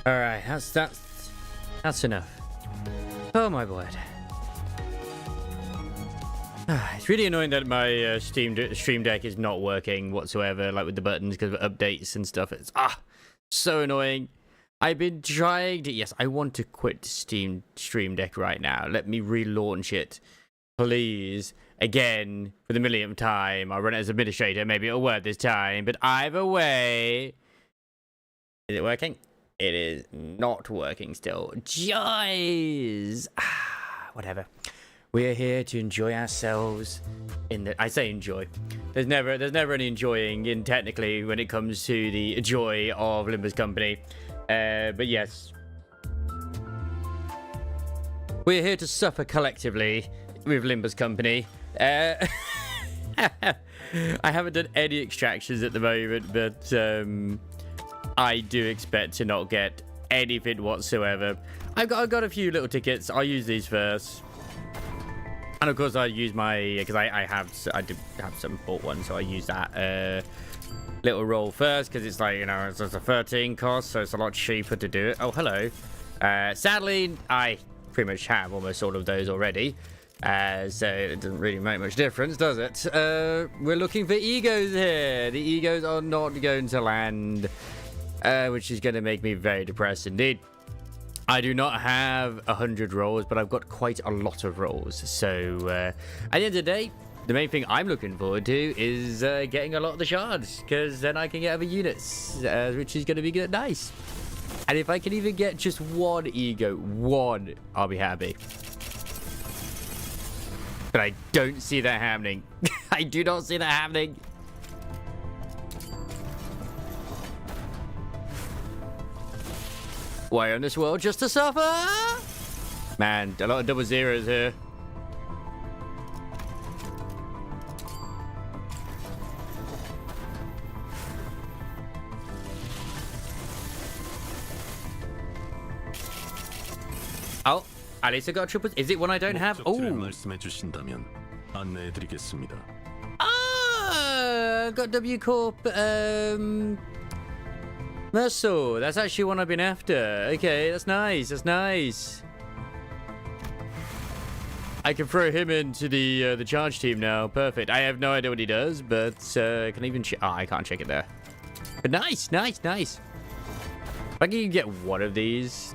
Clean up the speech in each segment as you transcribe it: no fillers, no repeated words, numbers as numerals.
All right, that's enough. Oh my word. It's really annoying that my Stream Deck is not working whatsoever, like with the buttons because of updates and stuff. It's so annoying. I've been trying to. Yes, I want to quit Stream Deck right now. Let me relaunch it, please. Again, for the millionth time. I'll run it as administrator. Maybe it'll work this time. But either way, is it working? It is not working still. Joys. Whatever. We're here to enjoy ourselves. I say enjoy. There's never any enjoying in technically when it comes to the joy of Limbus company. But yes, we're here to suffer collectively with Limbus company. I haven't done any extractions at the moment, but I do expect to not get anything whatsoever. I've got a few little tickets. I'll use these first. And of course, I use my, because I did have some bought one, so I use that little roll first, because it's like, you know, it's a 13 cost, so it's a lot cheaper to do it. Oh, hello. Sadly, I pretty much have almost all of those already, so it doesn't really make much difference, does it? We're looking for egos here. The egos are not going to land, which is going to make me very depressed indeed. I do not have 100 rolls, but I've got quite a lot of rolls. So, at the end of the day, the main thing I'm looking forward to is getting a lot of the shards, because then I can get other units, which is going to be good, nice. And if I can even get just one ego, I'll be happy. But I don't see that happening. I do not see that happening. Why on this world just to suffer? Man, a lot of double zeros here. Oh, at least I got triple. Is it one I don't have? Oh. Got W Corp. Muscle. That's actually one I've been after. Okay, that's nice. That's nice. I can throw him into the charge team now. Perfect. I have no idea what he does, but can I even check? Oh, I can't check it there. But nice, nice, nice. If I can get one of these,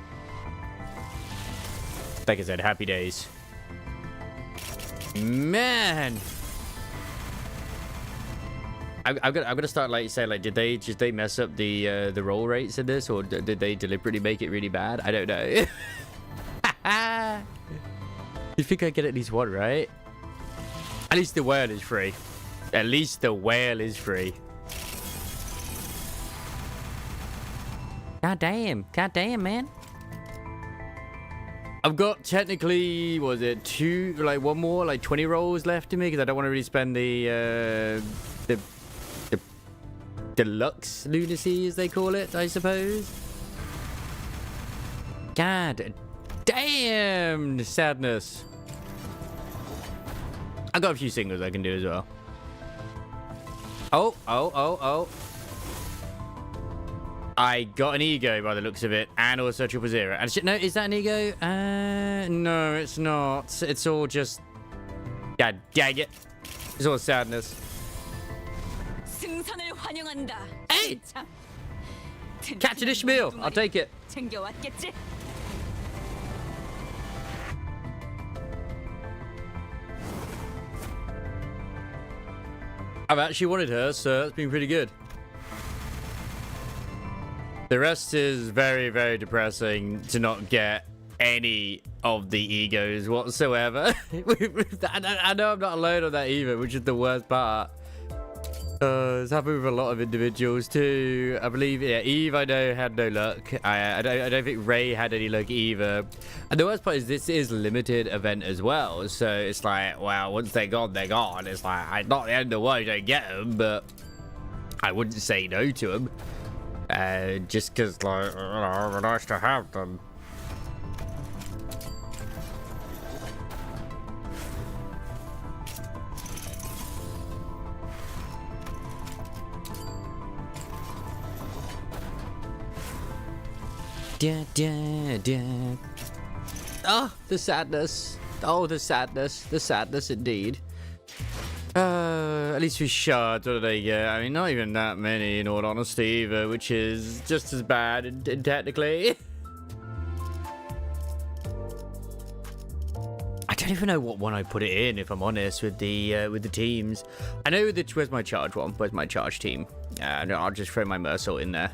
like I said, happy days. Man. I'm gonna start like say like did they mess up the roll rates in this, or did they deliberately make it really bad? I don't know. You think I get at least one, right? At least the whale is free. At least the whale is free. God damn, man. I've got technically, was it one more, like 20 rolls left in me, because I don't want to really spend the deluxe lunacy, as they call it, I suppose. God damn sadness. I've got a few singles I can do as well. Oh. I got an ego by the looks of it, and also a 000. And no, is that an ego? No, it's not. It's all just, God dang it. It's all sadness. Hey! Captain Ishmael! I'll take it. I've actually wanted her, so that's been pretty good. The rest is very, very depressing to not get any of the egos whatsoever. I know I'm not alone on that either, which is the worst part. It's happened with a lot of individuals too. I believe, yeah, Eve, I know, had no luck. I don't think Ray had any luck either. And the worst part is this is limited event as well. So it's like, well, once they're gone, they're gone. It's like, not the end of the world, you don't get them, but I wouldn't say no to them. Just because, like, you know, it's nice to have them. Da, da, da. Oh, the sadness. Oh, the sadness. The sadness indeed. At least we shards. What did they get? I mean, not even that many, in all honesty, either, which is just as bad, technically. I don't even know what one I put it in, if I'm honest, with the teams. I know that. Where's my charge one? Where's my charge team? No, I'll just throw my Mersault in there.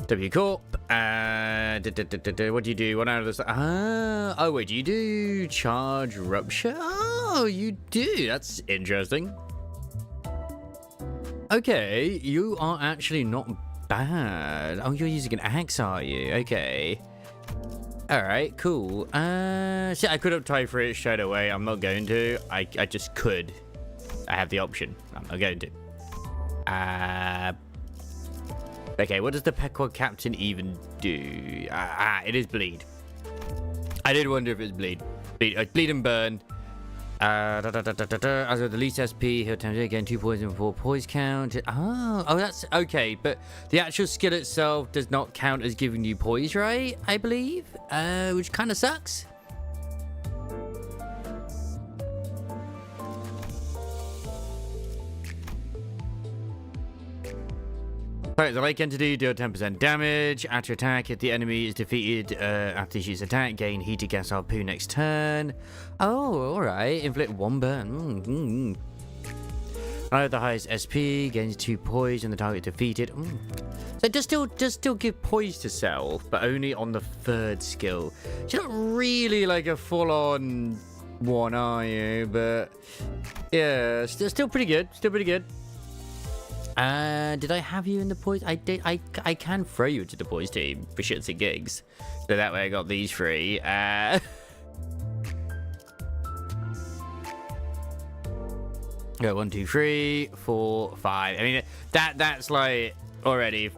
W Corp. What do you do? What out of this? Oh wait, do you do charge rupture? Oh, you do. That's interesting. Okay, you are actually not bad. Oh, you're using an axe, are you? Okay. All right, cool. See, I could have tried for it straight away. I'm not going to. I just could. I have the option. I'm not going to. Okay, what does the Pequod Captain even do? It is bleed. I did wonder if it's bleed. Bleed and burn. As with the least SP, he'll attempt it again. 2 poison, 4 poise count. Oh, that's okay. But the actual skill itself does not count as giving you poise, right? I believe, which kind of sucks. Right, the like entity deal 10% damage after attack. If the enemy is defeated after she attack, gain heated gas harpoon next turn. Oh, alright. Inflict 1 burn. The highest SP gains 2 poise and the target defeated. So it does still give poise to self, but only on the 3rd skill. She's not really like a full-on one, are you? But yeah, still pretty good. Still pretty good. Did I have you in the poise? I did. I can throw you into the poise team for shits and gigs. So that way I got these 3. Go 1, 2, 3, 4, 5. I mean, that's like already.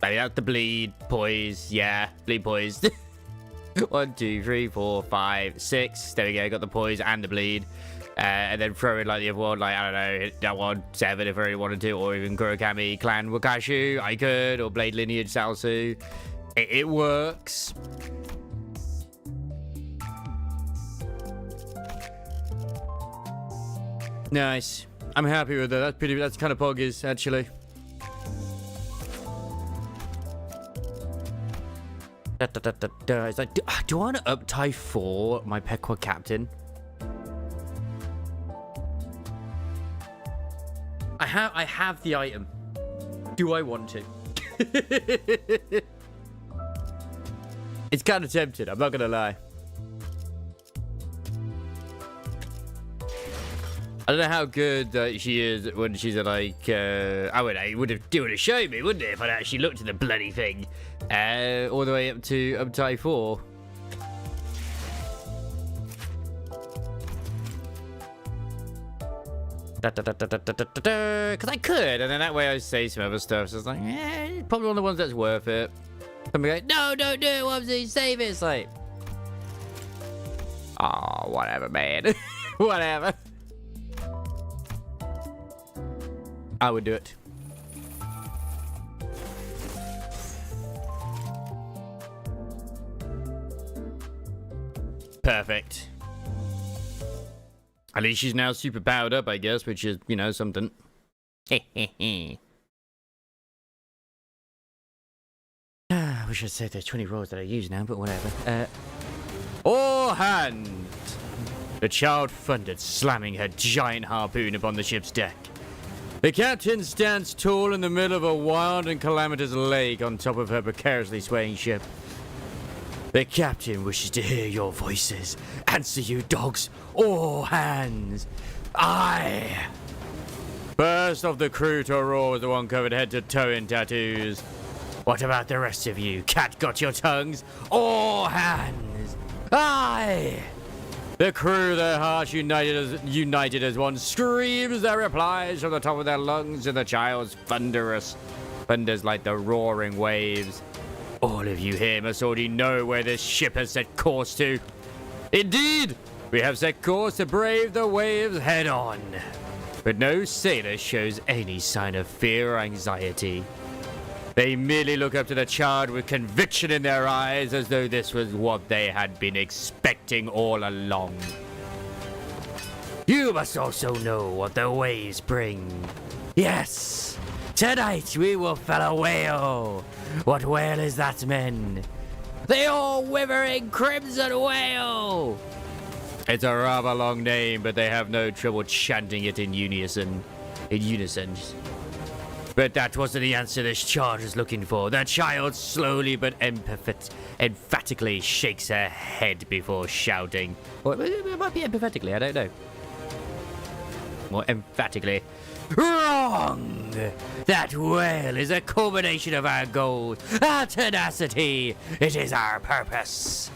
I mean, that's the bleed poise. Yeah, bleed poise. 1, 2, 3, 4, 5, 6. There we go. Got the poise and the bleed. And then throw in like the other one, like, I don't know, hit that one, 7 if I really wanted to, or even Kurokami Clan Wakashu, I could, or Blade Lineage Salsu. It works. Nice. I'm happy with that. That's kind of poggers, actually. It's like, do I want to up tie 4 my Pequod Captain? I have the item. Do I want to? It's kind of tempting, I'm not gonna lie. I don't know how good she is when she's like, it would have shown me, wouldn't it, if I'd actually looked at the bloody thing. All the way up to tie 4. Because I could, and then that way I say some other stuff. So it's like, probably one of the ones that's worth it. Somebody go, no, don't do it, Wubsy, save it. It's like, oh, whatever, man. Whatever. I would do it. Perfect. At least she's now super powered up, I guess, which is, you know, something. I wish I'd said there's 20 rolls that I use now, but whatever. All hand! The child thundered, slamming her giant harpoon upon the ship's deck. The captain stands tall in the middle of a wild and calamitous lake on top of her precariously swaying ship. The captain wishes to hear your voices. Answer, you dogs. All hands. Aye. First of the crew to roar was the one covered head to toe in tattoos. What about the rest of you? Cat got your tongues? All hands. Aye. The crew, their hearts united as one, screams their replies from the top of their lungs, and the child's thunders like the roaring waves. All of you here must already know where this ship has set course to. Indeed, we have set course to brave the waves head on. But no sailor shows any sign of fear or anxiety. They merely look up to the child with conviction in their eyes, as though this was what they had been expecting all along. You must also know what the waves bring. Yes, tonight we will fell a whale. What whale is that, men? The all-withering crimson whale! It's a rather long name, but they have no trouble chanting it in unison. But that wasn't the answer this child was looking for. The child slowly but emphatically shakes her head before shouting. Or it might be empathetically, I don't know. More emphatically. Wrong! That whale is a culmination of our goals, our tenacity. It is our purpose.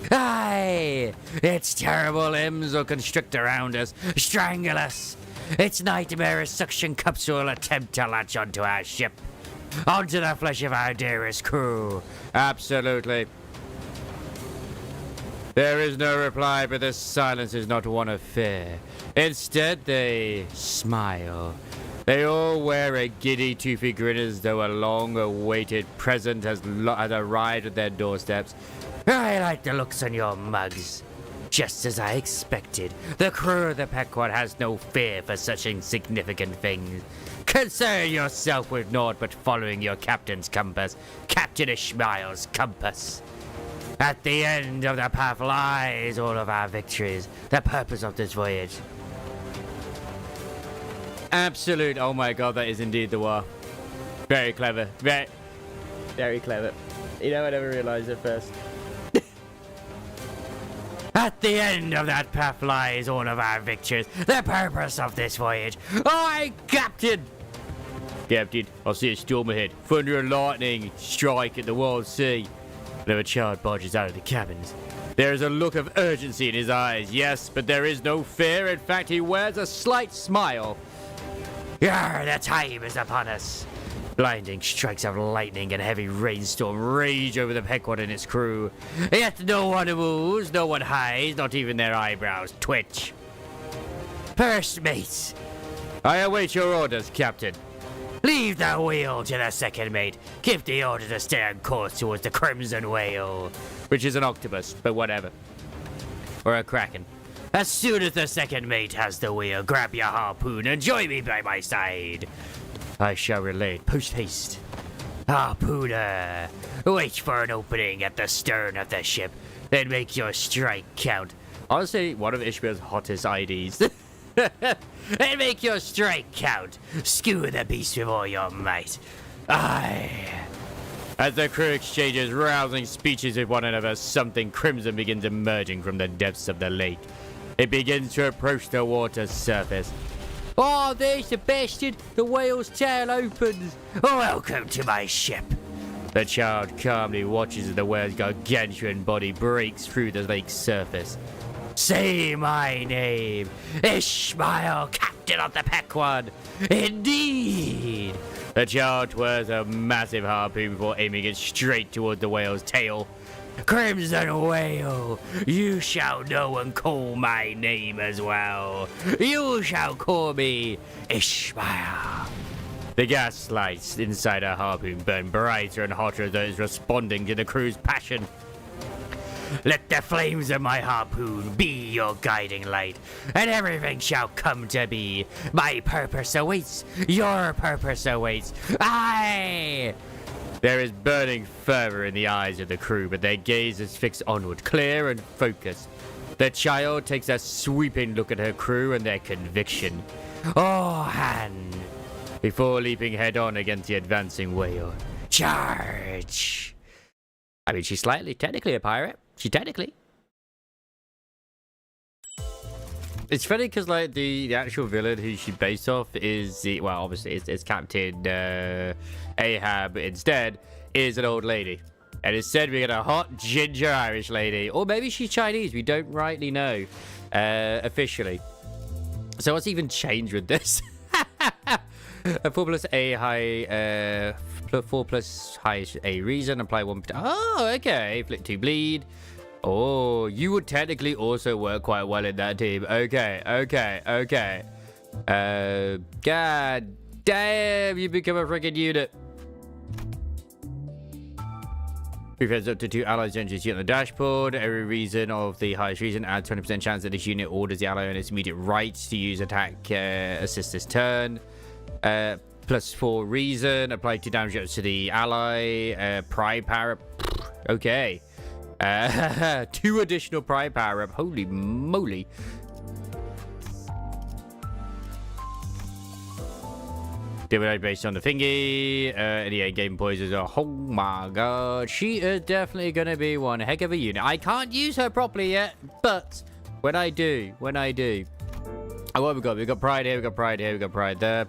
Aye! Its terrible limbs will constrict around us, strangle us. Its nightmarish suction cups will attempt to latch onto our ship, onto the flesh of our dearest crew. Absolutely. There is no reply, but this silence is not one of fear. Instead, they smile. They all wear a giddy, toothy grin as though a long-awaited present has arrived at their doorsteps. I like the looks on your mugs. Just as I expected, the crew of the Pequod has no fear for such insignificant things. Concern yourself with naught but following your captain's compass, Captain Ishmael's compass. At the end of the path lies all of our victories, the purpose of this voyage. Absolute, oh my god, that is indeed the war. Very clever, very clever. You know, I never realized it first. At the end of that path lies all of our victories, the purpose of this voyage. Aye, Captain! Captain, I see a storm ahead. Thunder and lightning strike at the wild sea. Another child barges out of the cabins. There is a look of urgency in his eyes, yes, but there is no fear. In fact, he wears a slight smile. Yarr, the time is upon us. Blinding strikes of lightning and heavy rainstorm rage over the Pequod and its crew. Yet no one moves, no one hides, not even their eyebrows twitch. First mate, I await your orders, Captain. Leave the wheel to the second mate. Give the order to stay on course towards the Crimson Whale. Which is an octopus, but whatever. Or a kraken. As soon as the second mate has the wheel, grab your harpoon and join me by my side. I shall relay it post-haste. Harpooner, wait for an opening at the stern of the ship, then make your strike count. Honestly, one of Ishmael's hottest IDs. And make your strike count. Skewer the beast with all your might. Aye. As the crew exchanges rousing speeches with one another, something crimson begins emerging from the depths of the lake. It begins to approach the water's surface. Oh, there's the bastard! The whale's tail opens! Welcome to my ship! The child calmly watches as the whale's gargantuan body breaks through the lake's surface. Say my name! Ishmael, captain of the Pequod! Indeed! The child twirls a massive harpoon before aiming it straight towards the whale's tail. Crimson Whale, you shall know and call my name as well. You shall call me Ishmael. The gas lights inside her harpoon burn brighter and hotter as though it's responding to the crew's passion. Let the flames of my harpoon be your guiding light, and everything shall come to be. My purpose awaits, your purpose awaits. Aye! There is burning fervor in the eyes of the crew, but their gaze is fixed onward, clear and focused. The child takes a sweeping look at her crew and their conviction. Oh, hand! Before leaping head-on against the advancing whale. Charge! I mean, she's technically a pirate. Technically. It's funny because, like, the actual villain who she's based off is, well, obviously, it's Captain Ahab instead, is an old lady. And instead, we get a hot ginger Irish lady. Or maybe she's Chinese. We don't rightly know officially. So what's even changed with this? A 4 plus A high, 4 plus high A reason, apply 1. Oh, okay. Flick 2 bleed. Oh, you would technically also work quite well in that team. Okay. God damn, you become a freaking unit. Prefers up to 2 allies enters unit on the dashboard. Every reason of the highest reason adds 20% chance that this unit orders the ally on its immediate rights to use attack assist this turn. Plus 4 reason. Apply 2 damage up to the ally. Pride power up. Okay. 2 additional pride power up. Holy moly. Based on the thingy. The game poisons. Oh my god. She is definitely going to be one heck of a unit. I can't use her properly yet, but when I do. Oh, what have we got? We've got pride here, we've got pride here, we've got pride there.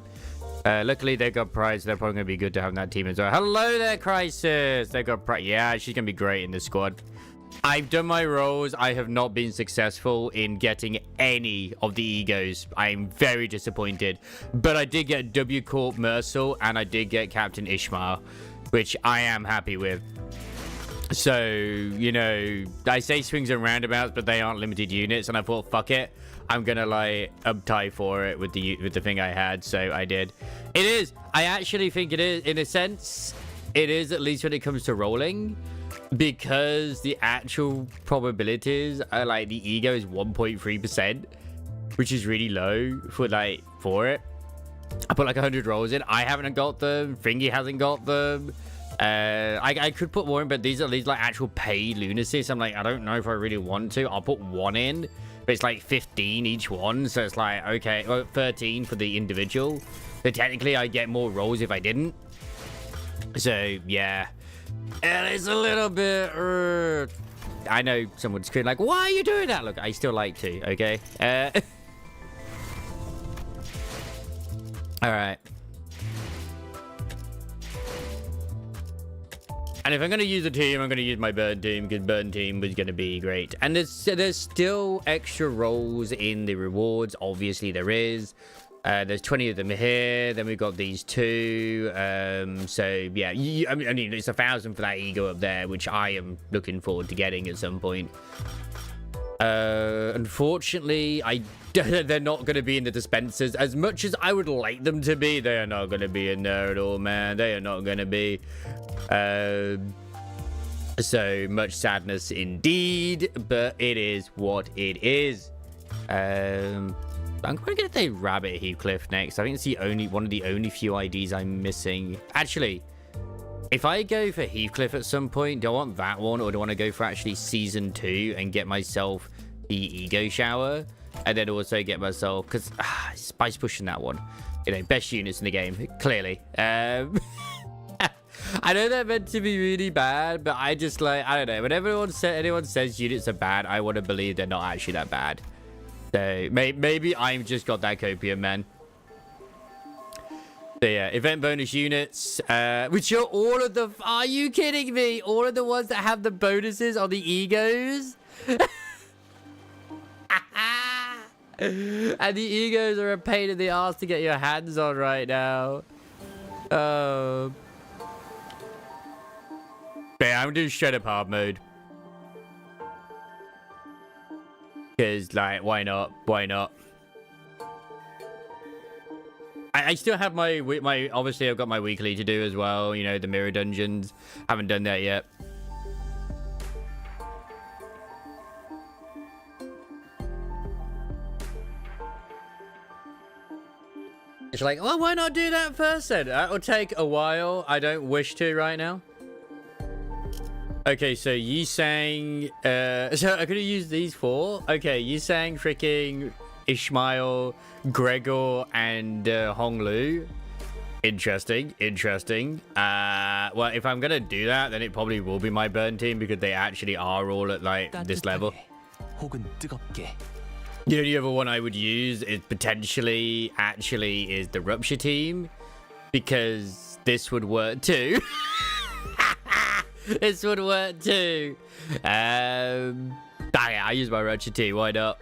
Luckily, they've got pride, so they're probably going to be good to have in that team as well. Hello there, Crisis. They've got pride. Yeah, she's going to be great in this squad. I've done my roles. I have not been successful in getting any of the egos. I'm very disappointed. But I did get W Corp Mercil and I did get Captain Ishmael, which I am happy with. So, you know, I say swings and roundabouts, but they aren't limited units. And I thought, fuck it. I'm going to like uptie for it with the thing I had. So I did. It is. I actually think it is. In a sense, it is, at least when it comes to rolling. Because the actual probabilities are like the ego is 1.3%, which is really low for it. I put like 100 rolls in. I haven't got them. Thingy hasn't got them. I could put more in, but these are like actual paid lunacies. I'm like, I don't know if I really want to. I'll put 1 in, but it's like 15 each one. So it's like, okay, well, 13 for the individual. So technically I get more rolls if I didn't. So yeah. And it's a little bit... I know someone's screaming like, why are you doing that? Look, I still like to, okay? Alright. And if I'm going to use a team, I'm going to use my burn team, because burn team was going to be great. And there's still extra roles in the rewards. Obviously, there is. There's 20 of them here. Then we've got these 2. So yeah, I mean, it's 1,000 for that ego up there, which I am looking forward to getting at some point. Unfortunately, they're not going to be in the dispensers as much as I would like them to be. They are not going to be in there at all, man. They are not going to be. So much sadness indeed, but it is what it is. I'm going to get the Rabbit Heathcliff next. I think it's one of the only few IDs I'm missing. Actually, if I go for Heathcliff at some point, do I want that one, or do I want to go for actually Season 2 and get myself the Ego Shower? And then also get myself... Because Spice pushing that one. You know, best units in the game, clearly. I know they're meant to be really bad, but I just like... I don't know. Whenever anyone says units are bad, I want to believe they're not actually that bad. So maybe I've just got that copium, man. So yeah, event bonus units, which are all of the... Are you kidding me? All of the ones that have the bonuses are the egos? And the egos are a pain in the ass to get your hands on right now. But yeah, I'm doing straight up hard mode. Because, like, why not? Why not? I still have my obviously I've got my weekly to do as well. You know, the mirror dungeons. Haven't done that yet. It's like, oh, why not do that first then? That'll take a while. I don't wish to right now. Okay, so Yi Sang, so I could have used these 4. Okay, Yi Sang, freaking Ishmael, Gregor, and Hong Lu. Interesting. Well, if I'm gonna do that, then it probably will be my burn team, because they actually are all at like this level. The only other one I would use is potentially is the Rupture team, because this would work too. This would work too. I use my Rupture team. Why not?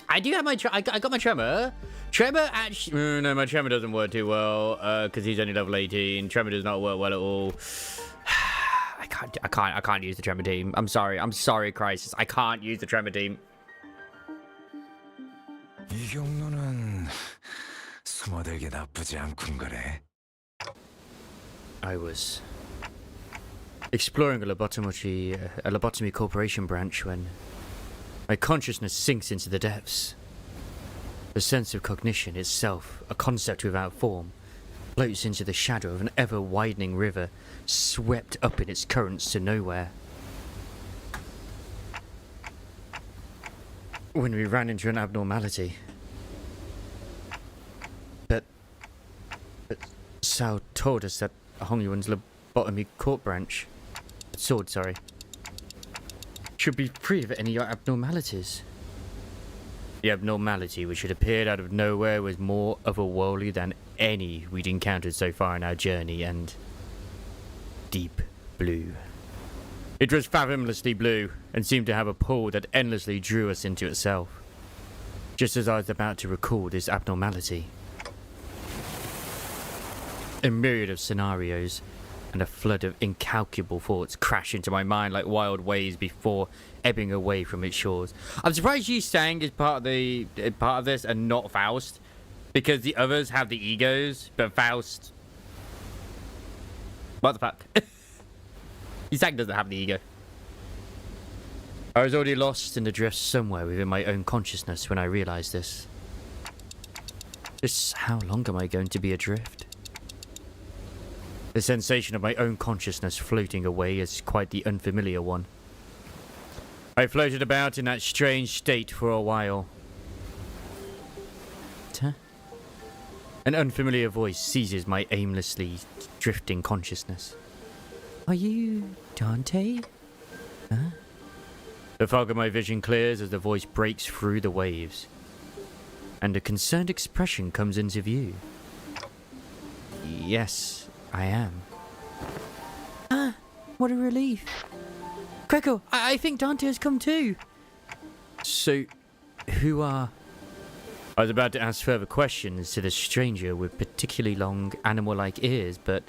I do have my... I got my Tremor. Tremor actually... no, my Tremor doesn't work too well, because he's only level 18. Tremor does not work well at all. I can't use the Tremor team. I'm sorry, Crisis. I can't use the Tremor team. 이 경로는 스모들게 나쁘지 않군 거래. I was exploring a lobotomy corporation branch when my consciousness sinks into the depths. The sense of cognition itself, a concept without form, floats into the shadow of an ever-widening river, swept up in its currents to nowhere. When we ran into an abnormality. But Sal told us that Hongyuan's lobotomy court branch, should be free of any abnormalities. The abnormality which had appeared out of nowhere was more otherworldly than any we'd encountered so far in our journey, and deep blue. It was fathomlessly blue, and seemed to have a pull that endlessly drew us into itself. Just as I was about to recall this abnormality, a myriad of scenarios and a flood of incalculable thoughts crashed into my mind like wild waves before ebbing away from its shores. I'm surprised Yi Sang is part of this and not Faust, because the others have the egos, but Faust, what the fuck? Yi Sang doesn't have the ego. I was already lost in the drift somewhere within my own consciousness when I realized this. Just how long am I going to be adrift? The sensation of my own consciousness floating away is quite the unfamiliar one. I floated about in that strange state for a while. Huh? An unfamiliar voice seizes my aimlessly drifting consciousness. Are you Dante? Huh? The fog of my vision clears as the voice breaks through the waves, and a concerned expression comes into view. Yes, I am. Ah, what a relief. Greco, I think Dante has come too. So, who are... I was about to ask further questions to the stranger with particularly long animal-like ears, but...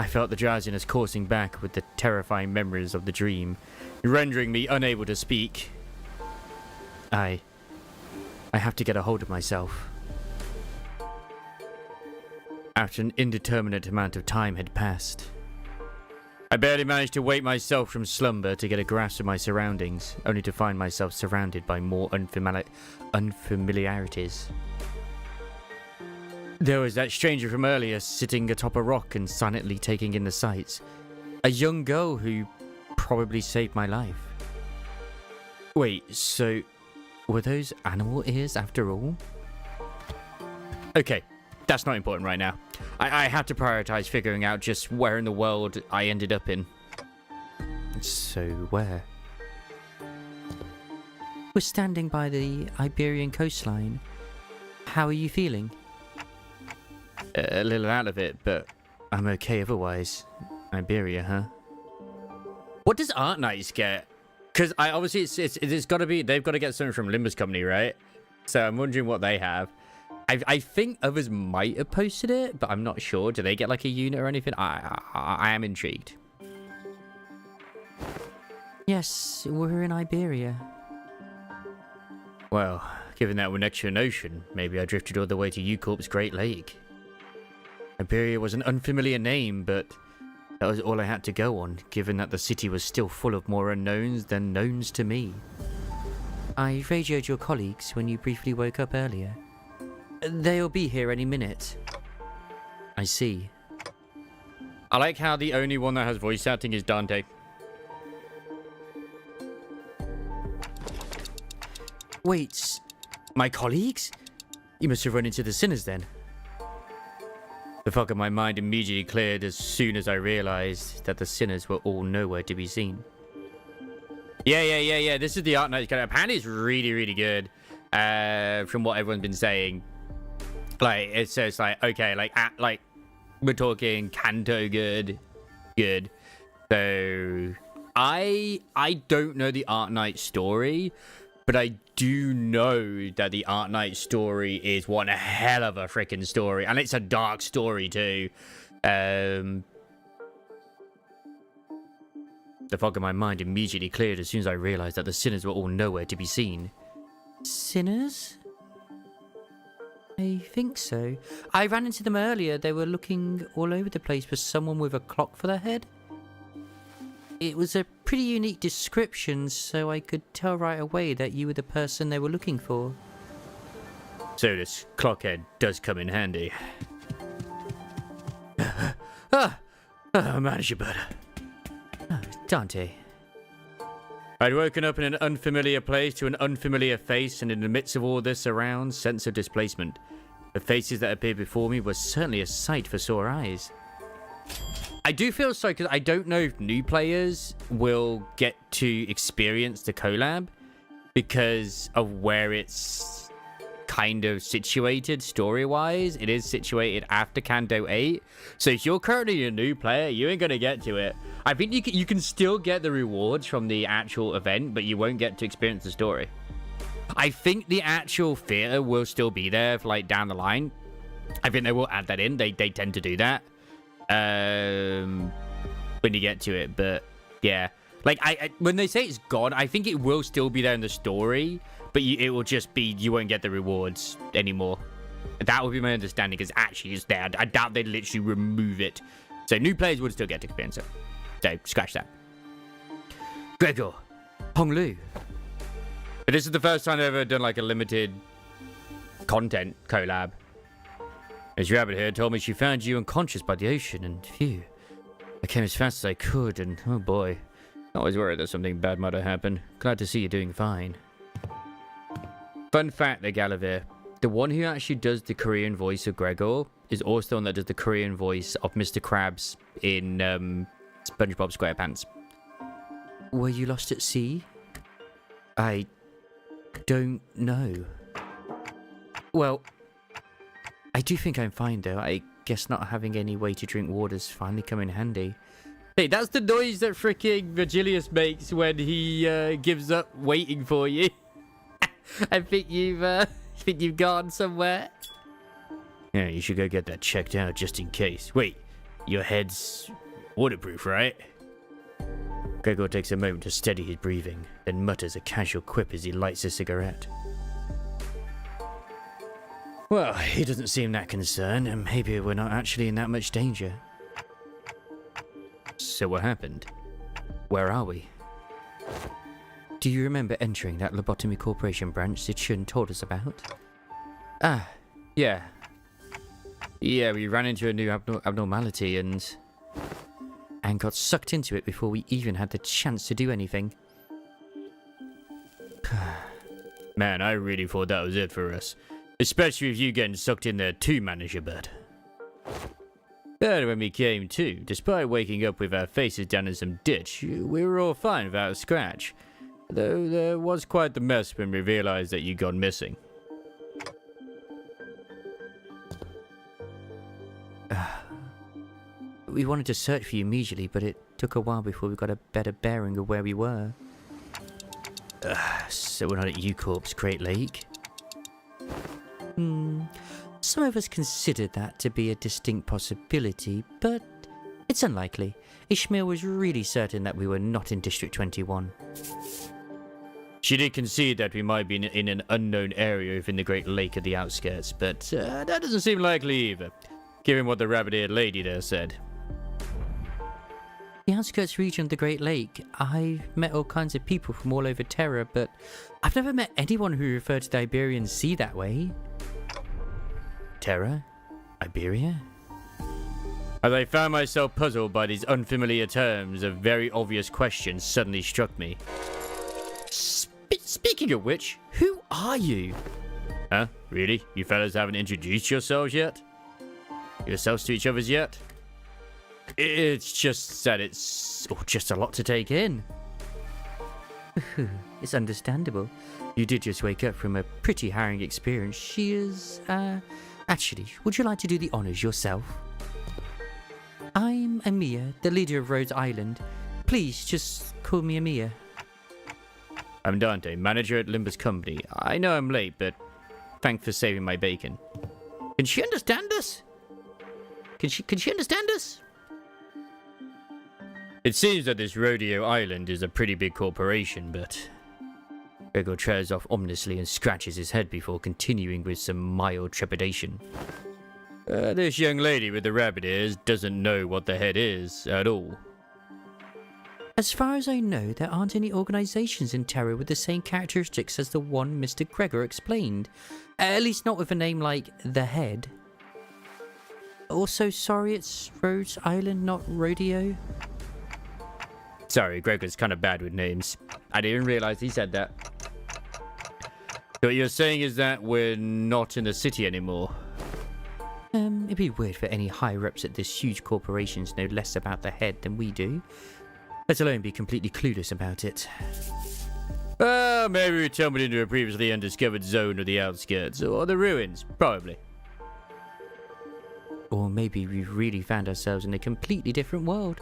I felt the drowsiness coursing back with the terrifying memories of the dream, rendering me unable to speak. I have to get a hold of myself. After an indeterminate amount of time had passed, I barely managed to wake myself from slumber to get a grasp of my surroundings, only to find myself surrounded by more unfamiliarities. There was that stranger from earlier sitting atop a rock and silently taking in the sights. A young girl who probably saved my life. Wait, so were those animal ears after all? Okay, that's not important right now. I have to prioritize figuring out just where in the world I ended up in. So where? We're standing by the Iberian coastline. How are you feeling? A little out of it, but I'm okay otherwise. Iberia, huh? What does Arknights get? Because obviously it's got to be, they've got to get something from Limbus company, right? So I'm wondering what they have. I think others might have posted it, but I'm not sure. Do they get like a unit or anything? I am intrigued. Yes, we're in Iberia. Well, given that we're next to an ocean, maybe I drifted all the way to U-Corp's Great Lake. Iberia was an unfamiliar name, but that was all I had to go on, given that the city was still full of more unknowns than knowns to me. I radioed your colleagues when you briefly woke up earlier. They'll be here any minute. I see. I like how the only one that has voice acting is Dante. Wait, my colleagues? You must have run into the sinners then. The fog of my mind immediately cleared as soon as I realized that the sinners were all nowhere to be seen. Yeah. This is the Arknights. Apparently it's really, really good. From what everyone's been saying. Like, it says like, okay, like we're talking Kanto good. So I don't know the Arknight story, but I do know that the Arknight story is one hell of a freaking story, and it's a dark story too. The fog of my mind immediately cleared as soon as I realized that the sinners were all nowhere to be seen. Sinners? I think so. I ran into them earlier. They were looking all over the place for someone with a clock for their head. It was a pretty unique description, so I could tell right away that you were the person they were looking for. So this clockhead does come in handy. Manager bird. Oh, Dante. I'd woken up in an unfamiliar place to an unfamiliar face, and in the midst of all this around sense of displacement, the faces that appeared before me were certainly a sight for sore eyes. I do feel sorry because I don't know if new players will get to experience the collab because of where it's kind of situated story-wise. It is situated after Kanto 8. So if you're currently a new player, you ain't going to get to it. I think you can still get the rewards from the actual event, but you won't get to experience the story. I think the actual theater will still be there for, like, down the line. I think they will add that in. They tend to do that when you get to it. But yeah, like I when they say it's gone, I think it will still be there in the story, but it will just be you won't get the rewards anymore. That would be my understanding, because actually it's there. I doubt they'd literally remove it. So new players would still get to experience it. So scratch that. Gregor, Honglu. But this is the first time I've ever done like a limited content collab. As Rabbit here told me she found you unconscious by the ocean, and phew, I came as fast as I could, and oh boy, I was worried that something bad might have happened. Glad to see you're doing fine. Fun fact, the Galavir, the one who actually does the Korean voice of Gregor is also the one that does the Korean voice of Mr. Krabs in SpongeBob SquarePants. Were you lost at sea? I don't know. Well, I do think I'm fine though. I guess not having any way to drink water's finally come in handy. Hey, that's the noise that freaking Virgilius makes when he gives up waiting for you. I think you've gone somewhere. Yeah, you should go get that checked out just in case. Wait, your head's waterproof, right? Gregor takes a moment to steady his breathing, then mutters a casual quip as he lights a cigarette. Well, he doesn't seem that concerned, and maybe we're not actually in that much danger. So what happened? Where are we? Do you remember entering that Lobotomy Corporation branch that Shun told us about? Ah, yeah. Yeah, we ran into a new abnormality and got sucked into it before we even had the chance to do anything. Man, I really thought that was it for us. Especially with you getting sucked in there too, Manager Bird. Then when we came to, despite waking up with our faces down in some ditch, we were all fine without a scratch. Though there was quite the mess when we realized that you'd gone missing. We wanted to search for you immediately, but it took a while before we got a better bearing of where we were. So we're not at U-Corp's Great Lake? Some of us considered that to be a distinct possibility, but it's unlikely. Ishmael was really certain that we were not in District 21. She did concede that we might be in an unknown area within the Great Lake at the outskirts, but that doesn't seem likely either, given what the rabbit-eared lady there said. The outskirts region of the Great Lake, I've met all kinds of people from all over Terra, but I've never met anyone who referred to the Iberian Sea that way. Terra? Iberia? As I found myself puzzled by these unfamiliar terms, a very obvious question suddenly struck me. Speaking of which, who are you? Huh? Really? You fellas haven't introduced yourselves yet? Yourselves to each other's yet? It's just that it's just a lot to take in. It's understandable. You did just wake up from a pretty harrowing experience. She is, Actually, would you like to do the honors yourself? I'm Amia, the leader of Rhodes Island. Please, just call me Amia. I'm Dante, manager at Limbus Company. I know I'm late, but thanks for saving my bacon. Can she understand us? Can she understand us? It seems that this Rodeo Island is a pretty big corporation, but Gregor trails off ominously and scratches his head before continuing with some mild trepidation. This young lady with the rabbit ears doesn't know what the head is at all. As far as I know, there aren't any organizations in Terra with the same characteristics as the one Mr. Gregor explained. At least not with a name like The Head. Also, sorry, it's Rhodes Island, not Rodeo. Sorry, Gregor's kind of bad with names. I didn't realize he said that. So what you're saying is that we're not in the city anymore? It'd be weird for any higher-ups at this huge corporation to know less about The Head than we do. Let alone be completely clueless about it. Maybe we tumbled into a previously undiscovered zone of the outskirts, or the ruins, probably. Or maybe we've really found ourselves in a completely different world.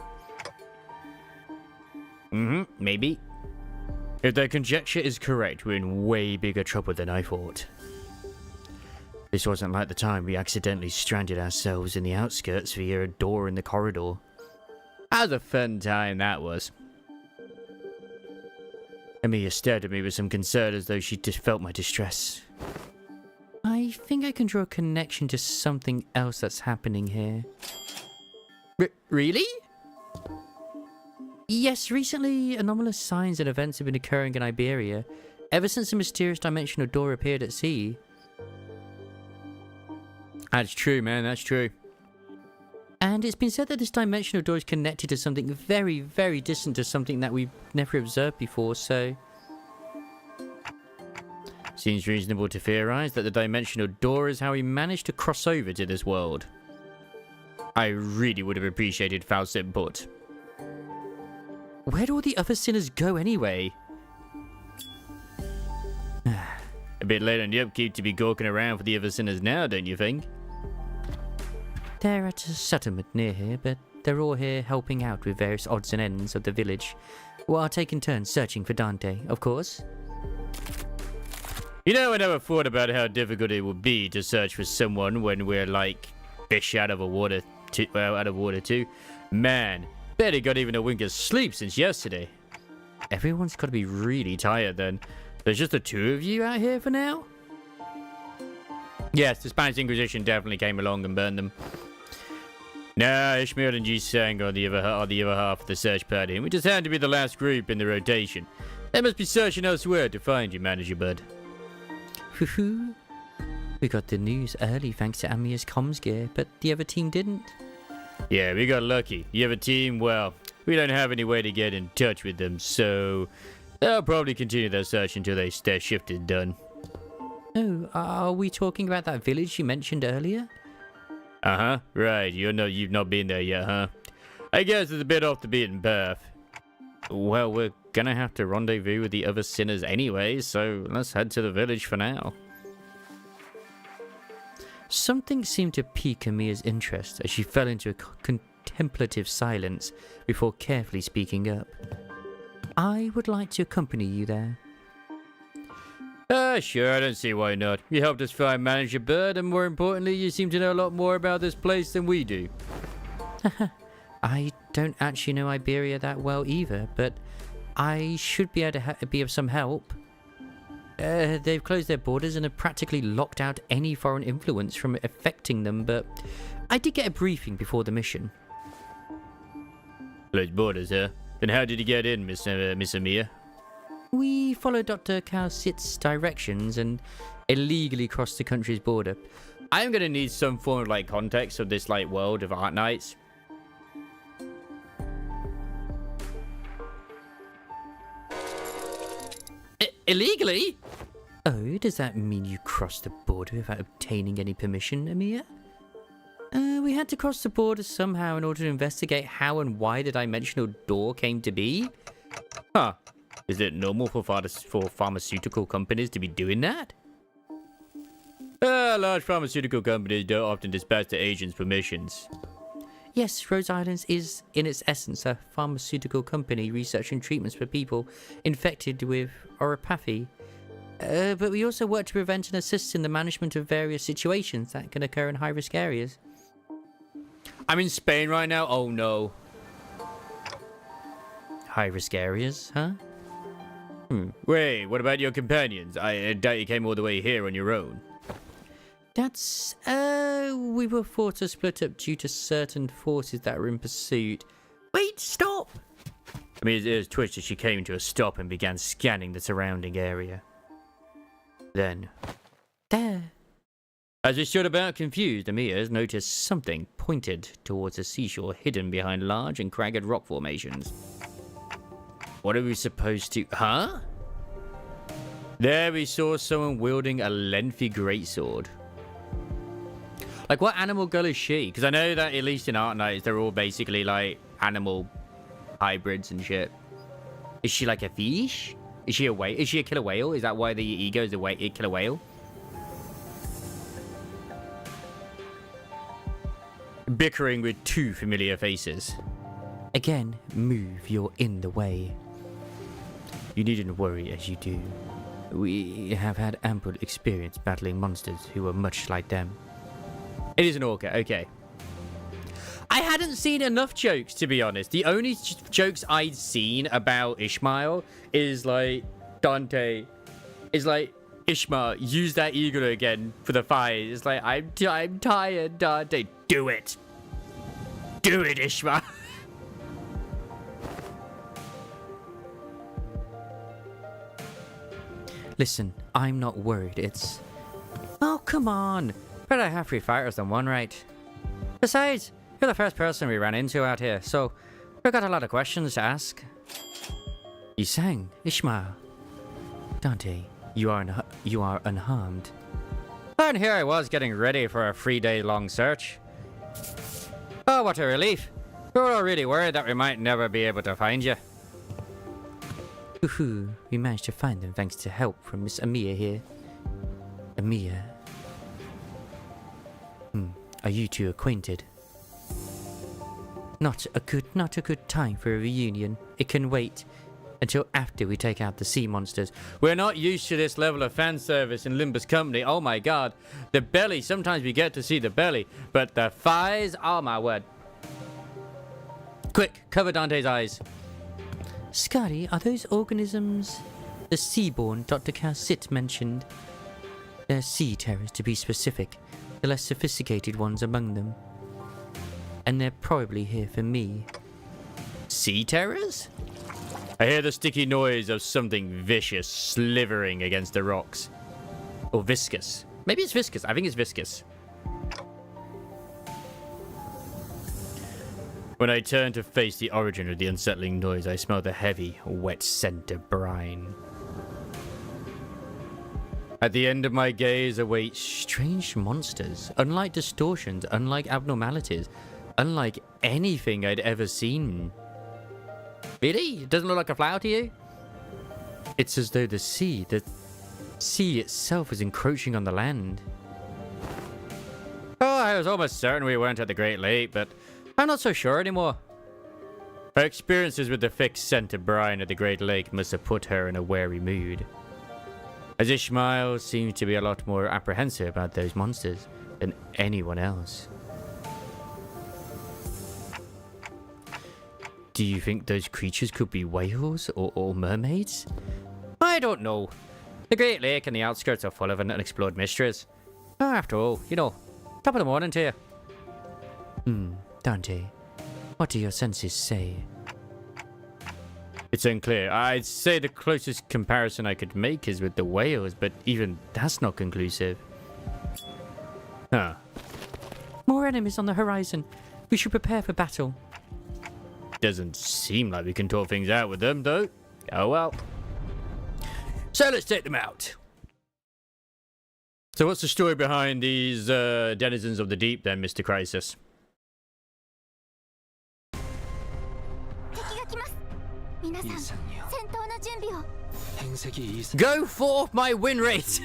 Maybe. If their conjecture is correct, we're in way bigger trouble than I thought. This wasn't like the time we accidentally stranded ourselves in the outskirts via a door in the corridor. That was a fun time, that was. Emilia stared at me with some concern as though she just felt my distress. I think I can draw a connection to something else that's happening here. Really? Yes, recently anomalous signs and events have been occurring in Iberia, ever since the mysterious dimensional door appeared at sea. That's true, man, that's true. And it's been said that this dimensional door is connected to something very, very distant to something that we've never observed before, so... Seems reasonable to theorize that the dimensional door is how we managed to cross over to this world. I really would have appreciated Faust's input. Where'd all the other sinners go anyway? A bit late on the upkeep to be gawking around for the other sinners now, don't you think? They're at a settlement near here, but they're all here helping out with various odds and ends of the village, while taking turns searching for Dante, of course. You know, I never thought about how difficult it would be to search for someone when we're like fish out of water too. Man, barely got even a wink of sleep since yesterday. Everyone's got to be really tired then. There's just the two of you out here for now? Yes, the Spanish Inquisition definitely came along and burned them. Nah, Ishmael and Ji-Sang are the other half of the search party, and we just happen to be the last group in the rotation. They must be searching elsewhere to find you, manager bud. Hoo-hoo. We got the news early thanks to Amiya's comms gear, but the other team didn't. Yeah, we got lucky. The other team, well, we don't have any way to get in touch with them, so they'll probably continue their search until their shift is done. Oh, are we talking about that village you mentioned earlier? Uh-huh, right. You've not been there yet, huh? I guess it's a bit off the beaten path. Well, we're gonna have to rendezvous with the other sinners anyway, so let's head to the village for now. Something seemed to pique Amiya's interest as she fell into a contemplative silence before carefully speaking up. I would like to accompany you there. Sure, I don't see why not. You helped us find Manager Bird, and more importantly, you seem to know a lot more about this place than we do. I don't actually know Iberia that well either, but I should be able to be of some help. They've closed their borders and have practically locked out any foreign influence from affecting them, but I did get a briefing before the mission. Closed borders, huh? Then how did you get in, Miss Amiya? We followed Dr. Calcit's directions and illegally crossed the country's border. I'm gonna need some form of context of this world of Arknights. Illegally? Oh, does that mean you crossed the border without obtaining any permission, Amiya? We had to cross the border somehow in order to investigate how and why the dimensional door came to be. Huh. Is it normal for pharmaceutical companies to be doing that? Large pharmaceutical companies don't often dispatch their agents' permissions. Yes, Rhodes Island is, in its essence, a pharmaceutical company researching treatments for people infected with oropathy. But we also work to prevent and assist in the management of various situations that can occur in high-risk areas. I'm in Spain right now? Oh no. High-risk areas, huh? Wait, what about your companions? I doubt you came all the way here on your own. That's, we were forced to split up due to certain forces that were in pursuit. Wait, stop! I mean, it was twitched as she came to a stop and began scanning the surrounding area. Then, There. as we stood about confused, Amias noticed something pointed towards the seashore hidden behind large and cragged rock formations. What are we supposed to... Huh? There we saw someone wielding a lengthy greatsword. Like, what animal girl is she? Because I know that at least in Arknights, they're all basically like animal hybrids and shit. Is she like a fish? Is she a whale? Is she a killer whale? Is that why the ego is a killer whale? Bickering with two familiar faces. Again, move, you're in the way. You needn't worry as you do. We have had ample experience battling monsters who are much like them. It is an orca, okay. I hadn't seen enough jokes, to be honest. The only jokes I'd seen about Ishmael is like Dante. Is like, Ishmael, use that eagle again for the fight. It's like, I'm tired, Dante. Do it. Do it, Ishmael. Listen, I'm not worried, it's... Oh, come on! Better have 3 fighters than 1, right? Besides, you're the first person we ran into out here, so we've got a lot of questions to ask. You sang, Ishmael. Dante, you are unharmed. And here I was getting ready for a 3-day-long search. Oh, what a relief. We were all really worried that we might never be able to find you. Woohoo, we managed to find them thanks to help from Miss Amia here. Amia. Are you two acquainted? Not a good time for a reunion. It can wait until after we take out the sea monsters. We're not used to this level of fan service in Limbus company. Oh my god. The belly, sometimes we get to see the belly, but the thighs, oh my word. Quick, cover Dante's eyes. Scotty, are those organisms the seaborn Dr. Calcit mentioned? They're sea terrors, to be specific, the less sophisticated ones among them. And they're probably here for me. Sea terrors? I hear the sticky noise of something vicious slithering against the rocks. Or viscous. Maybe it's viscous. I think it's viscous. When I turned to face the origin of the unsettling noise, I smelled the heavy, wet scent of brine. At the end of my gaze await strange monsters, unlike distortions, unlike abnormalities, unlike anything I'd ever seen. Really? It doesn't look like a flower to you? It's as though the sea itself is encroaching on the land. Oh, I was almost certain we weren't at the Great Lake, but I'm not so sure anymore. Her experiences with the thick scent of brine at the Great Lake must have put her in a wary mood. As Ishmael seemed to be a lot more apprehensive about those monsters than anyone else. Do you think those creatures could be whales or mermaids? I don't know. The Great Lake and the outskirts are full of unexplored mysteries. After all, you know, top of the morning to you. Dante, what do your senses say? It's unclear. I'd say the closest comparison I could make is with the whales, but even that's not conclusive. Huh. More enemies on the horizon. We should prepare for battle. Doesn't seem like we can talk things out with them, though. Oh well. So let's take them out. So what's the story behind these denizens of the deep then, Mr. Crisis? Go forth, my win rate!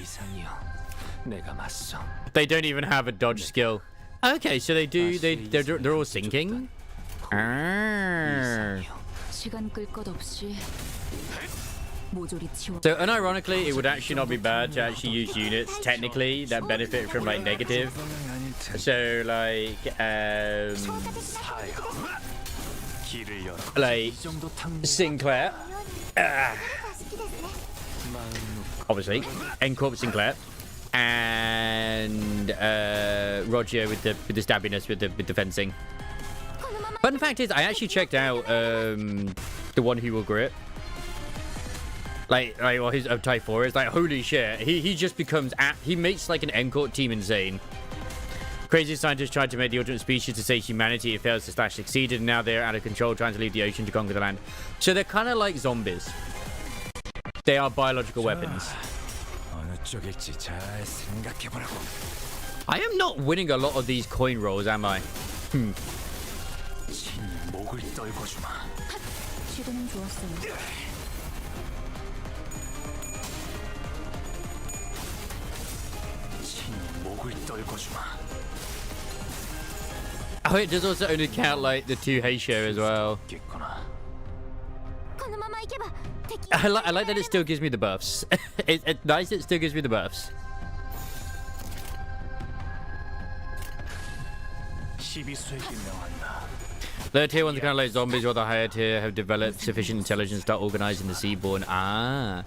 They don't even have a dodge skill. Okay, so they're all sinking? So unironically, it would actually not be bad to actually use units technically that benefit from like negative. So like Sinclair. obviously, N-Corp Sinclair, and Roger with the stabbiness with the fencing. Fun fact is, I actually checked out the one who will grip. Like what his type 4 is. Like, holy shit. He just becomes he makes like an N-Corp team insane. Crazy scientists tried to make the ultimate species to save humanity. It fails to slash succeeded, and now they're out of control, trying to leave the ocean to conquer the land. So they're kind of like zombies. They are biological weapons. I am not winning a lot of these coin rolls, am I? Oh, it does also only count like the 2 Heisho as well. I like that it still gives me the buffs. It's nice that it still gives me the buffs. Lower tier ones are kind of like zombies, while the higher tier have developed sufficient intelligence to start organizing the Seaborn. Ah.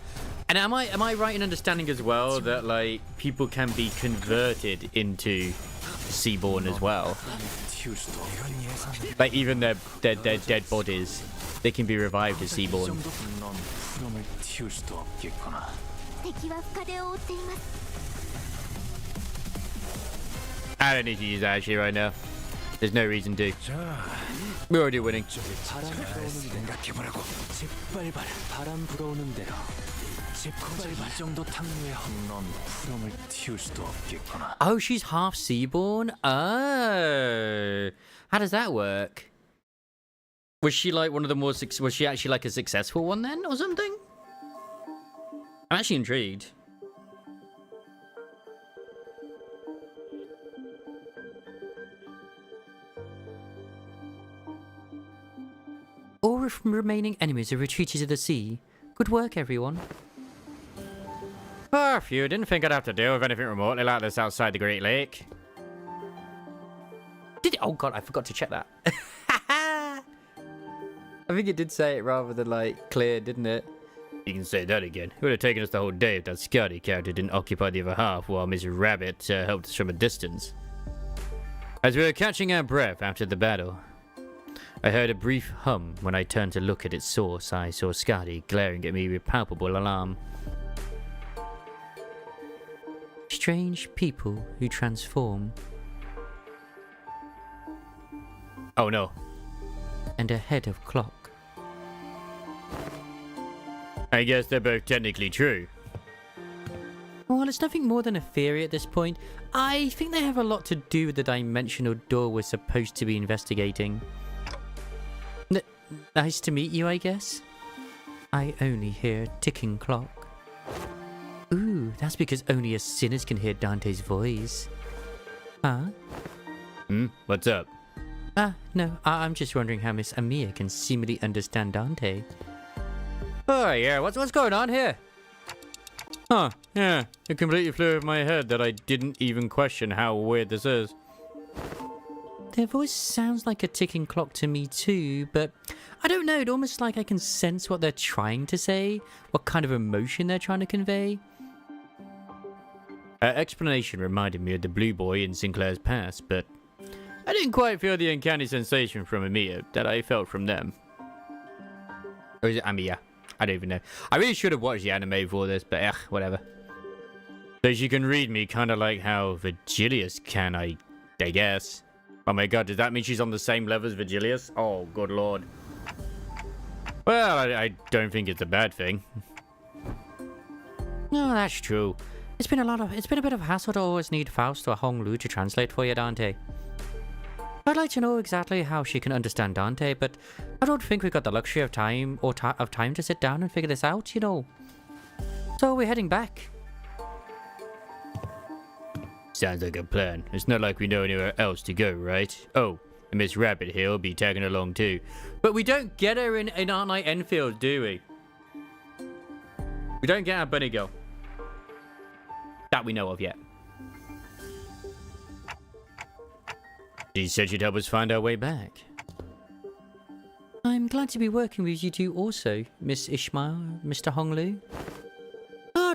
And am I right in understanding as well that like people can be converted into Seaborn as well? Like even their dead bodies, they can be revived as Seaborn. I don't need to use that actually right now. There's no reason to. We're already winning. Oh, she's half Seaborn? Oh. How does that work? Was she like one of the more... Was she actually like a successful one then or something? I'm actually intrigued. All remaining enemies have retreated to the sea. Good work, everyone. Oh, phew, didn't think I'd have to deal with anything remotely like this outside the Great Lake. Did it? Oh god, I forgot to check that. I think it did say it rather than like clear, didn't it? You can say that again. It would have taken us the whole day if that Scotty character didn't occupy the other half while Miss Rabbit helped us from a distance. As we were catching our breath after the battle, I heard a brief hum. When I turned to look at its source, I saw Scotty glaring at me with palpable alarm. Strange people who transform. Oh no. And a head of clock. I guess they're both technically true. Well, it's nothing more than a theory at this point. I think they have a lot to do with the dimensional door we're supposed to be investigating. Nice to meet you, I guess. I only hear a ticking clock. Ooh, that's because only a sinner can hear Dante's voice. Huh? What's up? No, I'm just wondering how Miss Amiya can seemingly understand Dante. Oh yeah, what's going on here? Huh, yeah, it completely flew over my head that I didn't even question how weird this is. Their voice sounds like a ticking clock to me too, but I don't know, it's almost like I can sense what they're trying to say, what kind of emotion they're trying to convey. Her explanation reminded me of the blue boy in Sinclair's past, but I didn't quite feel the uncanny sensation from Amiya that I felt from them. Or is it Amiya? I don't even know. I really should have watched the anime for this, but whatever. So she can read me kind of like how Virgilius can, I guess. Oh my god, does that mean she's on the same level as Virgilius? Oh, good lord. Well, I don't think it's a bad thing. No, that's true. It's been a bit of a hassle to always need Faust or Hong Lu to translate for you, Dante. I'd like to know exactly how she can understand Dante, but I don't think we've got the luxury of time to sit down and figure this out, you know. So we're heading back. Sounds like a plan. It's not like we know anywhere else to go, right? Oh, and Miss Rabbit here will be tagging along too. But we don't get her in Arknight Enfield, do we? We don't get our bunny girl. That we know of yet. She said she'd help us find our way back. I'm glad to be working with you two also, Miss Ishmael, Mr. Honglu.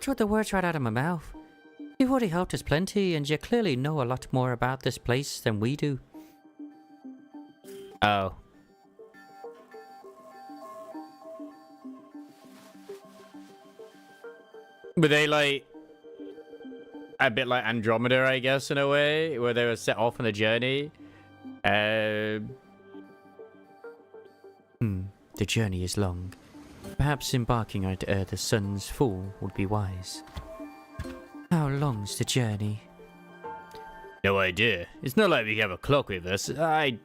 can't put the words right out of my mouth. You've already helped us plenty, and you clearly know a lot more about this place than we do. Oh. Were they like a bit like Andromeda, I guess, in a way, where they were set off on a journey? The journey is long. Perhaps embarking on the sun's fall would be wise. How long's the journey? No idea. It's not like we have a clock with us. I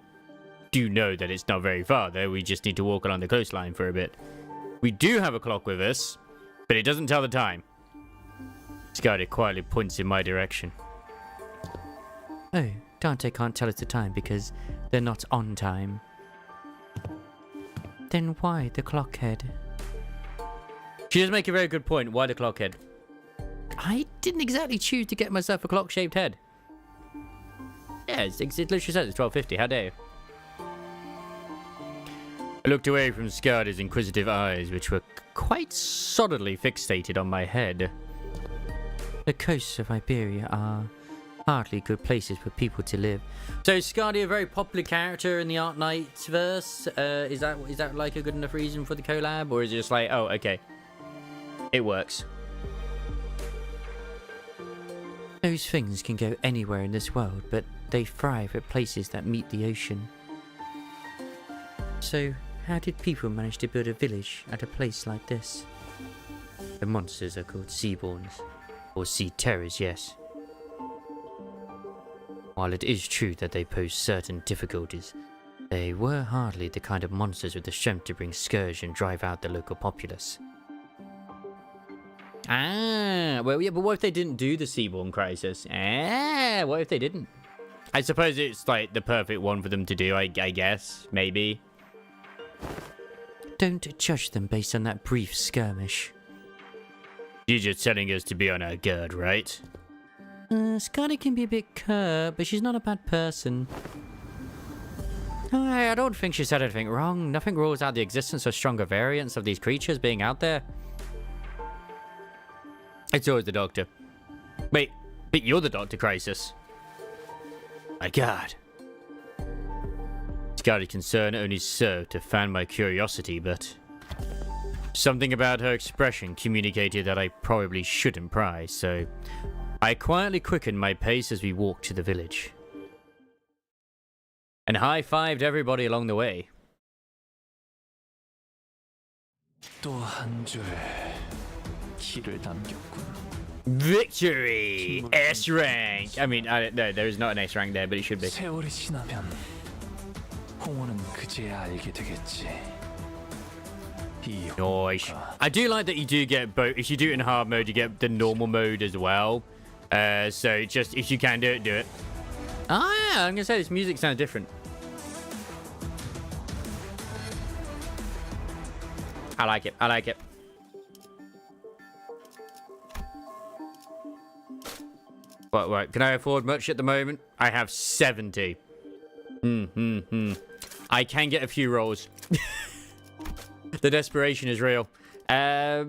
do know that it's not very far, though. We just need to walk along the coastline for a bit. We do have a clock with us, but it doesn't tell the time. Scotty quietly points in my direction. Oh, Dante can't tell us the time because they're not on time. Then why the clock head? She does make a very good point. Why the clock head? I didn't exactly choose to get myself a clock-shaped head. Yeah, it literally says it's 12:50. How dare you? I looked away from Scardy's inquisitive eyes, which were quite solidly fixated on my head. The coasts of Iberia are hardly good places for people to live. So Scardy, a very popular character in the Arknights verse. Is that like a good enough reason for the collab, or is it just like, oh, okay, it works? Those things can go anywhere in this world, but they thrive at places that meet the ocean. So, how did people manage to build a village at a place like this? The monsters are called Seaborns. Or Sea Terrors, yes. While it is true that they pose certain difficulties, they were hardly the kind of monsters with the strength to bring scourge and drive out the local populace. Ah, well, yeah, but what if they didn't do the Seaborn Crisis? What if they didn't? I suppose it's like the perfect one for them to do, I guess, maybe. Don't judge them based on that brief skirmish. You're just telling us to be on our guard, right? Scardy can be a bit curt, but she's not a bad person. I don't think she said anything wrong. Nothing rules out the existence of stronger variants of these creatures being out there. It's always the Doctor. Wait, but you're the Doctor, Crisis. My God. Scardy's concern only served to fan my curiosity, but something about her expression communicated that I probably shouldn't pry, so I quietly quickened my pace as we walked to the village. And high-fived everybody along the way. 또 한 줄 길을 남겼군. Victory! S rank! I mean, no, there is not an S rank there, but it should be. 세월이 지나면 홍어는 그제야 알게 되겠지. Nice. I do like that you do get both. If you do it in hard mode, you get the normal mode as well. So just if you can do it, do it. Oh yeah, I'm gonna say this music sounds different. I like it. I like it. Right. Can I afford much at the moment? I have 70. I can get a few rolls. The desperation is real. I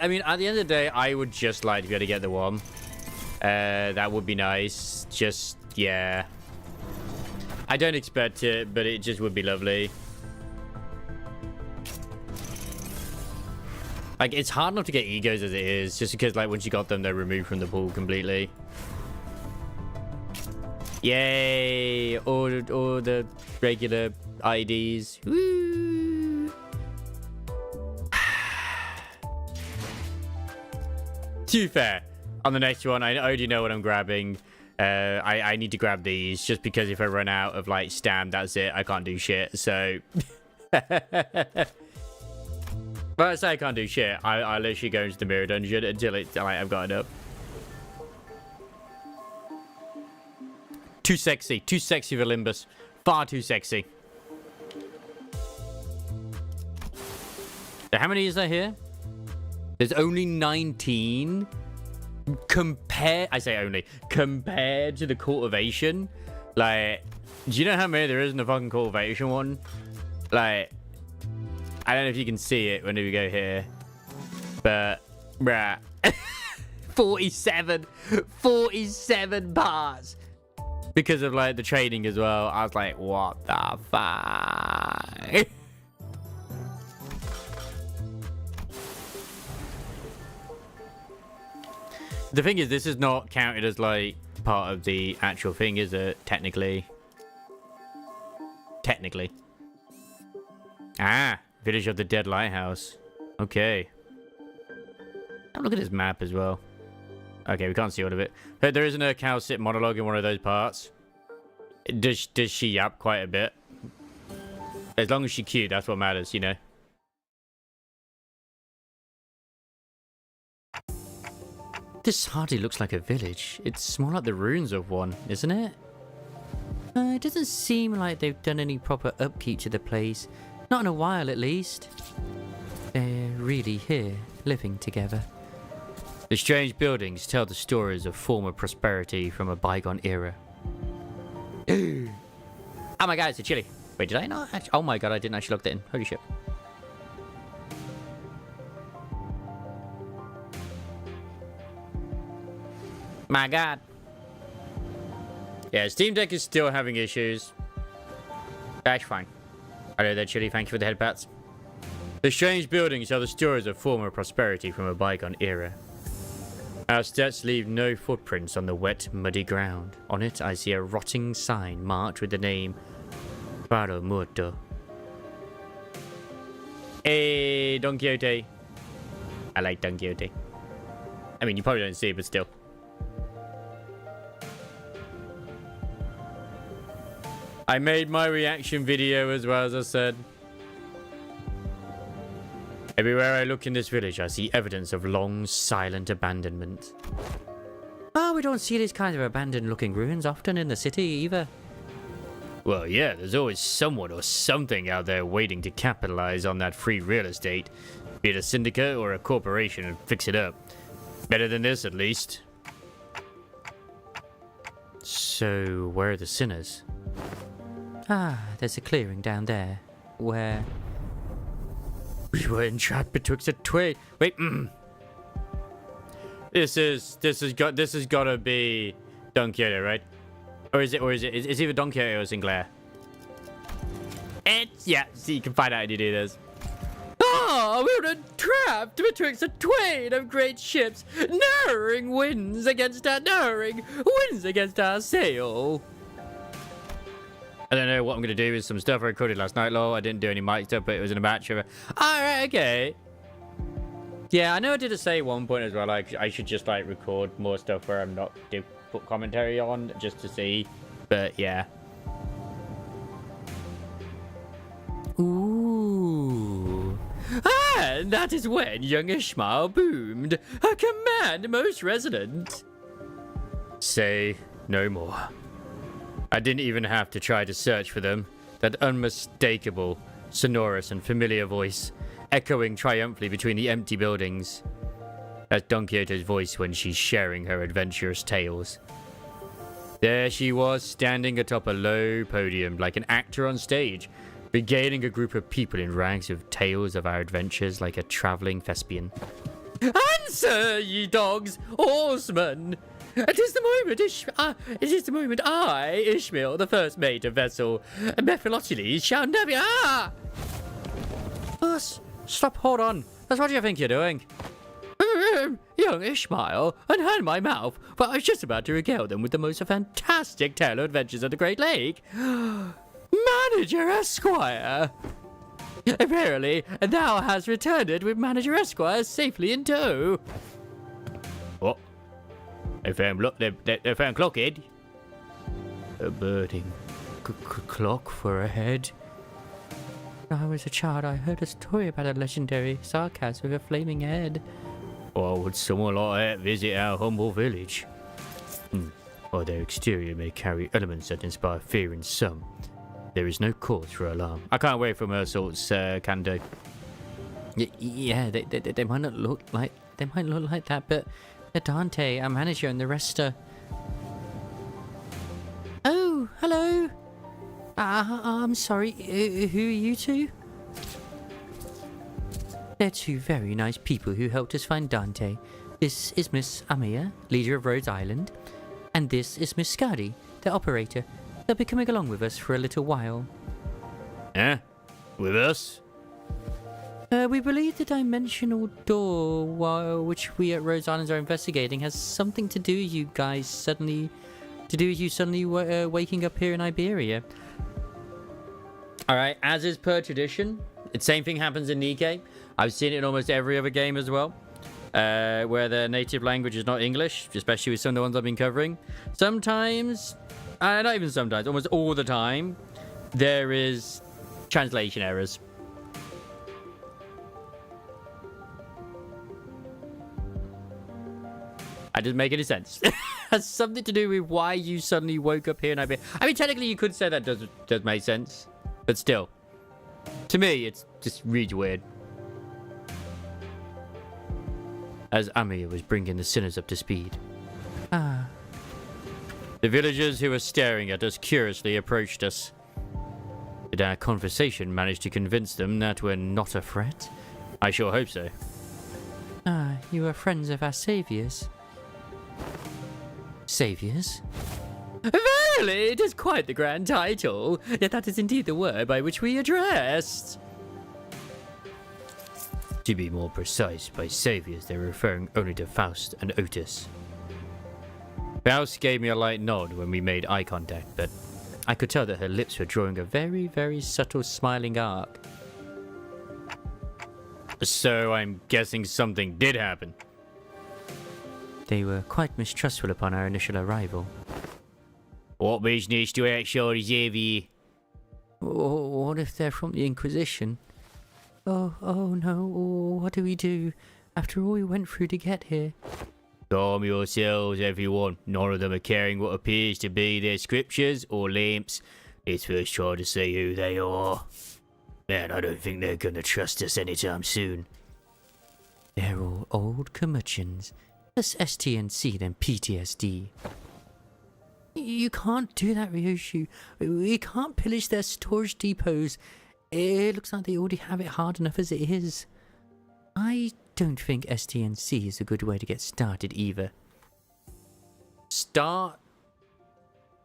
mean, at the end of the day, I would just like to be able to get the one. That would be nice. Just, yeah. I don't expect it, but it just would be lovely. Like, it's hard enough to get egos as it is, just because, like, once you got them, they're removed from the pool completely. Yay! All the regular IDs. Woo! To be fair, on the next one, I already know what I'm grabbing. I need to grab these, just because if I run out of, like, stam, that's it. I can't do shit, so... But I say I can't do shit. I literally go into the mirror dungeon until I've got it up. Too sexy. Too sexy for Limbus. Far too sexy. So how many is there here? There's only 19. Compared to the cultivation. Like, do you know how many there is in the fucking cultivation one? Like, I don't know if you can see it whenever you go here, but bruh, 47 parts because of like the trading as well. I was like, what the fuck? The thing is, this is not counted as like part of the actual thing, is it? Technically. Ah, Village of the Dead Lighthouse. Okay. Have a look at this map as well. Okay, we can't see all of it. But there isn't a cow sit monologue in one of those parts. Does she yap quite a bit? As long as she's cute, that's what matters, you know. This hardly looks like a village. It's more like the ruins of one, isn't it? It doesn't seem like they've done any proper upkeep to the place. Not in a while, at least. They're really here, living together. The strange buildings tell the stories of former prosperity from a bygone era. Oh my god, it's a chili. Wait, did I not? Oh my god, I didn't actually look that in. Holy shit. My god. Yeah, Steam Deck is still having issues. That's fine. Hello there, Chili. Thank you for the head pats. The strange buildings are the stories of former prosperity from a bygone era. Our steps leave no footprints on the wet, muddy ground. On it, I see a rotting sign marked with the name Faro Muerto. Hey, Don Quixote. I like Don Quixote. I mean, you probably don't see it, but still. I made my reaction video as well, as I said. Everywhere I look in this village, I see evidence of long, silent abandonment. Oh, we don't see these kinds of abandoned-looking ruins often in the city, either. Well, yeah, there's always someone or something out there waiting to capitalize on that free real estate. Be it a syndicate or a corporation and fix it up. Better than this, at least. So, where are the sinners? Ah, there's a clearing down there, where... We were entrapped betwixt a twig. Wait, This has gotta be Don Quixote, right? It's either Don Quixote or Sinclair. Yeah, see, you can find out how you do this. Ah, we were entrapped betwixt a twain of great ships, narrowing winds against our sail. I don't know what I'm going to do with some stuff I recorded last night, lol. I didn't do any mic stuff, but it was in a batch of it. Alright, okay. Yeah, I know I did say at one point as well, like, I should just, like, record more stuff where I'm not do put commentary on, just to see. But, yeah. Ooh. And that is when young Ishmael boomed. A command most resonant. Say no more. I didn't even have to try to search for them. That unmistakable, sonorous and familiar voice, echoing triumphantly between the empty buildings. That's Don Quixote's voice when she's sharing her adventurous tales. There she was, standing atop a low podium like an actor on stage, regaling a group of people in rags with tales of our adventures like a travelling thespian. Answer, ye dogs, horsemen! It is the moment I, Ishmael, the first mate of vessel, Mephiloteles, shall never... Ah! Stop, hold on. That's what do you think you're doing? Young Ishmael, unhand my mouth, for I was just about to regale them with the most fantastic tale of adventures of the Great Lake. Manager Esquire! Verily, thou hast returned it with Manager Esquire safely in tow. What? They found Clockhead. A birding clock for a head. When I was a child, I heard a story about a legendary sarcas with a flaming head. Or would someone like that visit our humble village? While their exterior may carry elements that inspire fear in some, there is no cause for alarm. I can't wait for Mersault's Kando. Yeah, they might not look like that, but Dante, our manager, and the rest are... Oh, Oh, hello. I'm sorry. Who are you two? They're two very nice people who helped us find Dante. This is Miss Amaya, leader of Rhodes Island. And this is Miss Skadi, the operator. They'll be coming along with us for a little while. Eh? With us? We believe the dimensional door, which we at Rhodes Island are investigating, has something to do with you guys suddenly waking up here in Iberia. Alright, as is per tradition, the same thing happens in Nikkei. I've seen it in almost every other game as well, where the native language is not English, especially with some of the ones I've been covering. Sometimes, not even sometimes, almost all the time, there is translation errors. That doesn't make any sense. Has something to do with why you suddenly woke up here in Iberia. I mean, technically you could say that does make sense, but still, to me, it's just reads weird. As Amir was bringing the sinners up to speed. Ah. The villagers who were staring at us curiously approached us. Did our conversation manage to convince them that we're not a threat? I sure hope so. Ah, you are friends of our saviors. Saviors? Verily, it is quite the grand title, yet that is indeed the word by which we addressed. To be more precise, by saviors they're referring only to Faust and Otis. Faust gave me a light nod when we made eye contact, but I could tell that her lips were drawing a very, very subtle smiling arc. So I'm guessing something did happen. They were quite mistrustful upon our initial arrival. What business do I actually have here? What if they're from the Inquisition? Oh no, what do we do? After all we went through to get here. Calm yourselves, everyone. None of them are carrying what appears to be their scriptures or lamps. Let's first try to see who they are. Man, I don't think they're gonna trust us anytime soon. They're all old curmudgeons. Less STNC than PTSD. You can't do that, Ryoshu. We can't pillage their storage depots. It looks like they already have it hard enough as it is. I don't think STNC is a good way to get started either. Start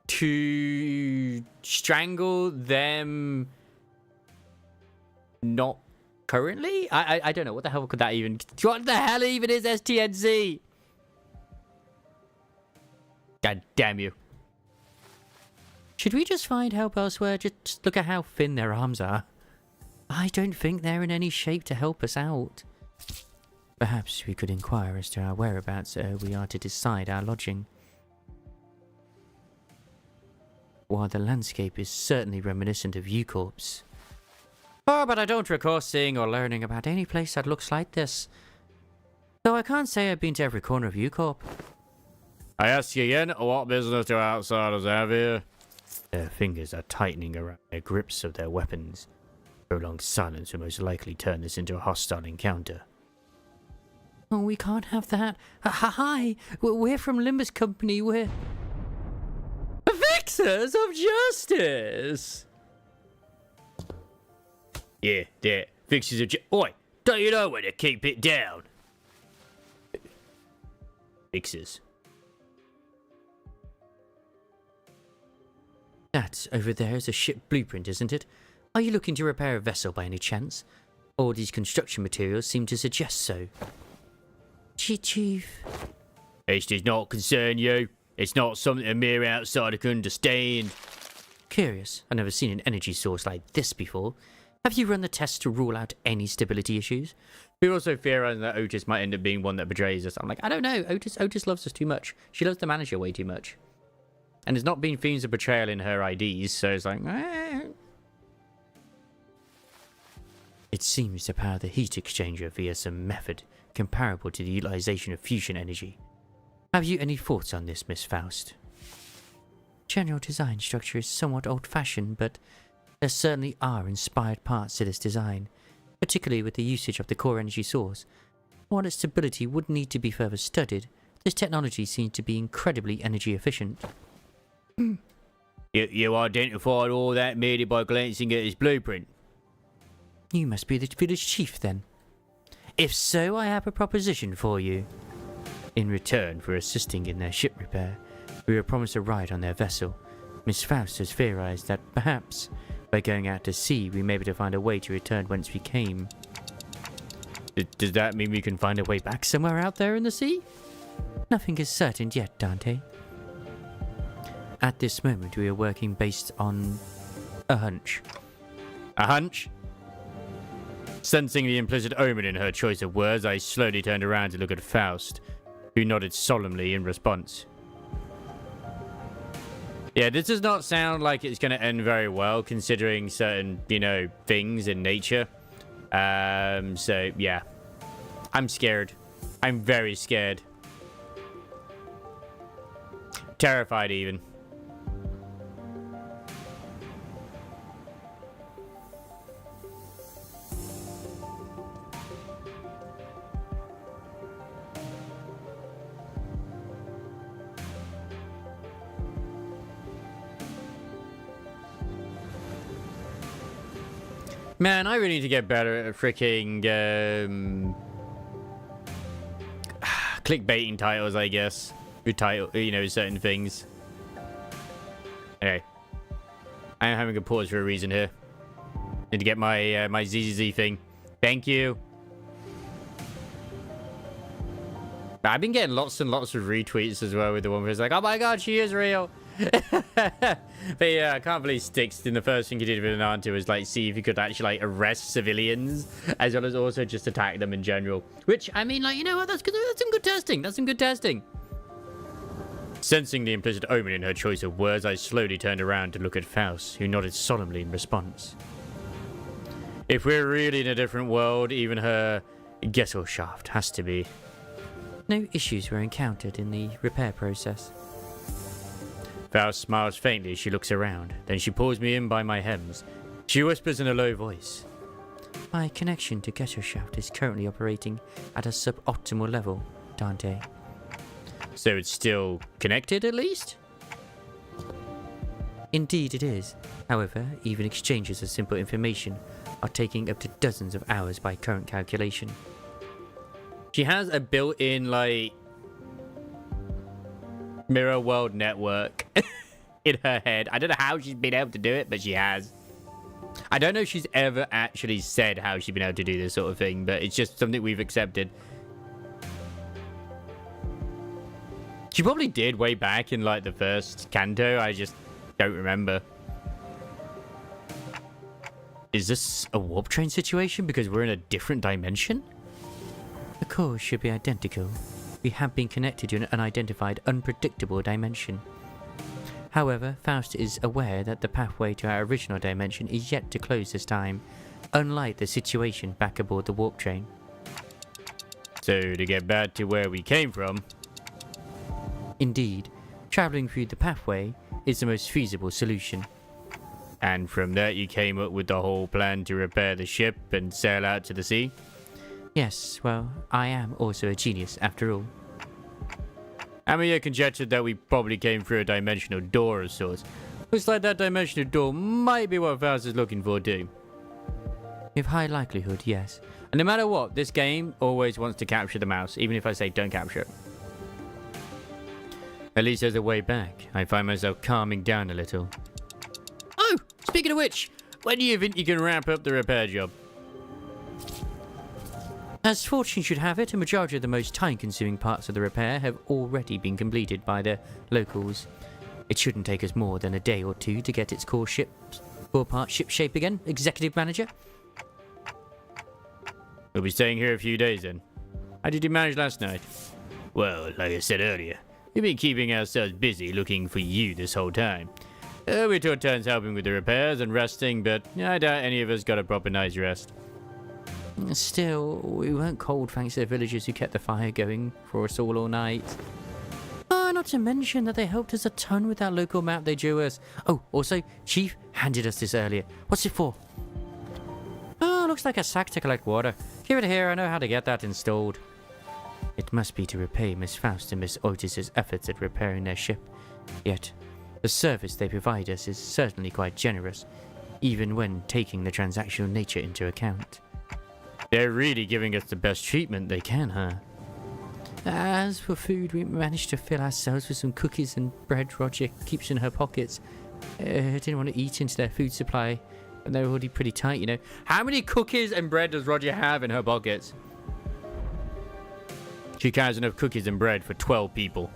to strangle them. Not currently? I don't know. What the hell could that even... What the hell even is STNC? God damn you. Should we just find help elsewhere? Just look at how thin their arms are. I don't think they're in any shape to help us out. Perhaps we could inquire as to our whereabouts we are to decide our lodging. While the landscape is certainly reminiscent of U-Corps. Oh, but I don't recall seeing or learning about any place that looks like this. Though I can't say I've been to every corner of U-Corp. I ask you again, what business do outsiders have here? Their fingers are tightening around their grips of their weapons. Prolonged silence will most likely turn this into a hostile encounter. Oh, we can't have that. Hi, we're from Limbus Company, we're... Fixers of justice! Yeah, they're fixers of justice. Oi, don't you know where to keep it down? Fixers. That over there is a ship blueprint, isn't it? Are you looking to repair a vessel by any chance? All these construction materials seem to suggest so. Chief. This does not concern you. It's not something a mere outsider can understand. Curious. I've never seen an energy source like this before. Have you run the tests to rule out any stability issues? People also theorize that Otis might end up being one that betrays us. I'm like, I don't know. Otis loves us too much. She loves the manager way too much. And there's not been themes of betrayal in her IDs, so it's like... It seems to power the heat exchanger via some method comparable to the utilization of fusion energy. Have you any thoughts on this, Miss Faust? General design structure is somewhat old-fashioned, but there certainly are inspired parts to this design, particularly with the usage of the core energy source. While its stability would need to be further studied, this technology seems to be incredibly energy efficient. You identified all that merely by glancing at his blueprint? You must be the village chief then. If so, I have a proposition for you. In return for assisting in their ship repair, we were promised a ride on their vessel. Miss Faust has theorized that perhaps, by going out to sea, we may be able to find a way to return whence we came. Does that mean we can find a way back somewhere out there in the sea? Nothing is certain yet, Dante. At this moment, we are working based on a hunch. A hunch? Sensing the implicit omen in her choice of words, I slowly turned around to look at Faust, who nodded solemnly in response. Yeah, this does not sound like it's going to end very well, considering certain, things in nature. So, yeah. I'm scared. I'm very scared. Terrified, even. Man, I really need to get better at freaking clickbaiting titles, I guess. Good title, certain things. Anyway, I am having a pause for a reason here. Need to get my my ZZZ thing. Thank you. I've been getting lots and lots of retweets as well with the one where it's like, oh my god, she is real. But yeah, I can't believe Styx in the first thing he did with an auntie was like see if he could actually like arrest civilians as well as also just attack them in general. Which I mean, like, you know what, that's good. That's some good testing. That's some good testing. Sensing the implicit omen in her choice of words, I slowly turned around to look at Faust, who nodded solemnly in response. If we're really in a different world, even her Gesellschaft has to be. No issues were encountered in the repair process. Faust smiles faintly as she looks around. Then she pulls me in by my hems. She whispers in a low voice. My connection to Gesellschaft is currently operating at a suboptimal level, Dante. So it's still connected at least? Indeed it is. However, even exchanges of simple information are taking up to dozens of hours by current calculation. She has a built-in, like, mirror world network in her head. I don't know how she's been able to do it, but she has. I don't know if she's ever actually said how she's been able to do this sort of thing, but it's just something we've accepted. She probably did way back in, like, the first Kanto. I just don't remember. Is this a warp train situation because we're in a different dimension? The cores should be identical. We have been connected to an unidentified, unpredictable dimension. However, Faust is aware that the pathway to our original dimension is yet to close this time, unlike the situation back aboard the warp train. So, to get back to where we came from... Indeed, travelling through the pathway is the most feasible solution. And from that you came up with the whole plan to repair the ship and sail out to the sea? Yes, well, I am also a genius after all. Amiya conjectured that we probably came through a dimensional door of sorts. Looks like that dimensional door might be what Faust is looking for too. With high likelihood, yes. And no matter what, this game always wants to capture the mouse, even if I say don't capture it. At least there's a way back. I find myself calming down a little. Oh, speaking of which, when do you think you can wrap up the repair job? As fortune should have it, a majority of the most time-consuming parts of the repair have already been completed by the locals. It shouldn't take us more than a day or two to get its core part ship shape again, Executive Manager. We'll be staying here a few days then. How did you manage last night? Well, like I said earlier, we've been keeping ourselves busy looking for you this whole time. We took turns helping with the repairs and resting, but I doubt any of us got a proper night's rest. Still, we weren't cold thanks to the villagers who kept the fire going for us all night. Not to mention that they helped us a ton with that local map they drew us. Oh, also, Chief handed us this earlier. What's it for? Oh, looks like a sack to collect water. Give it here, I know how to get that installed. It must be to repay Miss Faust and Miss Otis's efforts at repairing their ship. Yet, The service they provide us is certainly quite generous, even when taking the transactional nature into account. They're really giving us the best treatment they can, huh? As for food, we managed to fill ourselves with some cookies and bread Roger keeps in her pockets. Didn't want to eat into their food supply, and they're already pretty tight, you know. How many cookies and bread does Roger have in her pockets? She carries enough cookies and bread for 12 people.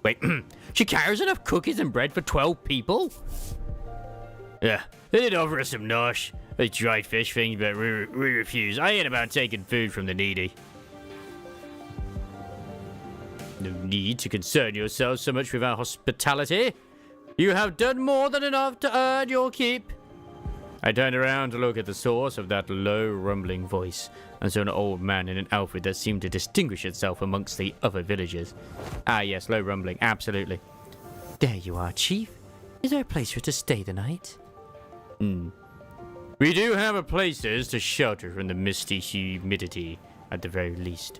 Wait, she carries enough cookies and bread for 12 people? Yeah, they did offer us some nosh, those dried fish things, but we refuse. I ain't about taking food from the needy. No need to concern yourselves so much with our hospitality. You have done more than enough to earn your keep. I turned around to look at the source of that low, rumbling voice, and saw an old man in an outfit that seemed to distinguish itself amongst the other villagers. Ah, yes, low rumbling, absolutely. There you are, Chief. Is there a place for us to stay the night? We do have places to shelter from the misty humidity, at the very least.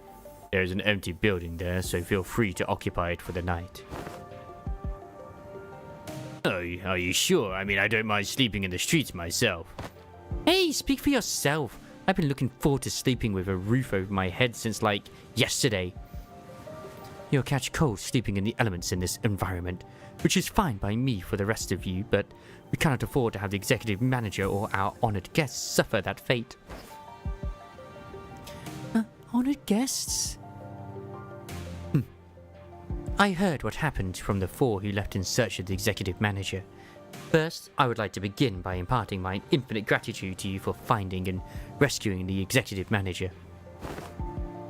There is an empty building there, so feel free to occupy it for the night. Oh, are you sure? I mean, I don't mind sleeping in the streets myself. Hey, speak for yourself. I've been looking forward to sleeping with a roof over my head since, like, yesterday. You'll catch cold sleeping in the elements in this environment, which is fine by me for the rest of you, but we cannot afford to have the executive manager or our honored guests suffer that fate. Honored guests? I heard what happened from the 4 who left in search of the executive manager. First, I would like to begin by imparting my infinite gratitude to you for finding and rescuing the executive manager.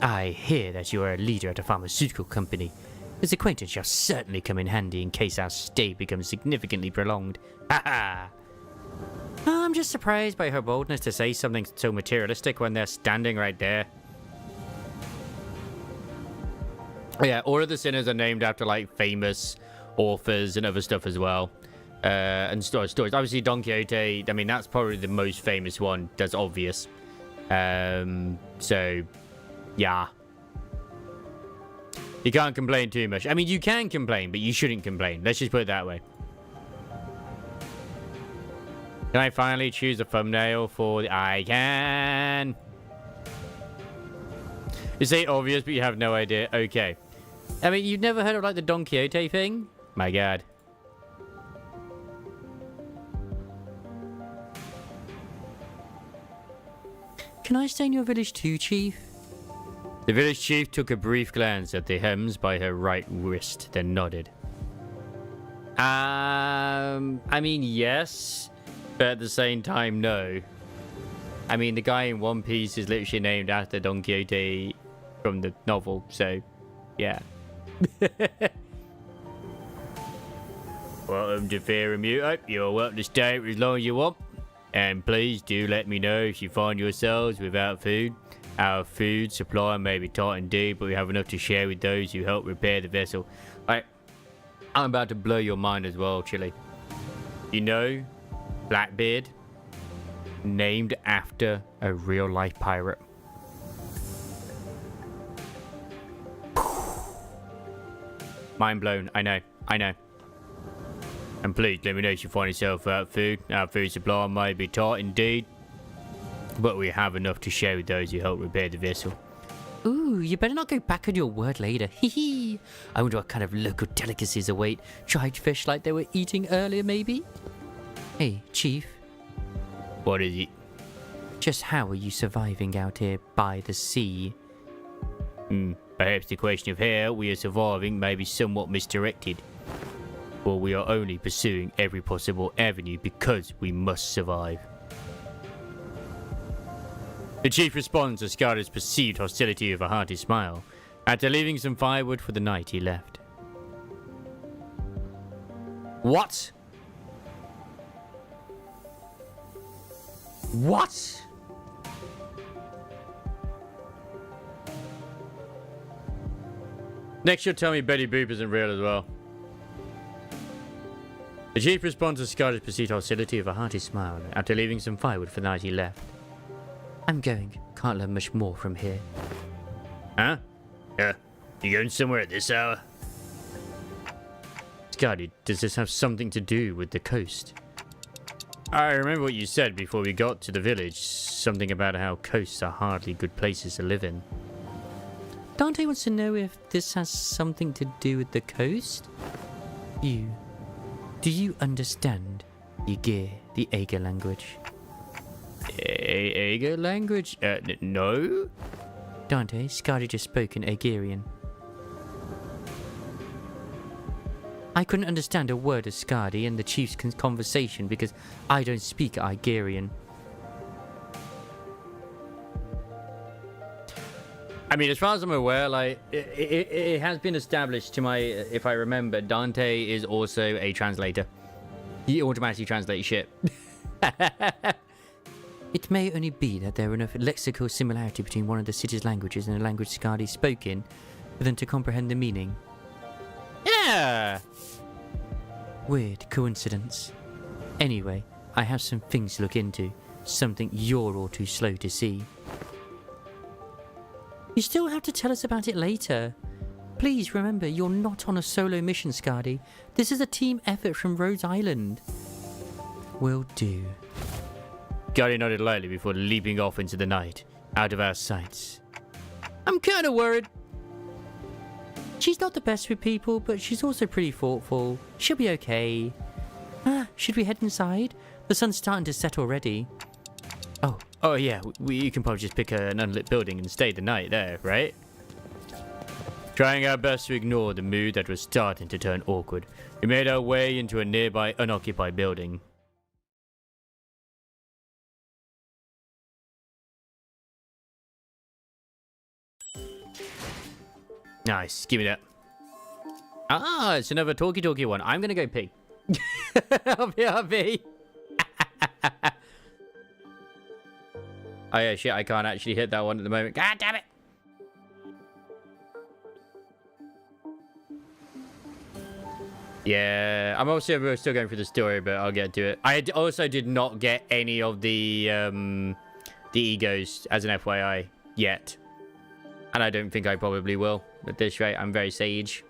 I hear that you are a leader at a pharmaceutical company. This acquaintance shall certainly come in handy in case our stay becomes significantly prolonged. Ha ha! I'm just surprised by her boldness to say something so materialistic when they're standing right there. Yeah, all of the sinners are named after, like, famous authors and other stuff as well. And stories. Obviously, Don Quixote, I mean, that's probably the most famous one. That's obvious. So, yeah. You can't complain too much. I mean, you can complain, but you shouldn't complain. Let's just put it that way. Can I finally choose a thumbnail for the... I can. You say obvious, but you have no idea. Okay. I mean, you've never heard of, like, the Don Quixote thing? My God. Can I stay in your village too, Chief? The village chief took a brief glance at the hems by her right wrist, then nodded. I mean, yes, but at the same time, no. I mean, the guy in One Piece is literally named after Don Quixote from the novel, so, yeah. Welcome to Fairmute. You're welcome to stay for as long as you want. And please do let me know if you find yourselves without food. Our food supply may be tight indeed, but we have enough to share with those who help repair the vessel. I'm about to blow your mind as well, Chili. You know, Blackbeard, named after a real-life pirate. Mind blown. I know. And please let me know if you find yourself without food. Our food supply may be tight indeed, but we have enough to share with those who help repair the vessel. Ooh, you better not go back on your word later. Hee. I wonder what kind of local delicacies await. Dried fish like they were eating earlier, maybe? Hey, Chief. What is it? Just how are you surviving out here by the sea? Perhaps the question of how we are surviving may be somewhat misdirected. Well, we are only pursuing every possible avenue because we must survive. The chief responds to Scarlet's perceived hostility with a hearty smile. After leaving some firewood for the night, he left. What? What? Next, you'll tell me Betty Boop isn't real as well. The chief responds to Scarlet's perceived hostility with a hearty smile. After leaving some firewood for the night, he left. I'm going. Can't learn much more from here. Huh? Yeah. You going somewhere at this hour? Scotty, does this have something to do with the coast? I remember what you said before we got to the village. Something about how coasts are hardly good places to live in. Dante wants to know if this has something to do with the coast. Do you understand Aegir, the Aegir language? Aegir language? No? Dante, Skadi just spoke in Aegirian. I couldn't understand a word of Skadi and the chief's conversation because I don't speak Aegirian. I mean, as far as I'm aware, like, it has been established to my, if I remember, Dante is also a translator. He automatically translates shit. It may only be that there are enough lexical similarity between one of the city's languages and a language Skadi spoke in for them to comprehend the meaning. Yeah! Weird coincidence. Anyway, I have some things to look into. Something you're all too slow to see. You still have to tell us about it later. Please remember, you're not on a solo mission, Skadi. This is a team effort from Rhodes Island. Will do. Scotty nodded lightly before leaping off into the night, out of our sights. I'm kind of worried. She's not the best with people, but she's also pretty thoughtful. She'll be okay. Should we head inside? The sun's starting to set already. Oh yeah, you can probably just pick an unlit building and stay the night there, right? Trying our best to ignore the mood that was starting to turn awkward, we made our way into a nearby unoccupied building. Nice, give me that. Ah, it's another talkie one. I'm gonna go pee. I'll be. Oh yeah, shit, I can't actually hit that one at the moment. God damn it! Yeah, I'm also still going through the story, but I'll get to it. I also did not get any of the egos as an FYI yet. And I don't think I probably will. At this rate, I'm very sage.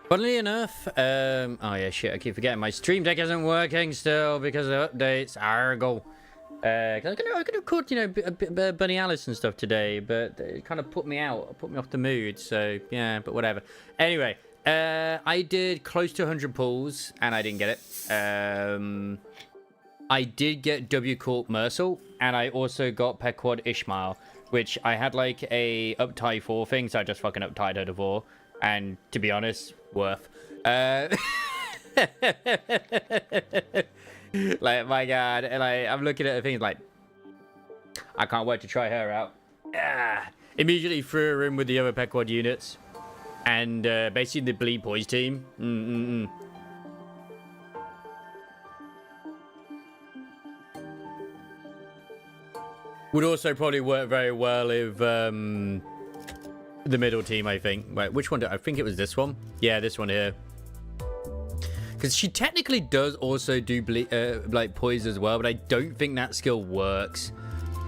Funnily enough, oh yeah, shit, I keep forgetting. My stream deck isn't working still because of updates. Argo. I could have caught, you know, Bunny Alice and stuff today, but it kind of put me out, put me off the mood. So yeah, but whatever. Anyway, I did close to 100 pulls, and I didn't get it. I did get W Corp Mercil, and I also got Pequod Ishmael, which I had like a uptie 4 thing, so I just fucking uptied her to 4. And to be honest, worth. Like, my god, and I'm looking at the things like, I can't wait to try her out. Immediately threw her in with the other Pequod units, and basically the Bleed Poise team. Would also probably work very well with the middle team, I think. Wait, which one? I think it was this one. Yeah, this one here. Because she technically does also do like poise as well, but I don't think that skill works.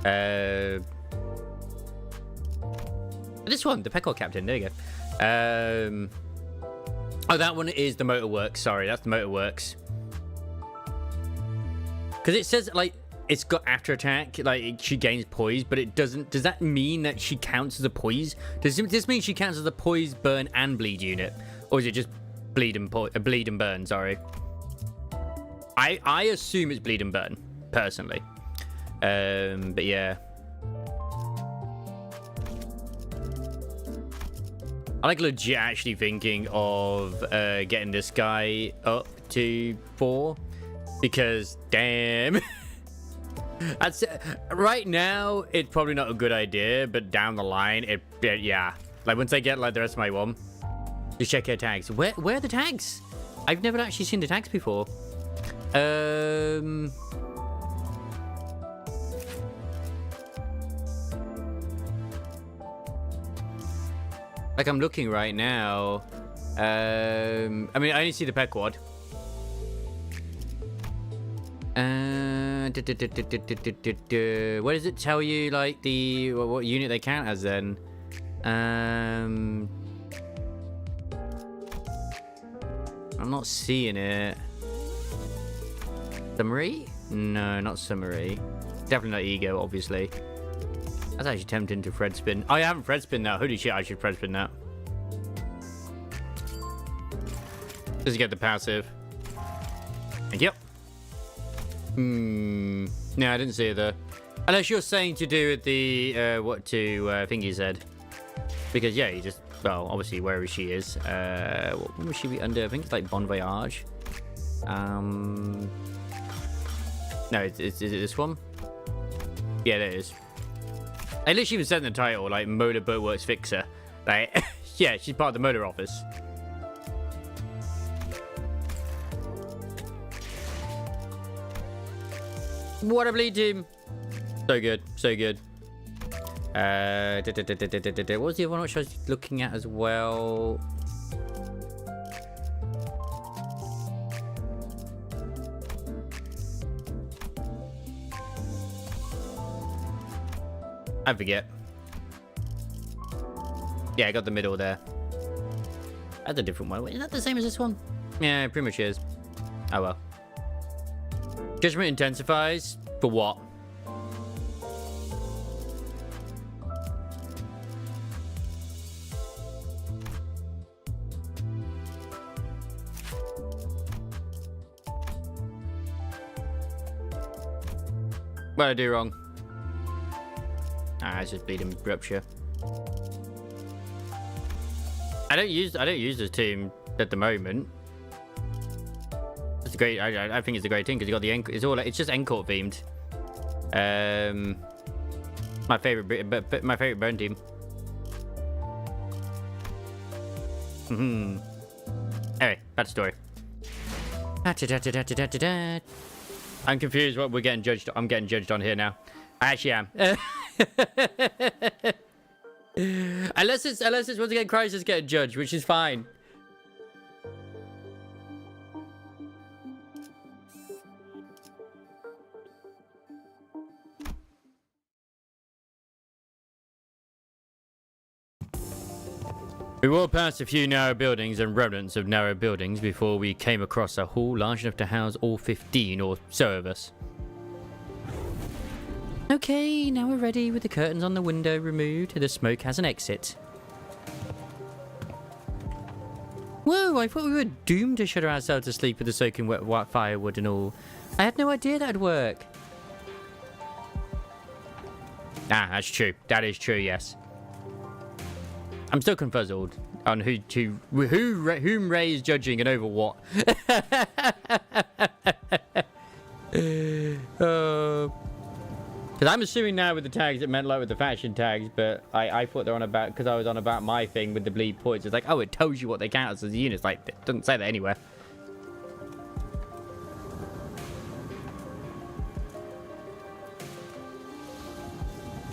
This one, the Pequod Captain. There you go. Oh, that one is the Motorworks. Sorry, that's the Motorworks. Because it says like it's got after attack, like she gains poise, but it doesn't. Does that mean that she counts as a poise? Does this mean she counts as a poise, burn, and bleed unit, or is it just bleed and burn? Sorry, I assume it's bleed and burn personally, but yeah. I like legit actually thinking of getting this guy up to 4 because damn. That's right now it's probably not a good idea, but down the line it yeah, like once I get like the rest of my one, just check her tags. Where are the tags? I've never actually seen the tags before. Like I'm looking right now. I mean I only see the Pequod. Where does it tell you like the what unit they count as then? I'm not seeing it. Summary? No, not summary. Definitely not ego, obviously. That's actually tempting to Fred spin. Oh, I haven't Fred spin that. Holy shit, I should Fred spin that. Just get the passive. Yep. No, I didn't see it there. Unless you're saying to do with the what to think you said. Because yeah, you just well, obviously wherever she is. What would she be under? I think it's like Bon Voyage. No, is it this one? Yeah, there it is. I literally even said in the title, like Motor Boatworks Fixer. Like, yeah, she's part of the motor office. What a bleed team. So good, so good. What was the other one which I was looking at as well? I forget. Yeah, I got the middle there. That's a different one. Is that the same as this one? Yeah, it pretty much is. Oh well. Judgment intensifies for what? What did I do wrong? It's just bleeding rupture. I don't use this team at the moment. It's a great. I think it's a great team because you got the it's just Encore themed. My favorite burn team. Anyway, bad story. I'm confused what we're getting judged. I'm getting judged on here now. I actually am. unless it's once again Crisis getting judged, which is fine. We walked past a few narrow buildings and remnants of narrow buildings before we came across a hall large enough to house all 15 or so of us. Okay, now we're ready with the curtains on the window removed. The smoke has an exit. Whoa, I thought we were doomed to shudder ourselves to sleep with the soaking wet white firewood and all. I had no idea that'd work. Ah, that's true. That is true, yes. I'm still confuzzled on whom Ray is judging and over what. Because I'm assuming now with the tags it meant like with the faction tags, but I thought they're on about, because I was on about my thing with the bleed points. It's like, oh, it tells you what they count as units. Like, it doesn't say that anywhere.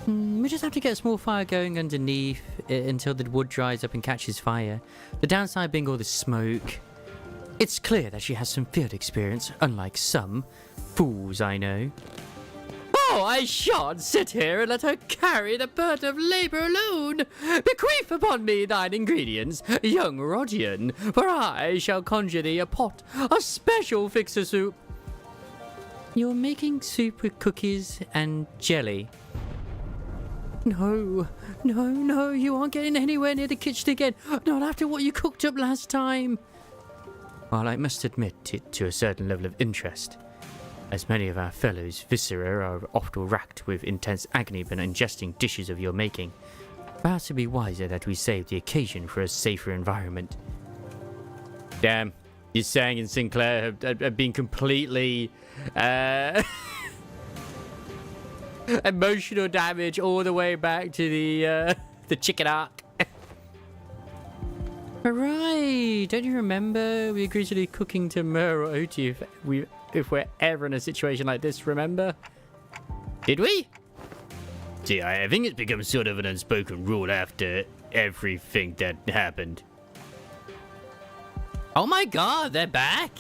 We just have to get a small fire going underneath until the wood dries up and catches fire. The downside being all the smoke. It's clear that she has some field experience, unlike some fools I know. Oh, I shan't sit here and let her carry the burden of labour alone. Bequeath upon me thine ingredients, young Rodian, for I shall conjure thee a pot, a special fixer soup. You're making soup with cookies and jelly. No, you aren't getting anywhere near the kitchen again. Not after what you cooked up last time. Well, I must admit it to a certain level of interest, as many of our fellows viscera are oft racked with intense agony when ingesting dishes of your making. Perhaps it'd be wiser that we save the occasion for a safer environment. Damn, you're saying and Sinclair have been completely emotional damage all the way back to the chicken arc. Right, don't you remember? We agreed to do cooking to Mer or Oti if we're ever in a situation like this, remember? Did we? See, I think it's become sort of an unspoken rule after everything that happened. Oh my god, they're back!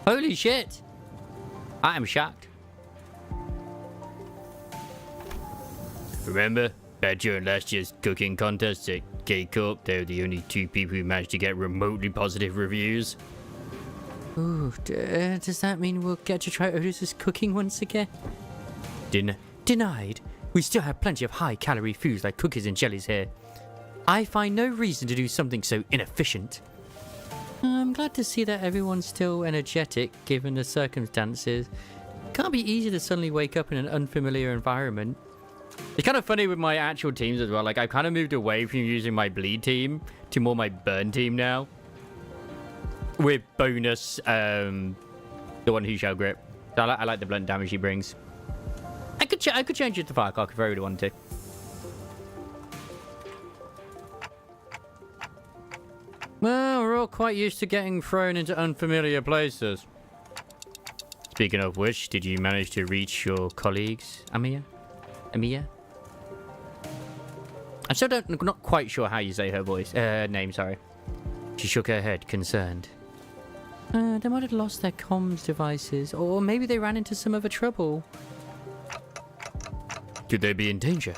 Holy shit! I am shocked. Remember? Back during last year's cooking contest at K-Corp, they were the only two people who managed to get remotely positive reviews. Ooh, does that mean we'll get to try Otis's cooking once again? Denied. We still have plenty of high-calorie foods like cookies and jellies here. I find no reason to do something so inefficient. I'm glad to see that everyone's still energetic, given the circumstances. It can't be easy to suddenly wake up in an unfamiliar environment. It's kind of funny with my actual teams as well. Like, I've kind of moved away from using my bleed team to more my burn team now. With bonus, the one who shall grip. So I like the blunt damage he brings. I could change it to Firecock if I really wanted to. Well, we're all quite used to getting thrown into unfamiliar places. Speaking of which, did you manage to reach your colleagues, Amia? I'm still not quite sure how you say her name, sorry. She shook her head, concerned. They might have lost their comms devices, or maybe they ran into some other trouble. Could they be in danger?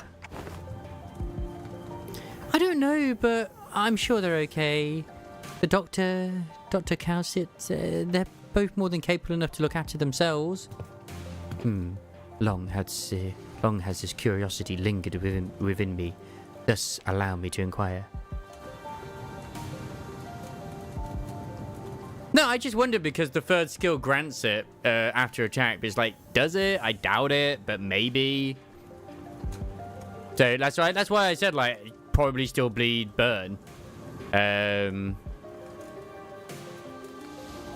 I don't know, but I'm sure they're okay. The Dr. Cowsit, they're both more than capable enough to look after themselves. Long has this curiosity lingered within me, thus allow me to inquire. No, I just wondered because the third skill grants it after attack. But it's like, does it? I doubt it, but maybe. So that's right. That's why I said like probably still bleed burn.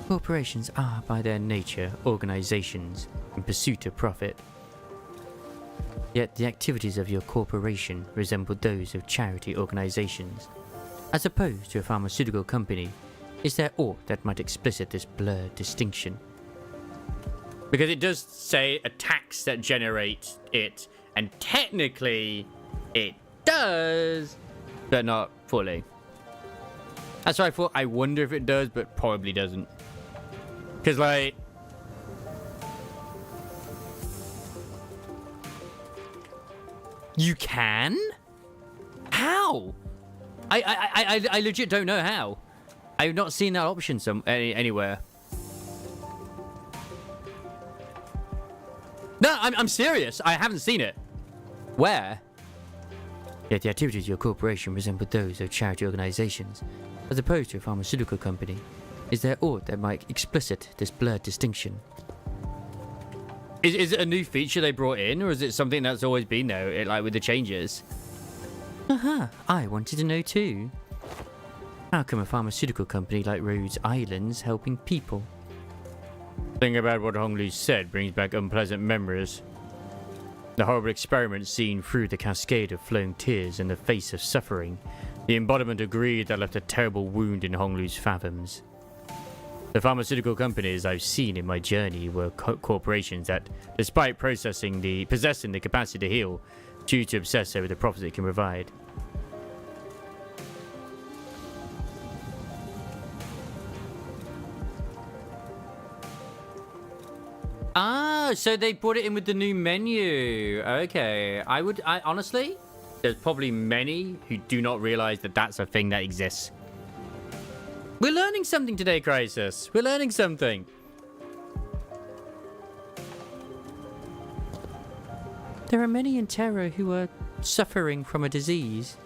Corporations are, by their nature, organizations in pursuit of profit. Yet the activities of your corporation resemble those of charity organizations. As opposed to a pharmaceutical company, is there aught that might explicit this blurred distinction? Because it does say attacks that generate it, and technically it does, but not fully. That's why I thought, I wonder if it does, but probably doesn't. Because like, you can? How? I legit don't know how. I've not seen that option anywhere. No, I'm serious. I haven't seen it. Where? Yet the activities of your corporation resemble those of charity organizations. as opposed to a pharmaceutical company? Is there aught that might explicit this blurred distinction? Is it a new feature they brought in, or is it something that's always been there, like with the changes? I wanted to know too. How come a pharmaceutical company like Rhodes Island's helping people? Thinking about what Honglu said brings back unpleasant memories. The horrible experiment seen through the cascade of flowing tears in the face of suffering. The embodiment of greed that left a terrible wound in Honglu's fathoms. The pharmaceutical companies I've seen in my journey were corporations that, despite possessing the capacity to heal, choose to obsess over the profits it can provide. Ah, so they brought it in with the new menu. Okay. I honestly, There's probably many who do not realize that that's a thing that exists. we're learning something today, Crisis. We're learning something. There are many in Terra who are suffering from a disease.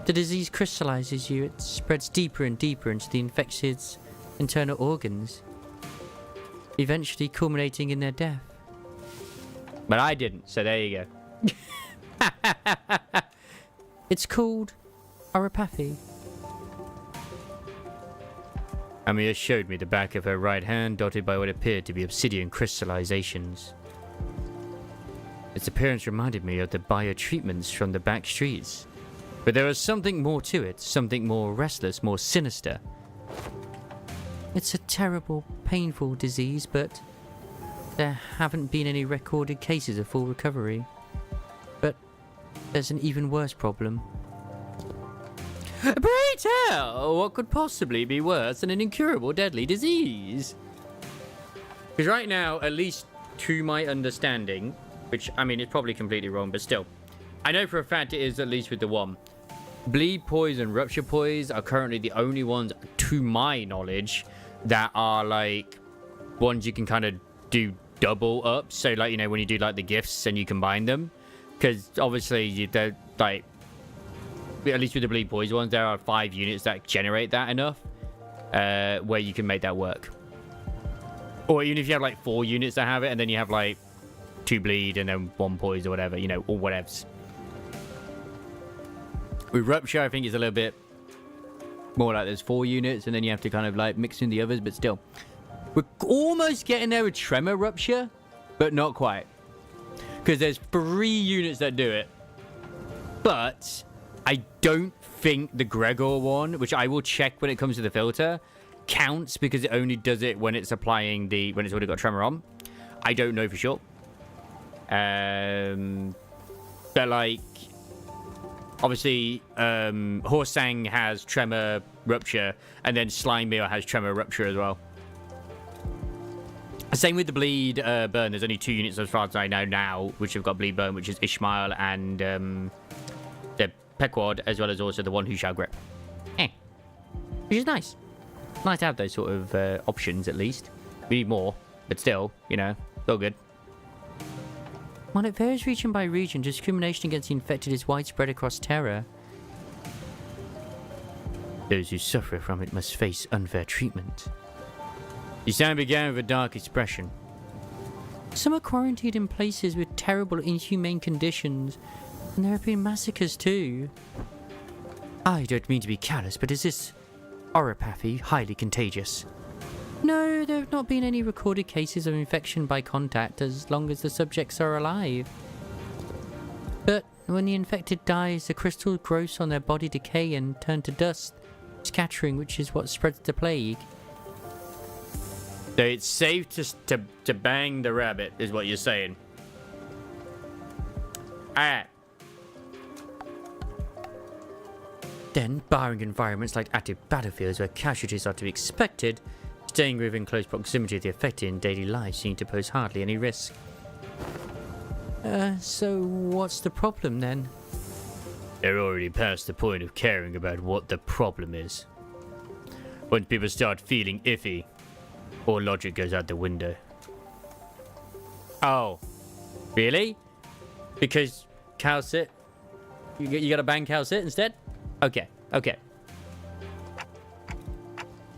The disease crystallizes you. It spreads deeper and deeper into the infected's internal organs, eventually culminating in their death. But I didn't, so there you go. It's called oropathy. Amia showed me the back of her right hand, dotted by what appeared to be obsidian crystallizations. Its appearance reminded me of the biotreatments from the back streets. But there was something more to it, something more restless, more sinister. It's a terrible, painful disease, but there haven't been any recorded cases of full recovery. But there's an even worse problem. Pray tell, what could possibly be worse than an incurable deadly disease? Because right now, at least to my understanding, which, I mean, it's probably completely wrong, but still, I know for a fact it is at least with the one. Bleed poise and rupture poise are currently the only ones, to my knowledge, that are like ones you can kind of do double up. So, like, you know, when you do like the gifts and you combine them, because obviously they're like, at least with the bleed poise ones, there are 5 units that generate that enough where you can make that work. Or even if you have like 4 units that have it, and then you have like 2 bleed and then 1 poise or whatever, you know, or whatevs. With rupture, I think it's a little bit more like there's 4 units, and then you have to kind of like mix in the others, but still. We're almost getting there with tremor rupture, but not quite. Because there's 3 units that do it. But I don't think the Gregor one, which I will check when it comes to the filter, counts because it only does it when it's applying when it's already got tremor on. I don't know for sure. But like, obviously, Horsang has tremor rupture, and then Slime Meal has tremor rupture as well. Same with the bleed burn. There's only 2 units as far as I know now, which have got bleed burn, which is Ishmael and the Pequod, as well as also the one who shall grip. Which is nice. Nice to have those sort of options at least. We need more, but still, you know, still good. While it varies region by region, discrimination against the infected is widespread across Terra. Those who suffer from it must face unfair treatment. The sound began with a dark expression. Some are quarantined in places with terrible, inhumane conditions, and there have been massacres too. I don't mean to be callous, but is this oropathy highly contagious? No, there have not been any recorded cases of infection by contact as long as the subjects are alive. But when the infected dies, the crystals gross on their body decay and turn to dust, scattering, which is what spreads the plague. So it's safe to bang the rabbit, is what you're saying. Alright. Then, barring environments like active battlefields where casualties are to be expected, staying within close proximity of the affected in daily life seems to pose hardly any risk. So what's the problem then? They're already past the point of caring about what the problem is. Once people start feeling iffy, all logic goes out the window. Oh. Really? Because Calcit? You gotta bang Calcit instead? Okay. Okay.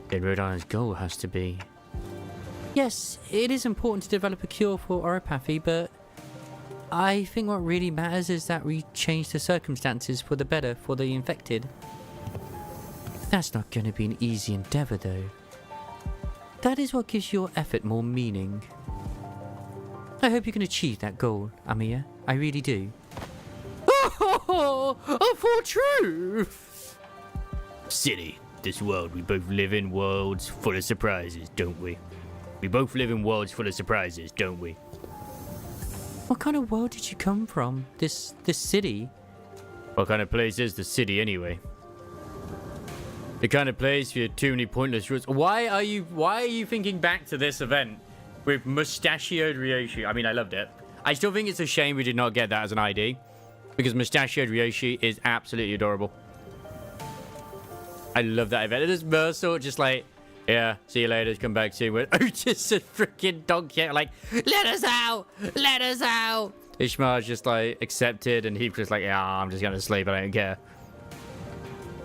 Then Rhode Island's goal has to be... Yes, it is important to develop a cure for oropathy, but I think what really matters is that we change the circumstances for the better for the infected. That's not going to be an easy endeavor, though. That is what gives your effort more meaning. I hope you can achieve that goal, Amiya. I really do. Oh, for truth! City, this world we both live in, worlds full of surprises, don't we? We both live in worlds full of surprises, don't we? What kind of world did you come from? This city? What kind of place is the city, anyway? The kind of place with too many pointless rules. Why are you thinking back to this event with mustachioed Ryoshi? I mean, I loved it. I still think it's a shame we did not get that as an ID, because mustachioed Ryoshi is absolutely adorable. I love that event. It is Mercer just like, yeah, see you later, come back soon. With just a freaking donkey, like, let us out, let us out. Ishmael's just like accepted, and he's just like, yeah, I'm just gonna sleep, I don't care.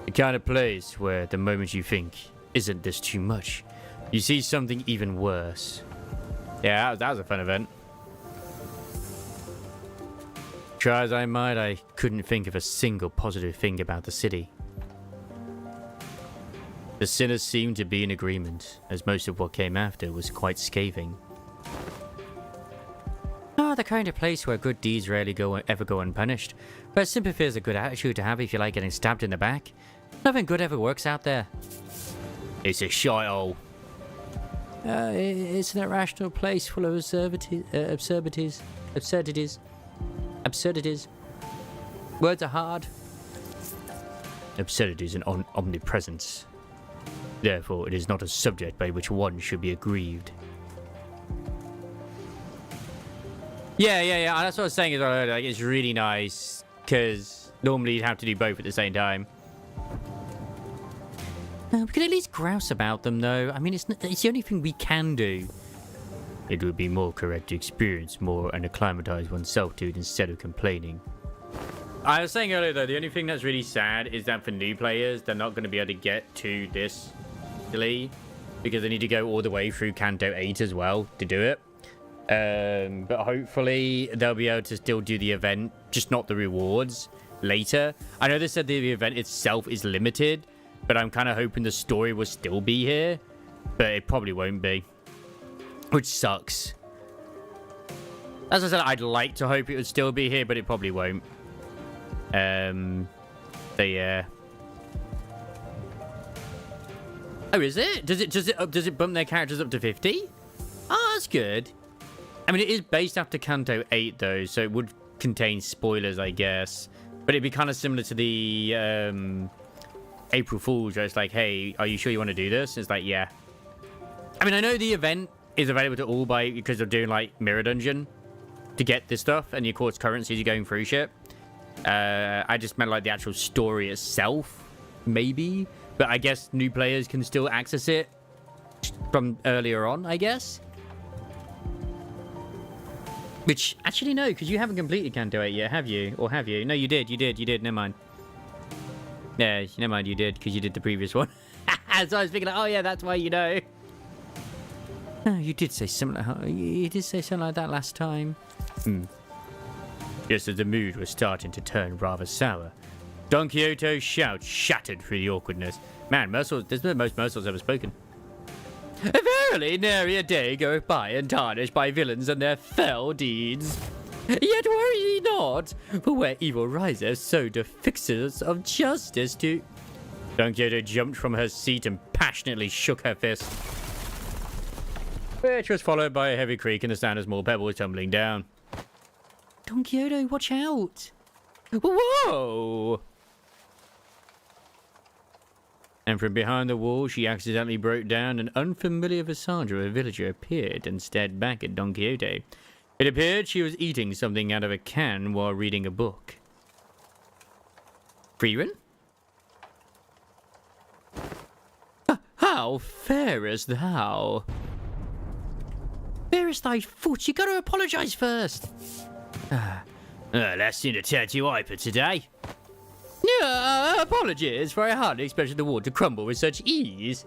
The kind of place where the moment you think, isn't this too much, you see something even worse. Yeah, that was a fun event. Try as I might, I couldn't think of a single positive thing about the city. The sinners seemed to be in agreement, as most of what came after was quite scathing. The kind of place where good deeds rarely ever go unpunished, where sympathy is a good attitude to have if you like getting stabbed in the back. Nothing good ever works out there. It's a shithole. It's an irrational place full of absurdities. Words are hard. Absurdities and omnipresence. Therefore, it is not a subject by which one should be aggrieved. Yeah. That's what I was saying as well. Like, it's really nice, because normally you'd have to do both at the same time. We could at least grouse about them, though. I mean, it's the only thing we can do. It would be more correct to experience more and acclimatize oneself to it instead of complaining. I was saying earlier, though, the only thing that's really sad is that for new players, they're not going to be able to get to this delay, because they need to go all the way through Kanto 8 as well to do it. But hopefully they'll be able to still do the event, just not the rewards, later. I know they said the event itself is limited, but I'm kind of hoping the story will still be here, but it probably won't be, which sucks. As I said, I'd like to hope it would still be here, but it probably won't. So yeah. Oh, is it? Does it bump their characters up to 50? Oh, that's good. I mean, it is based after Kanto 8, though, so it would contain spoilers, I guess. But it'd be kind of similar to the April Fool's, where it's like, hey, are you sure you want to do this? It's like, yeah. I mean, I know the event is available to all because they're doing, like, Mirror Dungeon to get this stuff, and your course currencies are going through shit. I just meant, like, the actual story itself, maybe. But I guess new players can still access it from earlier on, I guess. Which, actually, no, because you haven't completed Kanto 8 yet, have you? Or have you? No, you did, never mind. Yeah, never mind, you did, because you did the previous one. So I was thinking, like, oh yeah, that's why you know. Oh, you did say similar. You did say something like that last time. Just as the mood was starting to turn rather sour, Don Quixote's shout shattered through the awkwardness. Man, this is the most Mercil's ever spoken. Verily, nary a day goeth by untarnished by villains and their fell deeds. Yet worry ye not, for where evil riseth, so do fixers of justice to... Don Quixote jumped from her seat and passionately shook her fist, which was followed by a heavy creak and the sound of small pebbles tumbling down. Don Quixote, watch out! Whoa! And from behind the wall, she accidentally broke down. An unfamiliar visage of a villager appeared and stared back at Don Quixote. It appeared she was eating something out of a can while reading a book. Frieren? How farest thou? Fairest thy foot, you gotta apologise first. That's in a tattoo hyper today. Apologies, for I hardly expected the wall to crumble with such ease.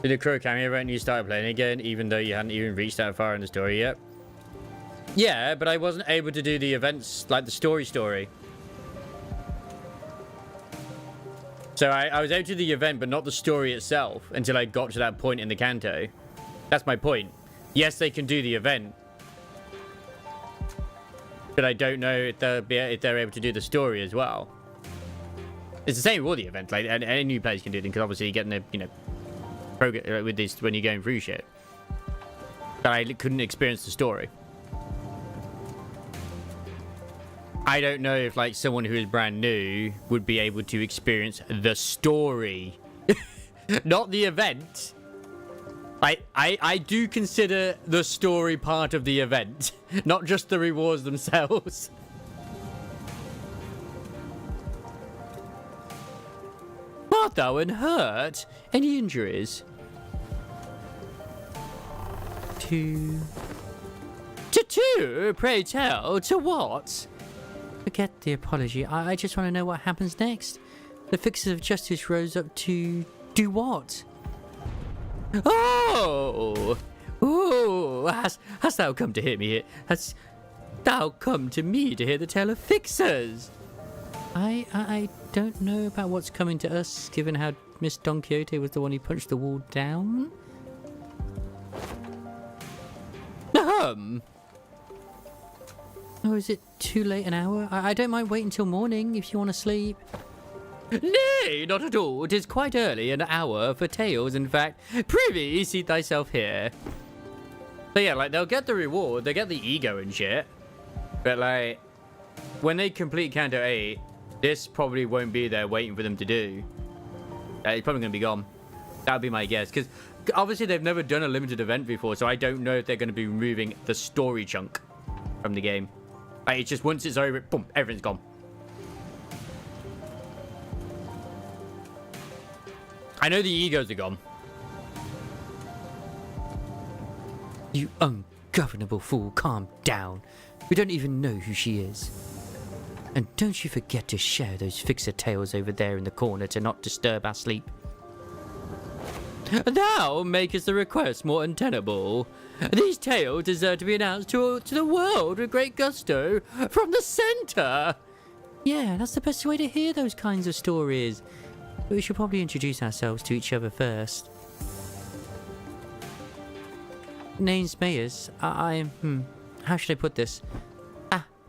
Did the Crow cameo event you started playing again, even though you hadn't even reached that far in the story yet? Yeah, but I wasn't able to do the events, like the story. So I was able to do the event, but not the story itself, until I got to that point in the Kanto. That's my point. Yes, they can do the event, but I don't know if they're able to do the story as well. It's the same with all the events. Like, any new players can do them, because obviously you're getting the, you know, progress with this when you're going through shit. But I couldn't experience the story. I don't know if, like, someone who is brand new would be able to experience the story. Not the event. I do consider the story part of the event, not just the rewards themselves. Art thou unhurt? Any injuries? To two? Pray tell, to what? Forget the apology. I just want to know what happens next. The Fixers of Justice rose up to do what? Oh! Oh! Hast thou come to hear me here? Hast thou come to me to hear the tale of Fixers? I don't know about what's coming to us, given how Miss Don Quixote was the one who punched the wall down. Oh, is it too late an hour? I don't mind waiting till morning if you want to sleep. Nay, not at all. 'Tis quite early, an hour for tales, in fact. Prithee, seat thyself here. So yeah, like, they'll get the reward, they get the ego and shit. But, like, when they complete Kanto 8, this probably won't be there waiting for them to do. It's probably going to be gone. That would be my guess. Because, obviously, they've never done a limited event before, so I don't know if they're going to be removing the story chunk from the game. Like, it's just once it's over, boom, everything's gone. I know the egos are gone. You ungovernable fool, calm down. We don't even know who she is. And don't you forget to share those fixer tales over there in the corner to not disturb our sleep. Thou makest the request more untenable. These tales deserve to be announced to the world with great gusto from the centre. Yeah, that's the best way to hear those kinds of stories. But we should probably introduce ourselves to each other first. Name's Mayers. How should I put this?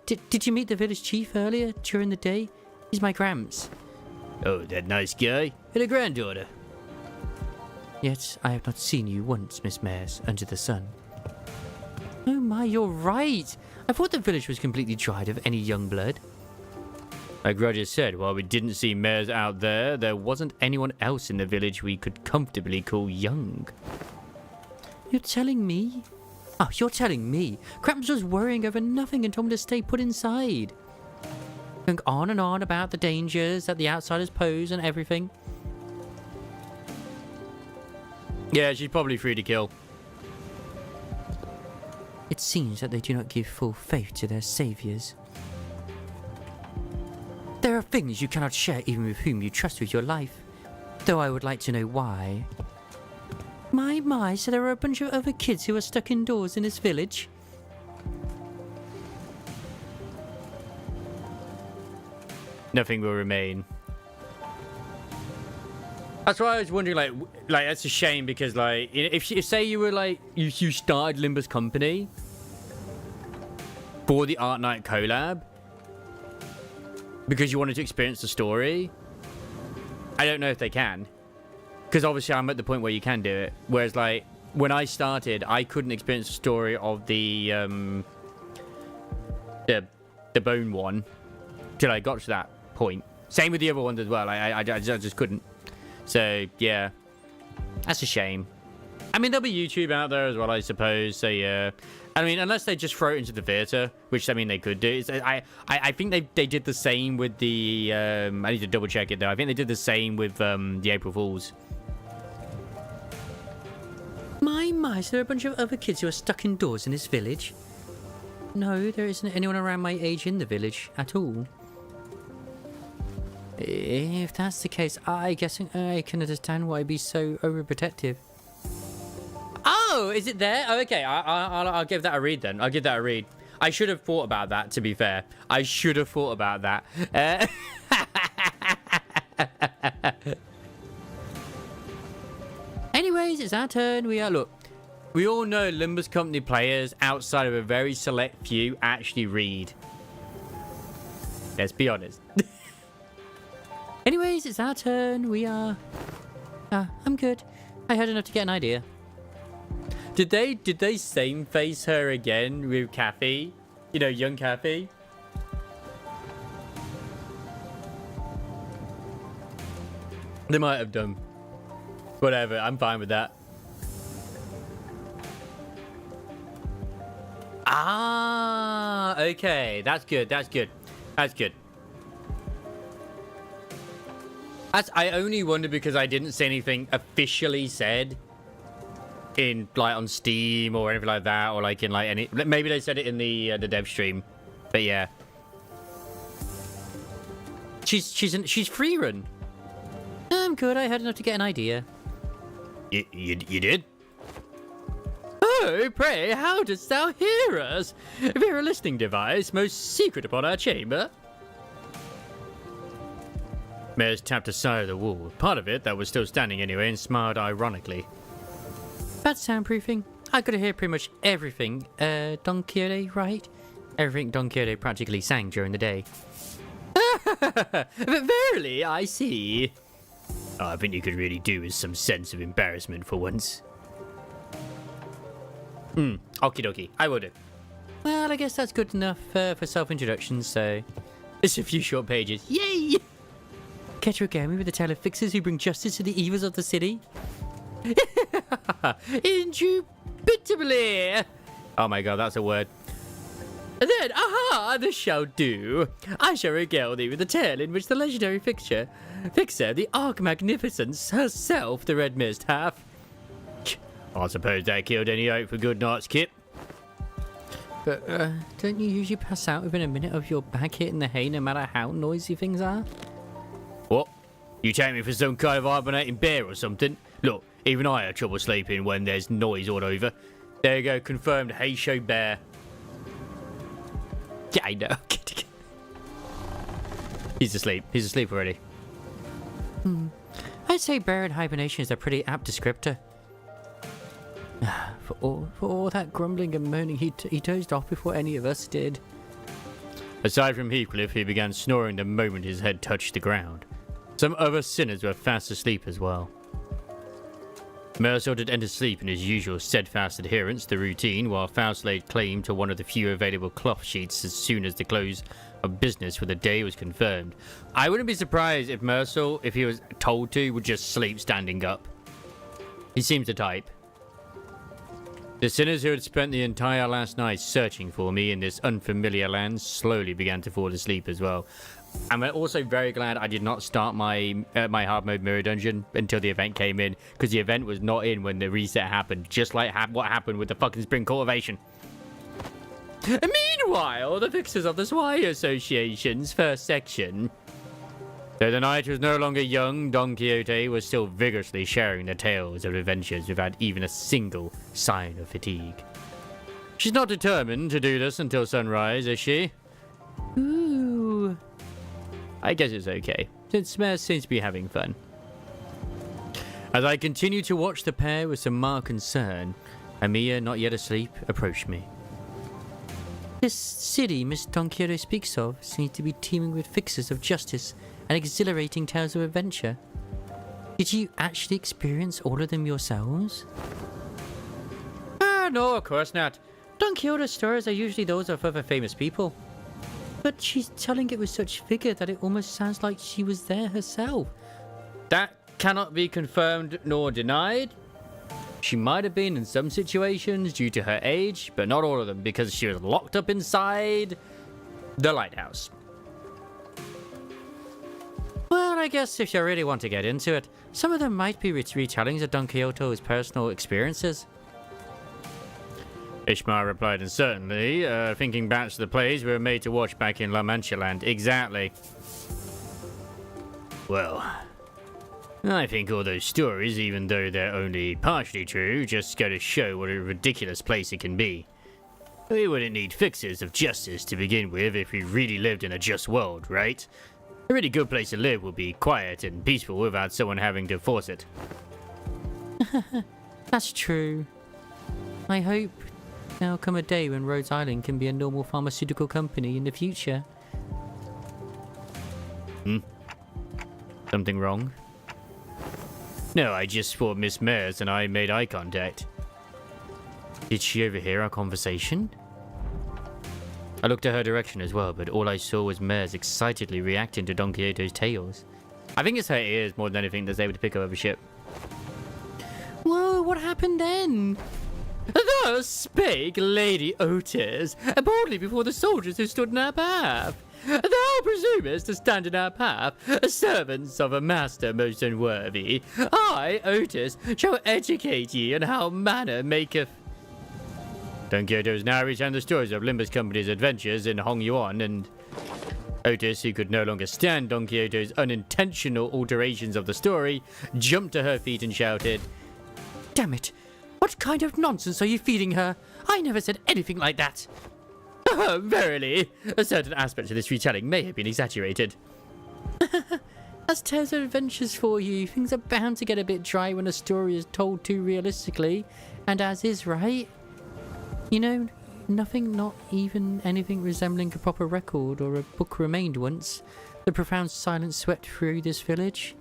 Did you meet the village chief earlier during the day? He's my Gramps. Oh, that nice guy? And a granddaughter. Yet I have not seen you once, Miss Mayers, under the sun. Oh my, you're right. I thought the village was completely dried of any young blood. Like Roger said, while we didn't see mares out there, there wasn't anyone else in the village we could comfortably call young. You're telling me? Oh, you're telling me. Gramps was worrying over nothing and told me to stay put inside. Going on and on about the dangers that the outsiders pose and everything. Yeah, she's probably free to kill. It seems that they do not give full faith to their saviors. There are things you cannot share even with whom you trust with your life. Though I would like to know why. My, so there are a bunch of other kids who are stuck indoors in this village? Nothing will remain. That's why I was wondering, like that's a shame because, like, if say you were like you started Limbus Company for the Arknight collab because you wanted to experience the story. I don't know if they can, because obviously I'm at the point where you can do it. Whereas, like, when I started, I couldn't experience the story of the bone one till I got to that point. Same with the other ones as well. I just couldn't. So, yeah. That's a shame. I mean, there'll be YouTube out there as well, I suppose. So, yeah. I mean, unless they just throw it into the theatre, which, I mean, they could do. I think they did the same with the... I need to double check it, though. I think they did the same with the April Fools. My, so there are a bunch of other kids who are stuck indoors in this village? No, there isn't anyone around my age in the village at all. If that's the case, I guess I can understand why I'd be so overprotective. Oh, is it there? Oh, okay. I'll give that a read then. I'll give that a read. I should have thought about that, to be fair. I should have thought about that. Anyways, it's our turn. Look, we all know Limbus Company players, outside of a very select few, actually read. Let's be honest. Anyways, it's our turn. We are... I'm good. I heard enough to get an idea. Did they same face her again with Kathy? You know, young Kathy? They might have done. Whatever, I'm fine with that. Ah, okay. That's good. That's good. That's good. I only wonder because I didn't see anything officially said in like on Steam or anything like that, or like in like any. Maybe they said it in the dev stream, but yeah. She's free run. I'm good. I heard enough to get an idea. You did? Oh, pray, how dost thou hear us? Via a listening device, most secret upon our chamber. Mares tapped aside the wall, part of it that was still standing anyway, and smiled ironically. That's soundproofing. I could hear pretty much everything. Don Quixote, right? Everything Don Quixote practically sang during the day. But verily, I see. Oh, I think you could really do with some sense of embarrassment for once. Okie dokie, I will do. Well, I guess that's good enough for self-introductions, so... It's a few short pages. Yay! Care to regale me with the tale of fixers who bring justice to the evils of the city? Indubitably! Oh my god, that's a word. Then, aha, this shall do. I shall regale thee with the tale in which the legendary fixer, the Arch-Magnificence herself, the Red Mist, hath... I suppose that killed any hope for good night's kip. But, don't you usually pass out within a minute of your back hitting the hay no matter how noisy things are? What? You take me for some kind of hibernating bear or something? Look, even I have trouble sleeping when there's noise all over. There you go, confirmed hay show bear. Yeah, I know. He's asleep. He's asleep already. I'd say bear in hibernation is a pretty apt descriptor. For all that grumbling and moaning, he dozed off before any of us did. Aside from Heathcliff, he began snoring the moment his head touched the ground. Some other sinners were fast asleep as well. Mercer did enter sleep in his usual steadfast adherence to the routine, while Faust laid claim to one of the few available cloth sheets as soon as the close of business for the day was confirmed. I wouldn't be surprised if Mercer, if he was told to, would just sleep standing up. He seems the type. The sinners who had spent the entire last night searching for me in this unfamiliar land slowly began to fall asleep as well. I'm also very glad I did not start my my hard mode mirror dungeon until the event came in, because the event was not in when the reset happened, just like what happened with the fucking spring cultivation. Meanwhile, the fixers of the Swire Association's first section. Though the night was no longer young, Don Quixote was still vigorously sharing the tales of adventures without even a single sign of fatigue. She's not determined to do this until sunrise, is she? Ooh. I guess it's okay, since Mare seems to be having fun. As I continued to watch the pair with some mild concern, Amiya, not yet asleep, approached me. This city Miss Don Quixote speaks of seems to be teeming with fixers of justice and exhilarating tales of adventure. Did you actually experience all of them yourselves? No, of course not. Don Quixote's stories are usually those of other famous people. But she's telling it with such vigor that it almost sounds like she was there herself. That cannot be confirmed nor denied. She might have been in some situations due to her age, but not all of them, because she was locked up inside the lighthouse. Well, I guess if you really want to get into it, some of them might be retellings of Don Quixote's personal experiences. Ishmael replied, and certainly, thinking back to the plays we were made to watch back in La Mancha land. Exactly. Well, I think all those stories, even though they're only partially true, just go to show what a ridiculous place it can be. We wouldn't need fixers of justice to begin with if we really lived in a just world, right? A really good place to live will be quiet and peaceful without someone having to force it. That's true. I hope there'll come a day when Rhodes Island can be a normal pharmaceutical company in the future. Something wrong? No, I just thought Miss Mears and I made eye contact. Did she overhear our conversation? I looked at her direction as well, but all I saw was Mears excitedly reacting to Don Quixote's tales. I think it's her ears more than anything that's able to pick up a ship. Whoa, what happened then? Thus spake Lady Otis, boldly before the soldiers who stood in our path. Thou presumest to stand in our path, servants of a master most unworthy. I, Otis, shall educate ye on how manner maketh. Don Quixote was now recounting the stories of Limbus Company's adventures in Hong Yuan, and Otis, who could no longer stand Don Quixote's unintentional alterations of the story, jumped to her feet and shouted, Damn it! What kind of nonsense are you feeding her? I never said anything like that. Verily, a certain aspect of this retelling may have been exaggerated. That's Tales of Adventures for you. Things are bound to get a bit dry when a story is told too realistically, and as is, right? You know, nothing, not even anything resembling a proper record or a book remained once. The profound silence swept through this village.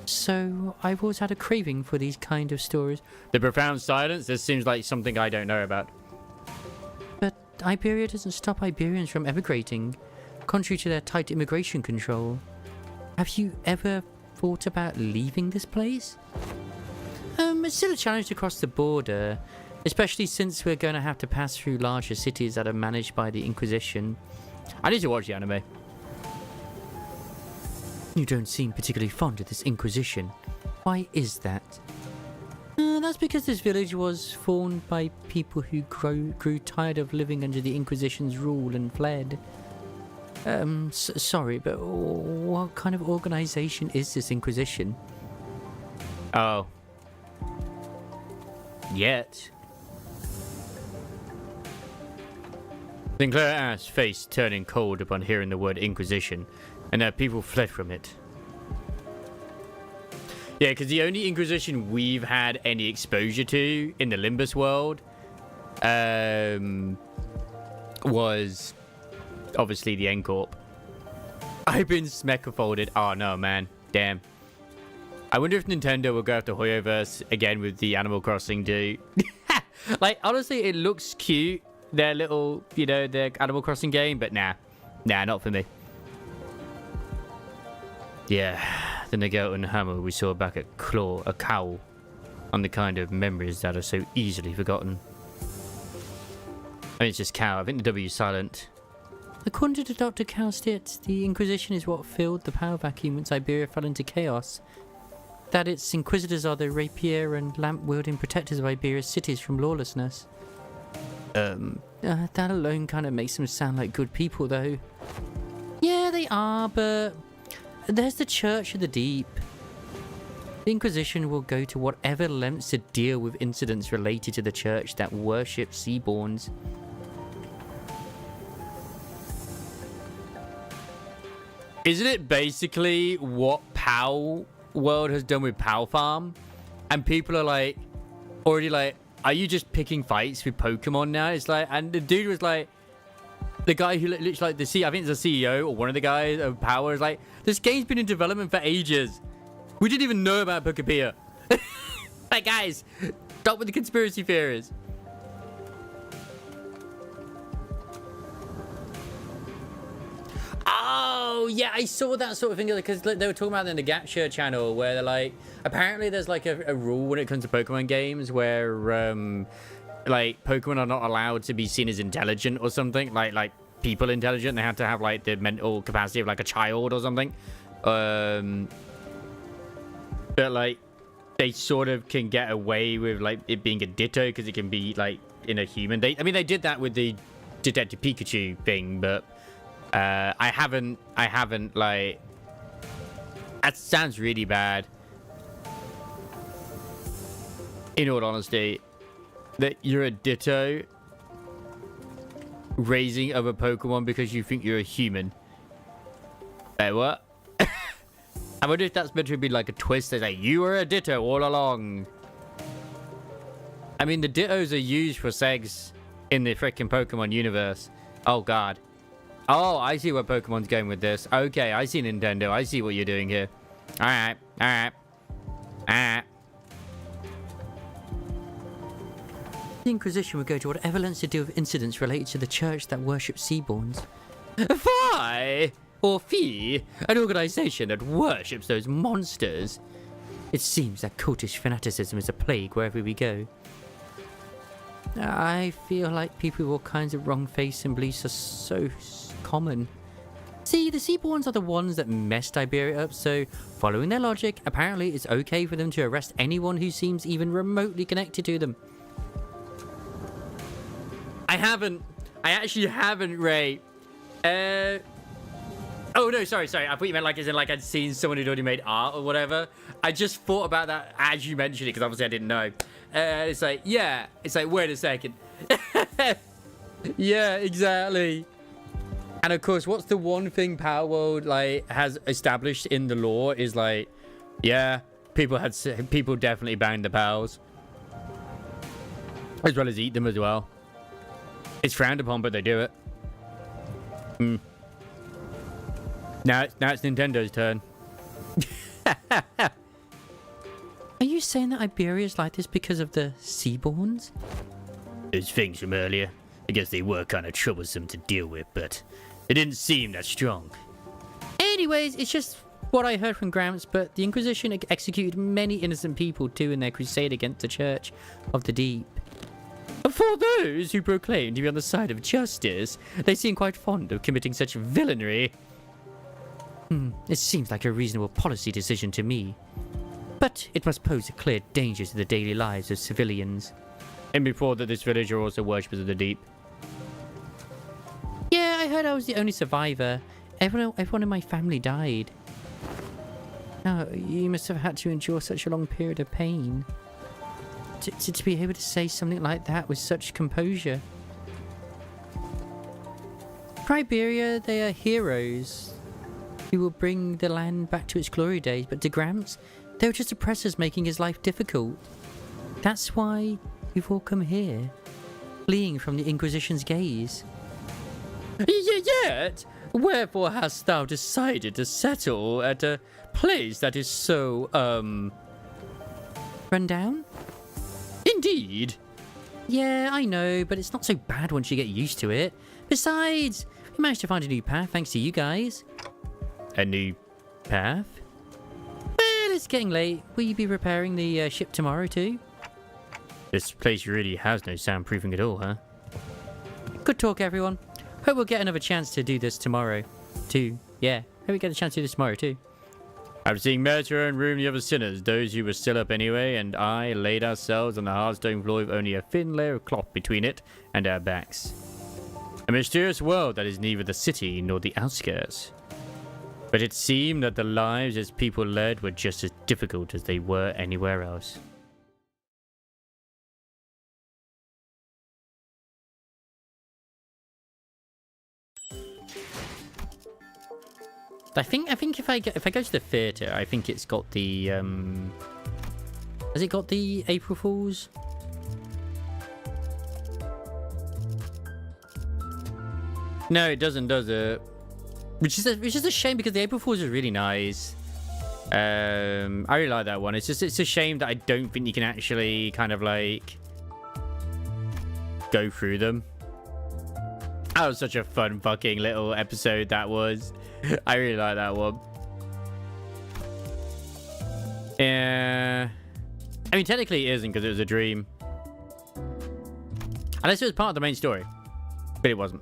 So, I've always had a craving for these kind of stories. The profound silence? This seems like something I don't know about. But Iberia doesn't stop Iberians from emigrating, contrary to their tight immigration control. Have you ever thought about leaving this place? It's still a challenge to cross the border, especially since we're going to have to pass through larger cities that are managed by the Inquisition. I need to watch the anime. You don't seem particularly fond of this Inquisition. Why is that? That's because this village was formed by people who grew tired of living under the Inquisition's rule and fled. Sorry, but what kind of organization is this Inquisition? Oh. Yet. Sinclair asked, face turning cold upon hearing the word Inquisition, and that people fled from it. Yeah, because the only Inquisition we've had any exposure to in the Limbus world was obviously the N-Corp. I've been smecca-folded. Oh no, man. Damn. I wonder if Nintendo will go after Hoyoverse again with the Animal Crossing dude. Like, honestly, it looks cute. Their little, you know, their Animal Crossing game, but nah. Nah, not for me. Yeah, the Nagel and Hammer we saw back at a cowl on the kind of memories that are so easily forgotten. I mean, it's just cow. I think the W is silent. According to Dr. Cowstitt, the Inquisition is what filled the power vacuum when Iberia fell into chaos. That its inquisitors are the rapier and lamp-wielding protectors of Iberia's cities from lawlessness. That alone kind of makes them sound like good people, though. Yeah, they are, but there's the Church of the Deep. The Inquisition will go to whatever lengths to deal with incidents related to the Church that worship Seaborns. Isn't it basically what PAL World has done with PAL Farm? And people are like, already like, are you just picking fights with Pokemon now? It's like, and the dude was like, the guy who looks like the I think it's the CEO or one of the guys of Power is like, this game's been in development for ages. We didn't even know about Pokepia. Like, guys, stop with the conspiracy theories. Oh, yeah, I saw that sort of thing because they were talking about it in the Gacha channel where they're like, apparently there's like a rule when it comes to Pokemon games where like Pokemon are not allowed to be seen as intelligent or something, like people intelligent. They have to have like the mental capacity of like a child or something. But like they sort of can get away with like it being a Ditto because it can be like in a human. I mean, they did that with the Detective Pikachu thing, but I haven't That sounds really bad. In all honesty, that you're a Ditto raising other Pokemon because you think you're a human. Hey, what? I wonder if that's meant to be like a twist. They say, you were a Ditto all along. I mean, the Dittos are used for sex in the freaking Pokemon universe. Oh, God. Oh, I see where Pokemon's going with this. Okay, I see Nintendo. I see what you're doing here. Alright, alright. Alright. The Inquisition would go to whatever lengths to deal with incidents related to the church that worships Seaborns. Fi! Or Fee, an organization that worships those monsters. It seems that cultish fanaticism is a plague wherever we go. I feel like people with all kinds of wrong faiths and beliefs are so common. See, the Seaborns are the ones that messed Iberia up, so following their logic, apparently it's okay for them to arrest anyone who seems even remotely connected to them. I actually haven't, Ray. Oh, no, sorry. I thought you meant like as in like I'd seen someone who'd already made art or whatever. I just thought about that as you mentioned it, because obviously I didn't know. It's like, yeah. It's like, wait a second. Yeah, exactly. And of course, what's the one thing Power World like has established in the law is like, yeah, people definitely banged the pals. As well as eat them as well. It's frowned upon, but they do it. Now it's Nintendo's turn. Are you saying that Iberia's like this because of the Seaborns? Those things from earlier, I guess they were kind of troublesome to deal with, but they didn't seem that strong. Anyways, it's just what I heard from Gramps, but the Inquisition executed many innocent people too in their crusade against the Church of the Deep. For those who proclaim to be on the side of justice, they seem quite fond of committing such villainy. It seems like a reasonable policy decision to me. But it must pose a clear danger to the daily lives of civilians. And before that, this village are also worshippers of the deep. Yeah, I heard I was the only survivor. Everyone in my family died. Oh, you must have had to endure such a long period of pain. To be able to say something like that with such composure. For Iberia, they are heroes who will bring the land back to its glory days, but to Gramps, they were just oppressors making his life difficult. That's why we've all come here, fleeing from the Inquisition's gaze. Yet, wherefore hast thou decided to settle at a place that is so, Run down? Indeed. Yeah, I know, but it's not so bad once you get used to it. Besides, we managed to find a new path thanks to you guys. A new path? Well, it's getting late. Will you be repairing the ship tomorrow too? This place really has no soundproofing at all, huh? Good talk, everyone. Hope we'll get another chance to do this tomorrow too. Yeah, hope we get a chance to do this tomorrow too. I've seen Mercer and room the other sinners, those who were still up anyway, and I laid ourselves on the hard stone floor with only a thin layer of cloth between it and our backs. A mysterious world that is neither the city nor the outskirts. But it seemed that the lives its people led were just as difficult as they were anywhere else. I think if I go to the theatre, I think it's got the has it got the April Fools? No, it doesn't, does it? Which is a shame because the April Fools is really nice. I really like that one. It's a shame that I don't think you can actually kind of like go through them. That was such a fun fucking little episode that was. I really like that one. Yeah. I mean, technically it isn't because it was a dream. Unless it was part of the main story. But it wasn't.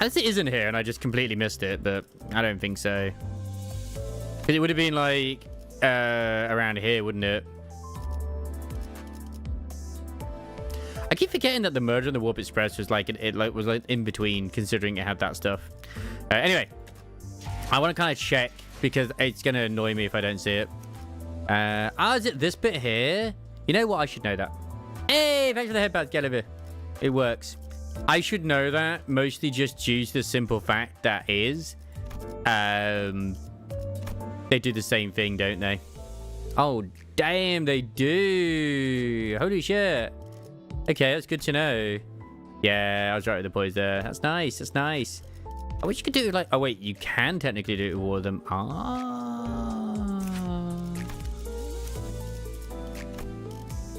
Unless it isn't here and I just completely missed it, but I don't think so. Because it would have been like around here, wouldn't it? I keep forgetting that the Murder on the Warp Express was like it was like in between, considering it had that stuff. Anyway, I want to kind of check because it's going to annoy me if I don't see it. Is it this bit here? You know what? I should know that. Hey, thanks for the headbutt, Gallivir. It works. I should know that mostly just due to the simple fact that is. They do the same thing, don't they? Oh, damn, they do. Holy shit. Okay, that's good to know. Yeah, I was right with the boys there. That's nice. That's nice. I wish you could do it like... Oh, wait. You can technically do it with all of them.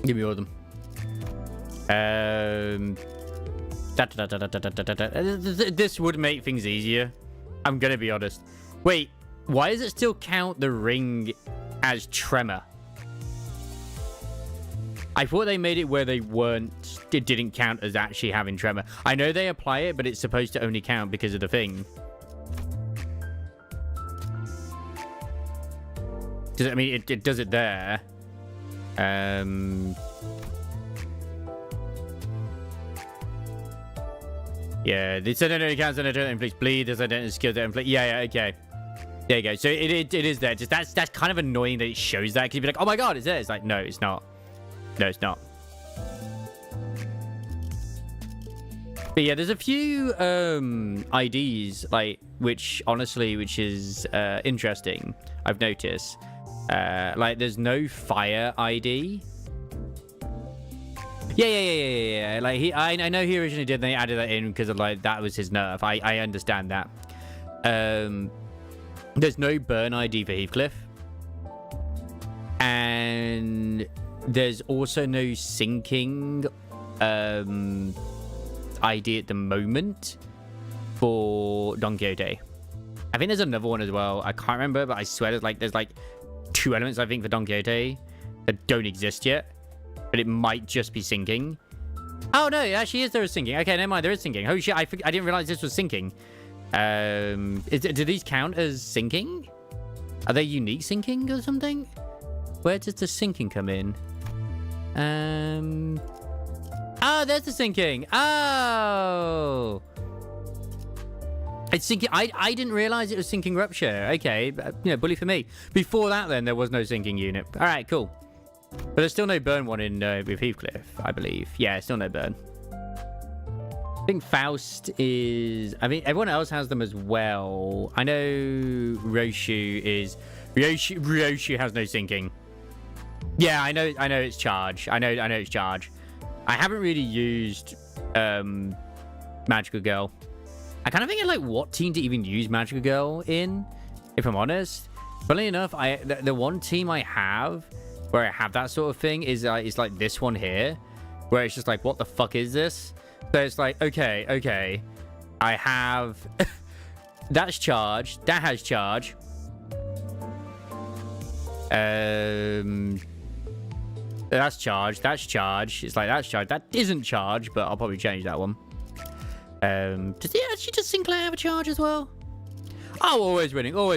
Give me all of them. This would make things easier. I'm going to be honest. Wait. Why does it still count the ring as tremor? I thought they made it where they weren't... It didn't count as actually having tremor. I know they apply it, but it's supposed to only count because of the thing. I mean, it does it there. Yeah, they said no, it counts and I don't inflict bleed as I don't skill that inflict. Yeah, okay. There you go. So it is there. Just that's kind of annoying that it shows that. Because you'd be like, oh my god, it's there. It's like, no, it's not. No, it's not. But yeah, there's a few IDs like which is interesting. I've noticed. Like there's no fire ID. Yeah. Like I know he originally did. They added that in because of like that was his nerf. I understand that. There's no burn ID for Heathcliff, and there's also no sinking ID at the moment for Don Quixote. I think there's another one as well. I can't remember, but I swear there's like 2 elements I think for Don Quixote that don't exist yet, but it might just be sinking. Oh no, it actually is. There is sinking. Okay, never mind. There is sinking. Holy shit! I didn't realize this was sinking. Do these count as sinking? Are they unique sinking or something? Where does the sinking come in? Oh, there's the sinking. Oh, it's sinking. I didn't realize it was sinking rupture. Okay, bully for me. Before that, then there was no sinking unit. All right, cool. But there's still no burn one in with Heathcliff, I believe. Yeah, still no burn. I think Faust is... I mean, everyone else has them as well. I know Roshu is... Roshu has no sinking. Yeah, I know it's charge. I know it's charge. I haven't really used Magical Girl. I kind of think like what team to even use Magical Girl in, if I'm honest. Funnily enough, the one team I have where I have that sort of thing is like this one here, where it's just like, what the fuck is this? So it's like, okay, I have that's charge, that has charge. That's charge, that's charge. It's like that's charge, that isn't charge, but I'll probably change that one. Does he actually just Sinclair have a charge as well? Oh, always winning. I don't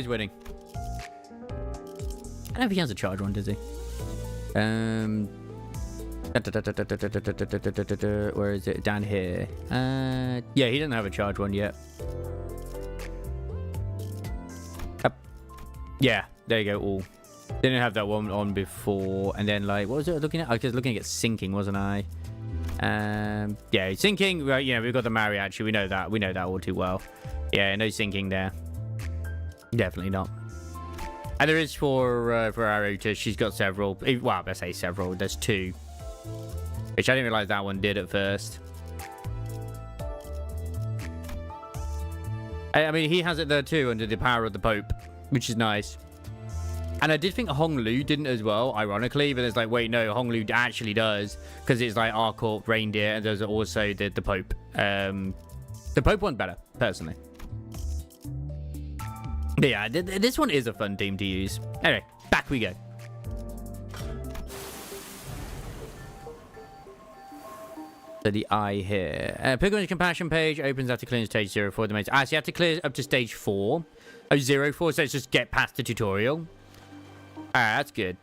know if he has a charge one, does he? Where is it? Down here. Yeah, he doesn't have a charge one yet. Yeah, there you go. All didn't have that one on before, and then like, what was it looking at? I was looking at sinking, wasn't I? Yeah, sinking. Well, we've got the mariachi. We know that all too well. Yeah, no sinking there. Definitely not. And there is for Aruta. She's got several. Well, I say several. There's 2, which I didn't realize that one did at first. I mean, he has it there too under the power of the Pope, which is nice. And I did think Hong Lu didn't as well, ironically, but it's like, wait, no, Hong Lu actually does, because it's like Arcourt, Reindeer, and there's also the Pope. The Pope one's better, personally. But yeah, this one is a fun team to use. Anyway, back we go. So the eye here. Pilgrimage Compassion page opens after clearing stage 0 for the main. So you have to clear up to stage 4. Oh, 0-4, so it's just get past the tutorial. That's good.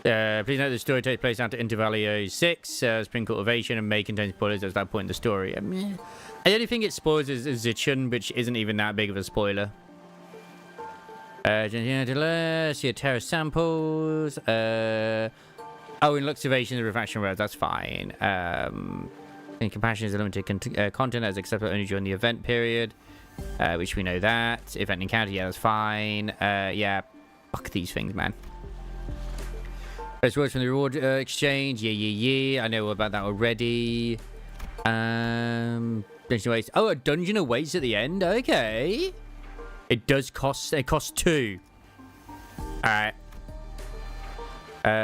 Please note the story takes place after Intervalio 6, Spring Cultivation, and may contain spoilers at that point in the story. I mean, the only thing it spoils is Zichun, which isn't even that big of a spoiler. See a terror samples. Oh, in Luxivation, the refraction road. That's fine. And compassion is a limited content as acceptable only during the event period, which we know that. Event encounter, yeah, that's fine. Yeah, fuck these things, man. First words from the reward exchange. Yeah. I know about that already. Dungeon awaits. Oh, a dungeon awaits at the end. Okay. It does cost. It costs 2. All right.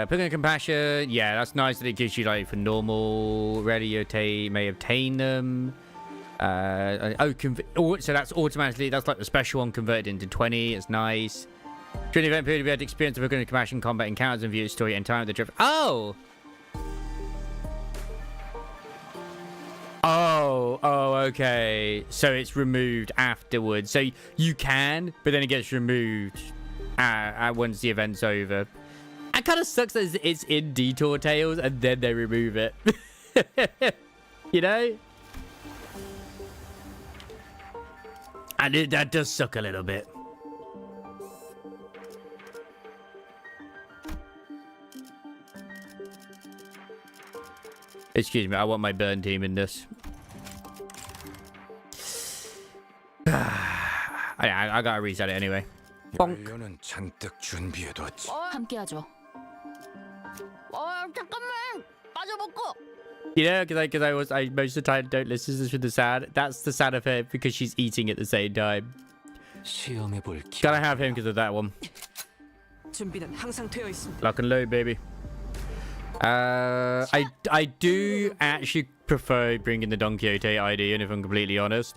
Picking compassion, yeah, that's nice that it gives you like for normal ready you may obtain them. So that's automatically, that's like the special one converted into 20. It's nice. During the event period, we had experience of picking compassion combat encounters and view story and time of the drift. Oh, okay. So it's removed afterwards. So you can, but then it gets removed once the event's over. It kind of sucks that it's in Detour Tales and then they remove it. You know? And that does suck a little bit. Excuse me, I want my burn team in this. I gotta reset it anyway. Bonk. 함께하죠. 잠깐만 빠져먹고. You know, because I most of the time don't listen to this with the sound. That's the sound of her because she's eating at the same time. Gotta have him because of that one. 준비는 항상 되어 있습니다. Lock and load, baby. I do actually prefer bringing the Don Quixote ID in, if I'm completely honest.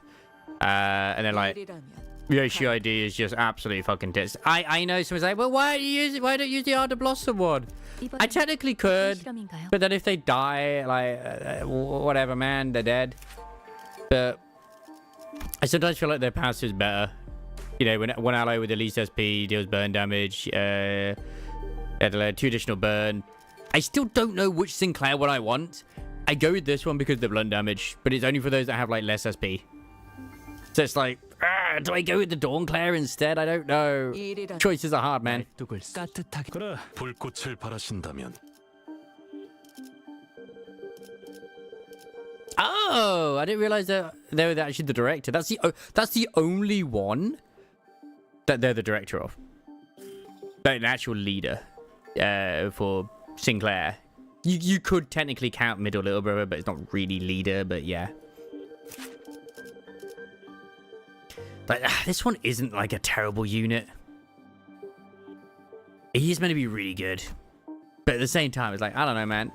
And then like Yoshi ID is just absolutely fucking tits. I know someone's like, well, why don't you use the Art of Blossom one? I technically could, but then if they die, like whatever, man, they're dead. But I sometimes feel like their passive is better. You know, when one ally with the least SP deals burn damage, 2 additional burn. I still don't know which Sinclair one I want. I go with this one because of the blunt damage, but it's only for those that have like less SP. So it's like, do I go with the Dawnclair instead? I don't know. Choices are hard, man. 그래, 불꽃을 바라신다면. Oh, I didn't realize that they were actually the director. That's the only one that they're the director of. They're an actual leader for Sinclair. You could technically count Middle Little Brother, but it's not really leader, but yeah. But this one isn't like a terrible unit. He's meant to be really good. But at the same time, it's like, I don't know, man.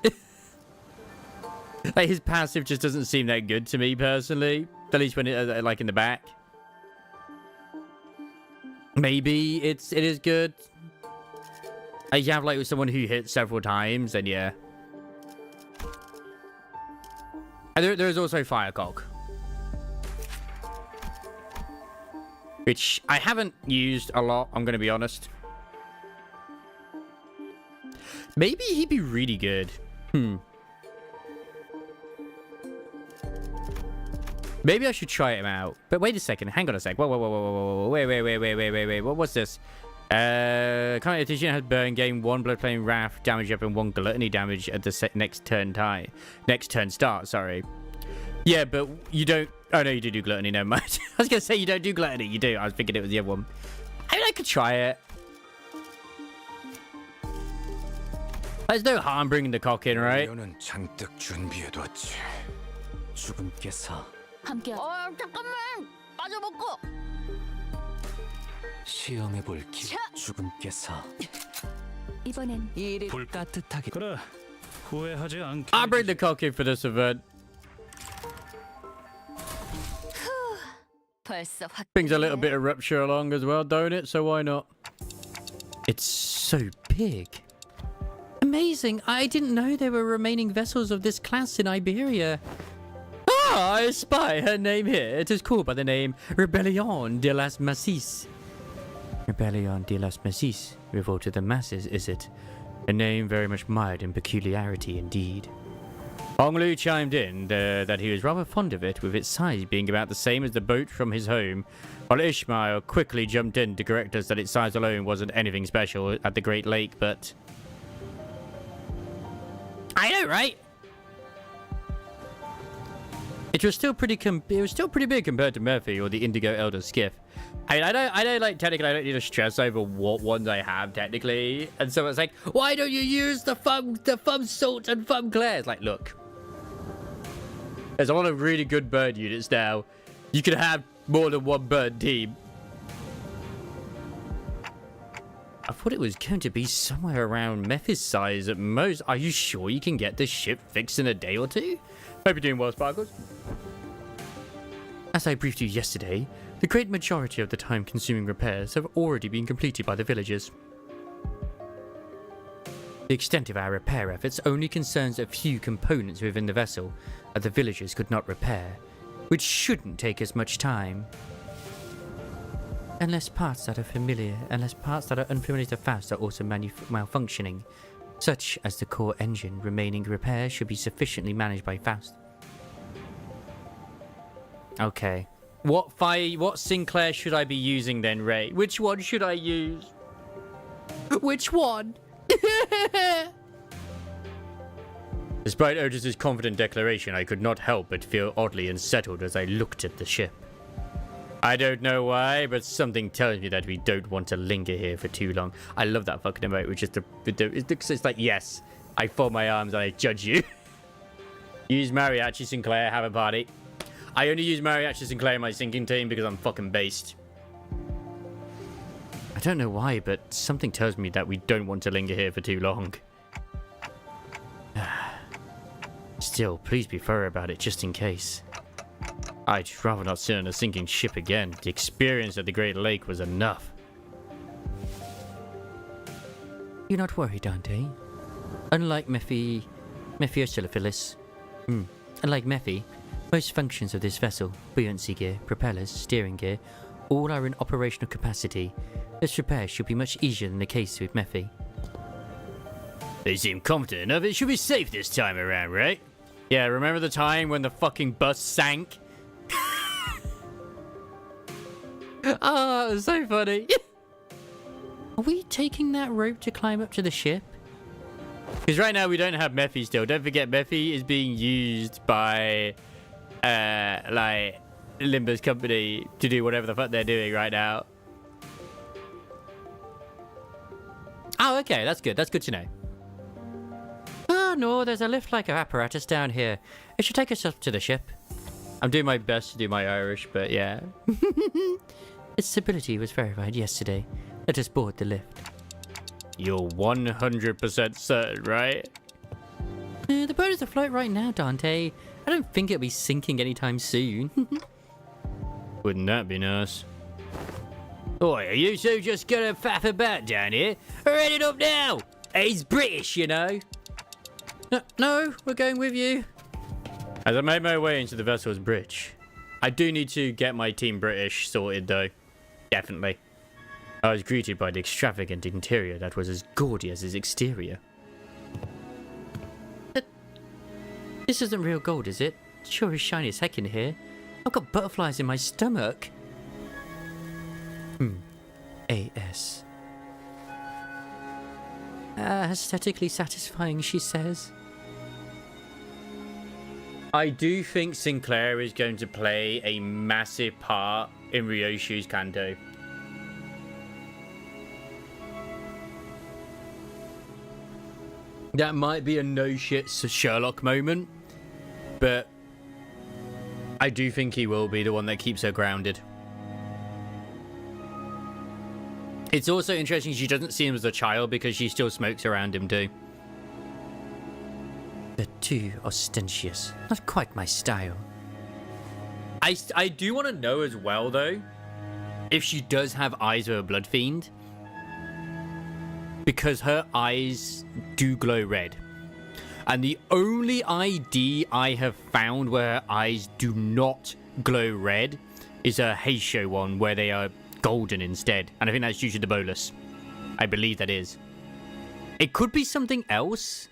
Like his passive just doesn't seem that good to me personally. At least when it like in the back. Maybe it is good. You have like with someone who hits several times, then yeah. And there is also Firecock, which I haven't used a lot, I'm going to be honest. Maybe he'd be really good. Maybe I should try him out. But wait a second. Hang on a sec. Whoa. Wait. What's this? Current edition has burn, gain 1 blood flame wrath damage up and 1 gluttony damage at the next turn start. Sorry. Yeah, but you don't. Oh no, you do gluttony. Never mind. I was gonna say you don't do gluttony. You do. I was thinking it was the other one. I mean, I could try it. There's no harm bringing the cock in, right? 함께. 잠깐만 빠져먹고. 시험해볼 기 죽음께서 이번엔 불 따뜻하게. 그래, 후회하지 않게. I'll bring the cock in for this event. 벌써 확. Brings a little bit of rupture along as well, don't it? So why not? It's so big. Amazing. I didn't know there were remaining vessels of this class in Iberia. Ah, I spy her name here. It is called by the name Rebellion de las Masses. Rebellion de las Masses. Revolt of the masses, is it? A name very much mired in peculiarity indeed. Hong Lu chimed in that he was rather fond of it, with its size being about the same as the boat from his home While Ishmael quickly jumped in to correct us that its size alone wasn't anything special at the Great Lake, but... I know, right? It was still pretty big compared to Murphy or the Indigo Elder skiff. I know, like, technically I don't need to stress over what ones I have, technically. And so it's like, why don't you use the Fum Salt and Fum Clairs? Like, look. There's a lot of really good bird units now. You can have more than one bird team. I thought it was going to be somewhere around Mephi's size at most. Are you sure you can get this ship fixed in a day or two? Hope you're doing well, Sparkles. As I briefed you yesterday, the great majority of the time-consuming repairs have already been completed by the villagers. The extent of our repair efforts only concerns a few components within the vessel that the villagers could not repair, which shouldn't take as much time. Unless parts that are unfamiliar to Faust are also malfunctioning, such as the core engine remaining repairs should be sufficiently managed by Faust. Okay. What Sinclair should I be using then, Ray? Which one should I use? Which one? Despite Otis's confident declaration, I could not help but feel oddly unsettled as I looked at the ship. I don't know why, but something tells me that we don't want to linger here for too long. I love that fucking emote, which is it's like, yes, I fold my arms and I judge you. Use Mariachi Sinclair, have a party. I only use Mariachi Sinclair in my sinking team because I'm fucking based. I don't know why, but something tells me that we don't want to linger here for too long. Still, please be thorough about it just in case. I'd rather not sit on a sinking ship again. The experience at the Great Lake was enough. You're not worried, Dante. Unlike Mephistopheles, unlike Mephi, most functions of this vessel, buoyancy gear, propellers, steering gear, all are in operational capacity. This repair should be much easier than the case with Mephi. They seem confident enough it should be safe this time around, right? Yeah, remember the time when the fucking bus sank? Oh, it was so funny. Are we taking that rope to climb up to the ship? Because right now we don't have Mephi still. Don't forget, Mephi is being used by, like, Limbus company to do whatever the fuck they're doing right now. Oh, okay, that's good. That's good to know. Oh, no, there's a lift-like apparatus down here. It should take us up to the ship. I'm doing my best to do my Irish, but yeah. Its stability was verified yesterday. Let us board the lift. You're 100% certain, right? The boat is afloat right now, Dante. I don't think it'll be sinking anytime soon. Wouldn't that be nice? Oi, are you two just gonna faff about down here? Read it up now! He's British, you know. No, we're going with you. As I made my way into the vessel's bridge, I do need to get my Team British sorted, though. Definitely. I was greeted by the extravagant interior that was as gaudy as its exterior. This isn't real gold, is it? Sure is shiny as heck in here. I've got butterflies in my stomach. A.S. Aesthetically satisfying, she says. I do think Sinclair is going to play a massive part in Ryoshu's Kanto. That might be a no-shit Sherlock moment, but I do think he will be the one that keeps her grounded. It's also interesting she doesn't see him as a child because she still smokes around him too. They're too ostentatious. Not quite my style. I do want to know as well, though, if she does have eyes of a blood fiend. Because her eyes do glow red. And the only ID I have found where her eyes do not glow red is a Heisho one where they are golden instead. And I think that's due to the bolus. I believe that is. It could be something else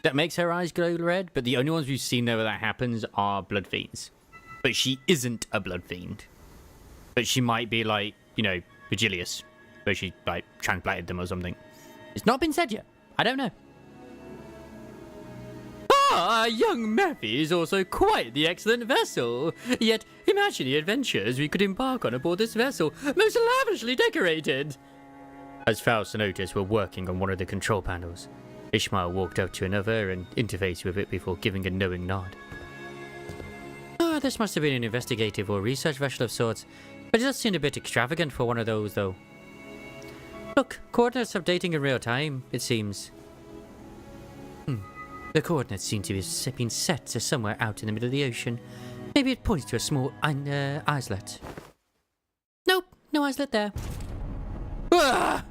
that makes her eyes glow red, but the only ones we've seen there where that happens are blood fiends. But she isn't a blood fiend. But she might be like, you know, Vigilius, where she like transplanted them or something. It's not been said yet. I don't know. Ah, young Murphy is also quite the excellent vessel. Yet, imagine the adventures we could embark on aboard this vessel, most lavishly decorated. As Faust and Otis were working on one of the control panels, Ishmael walked up to another and interfaced with it before giving a knowing nod. Ah, this must have been an investigative or research vessel of sorts, but it does seem a bit extravagant for one of those, though. Look, coordinates updating in real time, it seems. The coordinates seem to have been set to somewhere out in the middle of the ocean. Maybe it points to a small islet. Nope, no islet there. Ah!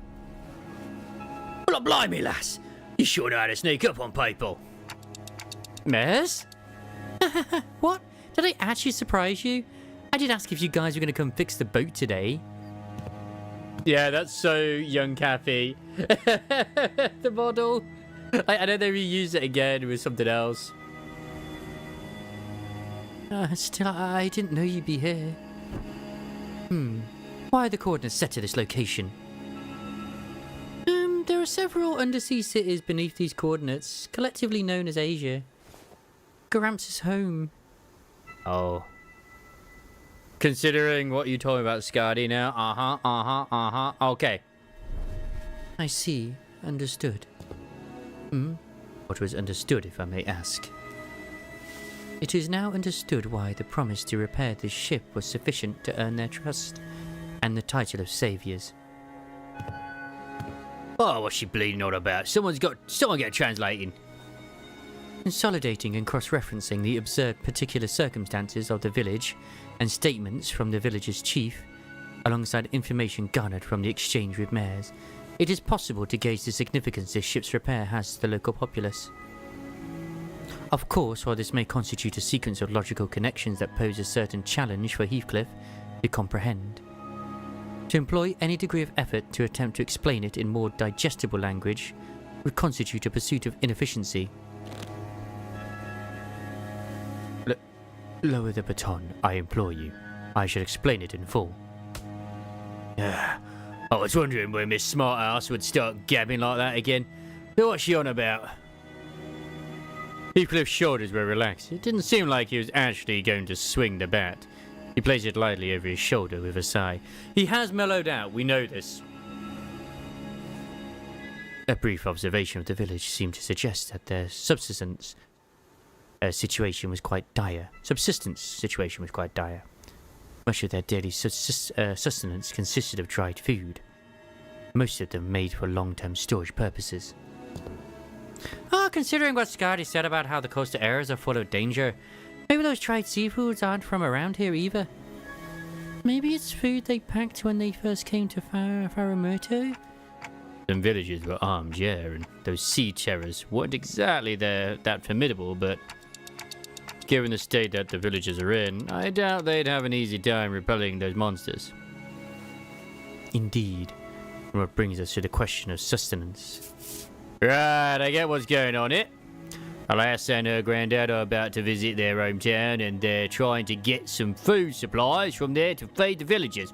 Well, blimey, lass. You sure know how to sneak up on people. Miss? What? Did I actually surprise you? I did ask if you guys were going to come fix the boat today. Yeah, that's so young Kathy. The model. I know they reused it again with something else. Still, I didn't know you'd be here. Why are the coordinates set to this location? There are several undersea cities beneath these coordinates, collectively known as Asia. Gramps' home. Oh. Considering what you told me about Skadi now, okay. I see. Understood. What was understood, if I may ask? It is now understood why the promise to repair this ship was sufficient to earn their trust, and the title of saviors. Oh, what's she bleeding on about? Someone get translating. Consolidating and cross-referencing the observed particular circumstances of the village and statements from the village's chief, alongside information garnered from the exchange with mayors, it is possible to gauge the significance this ship's repair has to the local populace. Of course, while this may constitute a sequence of logical connections that pose a certain challenge for Heathcliff to comprehend, to employ any degree of effort to attempt to explain it in more digestible language would constitute a pursuit of inefficiency. Lower the baton, I implore you. I shall explain it in full. I was wondering when Miss Smartass would start gabbing like that again. But what's she on about? Heathcliff's shoulders were relaxed. It didn't seem like he was actually going to swing the bat. He placed it lightly over his shoulder with a sigh. He has mellowed out, we know this. A brief observation of the village seemed to suggest that their subsistence situation was quite dire. Much of their daily sustenance consisted of dried food, most of them made for long-term storage purposes. Considering what Scotty said about how the coastal areas are full of danger, maybe those dried seafoods aren't from around here either. Maybe it's food they packed when they first came to Faramoto? Some villages were armed, yeah, and those sea terrors weren't exactly that formidable, but given the state that the villages are in, I doubt they'd have an easy time repelling those monsters. Indeed. And what brings us to the question of sustenance. Right, I get what's going on here. Alas and her granddad are about to visit their hometown, and they're trying to get some food supplies from there to feed the villagers.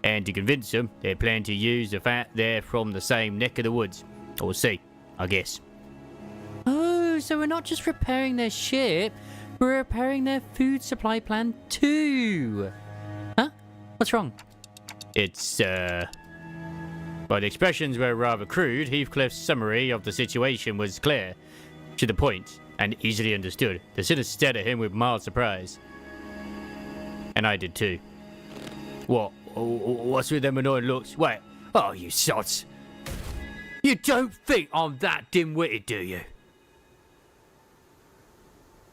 And to convince them, they plan to use the fact they're from the same neck of the woods. Or sea, I guess. Oh, so we're not just repairing their ship, we're repairing their food supply plan too. Huh? What's wrong? It's, While the expressions were rather crude, Heathcliff's summary of the situation was clear, to the point, and easily understood. The sinners stared at him with mild surprise. And I did too. What's with them annoying looks? Wait, oh, you sots. You don't think I'm that dim-witted, do you?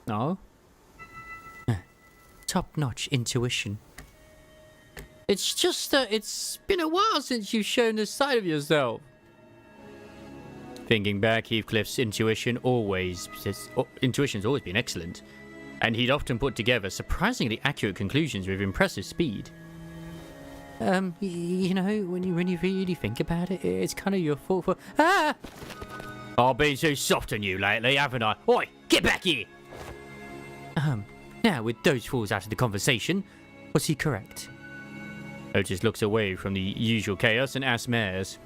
No. Top-notch intuition. It's just that it's been a while since you've shown this side of yourself. Thinking back, Heathcliff's intuition's always been excellent, and he'd often put together surprisingly accurate conclusions with impressive speed. You know, when you really think about it, it's kind of your fault for... Ah! I've been too soft on you lately, haven't I? Oi, get back here! Now with those fools out of the conversation, was he correct? Otis looks away from the usual chaos and asks Mares.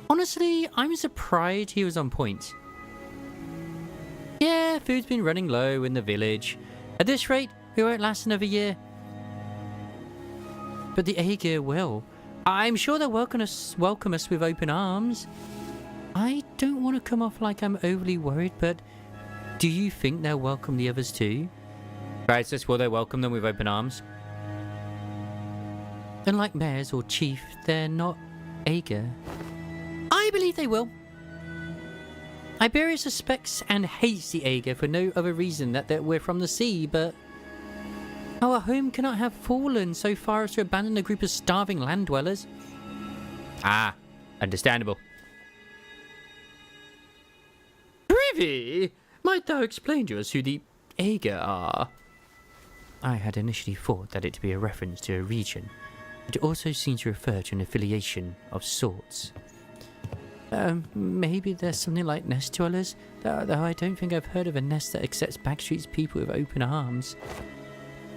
Honestly, I'm surprised he was on point. Yeah, food's been running low in the village. At this rate, we won't last another year. But the Aegir will. I'm sure they'll welcome us with open arms. I don't want to come off like I'm overly worried, but do you think they'll welcome the others too? Right, sis, will they welcome them with open arms? Unlike Mares or Chief, they're not Aegir. I believe they will. Iberia suspects and hates the Aegir for no other reason that we're from the sea, but our home cannot have fallen so far as to abandon a group of starving land dwellers. Ah, understandable. Privy, might thou explain to us who the Aegir are? I had initially thought that it to be a reference to a region, but it also seemed to refer to an affiliation of sorts. Maybe there's something like nest dwellers, though I don't think I've heard of a nest that accepts Backstreet's people with open arms.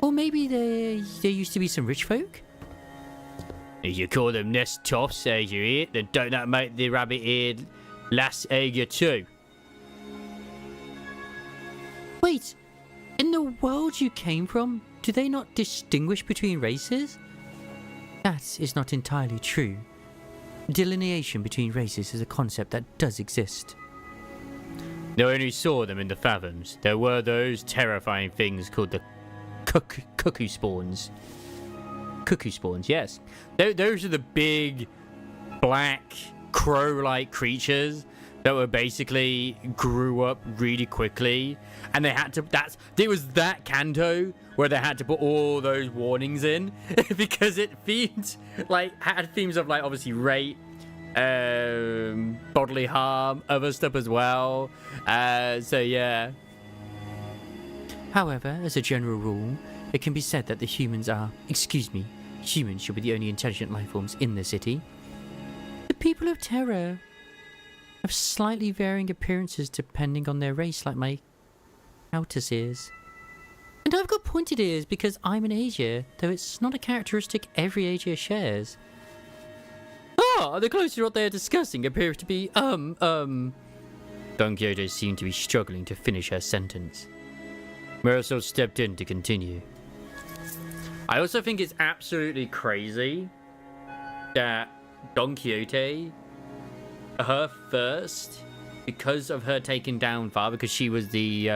Or maybe there used to be some rich folk? If you call them nest toffs, as you eat, then don't that make the rabbit-eared lass Aegir too? Wait, in the world you came from, do they not distinguish between races? That is not entirely true. Delineation between races is a concept that does exist. No one who saw them in the fathoms. There were those terrifying things called the cuckoo spawns. Cuckoo spawns, yes. Those are the big, black, crow-like creatures that were basically grew up really quickly, and they had to. It was that canto where they had to put all those warnings in because it had themes of like obviously rape, bodily harm, other stuff as well. So yeah. However, as a general rule, it can be said that humans should be the only intelligent life forms in the city. The people of Terra have slightly varying appearances depending on their race, like my Countess ears. And I've got pointed ears because I'm an Aegir, though it's not a characteristic every Aegir shares. The closer what they are discussing appears to be, Don Quixote seemed to be struggling to finish her sentence. Marisol stepped in to continue. I also think it's absolutely crazy that Don Quixote, her first, because of her taking down father, because she was the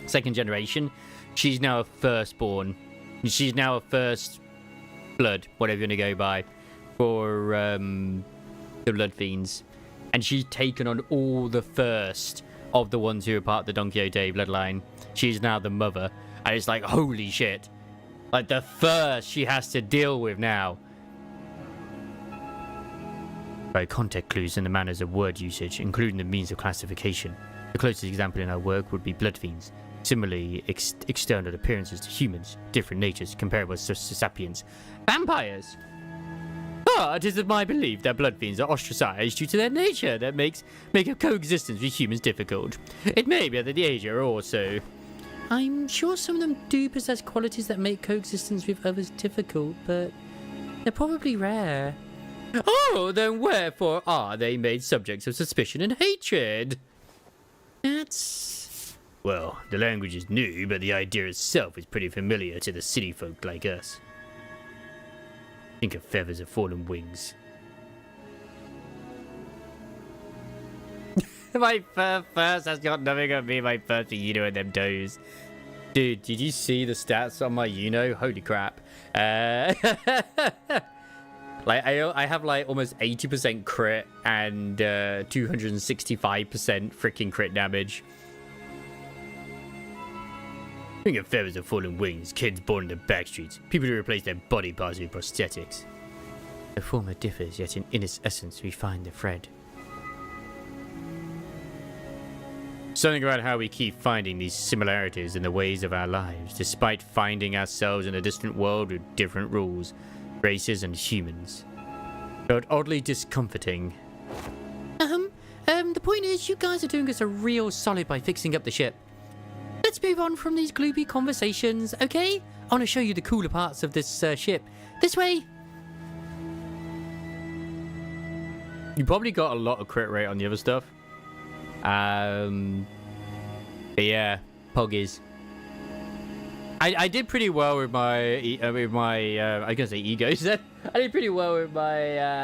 second generation, she's now a firstborn. She's now a first blood, whatever you're going to go by, for the Blood Fiends. And she's taken on all the first of the ones who are part of the Don Quixote bloodline. She's now the mother. And it's like, holy shit. Like, the first she has to deal with now. By context clues and the manners of word usage, including the means of classification. The closest example in our work would be blood fiends. Similarly, external appearances to humans, different natures, comparable to sapiens. Vampires! It is my belief that blood fiends are ostracized due to their nature that make a coexistence with humans difficult. It may be that the Aegir are also... I'm sure some of them do possess qualities that make coexistence with others difficult, but they're probably rare. Oh, then wherefore are they made subjects of suspicion and hatred? That's... Well, the language is new, but the idea itself is pretty familiar to the city folk like us. Think of feathers of fallen wings. My first has got nothing on me. My first for Uno and them toes. Dude, did you see the stats on my Uno? Holy crap. Like, I have, like, almost 80% crit and 265% freaking crit damage. Think of feathers of fallen wings, kids born in the backstreets, people who replace their body parts with prosthetics. The former differs, yet in its essence we find the thread. Something about how we keep finding these similarities in the ways of our lives, despite finding ourselves in a distant world with different rules, races and humans. Felt oddly discomforting. The point is, you guys are doing us a real solid by fixing up the ship. let's move on from these gloomy conversations, okay? I want to show you the cooler parts of this ship. This way. You probably got a lot of crit rate on the other stuff. But yeah, Poggies. I did pretty well with my I was gonna say egos then. I did pretty well with my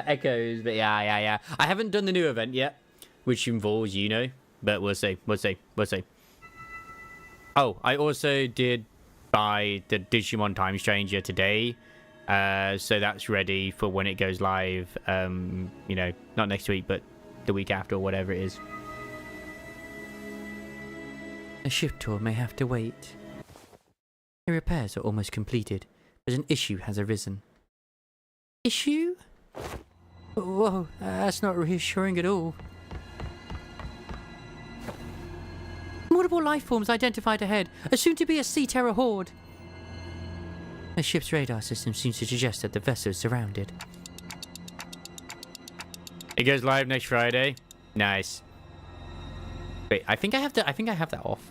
echoes, but yeah. I haven't done the new event yet, which involves but we'll see. Oh, I also did buy the Digimon Time Stranger today, so that's ready for when it goes live. Not next week, but the week after or whatever it is. A ship tour may have to wait. The repairs are almost completed, but an issue has arisen. Issue? Whoa, that's not reassuring at all. Multiple life forms identified ahead, assumed to be a Sea Terror horde. The ship's radar system seems to suggest that the vessel is surrounded. It goes live next Friday. Nice. Wait, I think I have that off.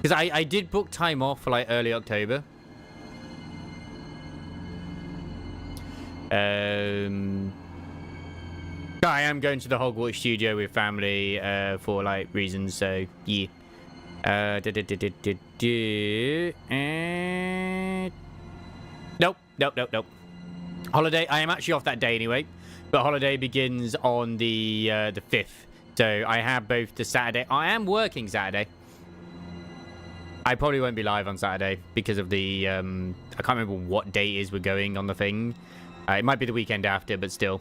Because I did book time off for like early October. I am going to the Hogwarts studio with family for like reasons, so yeah. Nope. Holiday. I am actually off that day anyway, but holiday begins on the 5th. So I have both the Saturday. I am working Saturday. I probably won't be live on Saturday because of the I can't remember what date is we're going on the thing. It might be the weekend after, but still.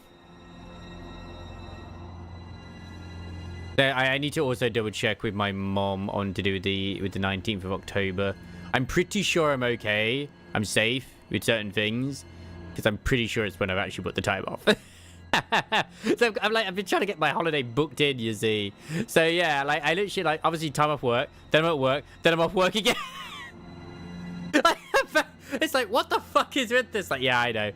I need to also double check with my mom on to do with the 19th of October. I'm pretty sure I'm okay. I'm safe with certain things because I'm pretty sure it's when I've actually put the time off. So I've been trying to get my holiday booked in, you see. So yeah, I literally obviously time off work, then I'm at work, then I'm off work again. It's like, what the fuck is with this? Yeah, I know.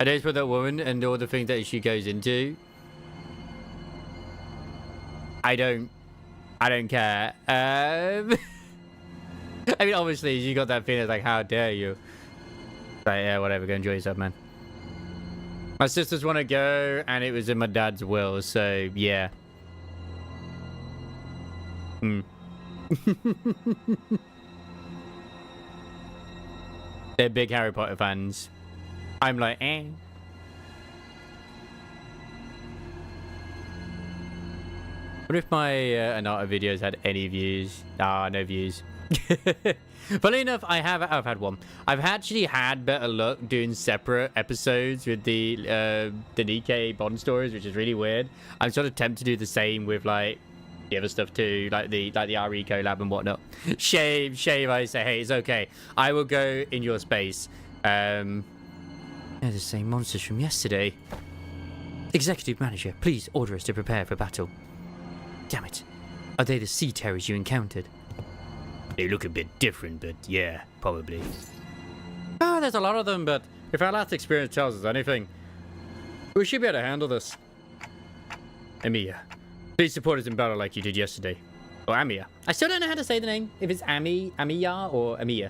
I know it's for that woman and all the things that she goes into. I don't care. I mean, obviously, you got that feeling like, how dare you? But yeah, whatever. Go enjoy yourself, man. My sisters want to go, and it was in my dad's will, so yeah. They're big Harry Potter fans. I'm like, eh. What if my Anata videos had any views? No views. Funnily enough, I've had one. I've actually had better luck doing separate episodes with the Nikkei Bond stories, which is really weird. I'm sort of tempted to do the same with the other stuff too, like the RE collab and whatnot. Shame. I say, hey, it's okay. I will go in your space. They're the same monsters from yesterday. Executive Manager, please order us to prepare for battle. Damn it. Are they the sea terrors you encountered? They look a bit different, but yeah, probably. There's a lot of them, but if our last experience tells us anything, we should be able to handle this. Amiya, please support us in battle like you did yesterday. Or Amiya. I still don't know how to say the name. If it's Amiya or Amiya.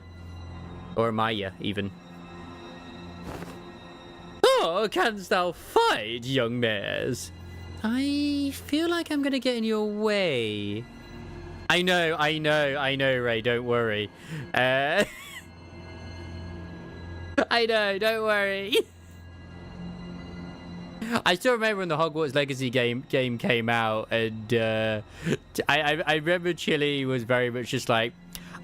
Or Amaya, even. Oh, canst thou fight, young mares? I feel like I'm gonna get in your way. I know, Ray, don't worry. I know, don't worry. I still remember when the Hogwarts Legacy game came out, and I remember Chili was very much just like,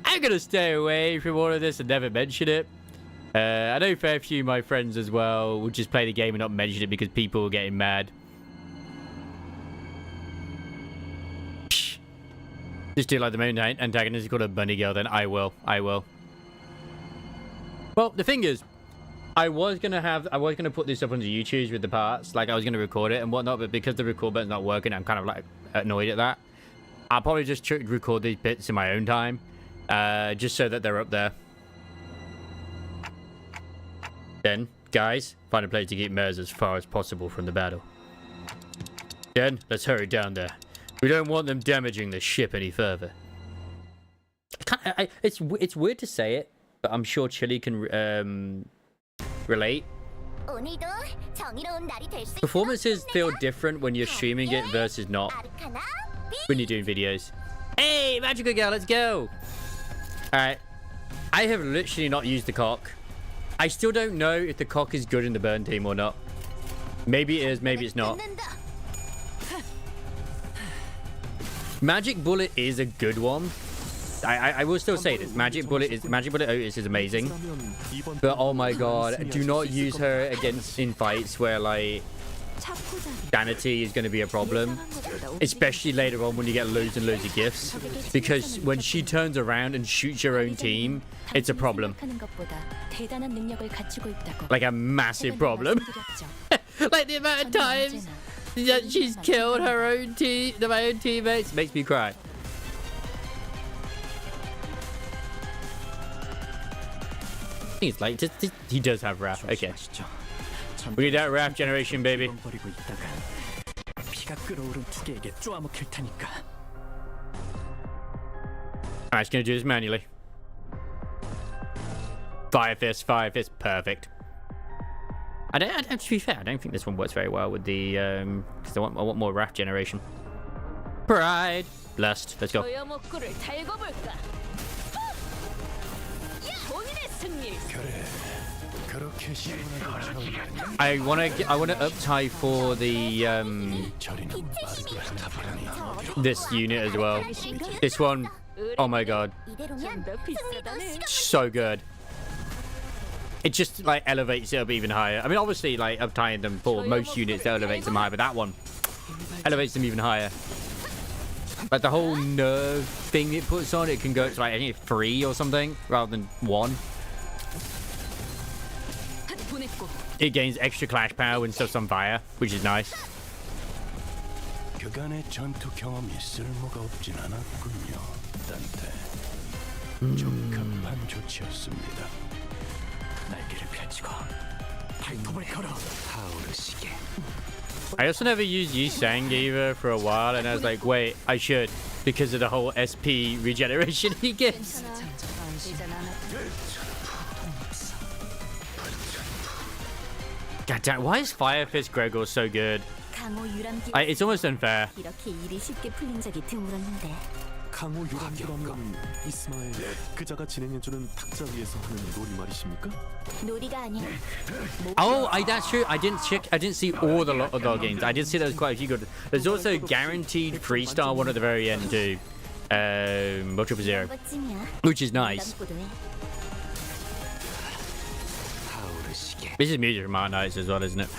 I'm gonna stay away from all of this and never mention it. I know a fair few of my friends as well would just play the game and not mention it because people were getting mad. Just do like the main antagonist is called a bunny girl, then I will. Well, the thing is, I was gonna put this up onto YouTube with the parts, I was gonna record it and whatnot, but because the record button's not working, I'm kind of annoyed at that. I'll probably just record these bits in my own time, just so that they're up there. Then, guys, find a place to keep Mers as far as possible from the battle. Then, let's hurry down there. We don't want them damaging the ship any further. It's weird to say it, but I'm sure Chili can relate. Performances feel different when you're streaming it versus not when you're doing videos. Hey, magical girl, let's go. Alright. I have literally not used the cock. I still don't know if the cock is good in the burn team or not. Maybe it is, maybe it's not. Magic Bullet is a good one. I will still say this. Magic Bullet Otis is amazing. But oh my god, do not use her in fights where like sanity is going to be a problem, especially later on when you get loads and loads of gifts, because when she turns around and shoots your own team, it's a problem, like a massive problem. Like the amount of times that she's killed her own teammates makes me cry. I think it's like he does have Wrath. Okay. We need that Wrath generation, baby. Alright, just gonna do this manually. Fire Fist, perfect. To be fair, I don't think this one works very well with the because I want more Wrath generation. Pride, Lust, let's go. I wanna uptie for the this unit as well. This one, oh my god, so good. It just like elevates it up even higher. I mean, obviously, like uptying them for most units, that elevates them higher, but that one elevates them even higher. Like the whole nerve thing it puts on, it can go to like I think 3 or something rather than 1. It gains extra clash power when stuff's on fire, which is nice. I also never used Yi Sang either for a while, and I was like, wait, I should, because of the whole SP regeneration he gets. God damn, why is Fire Fist Gregor so good? It's almost unfair. 강호 요람이라면 이스마엘 그자가 진행해주는 탁자 위에서 하는 놀이 말이십니까? 놀이가 아니야. Oh, that's true. I didn't see all the log games. I did see there's quite a few good. There's also guaranteed 3-star one at the very end too. Multiple Zero, which is nice. This is music from Arknights as well, isn't it?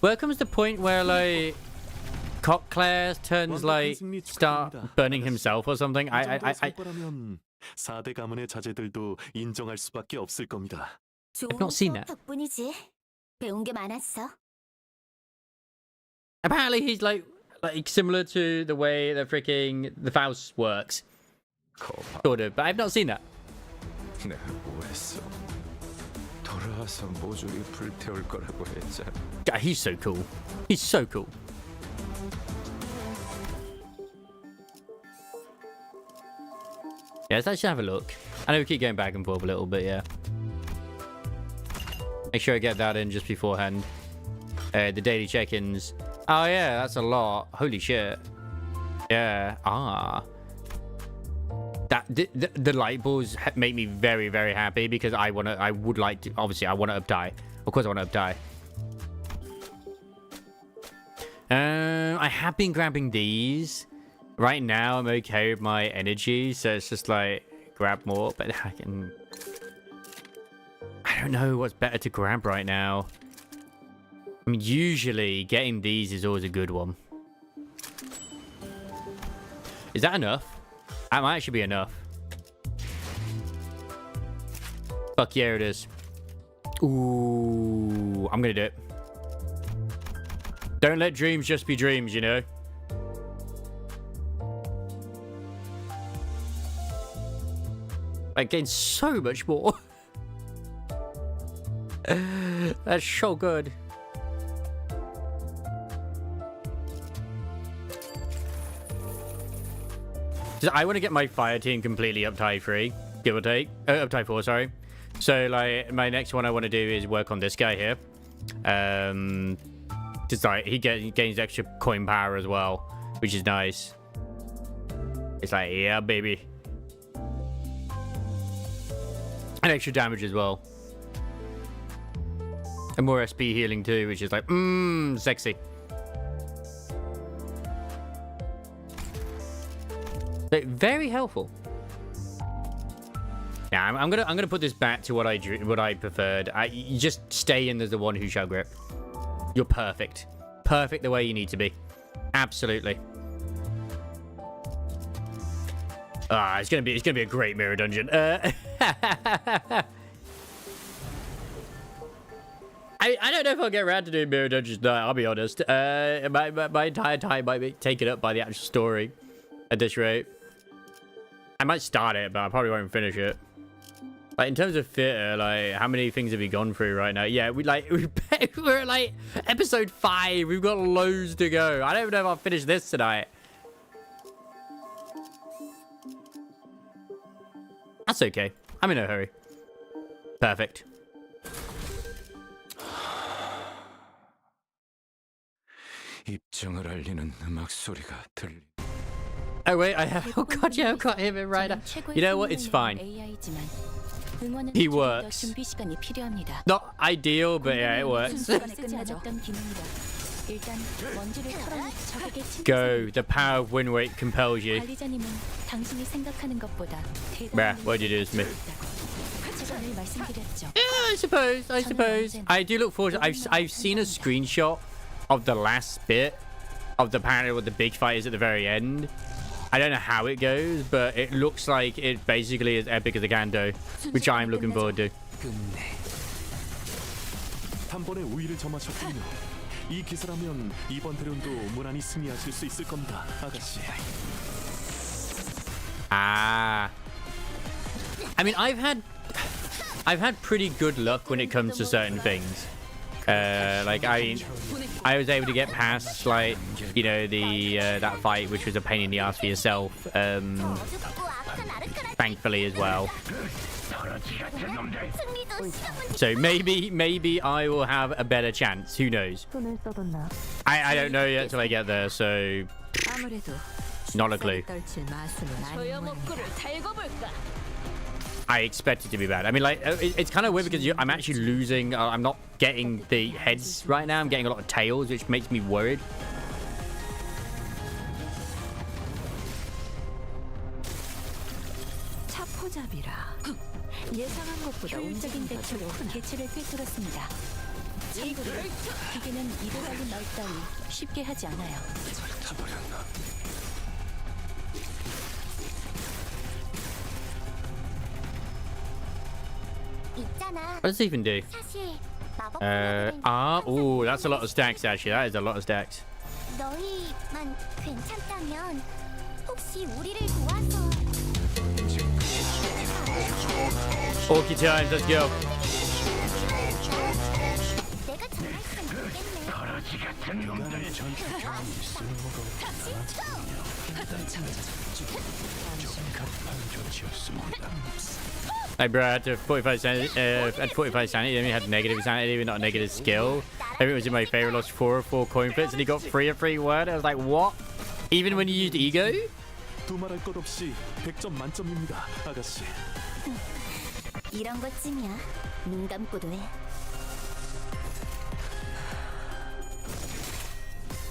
Where comes the point where like Cockclair turns like start burning himself or something? I've not seen that. Apparently he's like similar to the way the freaking the Faust works. Sort of, but I've not seen that. God, he's so cool. He's so cool. Yeah, let's have a look. I know we keep going back and forth a little bit, yeah. Make sure I get that in just beforehand. The daily check-ins. Oh yeah, that's a lot. Holy shit. Yeah. That the light balls make me very, very happy because I would like to. Obviously, I want to updie. Of course, I want to updie. I have been grabbing these. Right now, I'm okay with my energy, so it's just like grab more. But I don't know what's better to grab right now. I mean, usually getting these is always a good one. Is that enough? That might actually be enough. Fuck yeah, it is. Ooh, I'm gonna do it. Don't let dreams just be dreams, you know? I gained so much more. That's so good. I want to get my fire team completely up tie 3, give or take. Up tie 4, sorry. So, like, my next one I want to do is work on this guy here. Just like, he gains extra coin power as well, which is nice. It's like, yeah, baby. And extra damage as well. And more SP healing too, which is like, sexy. So, very helpful. Yeah, I'm gonna put this back to what I preferred. You just stay in as the one who shall grip. You're perfect. Perfect the way you need to be. Absolutely. Ah, it's gonna be a great mirror dungeon. I don't know if I'll get around to doing mirror dungeons now, I'll be honest. My entire time might be taken up by the actual story at this rate. I might start it, but I probably won't finish it. Like, in terms of theater, like, how many things have we gone through right now? Yeah, we're at, like, episode 5. We've got loads to go. I don't even know if I'll finish this tonight. That's okay. I'm in no hurry. Perfect. 입장을 알리는 음악 소리가 들리. Oh wait, I have. Oh god, yeah, I've got him in right now. You know what? It's fine. He works. Not ideal, but yeah, it works. Go. The power of win rate compels you. Bruh, what'd you do to me? Yeah, I suppose. I do look forward to. I've seen a screenshot of the last bit of the panel with the big fight is at the very end. I don't know how it goes, but it looks like it basically is epic as a Gando, which I'm looking forward to. 단번에 우위를 점하셨군요. 이 기세라면 이번 대련도 무난히 승리하실 수 있을 겁니다, 아가씨. Ah. I mean, I've had pretty good luck when it comes to certain things. Like, I was able to get past, like, you know, the that fight, which was a pain in the ass for yourself, thankfully as well. So maybe I will have a better chance. Who knows? I don't know yet till I get there, so not a clue. I expect it to be bad. I mean, like, it's kind of weird because I'm actually losing. I'm not getting the heads right now. I'm getting a lot of tails, which makes me worried. 예상한 것보다 효율적인 대처로 개체를 꿰뚫었습니다. 참고로 기계는 이도 달린 말 따위 쉽게 하지 않아요. What does it even do? Oh, that's a lot of stacks, actually. That is a lot of stacks. 너희만 괜찮다면 혹시 우리를 도와서 Orky times, let's go. 내가 정말 Hey bro, I had to 45 sanity, at 45 sanity, then he had negative sanity, but not negative skill. Everything was in my favor, lost 4 of 4 coin flips, and he got 3 of 3 word. I was like, what? Even when you used ego? 두말할 것 없이 100점 만점입니다, 아가씨. 이런 것쯤이야. 눈 감고도 해.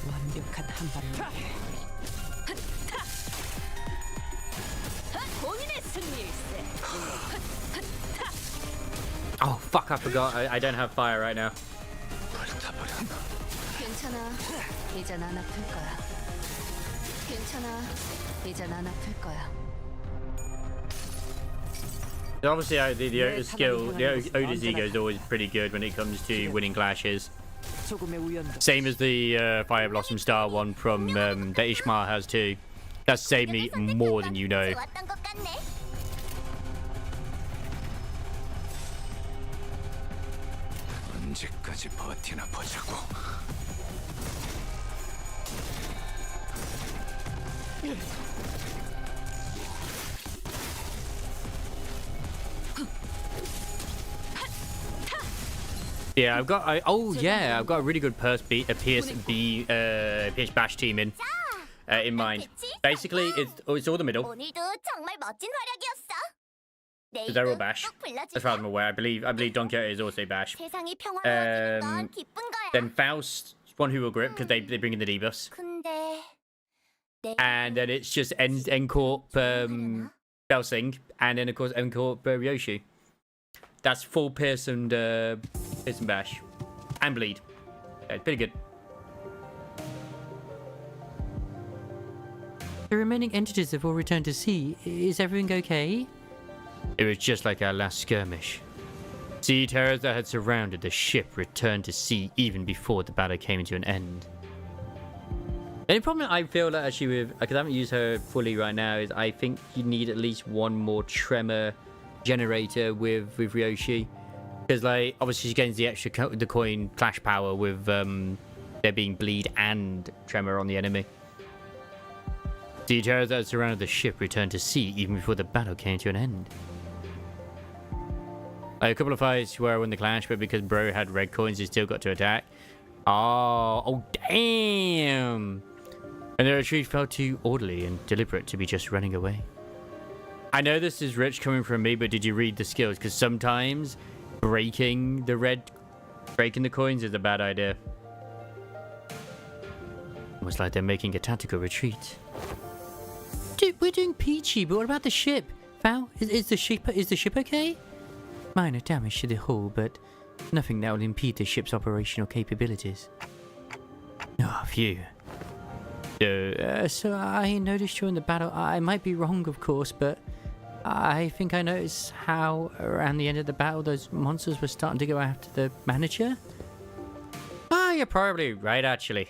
완벽한 한 발을 위해 본인의 승리일세. Oh fuck, I forgot. I don't have fire right now. 괜찮아. 이젠 안 아플 거야. 괜찮아. 이젠 안 아플 거야. Obviously, the Otis skill, the Otis ego is always pretty good when it comes to winning clashes. 조금의 우연도 Same as the Fire Blossom Star one from that Ishmael has too. That's saved me more than you know. 좋았던 것 같네. 언제까지 버티나 보자고. Yeah, I've got a really good Pierce Bash team in mind. Basically, it's all the middle. 오늘도 정말 멋진 활약이었어. They're all 내일도 Bash. 꼭 불러주자. As far as I'm aware, I believe Don Quixote is also Bash. 세상이 평화로워지는 건 기쁜 거야. Then Faust, one who will grip because they bring in the debuffs. 근데 And then it's just Encore Belsing, and then of course Encore Ryoshi. That's full Pierce and Bash. And Bleed. Yeah, it's pretty good. The remaining entities have all returned to sea. Is everything okay? It was just like our last skirmish. Sea terrors that had surrounded the ship returned to sea even before the battle came to an end. The only problem I feel like actually with, because I haven't used her fully right now, is I think you need at least one more tremor generator with Ryoshi, because like obviously she gains the extra the coin flash power with there being bleed and tremor on the enemy. The terrors that surrounded the ship returned to sea even before the battle came to an end. A couple of fights where I won the clash, but because bro had red coins, he still got to attack. Oh damn! And the retreat felt too orderly and deliberate to be just running away. I know this is rich coming from me, but did you read the skills? Because sometimes breaking the coins is a bad idea. Almost like they're making a tactical retreat. Dude, we're doing peachy, but what about the ship? Val, is the ship okay? Minor damage to the hull, but nothing that will impede the ship's operational capabilities. Ah, oh, phew. So I noticed during the battle, I might be wrong of course, but I think I noticed how around the end of the battle those monsters were starting to go after the manager. Ah, you're probably right actually.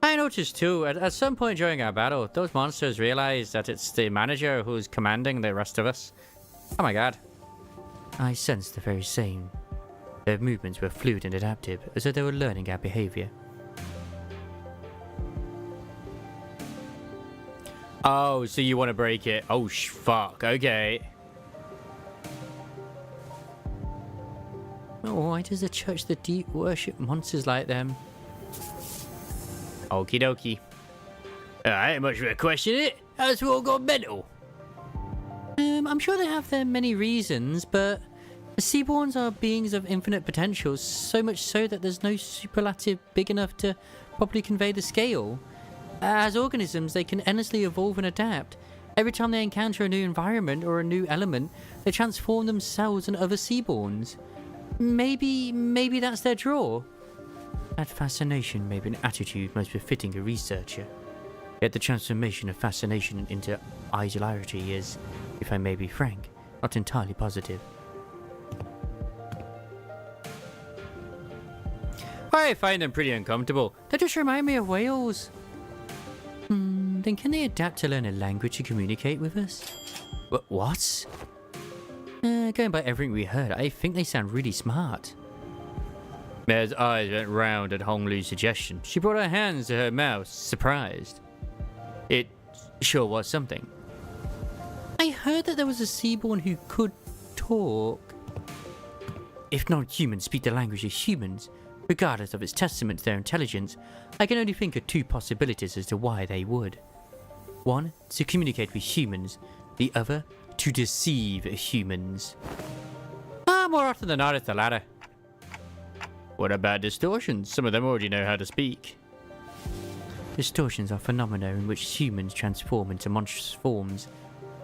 I noticed too, at some point during our battle, those monsters realized that it's the manager who's commanding the rest of us. Oh my god. I sensed the very same. Their movements were fluid and adaptive, as though they were learning our behavior. Oh, so you want to break it? Oh, fuck. Okay. Why does the Church of the Deep worship monsters like them? Okie dokie. Ain't much of a question, it? That's all got mental. I'm sure they have their many reasons, but the Seaborns are beings of infinite potential, so much so that there's no superlative big enough to properly convey the scale. As organisms, they can endlessly evolve and adapt. Every time they encounter a new environment or a new element, they transform themselves and other Seaborns. Maybe that's their draw. That fascination may be an attitude most befitting a researcher. Yet the transformation of fascination into ideology is, if I may be frank, not entirely positive. I find them pretty uncomfortable. They just remind me of whales. Then can they adapt to learn a language to communicate with us? What? Going by everything we heard, I think they sound really smart. Mare's eyes went round at Hong Lu's suggestion. She brought her hands to her mouth, surprised. It sure was something. I heard that there was a Seaborn who could talk. If non-humans speak the language of humans, regardless of its testament to their intelligence, I can only think of two possibilities as to why they would. One, to communicate with humans. The other, to deceive humans. More often than not, it's the latter. What about distortions? Some of them already know how to speak. Distortions are phenomena in which humans transform into monstrous forms,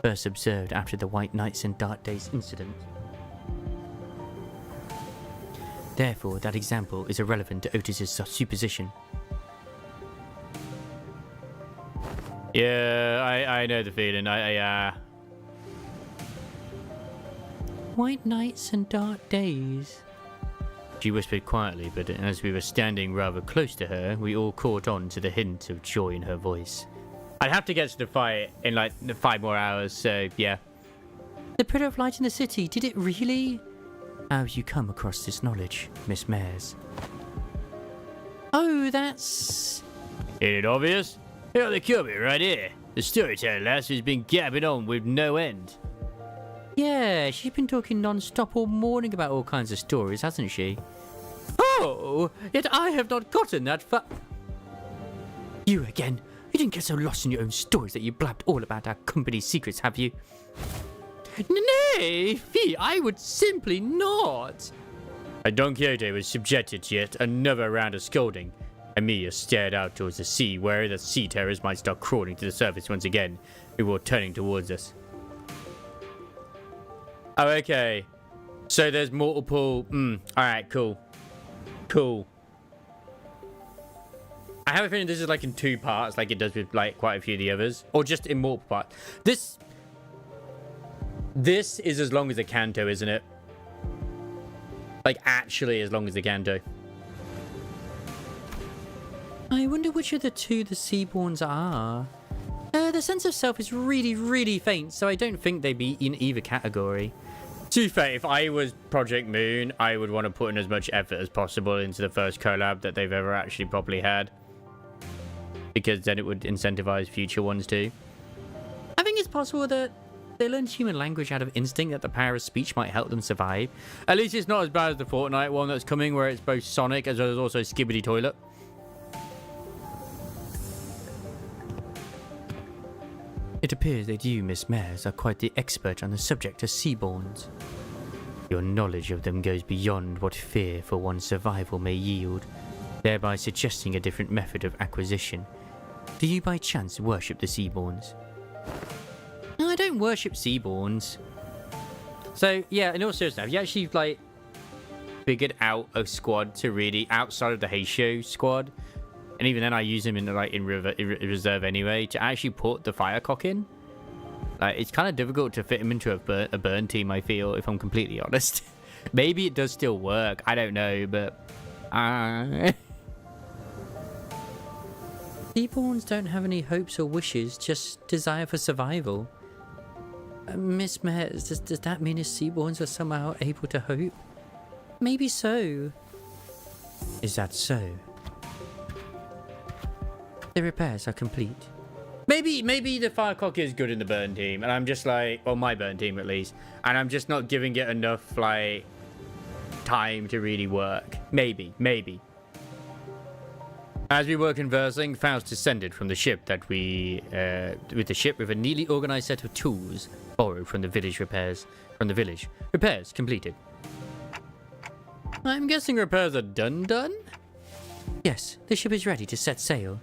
first observed after the White Nights and Dark Days incident. Therefore, that example is irrelevant to Otis's supposition. Yeah, I know the feeling. White nights and dark days. She whispered quietly, but as we were standing rather close to her, we all caught on to the hint of joy in her voice. I'd have to get to the fight in like 5 more hours, so yeah. The Pillar of Light in the city, did it really? How have you come across this knowledge, Miss Mares? Oh, that's... Ain't it obvious? Here they come here, right here. The storyteller lass has been gabbing on with no end. Yeah, she's been talking non-stop all morning about all kinds of stories, hasn't she? Oh, yet I have not gotten that far. You again. You didn't get so lost in your own stories that you blabbed all about our company's secrets, have you? Nay, fie, I would simply not. Don Quixote was subjected to yet another round of scolding. Emilia stared out towards the sea, where the sea terrors might start crawling to the surface once again, before turning towards us. Oh, okay. So there's multiple... Alright, cool. Cool. I have a feeling this is like in 2 parts, like it does with like quite a few of the others. Or just in multiple parts. This is as long as a canto, isn't it? Like, actually as long as the canto. I wonder which of the 2 the Seaborns are. The sense of self is really, really faint, so I don't think they'd be in either category. To be fair, if I was Project Moon, I would want to put in as much effort as possible into the first collab that they've ever actually properly had. Because then it would incentivize future ones too. I think it's possible that they learned human language out of instinct, that the power of speech might help them survive. At least it's not as bad as the Fortnite one that's coming, where it's both Sonic as well as also Skibbity Toilet. It appears that you, Miss Mares, are quite the expert on the subject of Seaborns. Your knowledge of them goes beyond what fear for one's survival may yield, thereby suggesting a different method of acquisition. Do you by chance worship the Seaborns? No, I don't worship Seaborns. So, yeah, in all seriousness, have you actually, like, figured out a squad to really, outside of the Heisho squad, and even then I use him in reserve anyway, to actually put the Firecock in? Like, it's kind of difficult to fit him into a burn team, I feel, if I'm completely honest. Maybe it does still work, I don't know, but... Seaborns don't have any hopes or wishes, just desire for survival. Miss Mares, does that mean his Seaborns are somehow able to hope? Maybe so. Is that so? The repairs are complete. Maybe the Firecock is good in the burn team, and I'm just like, well, my burn team at least, and I'm just not giving it enough, like, time to really work. Maybe. As we were conversing, Faust descended from the ship with a neatly organized set of tools borrowed from the village. Repairs completed. I'm guessing repairs are done? Yes, the ship is ready to set sail.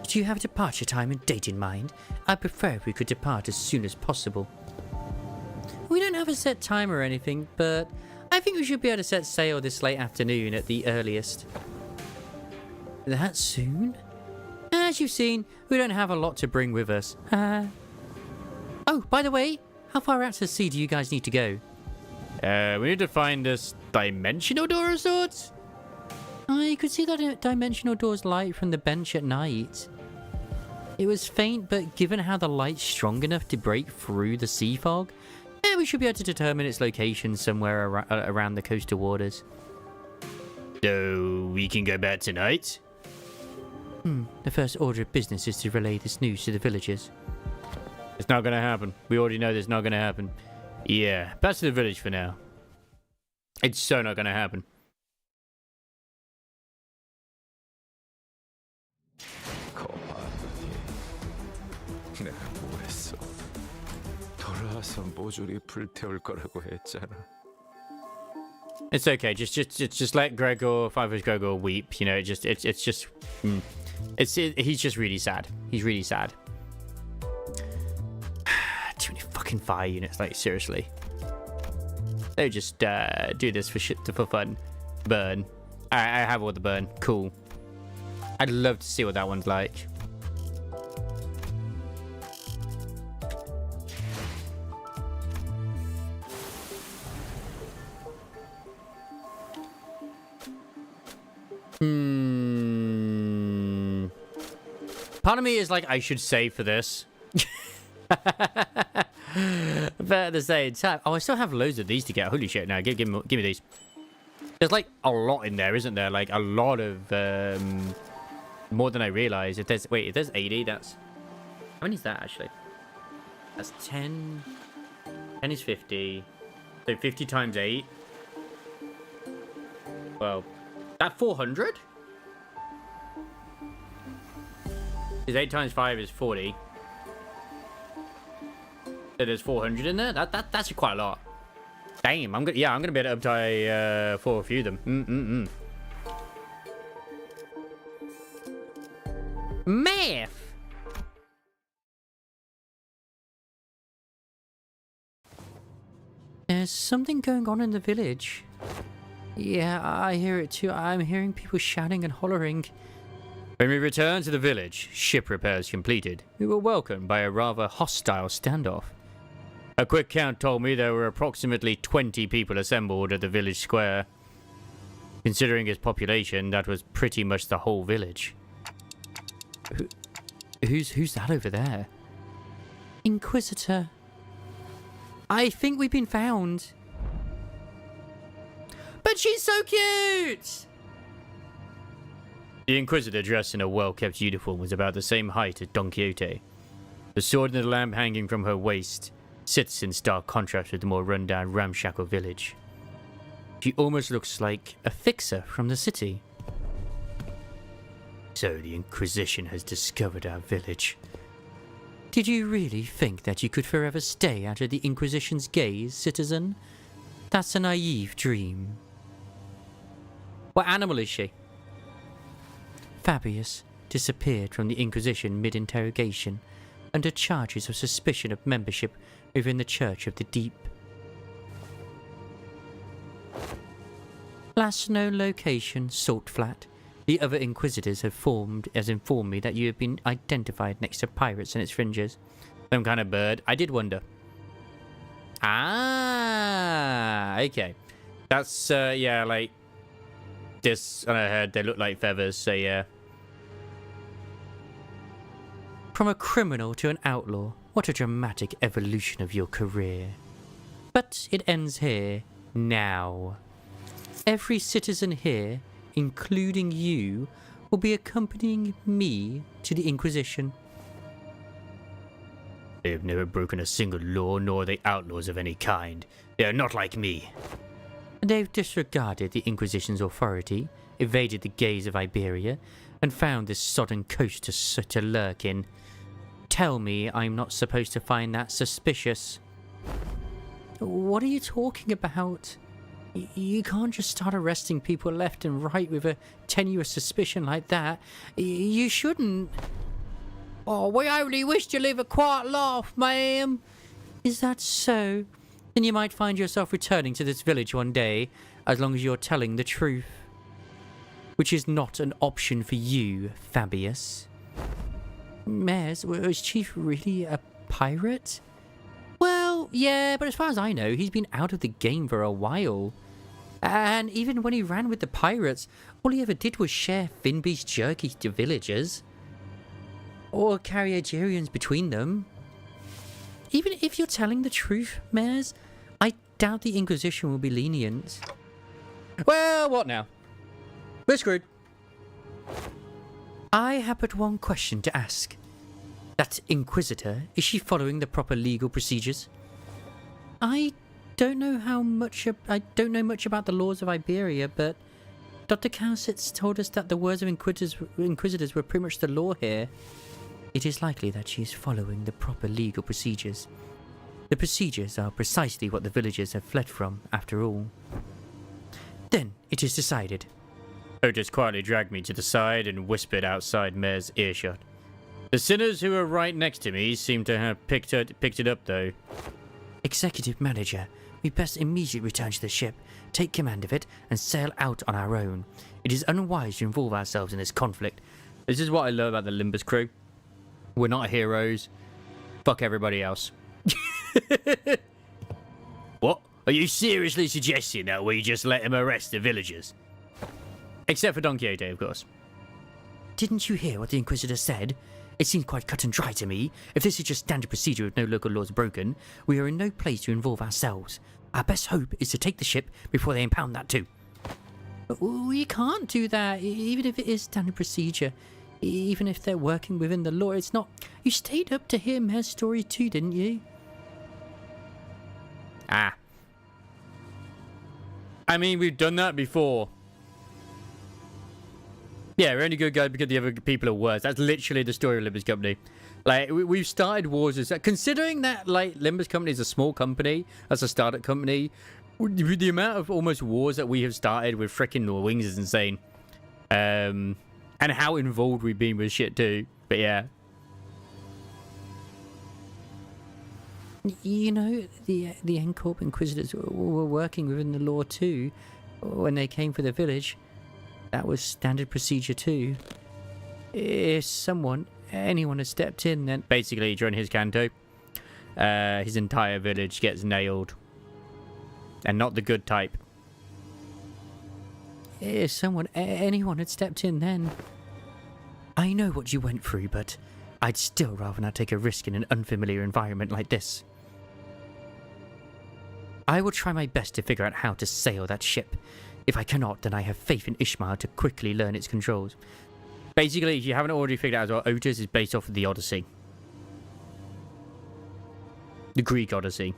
Do you have a departure time and date in mind? I prefer if we could depart as soon as possible. We don't have a set time or anything, but I think we should be able to set sail this late afternoon at the earliest. That soon? As you've seen, we don't have a lot to bring with us. Oh, by the way, how far out to sea do you guys need to go? We need to find this dimensional door of sorts. You could see that dimensional door's light from the bench at night. It was faint, but given how the light's strong enough to break through the sea fog, we should be able to determine its location somewhere around the coastal waters. So we can go back tonight? The first order of business is to relay this news to the villagers. It's not going to happen. We already know that's not going to happen. Yeah, back to the village for now. It's so not going to happen. 내가 뭘 했어? 돌아와서 모조리 불태울 거라고 했잖아. It's okay. Just let Gregor, Fiver's Gregor weep. You know, he's just really sad. He's really sad. Too many fucking fire units. Like seriously, they just do this for fun. Burn. I have all the burn. Cool. I'd love to see what that one's like. Part of me is like, I should save for this. But at the same time, oh, I still have loads of these to get. Holy shit! Now, give me these. There's like a lot in there, isn't there? Like a lot of more than I realized. If there's 80, that's how many is that actually? That's 10. 10 is 50. So 50 times 8. Well, that 400. Is 8 times 5 is 40. So there's 400 in there. That's quite a lot. Damn, I'm gonna be able to up-tie for a few of them. Math. There's something going on in the village. Yeah, I hear it too. I'm hearing people shouting and hollering. When we returned to the village, ship repairs completed, we were welcomed by a rather hostile standoff. A quick count told me there were approximately 20 people assembled at the village square. Considering its population, that was pretty much the whole village. Who's that over there? Inquisitor. I think we've been found. But she's so cute! The Inquisitor, dressed in a well-kept uniform, was about the same height as Don Quixote. The sword and the lamp hanging from her waist sits in stark contrast with the more run-down, ramshackle village. She almost looks like a fixer from the city. So the Inquisition has discovered our village. Did you really think that you could forever stay out of the Inquisition's gaze, citizen? That's a naive dream. What animal is she? Fabius disappeared from the Inquisition mid-interrogation under charges of suspicion of membership within the Church of the Deep. Last known location, Salt Flat. The other Inquisitors have informed me that you have been identified next to pirates and its fringes. Some kind of bird. I did wonder. Ah, okay. That's, yeah, like this on her head. They look like feathers, so yeah. From a criminal to an outlaw, what a dramatic evolution of your career. But it ends here, now. Every citizen here, including you, will be accompanying me to the Inquisition. They have never broken a single law, nor are they outlaws of any kind. They are not like me. They've disregarded the Inquisition's authority, evaded the gaze of Iberia, and found this sodden coast to lurk in. Tell me I'm not supposed to find that suspicious. What are you talking about? You can't just start arresting people left and right with a tenuous suspicion like that. You shouldn't. Oh, we only wish to live a quiet life, ma'am. Is that so? Then you might find yourself returning to this village one day, as long as you're telling the truth. Which is not an option for you, Fabius. Mares, was Chief really a pirate? Well, yeah, but as far as I know, he's been out of the game for a while. And even when he ran with the pirates, all he ever did was share Finbeast jerky to villagers. Or carry Agerians between them. Even if you're telling the truth, Mares, I doubt the Inquisition will be lenient. Well, what now? We're screwed. I have but one question to ask. That Inquisitor, is she following the proper legal procedures? I don't know much about the laws of Iberia, but Dr. Cowsitz told us that the words of Inquisitors were pretty much the law here. It is likely that she is following the proper legal procedures. The procedures are precisely what the villagers have fled from, after all. Then it is decided. Otis quietly dragged me to the side and whispered outside Mare's earshot. The sinners who were right next to me seemed to have picked it up, though. Executive Manager, we best immediately return to the ship, take command of it, and sail out on our own. It is unwise to involve ourselves in this conflict. This is what I love about the Limbus crew. We're not heroes. Fuck everybody else. What? Are you seriously suggesting that we just let him arrest the villagers? Except for Don Quixote, of course. Didn't you hear what the Inquisitor said? It seemed quite cut and dry to me. If this is just standard procedure with no local laws broken, we are in no place to involve ourselves. Our best hope is to take the ship before they impound that too. We can't do that, even if it is standard procedure. Even if they're working within the law, it's not... You stayed up to hear Mayor's story too, didn't you? Ah. I mean, we've done that before. Yeah, we're only good guys because the other people are worse. That's literally the story of Limbus Company. Like, we've started wars. Considering that, like, Limbus Company is a small company, as a startup company, the amount of almost wars that we have started with freaking the Wings is insane. And how involved we've been with shit too. But yeah. You know, the N-Corp Inquisitors were working within the law too. When they came for the village, that was standard procedure too. If anyone had stepped in, then... Basically, during his canto, his entire village gets nailed. And not the good type. If anyone had stepped in then... I know what you went through, but I'd still rather not take a risk in an unfamiliar environment like this. I will try my best to figure out how to sail that ship. If I cannot, then I have faith in Ishmael to quickly learn its controls. Basically, if you haven't already figured out as well, Otis is based off of the Odyssey. The Greek Odyssey.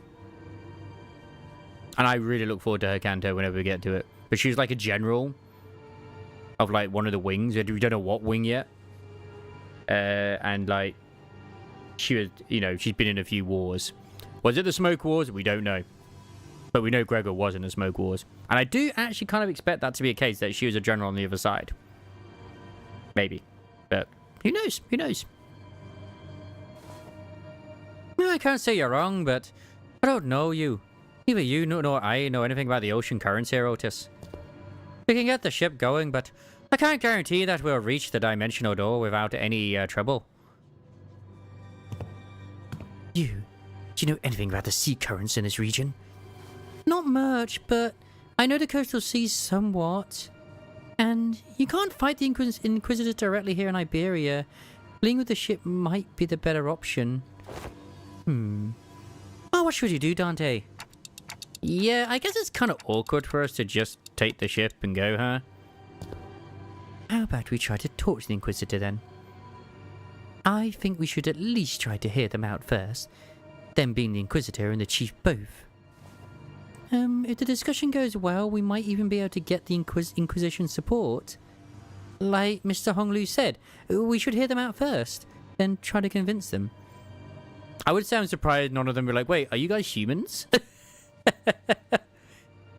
And I really look forward to her canto whenever we get to it. But she was like a general of like one of the wings. We don't know what wing yet. And like, she was, you know, she's been in a few wars. Was it the Smoke Wars? We don't know. But we know Gregor was in the Smoke Wars. And I do actually kind of expect that to be a case, that she was a general on the other side. Maybe. But who knows? Who knows? I can't say you're wrong, but I don't know you. Neither you nor I know anything about the ocean currents here, Otis. We can get the ship going, but I can't guarantee that we'll reach the dimensional door without any trouble. Do you know anything about the sea currents in this region? Not much, but I know the coastal seas somewhat. And you can't fight the Inquisitors directly here in Iberia. Fleeing with the ship might be the better option. Oh, what should you do, Dante? Yeah, I guess it's kind of awkward for us to just take the ship and go, huh? How about we try to talk to the Inquisitor then? I think we should at least try to hear them out first. Them being the Inquisitor and the Chief both. If the discussion goes well, we might even be able to get the Inquisition support. Like Mr. Honglu said, we should hear them out first, then try to convince them. I would sound surprised none of them were like, wait, are you guys humans?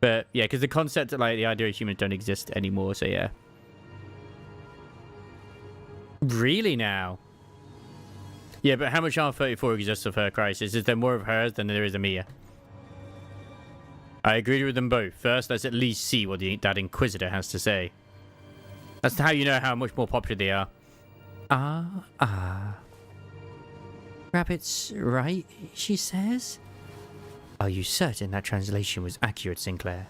But yeah, because the concept, like the idea of humans don't exist anymore, so yeah. Really now? Yeah, but how much R34 exists of her crisis? Is there more of hers than there is of Mia? I agree with them both. First, let's at least see what that Inquisitor has to say. That's how you know how much more popular they are. Rabbit's right, she says? Are you certain that translation was accurate, Sinclair?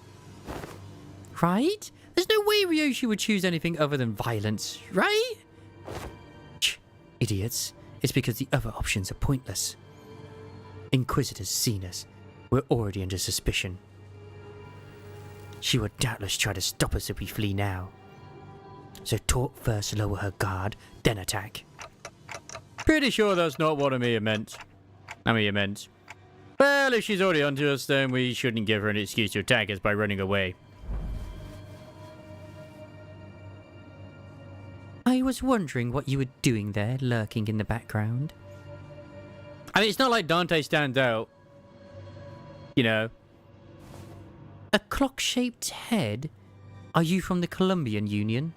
Right? There's no way Ryoshi would choose anything other than violence, right? Idiots. It's because the other options are pointless. Inquisitor's seen us. We're already under suspicion. She would doubtless try to stop us if we flee now. So talk first, lower her guard, then attack. Pretty sure that's not what Amia meant. Well, if she's already onto us, then we shouldn't give her an excuse to attack us by running away. I was wondering what you were doing there, lurking in the background. I mean, it's not like Dante stands out. You know. A clock-shaped head? Are you from the Columbian Union?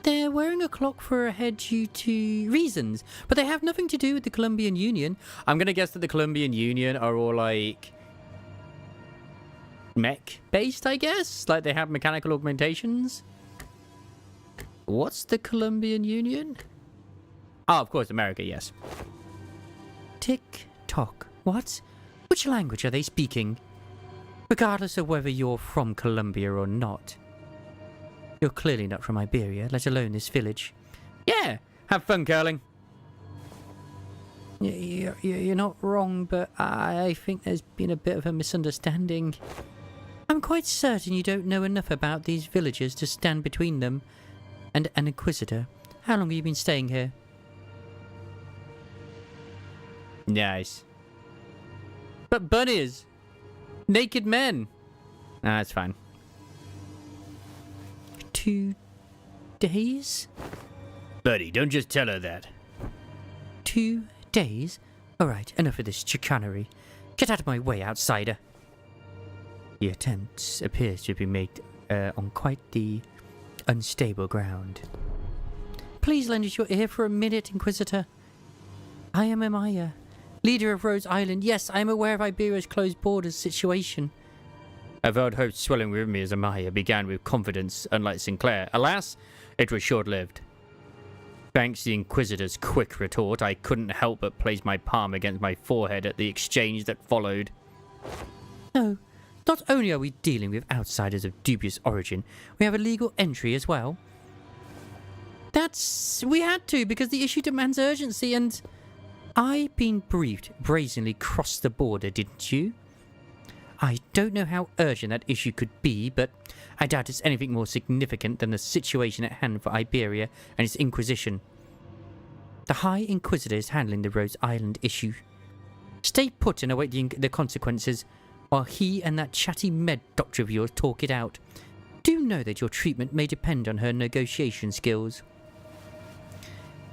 They're wearing a clock for a head due to reasons, but they have nothing to do with the Columbian Union. I'm gonna guess that the Columbian Union are all like mech-based, I guess? Like they have mechanical augmentations? What's the Columbian Union? Oh, of course, America, yes. Tick-tock. What? Which language are they speaking? Regardless of whether you're from Columbia or not. You're clearly not from Iberia, let alone this village. Yeah, have fun curling. You're not wrong, but I think there's been a bit of a misunderstanding. I'm quite certain you don't know enough about these villagers to stand between them and an Inquisitor. How long have you been staying here? Nice. But bunnies! Naked men! Nah, that's fine. 2 days? Buddy, don't just tell her that. 2 days? Alright, enough of this chicanery. Get out of my way, outsider. The attempt appears to have been made on quite the unstable ground. Please lend us your ear for a minute, Inquisitor. I am Amaya, leader of Rose Island. Yes, I am aware of Iberia's closed borders situation. A vowed hope swelling within me as Amaya began with confidence, unlike Sinclair. Alas, it was short-lived. Thanks to the Inquisitor's quick retort, I couldn't help but place my palm against my forehead at the exchange that followed. No, not only are we dealing with outsiders of dubious origin, we have a legal entry as well. We had to, because the issue demands urgency, and I've been briefed brazenly crossed the border, didn't you? I don't know how urgent that issue could be, but I doubt it's anything more significant than the situation at hand for Iberia and its Inquisition. The High Inquisitor is handling the Rose Island issue. Stay put and await the consequences, while he and that chatty med doctor of yours talk it out. Do know that your treatment may depend on her negotiation skills.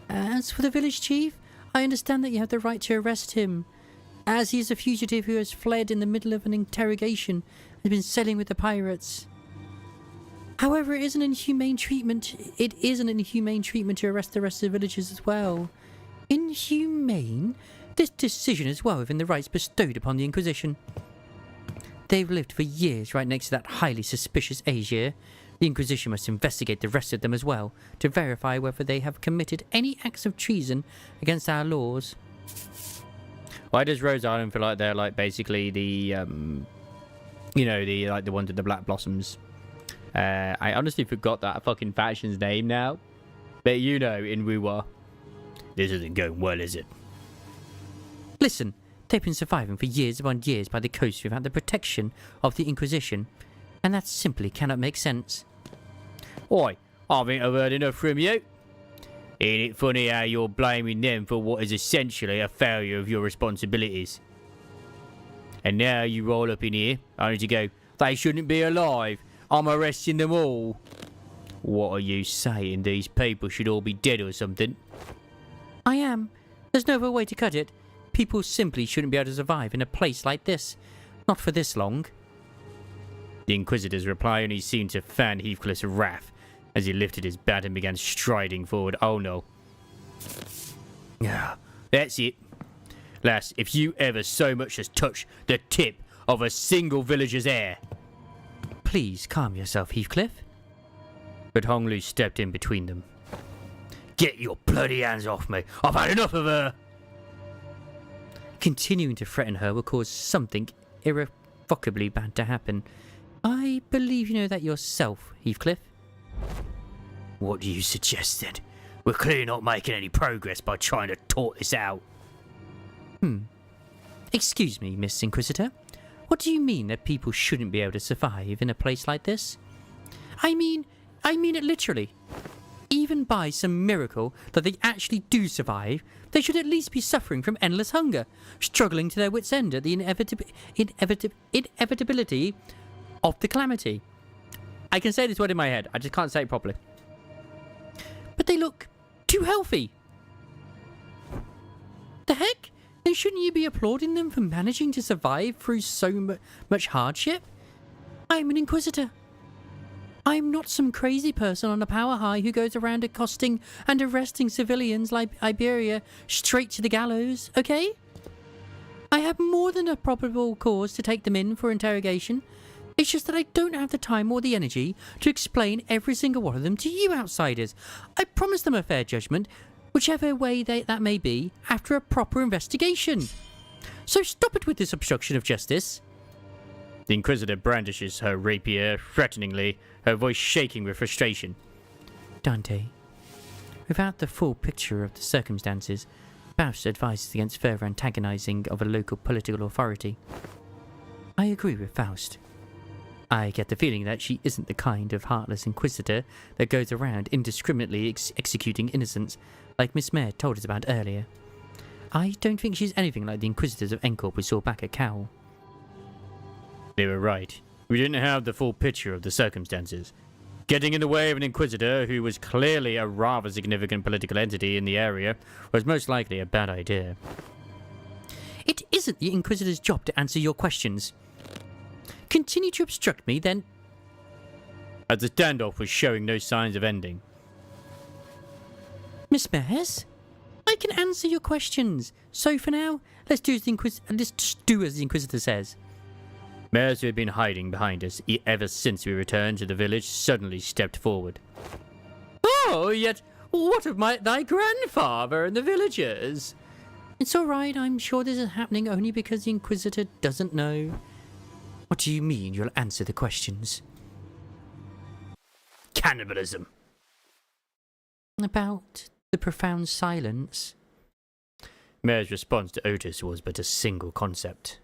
As for the village chief, I understand that you have the right to arrest him, as he is a fugitive who has fled in the middle of an interrogation and has been sailing with the pirates. However, it is an inhumane treatment. It is an inhumane treatment to arrest the rest of the villagers as well. Inhumane? This decision is well within the rights bestowed upon the Inquisition. They've lived for years right next to that highly suspicious Asia. The Inquisition must investigate the rest of them as well, to verify whether they have committed any acts of treason against our laws. Why does Rose Island feel like they're like basically the, you know, the like the ones with the black blossoms? I honestly forgot that fucking faction's name now, but you know, in Wuwa. This isn't going well, is it? Listen, they've been surviving for years upon years by the coast without the protection of the Inquisition, and that simply cannot make sense. Oi, I think I've heard enough from you. Ain't it funny how you're blaming them for what is essentially a failure of your responsibilities? And now you roll up in here, only to go, they shouldn't be alive, I'm arresting them all. What are you saying, these people should all be dead or something? I am. There's no other way to cut it. People simply shouldn't be able to survive in a place like this. Not for this long. The Inquisitor's reply only seemed to fan Heathcliff's wrath as he lifted his bat and began striding forward. Oh no. Yeah, that's it. Lass, if you ever so much as touch the tip of a single villager's hair. Please calm yourself, Heathcliff. But Honglu stepped in between them. Get your bloody hands off me. I've had enough of her. Continuing to threaten her will cause something irrevocably bad to happen. I believe you know that yourself, Heathcliff. What do you suggest then? We're clearly not making any progress by trying to talk this out. Excuse me, Miss Inquisitor. What do you mean that people shouldn't be able to survive in a place like this? I mean it literally. Even by some miracle that they actually do survive, they should at least be suffering from endless hunger, struggling to their wits' end at the inevitability of the calamity. I can say this word in my head, I just can't say it properly. But they look too healthy. The heck? Then shouldn't you be applauding them for managing to survive through so much hardship? I'm an Inquisitor. I'm not some crazy person on a power high who goes around accosting and arresting civilians like Iberia straight to the gallows, okay? I have more than a probable cause to take them in for interrogation. It's just that I don't have the time or the energy to explain every single one of them to you outsiders. I promise them a fair judgment, whichever way that may be, after a proper investigation. So stop it with this obstruction of justice. The Inquisitor brandishes her rapier threateningly, her voice shaking with frustration. Dante, without the full picture of the circumstances, Faust advises against further antagonizing of a local political authority. I agree with Faust. I get the feeling that she isn't the kind of heartless Inquisitor that goes around indiscriminately executing innocents, like Miss Mare told us about earlier. I don't think she's anything like the Inquisitors of Encorp we saw back at Cowl. They were right. We didn't have the full picture of the circumstances. Getting in the way of an Inquisitor who was clearly a rather significant political entity in the area was most likely a bad idea. It isn't the Inquisitor's job to answer your questions. Continue to obstruct me, then... As the standoff was showing no signs of ending. Miss Mares? I can answer your questions. So for now, let's just do as the Inquisitor says. Mares, who had been hiding behind us ever since we returned to the village, suddenly stepped forward. Oh, yet what of thy grandfather and the villagers? It's all right. I'm sure this is happening only because the Inquisitor doesn't know. What do you mean you'll answer the questions? Cannibalism. About the profound silence? Mare's response to Otis was but a single concept.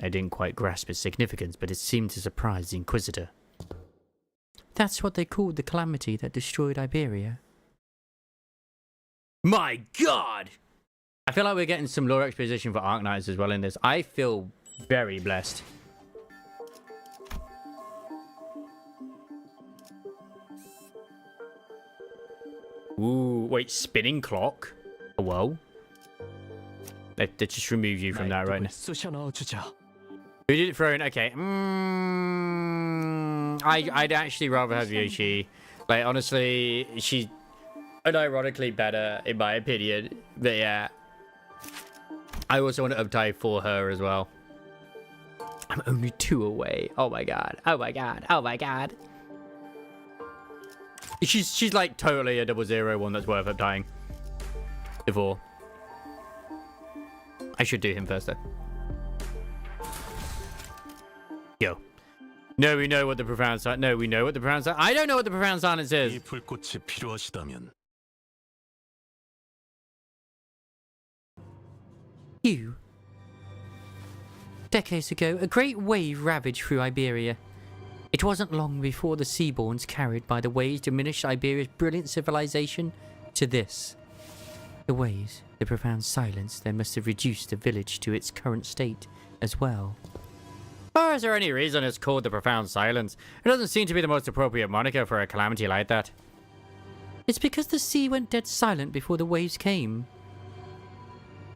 I didn't quite grasp its significance, but it seemed to surprise the Inquisitor. That's what they called the calamity that destroyed Iberia. My God! I feel like we're getting some lore exposition for Arknights as well in this. I feel very blessed. Ooh, wait, spinning clock? Oh, whoa. Let's just remove you from that right now. Who did it throw in? Okay. I'd actually rather have Yoshi. Like, honestly, she's unironically better, in my opinion. But yeah. I also want to uptie for her as well. I'm only 2 away. Oh my god. Oh my god. Oh my god. She's like totally a 0-0 one that's worth uptying. Before. I should do him first though. Yo. No, we know what the profound silence. No, we know what the profound silence. I don't know what the profound silence is. 이 불꽃이 필요하시다면 You. Decades ago, a great wave ravaged through Iberia. It wasn't long before the Seaborns carried by the waves diminished Iberia's brilliant civilization to this. The waves, the profound silence, then must have reduced the village to its current state as well. Or is there any reason it's called the profound silence? It doesn't seem to be the most appropriate moniker for a calamity like that. It's because the sea went dead silent before the waves came.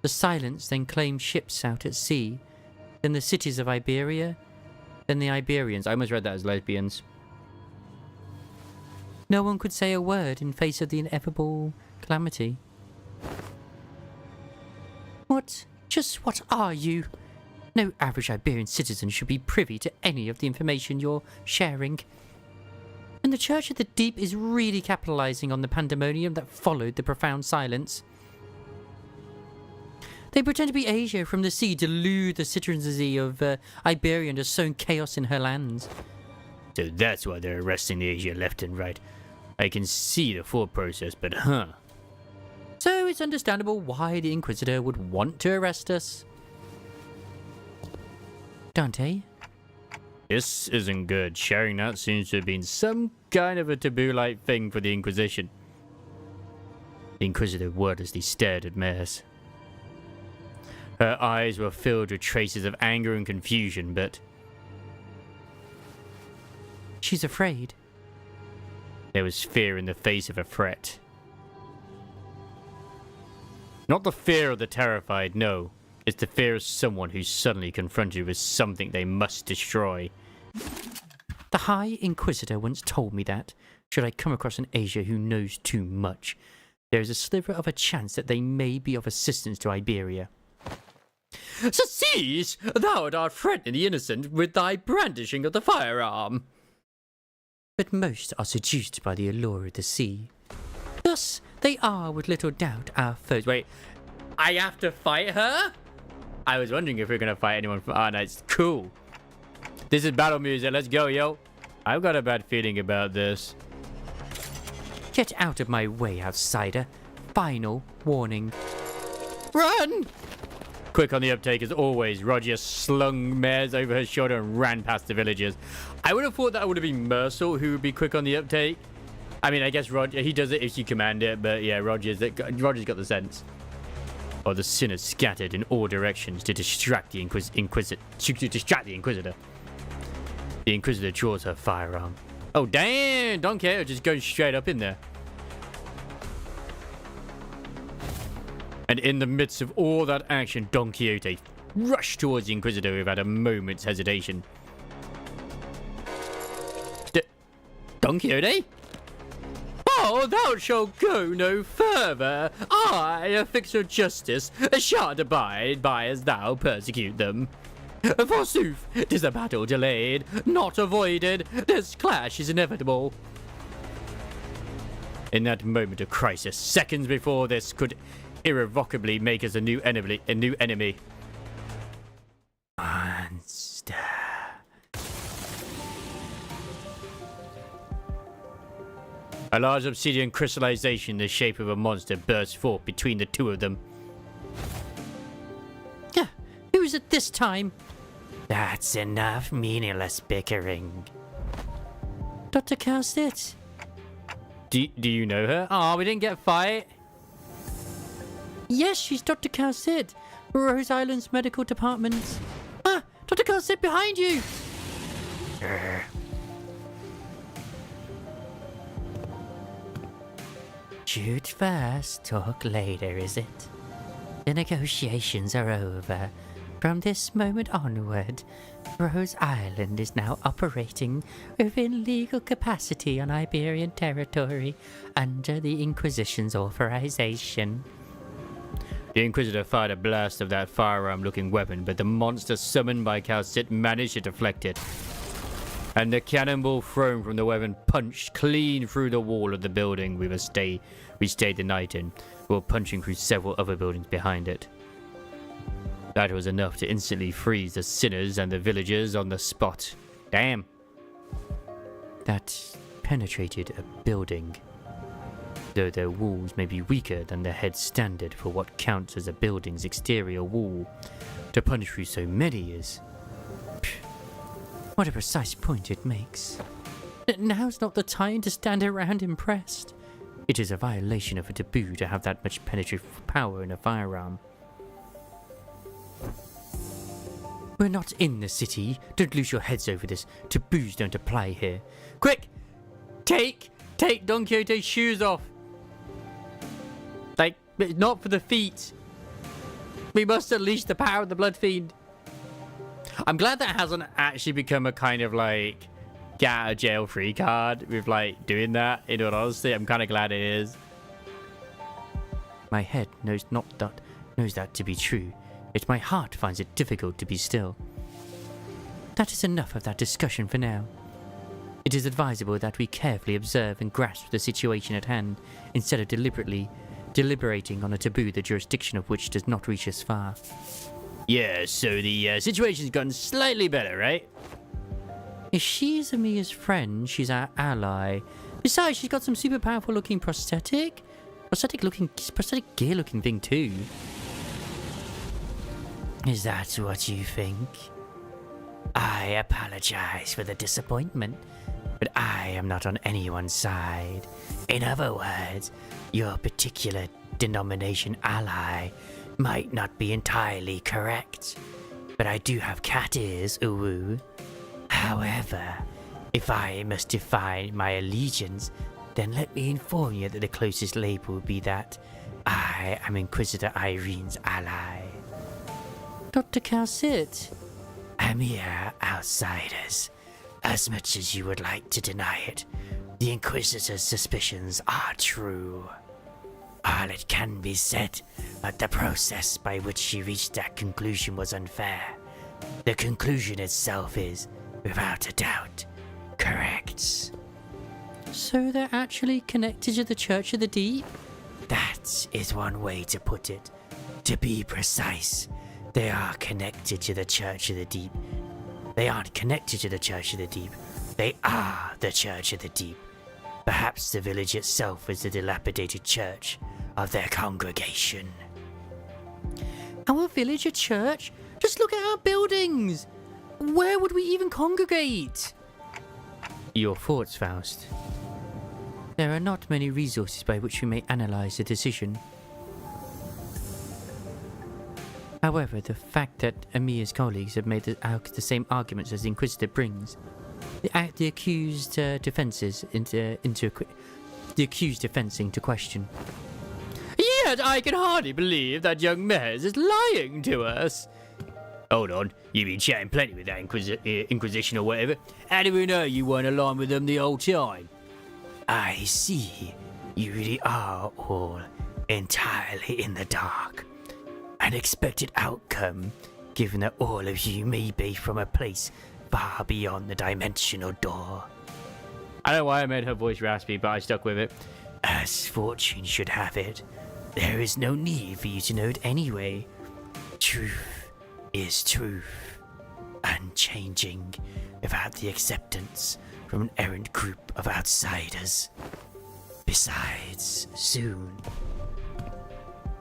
The silence then claimed ships out at sea, then the cities of Iberia, then the Iberians. I almost read that as lesbians. No one could say a word in face of the inevitable calamity. What? Just what are you? No average Iberian citizen should be privy to any of the information you're sharing. And the Church of the Deep is really capitalizing on the pandemonium that followed the profound silence. They pretend to be Asia from the sea to lure the citizenry of Iberia and to sow chaos in her lands. So that's why they're arresting the Asia left and right. I can see the thought process, but huh. So it's understandable why the Inquisitor would want to arrest us. Dante? This isn't good. Sharing that seems to have been some kind of a taboo-like thing for the Inquisition. The Inquisitor wordlessly stared at Mares. Her eyes were filled with traces of anger and confusion, but... She's afraid. There was fear in the face of a threat. Not the fear of the terrified, no. It's the fear of someone who's suddenly confronted with something they must destroy. The High Inquisitor once told me that, should I come across an Asia who knows too much, there is a sliver of a chance that they may be of assistance to Iberia. Cease! Thou art threatening the innocent with thy brandishing of the firearm. But most are seduced by the allure of the sea. Thus, they are, with little doubt, our foes. Wait, I have to fight her? I was wondering if we are going to fight anyone from Arknights. Cool. This is battle music. Let's go, yo. I've got a bad feeling about this. Get out of my way, outsider. Final warning. Run! Quick on the uptake as always. Roger slung mares over her shoulder and ran past the villagers. I would have thought that would have been Mercil who would be quick on the uptake. I mean, I guess Roger, he does it if you command it, but yeah, Roger's got the sense. Or the sinners scattered in all directions to distract the Inquisitor. The Inquisitor draws her firearm. Oh, damn! Don Quixote just goes straight up in there. And in the midst of all that action, Don Quixote rushed towards the Inquisitor without a moment's hesitation. Don Quixote? Oh, thou shalt go no further. I, a fixer of justice, shan't abide by as thou persecute them. Forsooth, 'tis a battle delayed, not avoided. This clash is inevitable. In that moment of crisis, seconds before this could irrevocably make us a new enemy. Monster. A large obsidian crystallization in the shape of a monster burst forth between the two of them. Who is it this time? That's enough meaningless bickering. Dr. Cowstit? Do you know her? Oh, we didn't get a fight. Yes, she's Dr. Cowstit. Rose Island's medical department. Ah, Dr. Cowstit behind you! Shoot first, talk later, is it? The negotiations are over. From this moment onward, Rose Island is now operating within legal capacity on Iberian territory under the Inquisition's authorization. The Inquisitor fired a blast of that firearm-looking weapon, but the monster summoned by Cowstit managed to deflect it. And the cannonball thrown from the weapon punched clean through the wall of the building we stayed the night in, while punching through several other buildings behind it. That was enough to instantly freeze the sinners and the villagers on the spot. Damn. That penetrated a building. Though their walls may be weaker than the head standard for what counts as a building's exterior wall, to punch through so many is... What a precise point it makes. Now's not the time to stand around impressed. It is a violation of a taboo to have that much penetrative power in a firearm. We're not in the city. Don't lose your heads over this. Taboos don't apply here. Quick! Take Don Quixote's shoes off. Like, not for the feet. We must unleash the power of the Blood Fiend. I'm glad that hasn't actually become a kind of like get out of jail free card with like doing that. In all honesty, I'm kind of glad it is. My head knows that to be true. Yet my heart finds it difficult to be still. That is enough of that discussion for now. It is advisable that we carefully observe and grasp the situation at hand, instead of deliberating on a taboo the jurisdiction of which does not reach as far. Yeah, so the situation's gotten slightly better, right? If she's Amia's friend, she's our ally. Besides, she's got some super powerful looking prosthetic gear looking thing too. Is that what you think? I apologize for the disappointment, but I am not on anyone's side. In other words, your particular denomination ally might not be entirely correct, but I do have cat ears, uwu. However, if I must define my allegiance, then let me inform you that the closest label would be that I am Inquisitor Irene's ally. Dr. Cowstit. A mere outsiders. As much as you would like to deny it, the Inquisitor's suspicions are true. All it can be said, but the process by which she reached that conclusion was unfair. The conclusion itself is, without a doubt, correct. So they're actually connected to the Church of the Deep? That is one way to put it. To be precise, they are connected to the Church of the Deep, They aren't connected to the Church of the Deep. They are the Church of the Deep. Perhaps the village itself is the dilapidated church of their congregation. Our village a church? Just look at our buildings! Where would we even congregate? Your thoughts, Faust. There are not many resources by which we may analyze the decision. However, the fact that Amir's colleagues have made the same arguments as the Inquisitor brings the accused defense into question. Yet I can hardly believe that young Mez is lying to us. Hold on, you've been chatting plenty with that Inquisition or whatever. How do we know you weren't aligned with them the whole time? I see. You really are all entirely in the dark. An expected outcome, given that all of you may be from a place far beyond the dimensional door. I don't know why I made her voice raspy, but I stuck with it. As fortune should have it, there is no need for you to know it anyway. Truth is truth, unchanging, without the acceptance from an errant group of outsiders. Besides, soon...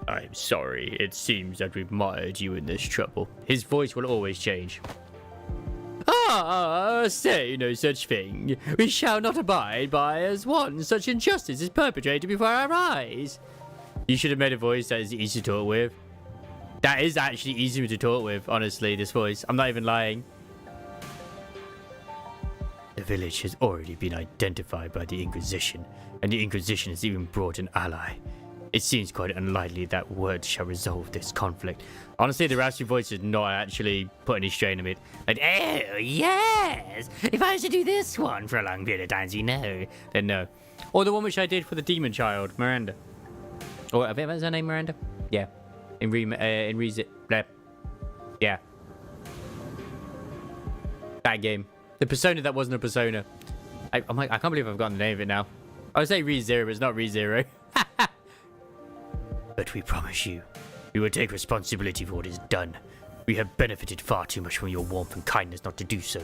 I'm sorry, it seems that we've mired you in this trouble. His voice will always change. Say no such thing. We shall not abide by as one such injustice is perpetrated before our eyes. You should have made a voice that is easy to talk with. That is actually easy to talk with, honestly, this voice. I'm not even lying. The village has already been identified by the Inquisition, and the Inquisition has even brought an ally. It seems quite unlikely that words shall resolve this conflict. Honestly, the raspy voice is not actually putting any strain on it. Like, oh, yes! If I was to do this one for a long period of time, you know, then no. Or the one which I did for the demon child, Miranda. Or, I think that's her name, Miranda? Yeah. Yeah. That game. The persona that wasn't a persona. I'm like, I can't believe I've gotten the name of it now. I would say ReZero, but it's not ReZero. But we promise you, we will take responsibility for what is done. We have benefited far too much from your warmth and kindness not to do so.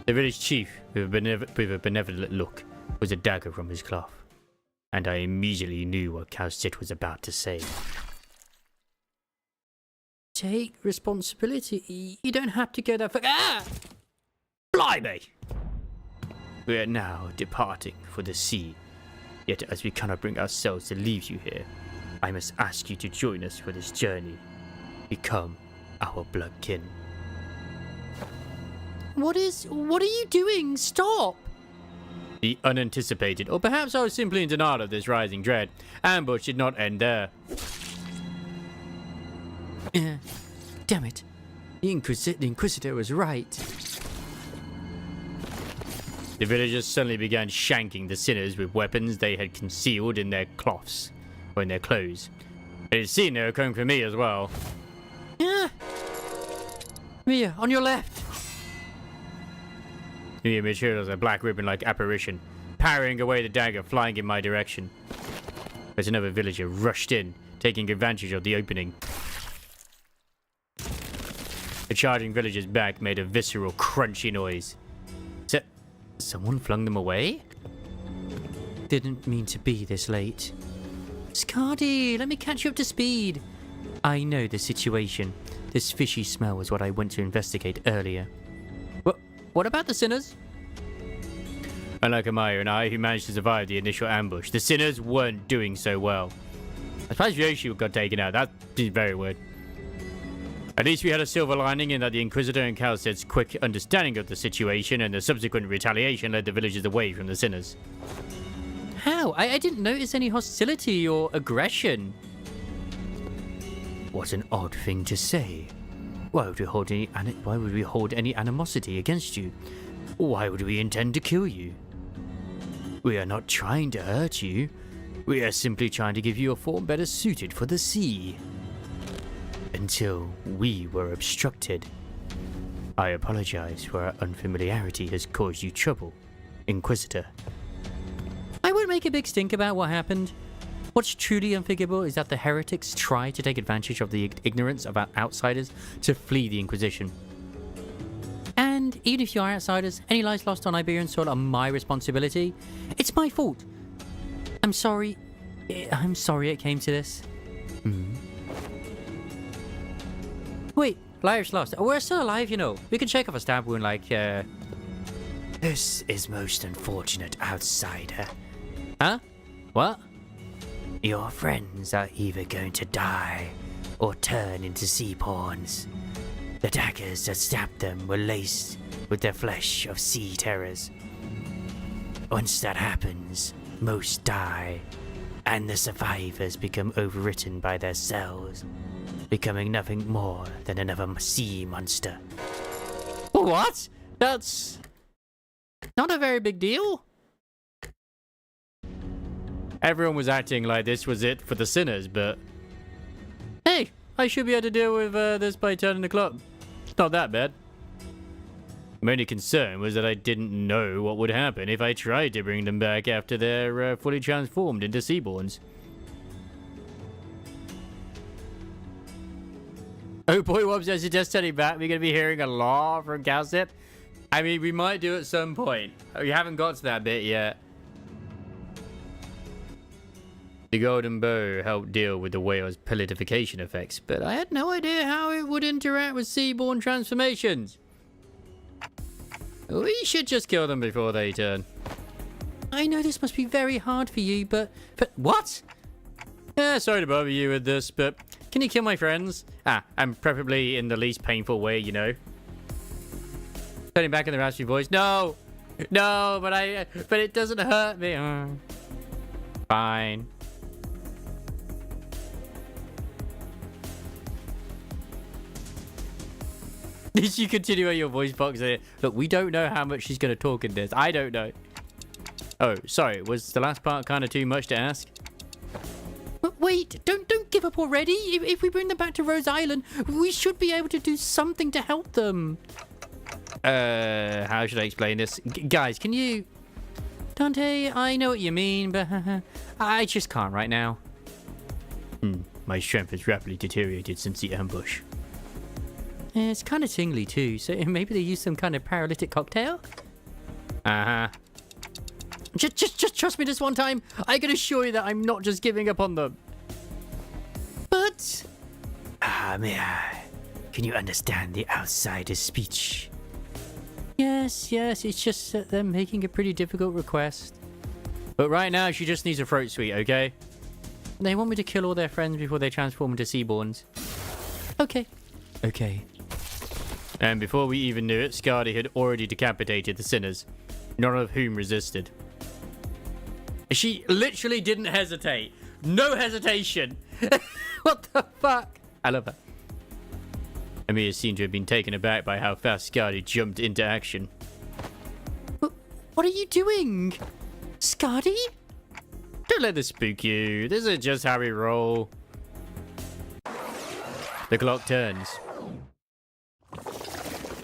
The village chief, with a benevolent look, was a dagger from his cloth. And I immediately knew what Kal'Sit was about to say. Take responsibility. You don't have to go that far. Ah! Blimey! We are now departing for the sea. Yet as we cannot bring ourselves to leave you here, I must ask you to join us for this journey. Become our blood kin. What are you doing? Stop! The unanticipated, or perhaps I was simply in denial of this rising dread, ambush did not end there. Damn it. The Inquisitor was right. The villagers suddenly began shanking the sinners with weapons they had concealed in their cloths, or in their clothes. It had seen they were coming for me as well. Yeah. Mia, on your left. The image here was a black ribbon-like apparition, parrying away the dagger flying in my direction. As another villager rushed in, taking advantage of the opening. The charging villager's back made a visceral, crunchy noise. Someone flung them away? Didn't mean to be this late. Scardy, let me catch you up to speed. I know the situation. This fishy smell was what I went to investigate earlier. What about the sinners? Unlike Amaya and I, who managed to survive the initial ambush, the sinners weren't doing so well. I suppose Yoshi got taken out. That is very weird. At least we had a silver lining in that the Inquisitor and Kal'Sit's quick understanding of the situation and the subsequent retaliation led the villagers away from the sinners. How? I didn't notice any hostility or aggression. What an odd thing to say. Why would we hold any animosity against you? Why would we intend to kill you? We are not trying to hurt you. We are simply trying to give you a form better suited for the sea. Until we were obstructed. I apologize for our unfamiliarity has caused you trouble, Inquisitor. I won't make a big stink about what happened. What's truly unforgivable is that the heretics tried to take advantage of the ignorance of our outsiders to flee the Inquisition. And even if you are outsiders, any lives lost on Iberian soil are my responsibility. It's my fault. I'm sorry. I'm sorry it came to this. Wait, lives lost. We're still alive, you know. We can shake off a stab wound like, This is most unfortunate, outsider. Huh? What? Your friends are either going to die or turn into sea pawns. The daggers that stabbed them were laced with the flesh of sea terrors. Once that happens, most die, and the survivors become overwritten by their cells, becoming nothing more than another sea monster. What? That's not a very big deal. Everyone was acting like this was it for the sinners, but Hey, I should be able to deal with this by turning the clock. It's not that bad. My only concern was that I didn't know what would happen if I tried to bring them back after they're fully transformed into Seaborns. Oh boy, whoops, I suggest turning back. We're going to be hearing a lot from Calcip. I mean, we might do at some point. We haven't got to that bit yet. The golden bow helped deal with the whale's pelletification effects, but I had no idea how it would interact with seaborne transformations. We should just kill them before they turn. I know this must be very hard for you, but what? Yeah, sorry to bother you with this, but can you kill my friends? And preferably in the least painful way, you know. Turning back in the raspy voice. No! No, but it doesn't hurt me. Fine. Did you continue on your voice box? Look, we don't know how much she's going to talk in this. I don't know. Oh, sorry. Was the last part kind of too much to ask? But wait, don't give up already. If we bring them back to Rose Island, we should be able to do something to help them. How should I explain this? Guys, can you... Dante, I know what you mean, but I just can't right now. My strength has rapidly deteriorated since the ambush. It's kind of tingly too, so maybe they use some kind of paralytic cocktail? Uh-huh. Just trust me this one time. I can assure you that I'm not just giving up on them. But... may I? Can you understand the outsider's speech? Yes, it's just that they're making a pretty difficult request. But right now, she just needs a throat sweet, okay? They want me to kill all their friends before they transform into Seaborns. Okay. And before we even knew it, Skadi had already decapitated the sinners, none of whom resisted. She literally didn't hesitate. No hesitation. What the fuck? I love that. Amir seemed to have been taken aback by how fast Skadi jumped into action. What are you doing? Skadi? Don't let this spook you. This is just how we roll. The clock turns.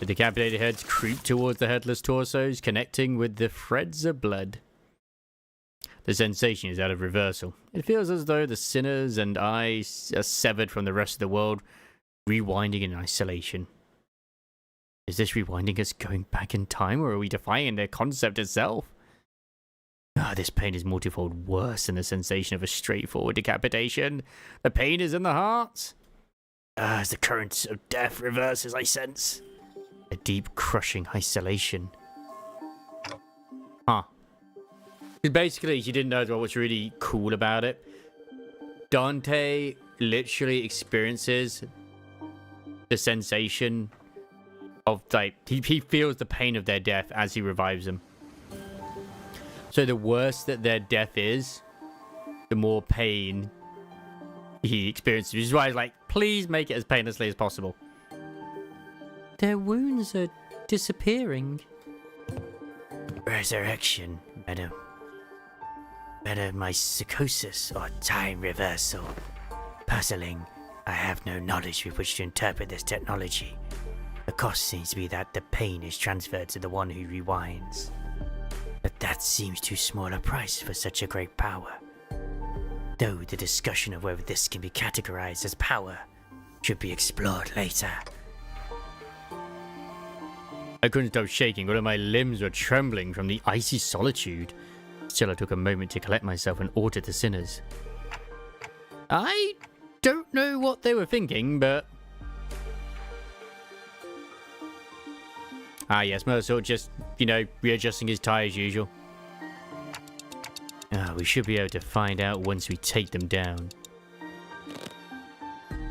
The decapitated heads creep towards the headless torsos, connecting with the threads of blood. The sensation is out of reversal. It feels as though the sinners and I are severed from the rest of the world, rewinding in isolation. Is this rewinding us going back in time, or are we defying their concept itself? This pain is multifold worse than the sensation of a straightforward decapitation. The pain is in the heart. As the current of death reverses, I sense a deep, crushing isolation. Basically, she didn't know what's really cool about it. Dante literally experiences the sensation of, like, he feels the pain of their death as he revives them. So the worse that their death is, the more pain he experiences. Which is why he's like, please make it as painlessly as possible. Their wounds are disappearing. Resurrection, madam. Whether my psychosis or time reversal. Puzzling. I have no knowledge with which to interpret this technology. The cost seems to be that the pain is transferred to the one who rewinds. But that seems too small a price for such a great power. Though the discussion of whether this can be categorized as power should be explored later. I couldn't stop shaking. All of my limbs were trembling from the icy solitude. Still, I took a moment to collect myself and order the sinners. I don't know what they were thinking, but... Ah, yes, Mersault just, you know, readjusting his tie as usual. Ah, we should be able to find out once we take them down.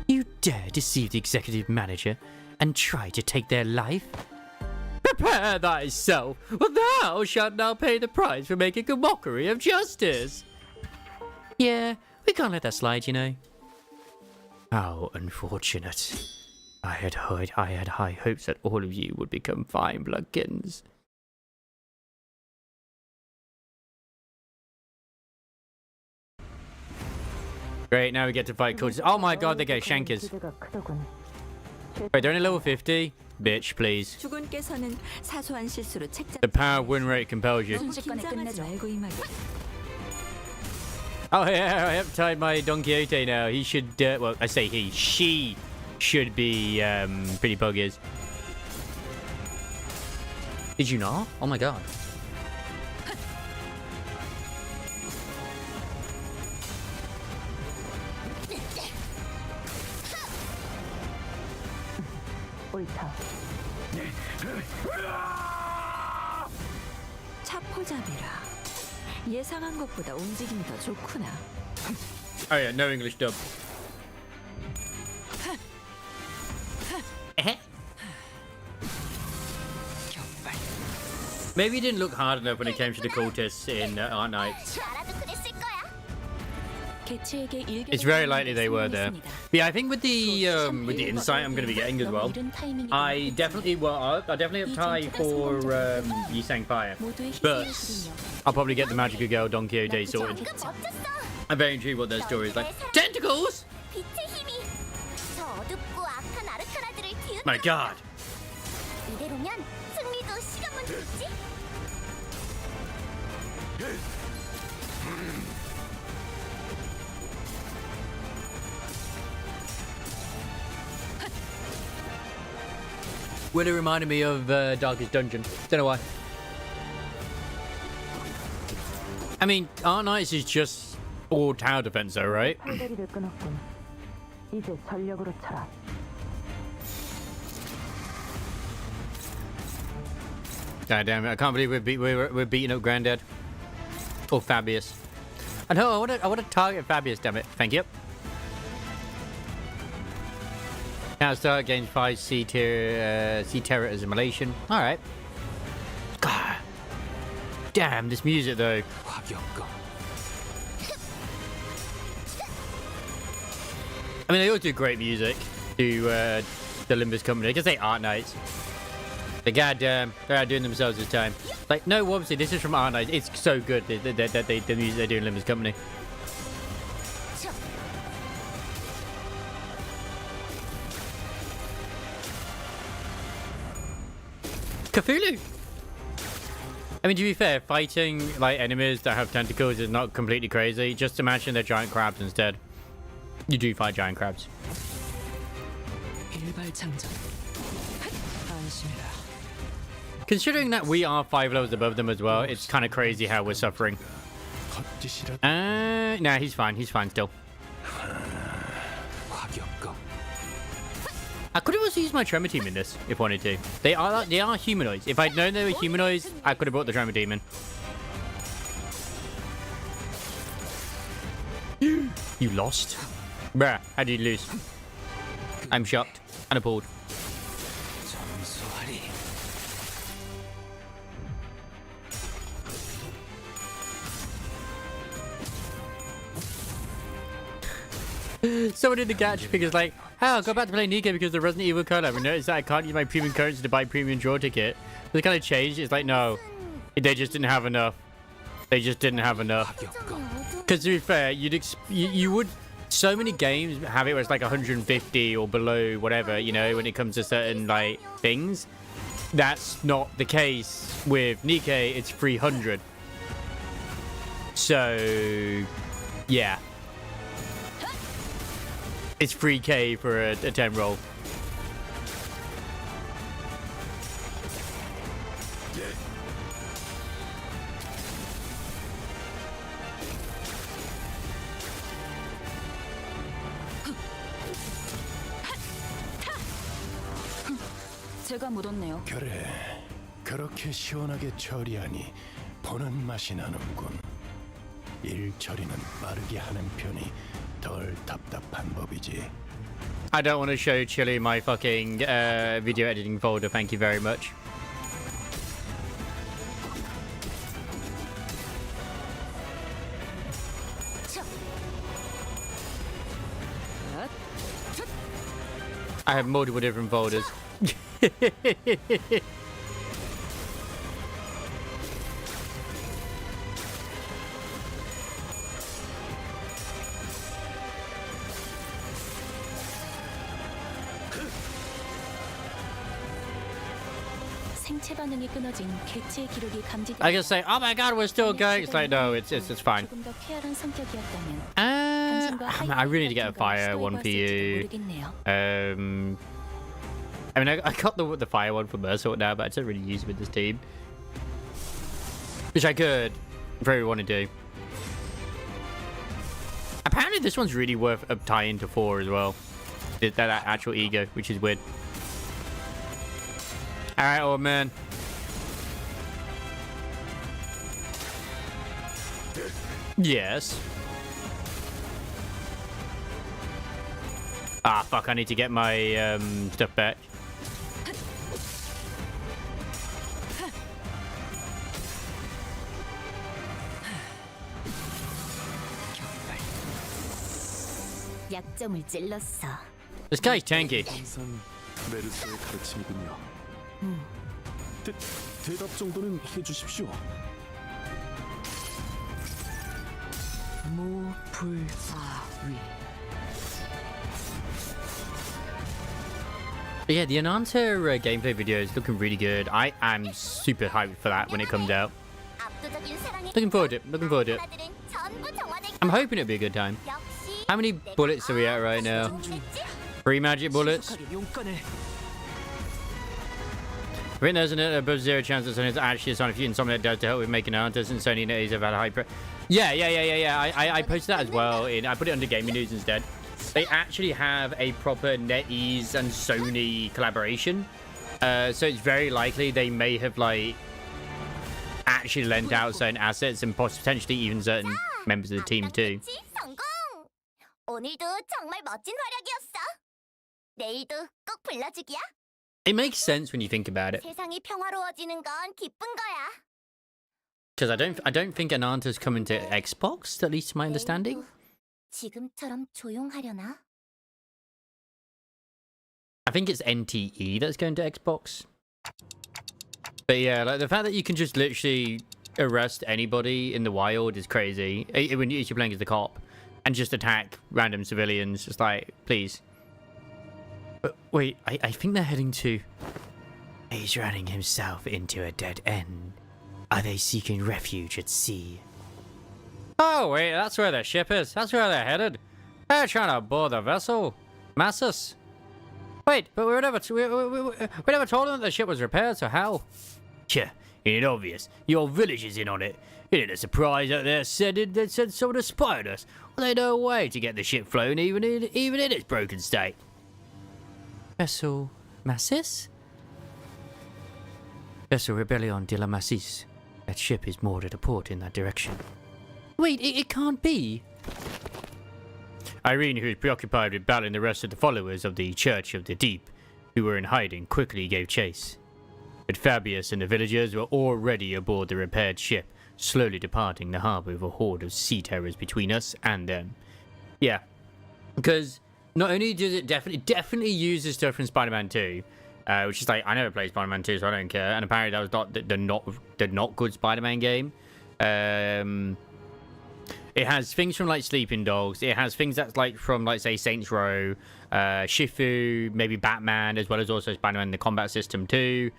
You dare deceive the executive manager and try to take their life? Prepare thyself, for thou shalt now pay the price for making a mockery of justice. Yeah, we can't let that slide, you know. How unfortunate. I had high hopes that all of you would become fine bloodkins. Great, now we get to fight cultists. Oh my god, they get shankers. Wait, they're only level 50? Bitch, please. 주군께서는 사소한 실수로 책자 The power win rate compels you. 순식간에 끝내지 말고 임하게. Oh yeah, I have tied my Don Quixote now. He should, well, I say he, she should be pretty buggers. Did you not? Oh my god. 차포잡이라. 예상한 것보다 움직임이 더 좋구나. Oh yeah, no English dub. Maybe he didn't look hard enough when it came to the cultists in Arknights. 알아도 그랬을 거야. It's very likely they were there. But yeah, I think with the insight I'm going to be getting as well, I definitely have tie for Yisang Fire, but I'll probably get the magical girl Don Quixote sorted. 멋졌어. I'm very intrigued what their story is like. Tentacles! 빛의 힘이 저 어둡고 악한 아르카나들을 기운. My God! 이대로면 승리도 시간 문제겠지? Well, it reminded me of Darkest Dungeon. Don't know why. I mean, Arknights is just all tower defense though, right? God damn it, I can't believe we're beating up Granddad. Or Fabius. I know, I want to target Fabius, damn it. Thank you. Now start gains 5 C terror as immolation. Alright. God. Damn, this music though. I mean, they all do great music to the Limbus company. I can say Arknights. The goddamn, they're outdoing themselves this time. Like, no, obviously, this is from Arknights. It's so good, the music they do in Limbus company. Cthulhu! I mean, to be fair, fighting like enemies that have tentacles is not completely crazy. Just imagine they're giant crabs instead. You do fight giant crabs. Considering that we are 5 levels above them as well, it's kind of crazy how we're suffering. Nah, he's fine. He's fine still. I could have also used my Tremor Team in this, if wanted to. They are humanoids. If I'd known they were humanoids, I could have brought the Tremor Team in. You lost? Bruh, how did you lose? I'm shocked and appalled. Someone in the catch because like, oh, I got back to play Nico because the Resident Evil Collab and noticed that I can't use my premium currency to buy premium draw ticket. They kind of changed. It's like, no, they just didn't have enough. They just didn't have enough. Because to be fair, you would, so many games have it where it's like 150 or below, whatever, you know, when it comes to certain like things. That's not the case with Nikkei. It's 300. So, yeah. It's 3k for a 10 roll. 제가 묻었네요. 그래, 그렇게 시원하게 처리하니 보는 맛이 나는군. 일 처리는 빠르게 하는 편이 덜 답답한 법이지. I don't want to show Chili my fucking video editing folder, thank you very much. I have multiple different folders. 생체 반응이 끊어진 개체의 기록이 감지돼. I can say, oh my god, we're still going. It's like, no, it's fine. 조금 더 쾌활한 성격이었다면 I really need to get a fire one for you. I mean, I got the fire one for Mersault now, but I don't really use it with this team. Which I could, if I really want to do. Apparently this one's really worth a tie into 4 as well. That actual ego, which is weird. Alright, old man. Yes. Ah, fuck, I need to get my stuff back. 약점을 찔렀어. This guy's tanky. 항상 메르스의 가르침이군요. 대답 정도는 해주십시오. 무불사위. But yeah, the Ananta gameplay video is looking really good. I am super hyped for that when it comes out. Looking forward to it. Looking forward to it. I'm hoping it'll be a good time. How many bullets are we at right now? 3 magic bullets? I think there's an above 0 chance that Sony's actually a Sonic Fusion, something that does to help with making Ananta, since Sony knows have had a high Yeah. I posted that as well. I put it under gaming news instead. They actually have a proper NetEase and Sony collaboration. So it's very likely they may have like actually lent out certain assets and potentially even certain members of the team too. 오늘도 정말 멋진 활약이었어. 내일도 꼭 불러주기야. It makes sense when you think about it. 세상이 평화로워지는 건 기쁜 거야. Because I don't think Ananta's coming to Xbox, at least to my understanding. 지금처럼 조용하려나? I think it's NTE that's going to Xbox. But yeah, like the fact that you can just literally arrest anybody in the wild is crazy. When you're playing as the cop and just attack random civilians, just like, please. But wait, I think they're heading to... He's running himself into a dead end. Are they seeking refuge at sea? Oh wait, that's where their ship is. That's where they're headed. They're trying to board the vessel. Massus. Wait, but we never told them that the ship was repaired, so how? Tja, ain't it obvious? Your village is in on it. It ain't a surprise that they said someone had spied us. Well, they know a way to get the ship flown even in its broken state. Vessel Massis? Vessel Rebellion de la Massis. That ship is moored at a port in that direction. Wait, it can't be. Irene, who was preoccupied with battling the rest of the followers of the Church of the Deep, who were in hiding, quickly gave chase. But Fabius and the villagers were already aboard the repaired ship, slowly departing the harbour with a horde of sea terrors between us and them. Yeah, because not only does it definitely uses stuff from Spider-Man 2, which is like, I never played Spider-Man 2, so I don't care. And apparently that was not the not good Spider-Man game. It has things from like Sleeping Dogs. It has things that's like from like say Saints Row, Shifu, maybe Batman, as well as also Spider-Man the combat system too.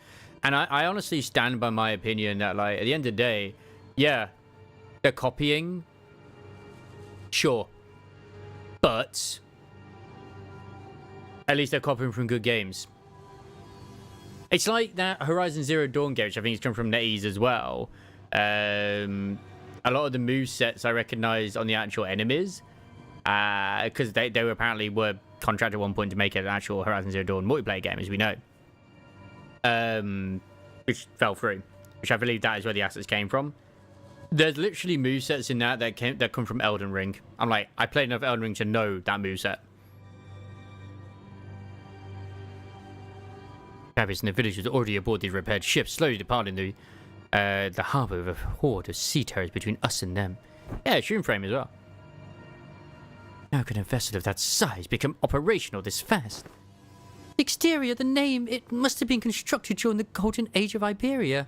And I honestly stand by my opinion that like at the end of the day, yeah, they're copying, sure, but at least they're copying from good games. It's like that Horizon Zero Dawn game, which I think has come from NetEase as well. A lot of the move sets I recognized on the actual enemies, because they were apparently were contracted at one point to make an actual Horizon Zero Dawn multiplayer game, as we know. Which fell through, which I believe that is where the assets came from. There's literally movesets in that come from Elden Ring. I'm like, I played enough Elden Ring to know that moveset. Cabins in the village was already aboard the repaired ship, slowly departing the harbour with a horde of sea terrors between us and them. Yeah, Shroom Frame as well. How can a vessel of that size become operational this fast? The exterior, the name, it must have been constructed during the golden age of Iberia.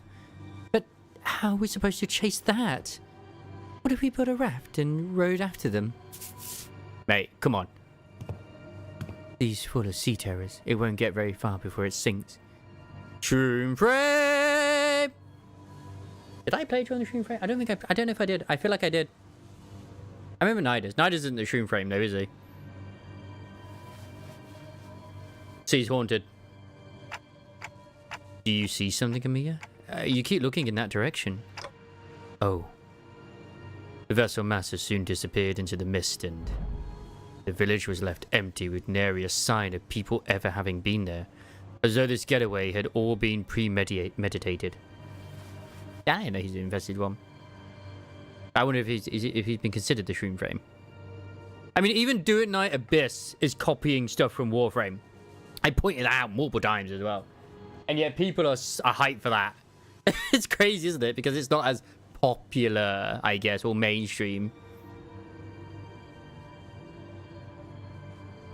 But how are we supposed to chase that? What if we built a raft and rowed after them? Mate, come on. These full of sea terrors, it won't get very far before it sinks. Shroom Frame! Did I play during the Shroom Frame? I don't know if I did. I feel like I did. I remember Nidus. Nidus isn't the Shroom Frame though, is he? Sea's haunted. Do you see something, Amiga? You keep looking in that direction. Oh. The vessel masses soon disappeared into the mist, and the village was left empty with nary a sign of people ever having been there, as though this getaway had all been premeditated. Yeah, I know he's an invested one. I wonder if he's been considered the Shroom Frame. I mean, even Do It Night Abyss is copying stuff from Warframe. I pointed that out multiple times as well. And yet people are hyped for that. It's crazy, isn't it? Because it's not as popular, I guess, or mainstream.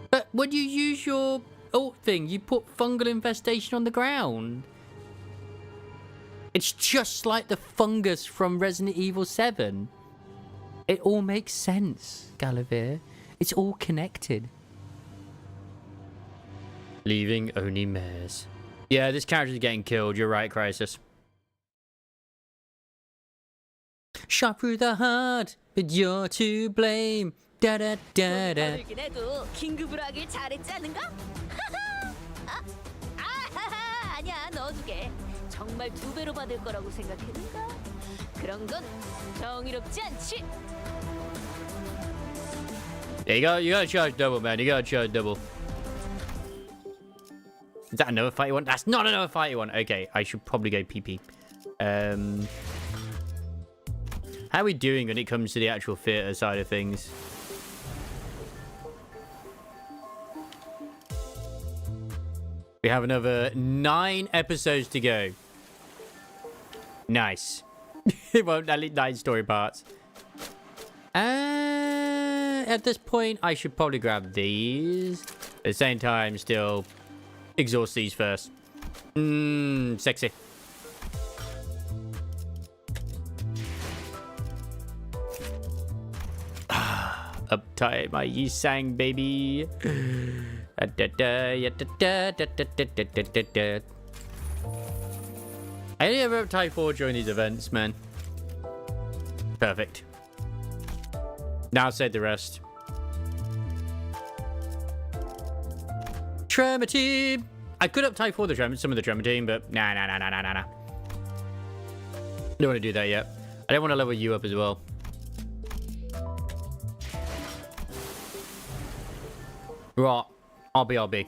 But when you use your ult thing, you put fungal infestation on the ground. It's just like the fungus from Resident Evil 7. It all makes sense, Galavir. It's all connected. Leaving only mares. Yeah, this character's getting killed. You're right, Crisis. Shot through the heart, but you're to blame. Da da da da. 긴급으로 잘했지 않은가? 아니야, 넣어두게. 정말 2배로 받을 거라고 생각했는가? 그런 건 정의롭지 않지. Yeah, you gotta charge double, man. You gotta charge double. Is that another fighty one? That's not another fighty one. Okay, I should probably go PP. How are we doing when it comes to the actual theatre side of things? We have another 9 episodes to go. Nice. Well, at least 9 story parts. At this point, I should probably grab these. At the same time, still exhaust these first. Sexy. Uptight, my Yisang baby. I only ever uptight 4 during these events, man. Perfect. Now save the rest. Tremor team. I could uptight 4 some of the Tremor team, but nah. Don't want to do that yet. I don't want to level you up as well. Right. RB.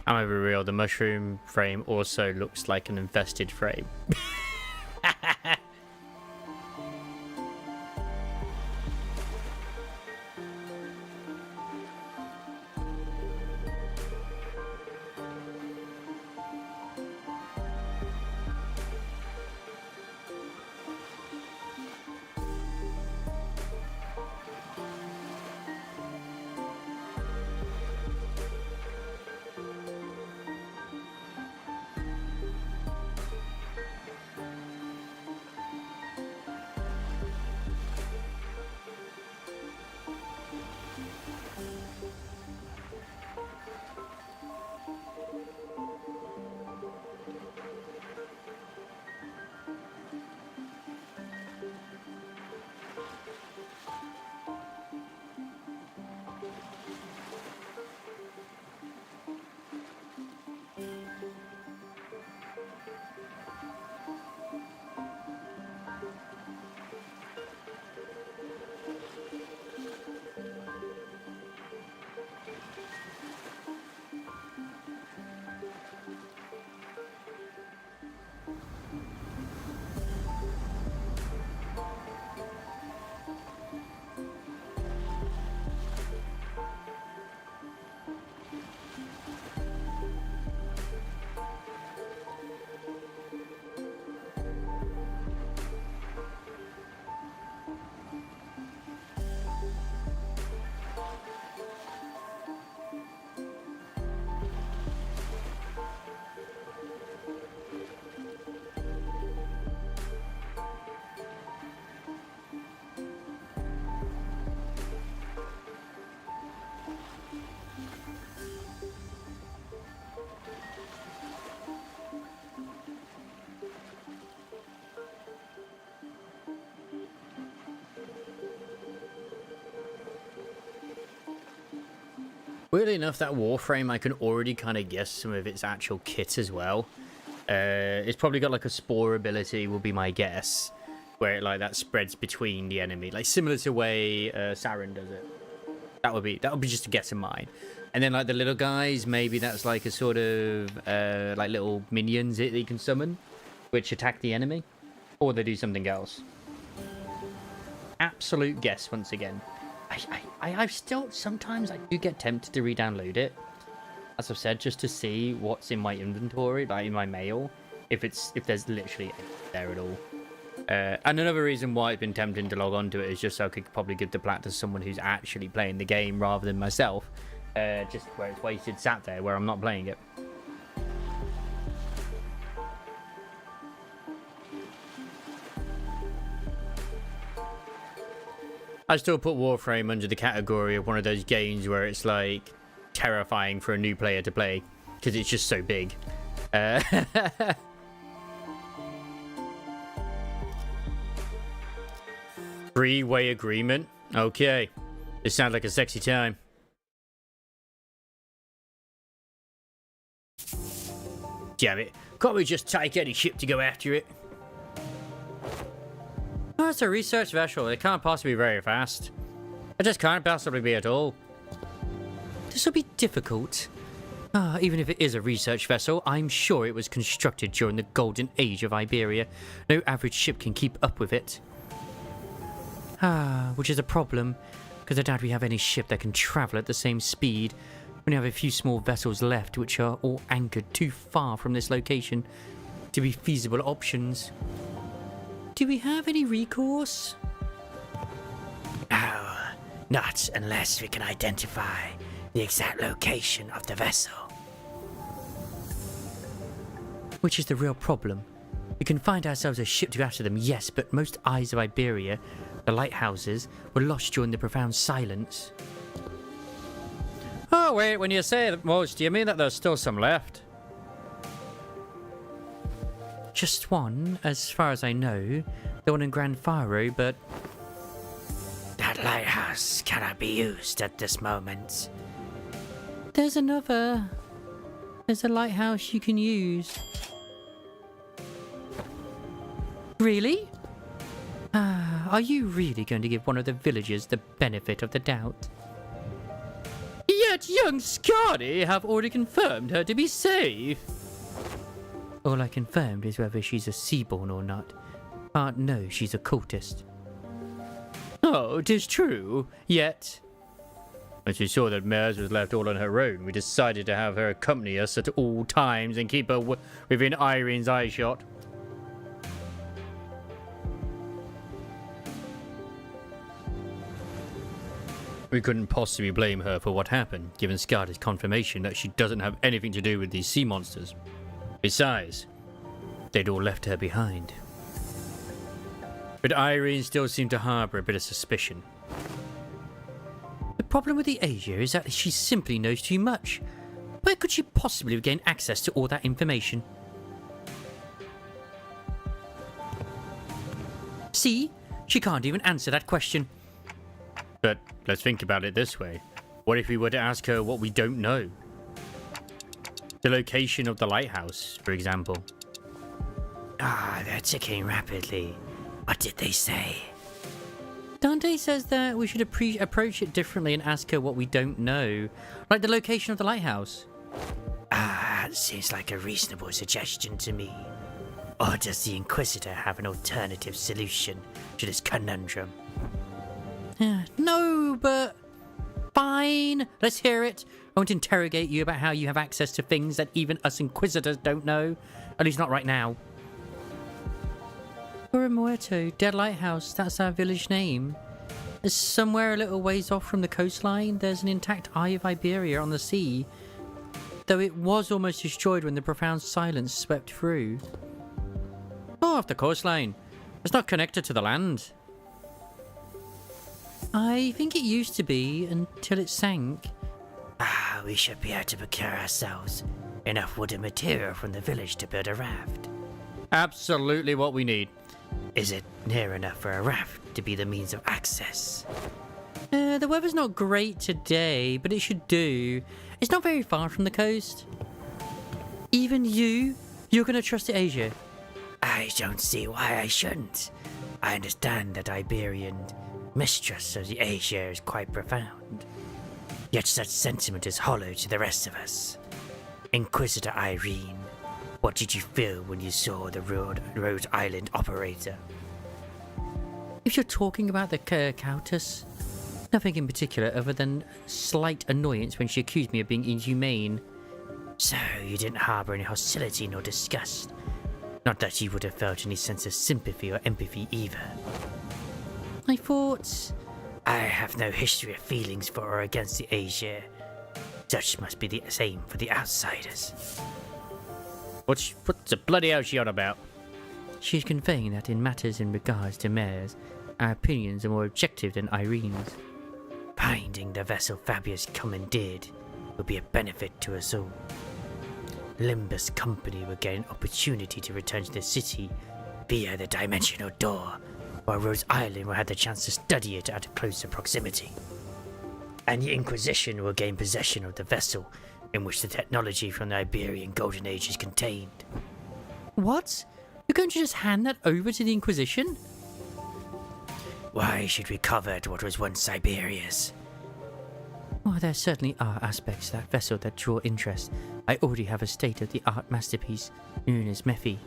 I'm over real. The mushroom frame also looks like an infested frame. Weirdly enough, that Warframe, I can already kind of guess some of its actual kit as well. It's probably got like a spore ability, will be my guess, where it like that spreads between the enemy, like similar to the way Saren does it. That would be just a guess of mine. And then like the little guys, maybe that's like a sort of like little minions that you can summon, which attack the enemy, or they do something else. Absolute guess once again. I've still sometimes I do get tempted to re-download it, as I've said, just to see what's in my inventory, like in my mail, if there's literally there at all. And another reason why it's been tempting to log on to it is just so I could probably give the plat to someone who's actually playing the game rather than myself, just where it's wasted sat there where I'm not playing it. I still put Warframe under the category of one of those games where it's like terrifying for a new player to play because it's just so big. Three-way agreement? Okay. This sounds like a sexy time. Damn it. Can't we just take any ship to go after it? Oh, it's a research vessel. It can't possibly be very fast. It just can't possibly be at all. This will be difficult. Even if it is a research vessel, I'm sure it was constructed during the golden age of Iberia. No average ship can keep up with it. Which is a problem, because I doubt we have any ship that can travel at the same speed. We only have a few small vessels left, which are all anchored too far from this location to be feasible options. Do we have any recourse? No, not unless we can identify the exact location of the vessel. Which is the real problem. We can find ourselves a ship to go after them, yes, but most eyes of Iberia, the lighthouses, were lost during the profound silence. Oh, wait, when you say most, do you mean that there's still some left? Just one, as far as I know. The one in Gran Faro, but... That lighthouse cannot be used at this moment. There's another. There's a lighthouse you can use. Really? Are you really going to give one of the villagers the benefit of the doubt? Yet young Skadi have already confirmed her to be safe. All I confirmed is whether she's a seaborn or not. Can't know she's a cultist. Oh, 'tis true. Yet, when she saw that Mers was left all on her own, we decided to have her accompany us at all times and keep her within Irene's eyeshot. We couldn't possibly blame her for what happened, given Skadi's confirmation that she doesn't have anything to do with these sea monsters. Besides, they'd all left her behind. But Irene still seemed to harbour a bit of suspicion. The problem with the Asia is that she simply knows too much. Where could she possibly have gained access to all that information? See? She can't even answer that question. But let's think about it this way. What if we were to ask her what we don't know? The location of the lighthouse, for example. They're ticking rapidly. What did they say? Dante says that we should approach it differently and ask her what we don't know. Like the location of the lighthouse. That seems like a reasonable suggestion to me. Or does the Inquisitor have an alternative solution to this conundrum? No, but... Fine, let's hear it. I won't interrogate you about how you have access to things that even us Inquisitors don't know. At least not right now. Ora Muerto, Dead Lighthouse, that's our village name. It's somewhere a little ways off from the coastline. There's an intact Eye of Iberia on the sea, though it was almost destroyed when the profound silence swept through. Oh, off the coastline. It's not connected to the land. I think it used to be until it sank. We should be able to procure ourselves enough wooden material from the village to build a raft. Absolutely what we need. Is it near enough for a raft to be the means of access? The weather's not great today, but it should do. It's not very far from the coast. Even you're gonna trust the Asia? I don't see why I shouldn't. I understand that Iberian mistrust of the Asia is quite profound. Yet such sentiment is hollow to the rest of us. Inquisitor Irene, what did you feel when you saw the Rhode Island operator? If you're talking about the Countess, nothing in particular other than slight annoyance when she accused me of being inhumane. So you didn't harbor any hostility nor disgust. Not that you would have felt any sense of sympathy or empathy either. I thought... I have no history of feelings for or against the Asia. Such must be the same for the outsiders. What's the bloody hell she on about? She's conveying that in matters in regards to Mares, our opinions are more objective than Irene's. Finding the vessel Fabius commandeered will be a benefit to us all. Limbus Company will get an opportunity to return to the city via the dimensional door, while Rose Island will have the chance to study it at a closer proximity. And the Inquisition will gain possession of the vessel in which the technology from the Iberian Golden Age is contained. What? You're going to just hand that over to the Inquisition? Why should we covet what was once Siberia's? Well, there certainly are aspects of that vessel that draw interest. I already have a state-of-the-art masterpiece known as Mephi.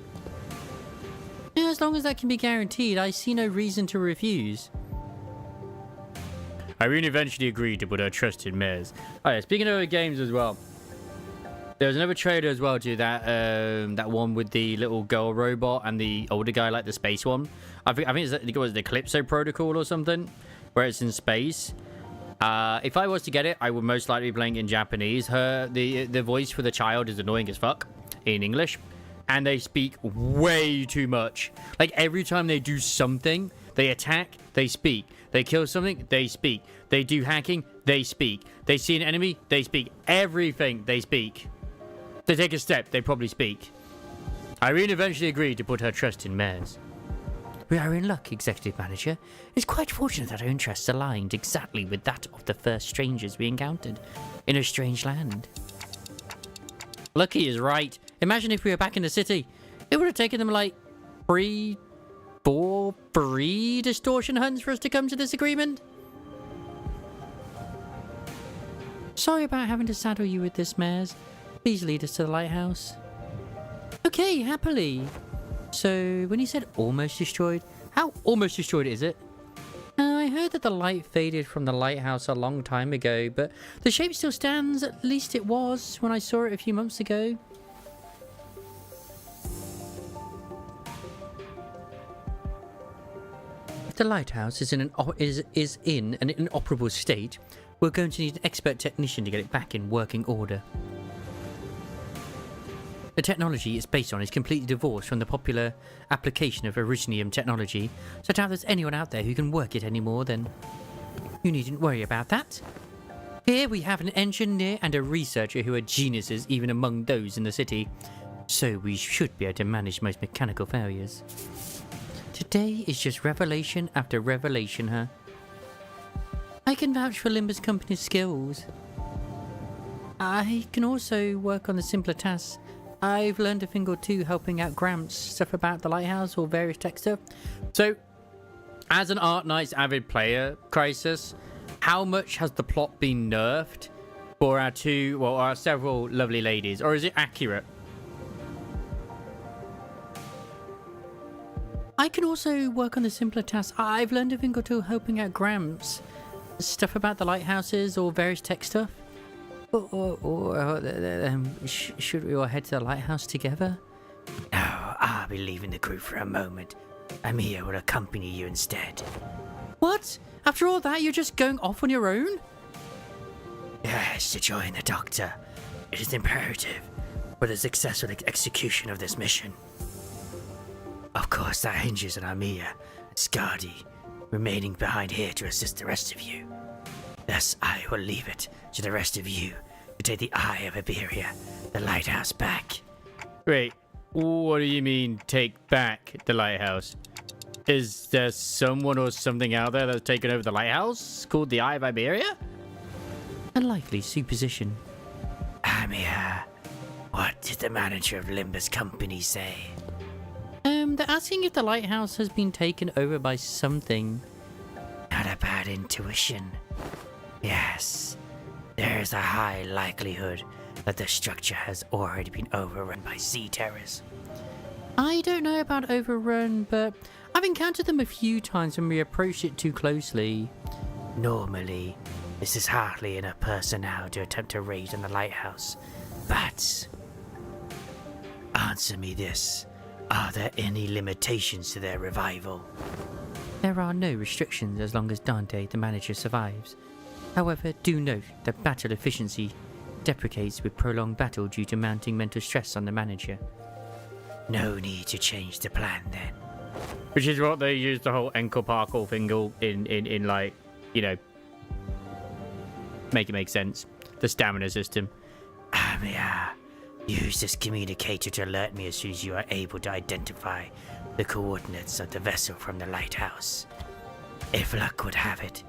As long as that can be guaranteed, I see no reason to refuse. Irene eventually agreed to put her trust in Mares. Oh yeah, speaking of other games as well, there was another trailer as well to that one with the little girl robot and the older guy, like the space one. I think it was the Calypso Protocol or something, where it's in space. If I was to get it, I would most likely be playing in Japanese. The voice for the child is annoying as fuck in English, and they speak way too much. Like every time they do something, they attack, they speak. They kill something, they speak. They do hacking, they speak. They see an enemy, they speak. Everything, they speak. They take a step, they probably speak. Irene eventually agreed to put her trust in Mares. We are in luck, Executive Manager. It's quite fortunate that our interests aligned exactly with that of the first strangers we encountered in a strange land. Lucky is right. Imagine if we were back in the city. It would have taken them like 3 distortion hunts for us to come to this agreement. Sorry about having to saddle you with this, Mares. Please lead us to the lighthouse. Okay, happily. So, when you said almost destroyed, how almost destroyed is it? I heard that the light faded from the lighthouse a long time ago, but the shape still stands. At least it was when I saw it a few months ago. If the lighthouse is in an inoperable state, we're going to need an expert technician to get it back in working order. The technology it's based on is completely divorced from the popular application of Originium technology, so I doubt there's anyone out there who can work it anymore. Then you needn't worry about that. Here we have an engineer and a researcher who are geniuses even among those in the city, so we should be able to manage most mechanical failures. Today is just revelation after revelation, huh? I can vouch for Limbus Company's skills. I can also work on the simpler tasks. I've learned a thing or two helping out Gramps, stuff about the lighthouse or various tech stuff. So, as an Arknights avid player, Crisis, how much has the plot been nerfed for our several lovely ladies, or is it accurate? I can also work on the simpler tasks. I've learned a thing or two helping out Gramps, stuff about the lighthouses or various tech stuff. Should we all head to the lighthouse together? No, I'll be leaving the group for a moment. Amiya will accompany you instead. What? After all that, you're just going off on your own? Yes, to join the Doctor. It is imperative for the successful execution of this mission. Of course, that hinges on Amiya and Skadi remaining behind here to assist the rest of you. Thus, I will leave it to the rest of you to take the Eye of Iberia, the lighthouse, back. Wait, what do you mean take back the lighthouse? Is there someone or something out there that's taken over the lighthouse called the Eye of Iberia? A likely supposition. I'm here. What did the manager of Limbus Company say? They're asking if the lighthouse has been taken over by something. Not a bad intuition. Yes, there's a high likelihood that the structure has already been overrun by sea terrors. I don't know about overrun, but I've encountered them a few times when we approached it too closely. Normally, this is hardly in a personnel to attempt to raid on the lighthouse, but answer me this. Are there any limitations to their revival? There are no restrictions as long as Dante, the manager, survives. However, do note that battle efficiency deprecates with prolonged battle due to mounting mental stress on the manager. No need to change the plan then. Which is what they use the whole ankle parkour thing in like, you know, make it make sense. The stamina system. Yeah. Use this communicator to alert me as soon as you are able to identify the coordinates of the vessel from the lighthouse. If luck would have it,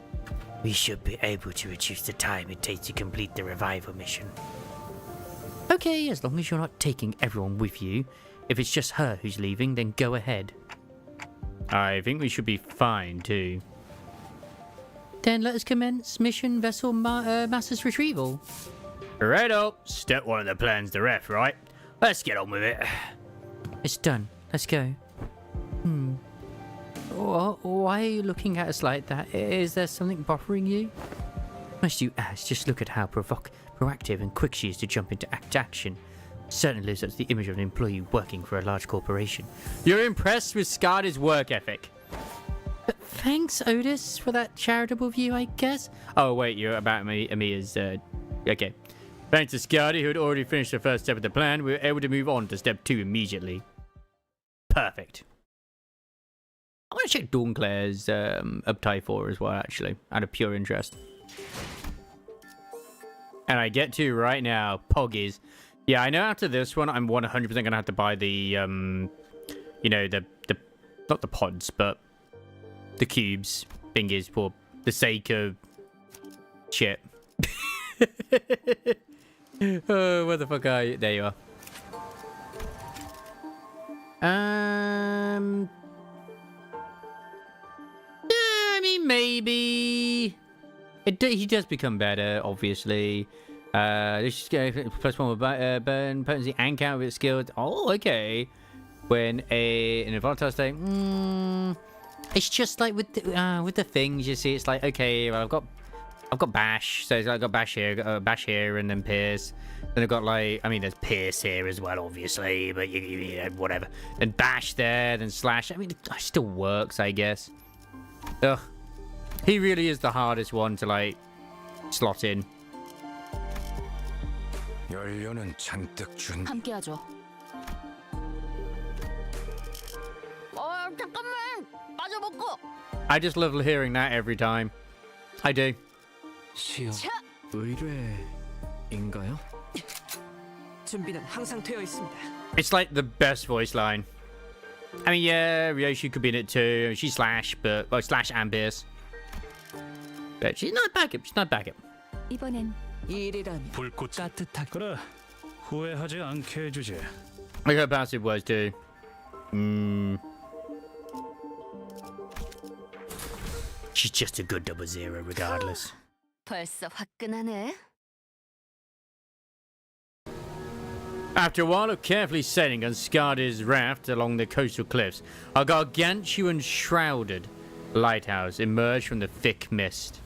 we should be able to reduce the time it takes to complete the revival mission. Okay, as long as you're not taking everyone with you. If it's just her who's leaving, then go ahead. I think we should be fine too. Then let us commence mission vessel master's retrieval. Righto, step one of the plan's the ref, right? Let's get on with it. It's done. Let's go. Why are you looking at us like that? Is there something bothering you? Must you ask? Just look at how proactive and quick she is to jump into action. Certainly lives up to the image of an employee working for a large corporation. You're impressed with Scarda's work ethic. But thanks, Otis, for that charitable view, I guess. Oh wait, you're about me as okay. Thanks to Scardy, who had already finished the first step of the plan, we were able to move on to step 2 immediately. Perfect. I want to check Dawnclair's uptie 4 as well, actually, out of pure interest. And I get to right now, Poggies. Yeah, I know after this one, I'm 100% going to have to buy the, you know, the not the pods, but the cubes, thingies, for the sake of shit. Oh, where the fuck are you? There you are. Yeah, I mean, maybe he does become better, obviously. Let's just go +1 with burn potency and counter with skilled. Oh, okay. When in a volatile state, It's just like with the things, you see, it's like, okay, well, I've got bash, so I've got bash here, and then pierce. Then I've got like, I mean, there's pierce here as well, obviously, but you know, whatever. Then bash there, then slash. I mean, it still works, I guess. Ugh, he really is the hardest one to like slot in. 함께하죠. 잠깐만. 빠져먹고. I just love hearing that every time. I do. 의뢰인가요? 준비는 항상 되어 있습니다. It's like the best voice line. I mean, yeah, Ryoshi could be in it too. She's Slash, but well, Slash and Pierce. But she's not backup. She's not backup. 이번엔 일이라면 불꽃 따뜻하게. 그래 후회하지 않게 해주지. Like her passive words too. She's just a good 00 regardless. 벌써 화끈하네. After a while of carefully sailing on Scarda's raft along the coastal cliffs, a gargantuan shrouded lighthouse emerged from the thick mist.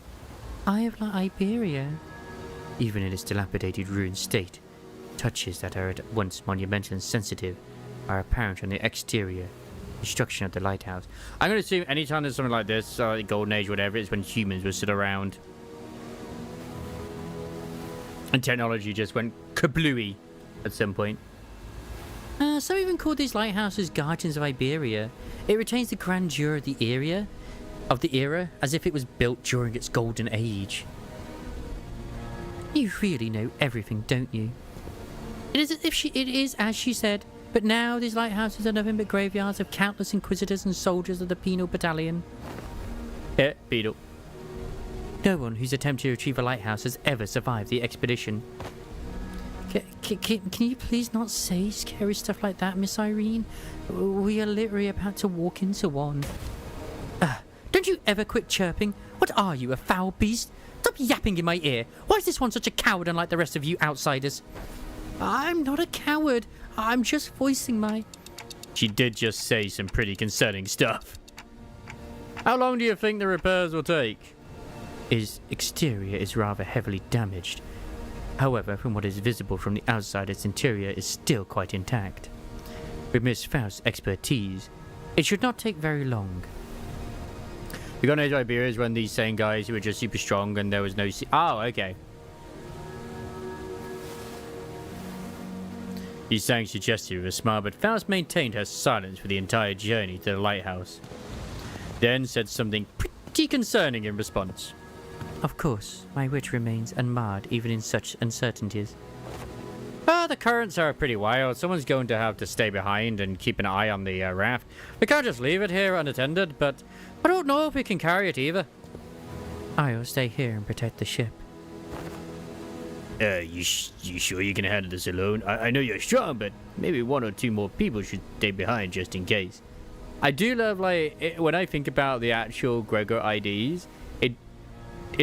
Eye of Iberia. Even in its dilapidated, ruined state, touches that are at once monumental and sensitive are apparent on the exterior construction of the lighthouse. I'm going to assume anytime there's something like this, like Golden Age, whatever, it's when humans were still around. And technology just went kablooey at some point. Some even call these lighthouses Guardians of Iberia. It retains the grandeur of the era, as if it was built during its golden age. You really know everything, don't you? It is as she said, But now these lighthouses are nothing but graveyards of countless inquisitors and soldiers of the penal battalion. Yeah, Beetle. No one who's attempted to retrieve a lighthouse has ever survived the expedition. Can you please not say scary stuff like that, Miss Irene? We are literally about to walk into one. Don't you ever quit chirping? What are you, a foul beast? Stop yapping in my ear. Why is this one such a coward unlike the rest of you outsiders? I'm not a coward. I'm just voicing my... She did just say some pretty concerning stuff. How long do you think the repairs will take? His exterior is rather heavily damaged. However, from what is visible from the outside, its interior is still quite intact. With Miss Faust's expertise, it should not take very long. We got no Iberians when these same guys who were just super strong and there was no... Oh, okay. He sang suggestive with a smile, but Faust maintained her silence for the entire journey to the lighthouse. Then said something pretty concerning in response. Of course, my wit remains unmarred even in such uncertainties. The currents are pretty wild. Someone's going to have to stay behind and keep an eye on the raft. We can't just leave it here unattended, but I don't know if we can carry it either. I'll stay here and protect the ship. You sure you can handle this alone? I know you're strong, but maybe one or two more people should stay behind just in case. I do love, like, when I think about the actual Gregor IDs, it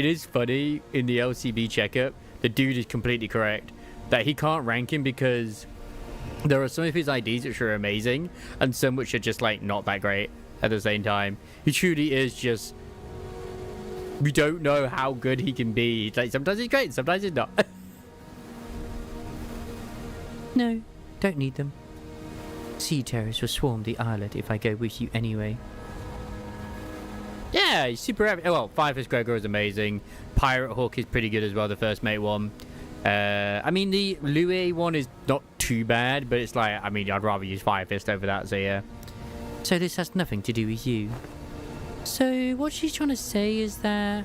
is funny in the LCB checkup. The dude is completely correct that he can't rank him because there are some of his IDs which are amazing and some which are just, like, not that great at the same time. He truly is just... We don't know how good he can be. Like, sometimes he's great, sometimes he's not. No, don't need them. Sea terrors will swarm the islet if I go with you anyway. Yeah, he's super happy. Well, Firefist Gregor is amazing. Pirate Hawk is pretty good as well, the first mate one. I mean, the Louis one is not too bad, but it's like, I mean, I'd rather use Firefist over that, so yeah. So this has nothing to do with you. So what she's trying to say is that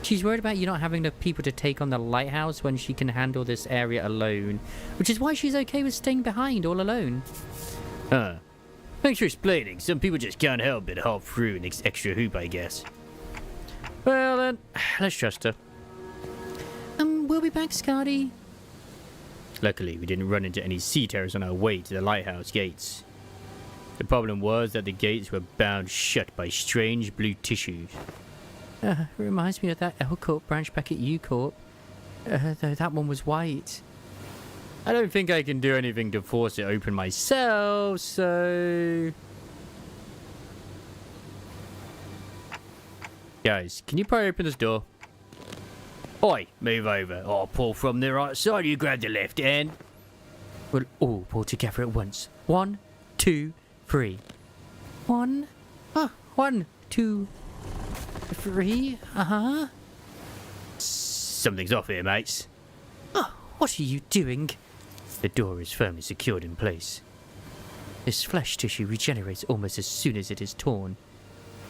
she's worried about you not having enough people to take on the lighthouse when she can handle this area alone, which is why she's okay with staying behind all alone. Huh. Thanks for explaining. Some people just can't help but hop through an extra hoop, I guess. Well then, let's trust her. We'll be back, Scotty. Luckily, we didn't run into any sea terrors on our way to the lighthouse gates. The problem was that the gates were bound shut by strange blue tissues. It reminds me of that L Corp branch back at U Corp. Though that one was white. I don't think I can do anything to force it open myself, so... Guys, can you probably open this door? Oi, move over. I'll pull from the right side, you grab the left end. We'll all pull together at once. 1, 2, 3. 1, 1, 2, 3, Something's off here, mates. Oh, what are you doing? The door is firmly secured in place. This flesh tissue regenerates almost as soon as it is torn.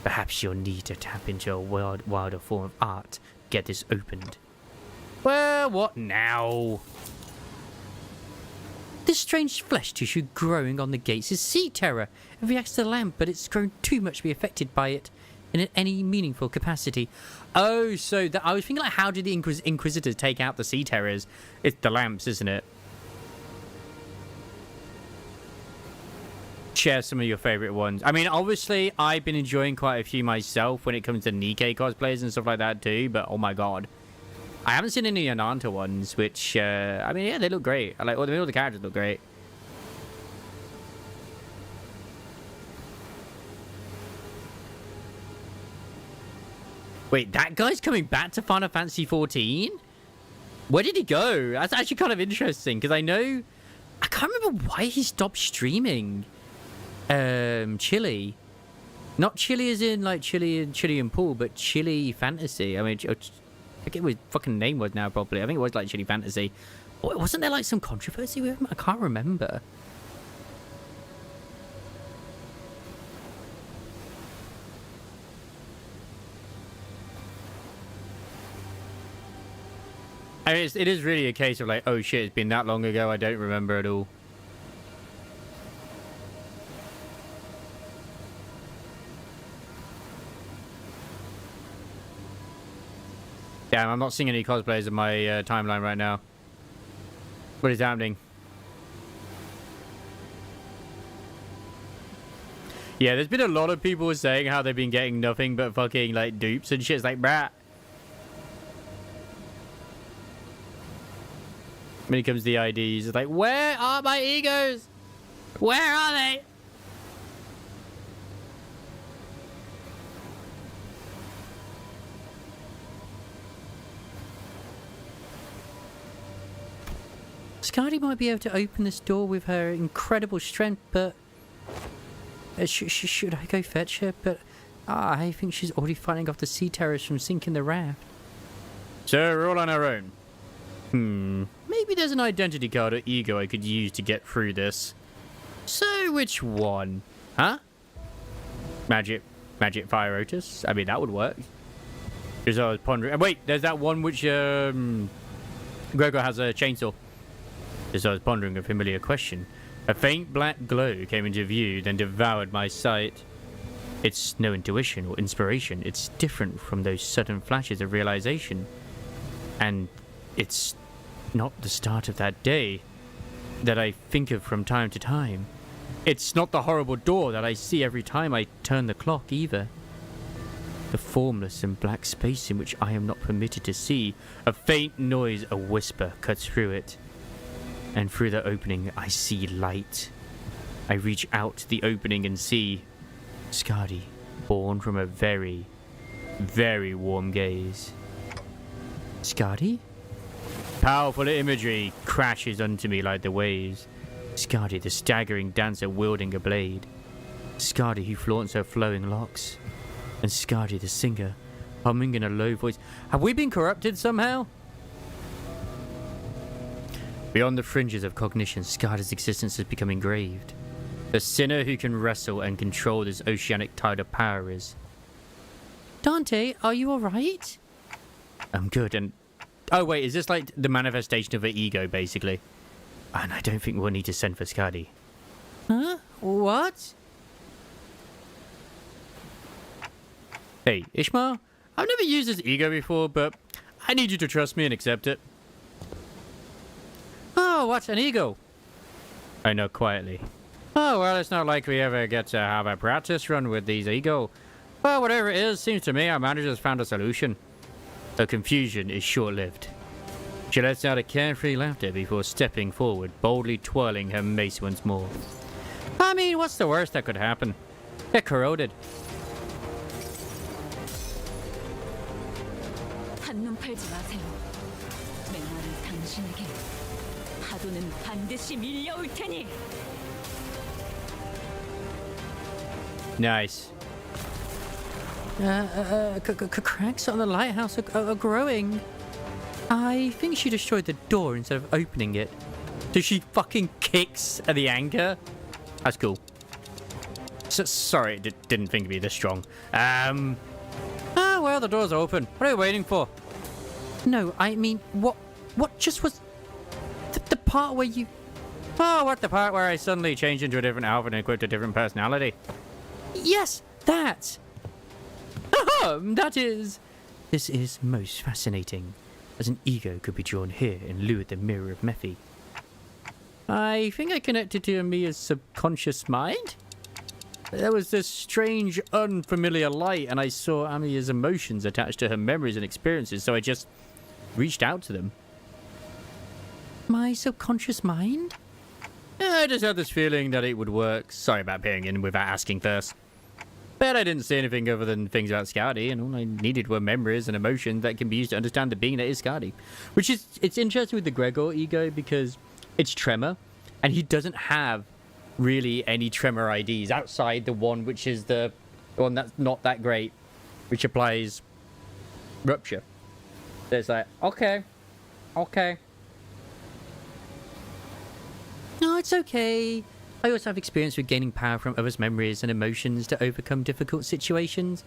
Perhaps you'll need to tap into a wilder form of art to get this opened. Well, what now? This strange flesh tissue growing on the gates is sea terror. It reacts to the lamp, but it's grown too much to be affected by it in any meaningful capacity. Oh, so that I was thinking, like, how did the Inquisitors take out the sea terrors? It's the lamps, isn't it? Share some of your favorite ones. I mean, obviously, I've been enjoying quite a few myself when it comes to Nikkei cosplays and stuff like that too, but oh my god. I haven't seen any Ananta ones, which, I mean, yeah, they look great. I like, all the characters look great. Wait, that guy's coming back to Final Fantasy 14? Where did he go? That's actually kind of interesting, because I know... I can't remember why he stopped streaming. Chili. Not Chili as in, like, Chili and Pool, but Chili Fantasy. I mean, I forget what his fucking name was now, probably. I think it was, like, Chili Fantasy. Wasn't there, like, some controversy with him? I can't remember. I mean, it is really a case of like, oh shit, it's been that long ago, I don't remember at all. Damn, I'm not seeing any cosplayers in my timeline right now. What is happening? Yeah, there's been a lot of people saying how they've been getting nothing but fucking, like, dupes and shit. It's like, brah. When it comes to the IDs, it's like, where are my egos? Where are they? Skadi might be able to open this door with her incredible strength, but... should I go fetch her? But I think she's already fighting off the sea terrors from sinking the raft. So we're all on our own. Maybe there's an identity card or ego I could use to get through this. So which one? Huh? Magic Fire Otis? I mean, that would work. Because I was pondering... wait, there's that one which Gregor has a chainsaw. As I was pondering a familiar question, a faint black glow came into view, then devoured my sight. It's no intuition or inspiration. It's different from those sudden flashes of realization. And it's not the start of that day that I think of from time to time. It's not the horrible door that I see every time I turn the clock either. The formless and black space in which I am not permitted to see. A faint noise, a whisper, cuts through it. And through the opening, I see light. I reach out the opening and see Skadi, born from a very, very warm gaze. Skadi? Powerful imagery crashes onto me like the waves. Skadi, the staggering dancer wielding a blade. Skadi, who flaunts her flowing locks. And Skadi, the singer, humming in a low voice. Have we been corrupted somehow? Beyond the fringes of cognition, Skadi's existence has become engraved. The sinner who can wrestle and control this oceanic tide of power is... Dante, are you alright? I'm good, and... oh wait, is this like the manifestation of her ego, basically? And I don't think we'll need to send for Skadi. Huh? What? Hey, Ishmael, I've never used this ego before, but I need you to trust me and accept it. Oh, what's an ego? I know, quietly. Oh, well, it's not like we ever get to have a practice run with these ego. Well, whatever it is, seems to me our manager has found a solution. Her confusion is short-lived. She lets out a carefree laughter before stepping forward, boldly twirling her mace once more. I mean, what's the worst that could happen? Get corroded. 한눈 팔지 마세요. 맹활은 당신에게 파도는 반드시 밀려올 테니. Nice. Cracks on the lighthouse are growing. I think she destroyed the door instead of opening it. Does she fucking kicks at the anchor? That's cool. Sorry, didn't think it'd be this strong. Ah, well, the door's open. What are you waiting for? No, I mean, what just was... The part where you... Oh, what, the part where I suddenly changed into a different outfit and equipped a different personality? Yes, that! That is... This is most fascinating, as an ego could be drawn here in lieu of the mirror of Mephi. I think I connected to Amiya's subconscious mind? There was this strange, unfamiliar light, and I saw Amiya's emotions attached to her memories and experiences, so I just reached out to them. My subconscious mind? I just had this feeling that it would work. Sorry about peering in without asking first. But I didn't see anything other than things about Skadi, and all I needed were memories and emotions that can be used to understand the being that is Skadi. Which is, it's interesting with the Gregor ego because it's Tremor, and he doesn't have really any Tremor IDs outside the one which is the one that's not that great, which applies Rupture. So it's like, okay. No, it's okay. I also have experience with gaining power from others' memories and emotions to overcome difficult situations.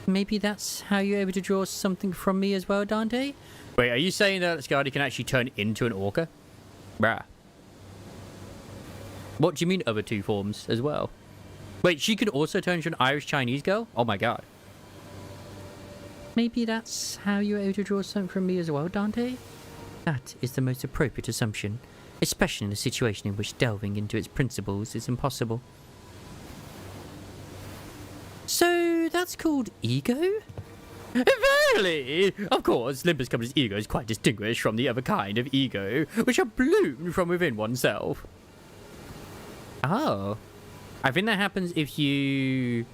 Maybe that's how you're able to draw something from me as well, Dante? Wait, are you saying that Skadi can actually turn into an orca? Bruh. What do you mean other two forms as well? Wait, she could also turn into an Irish Chinese girl? Oh my god. Maybe that's how you were able to draw something from me as well, Dante? That is the most appropriate assumption, especially in a situation in which delving into its principles is impossible. So that's called ego? Verily! Of course, Limbus Company's ego is quite distinguished from the other kind of ego, which are bloomed from within oneself. Oh. I think that happens if you...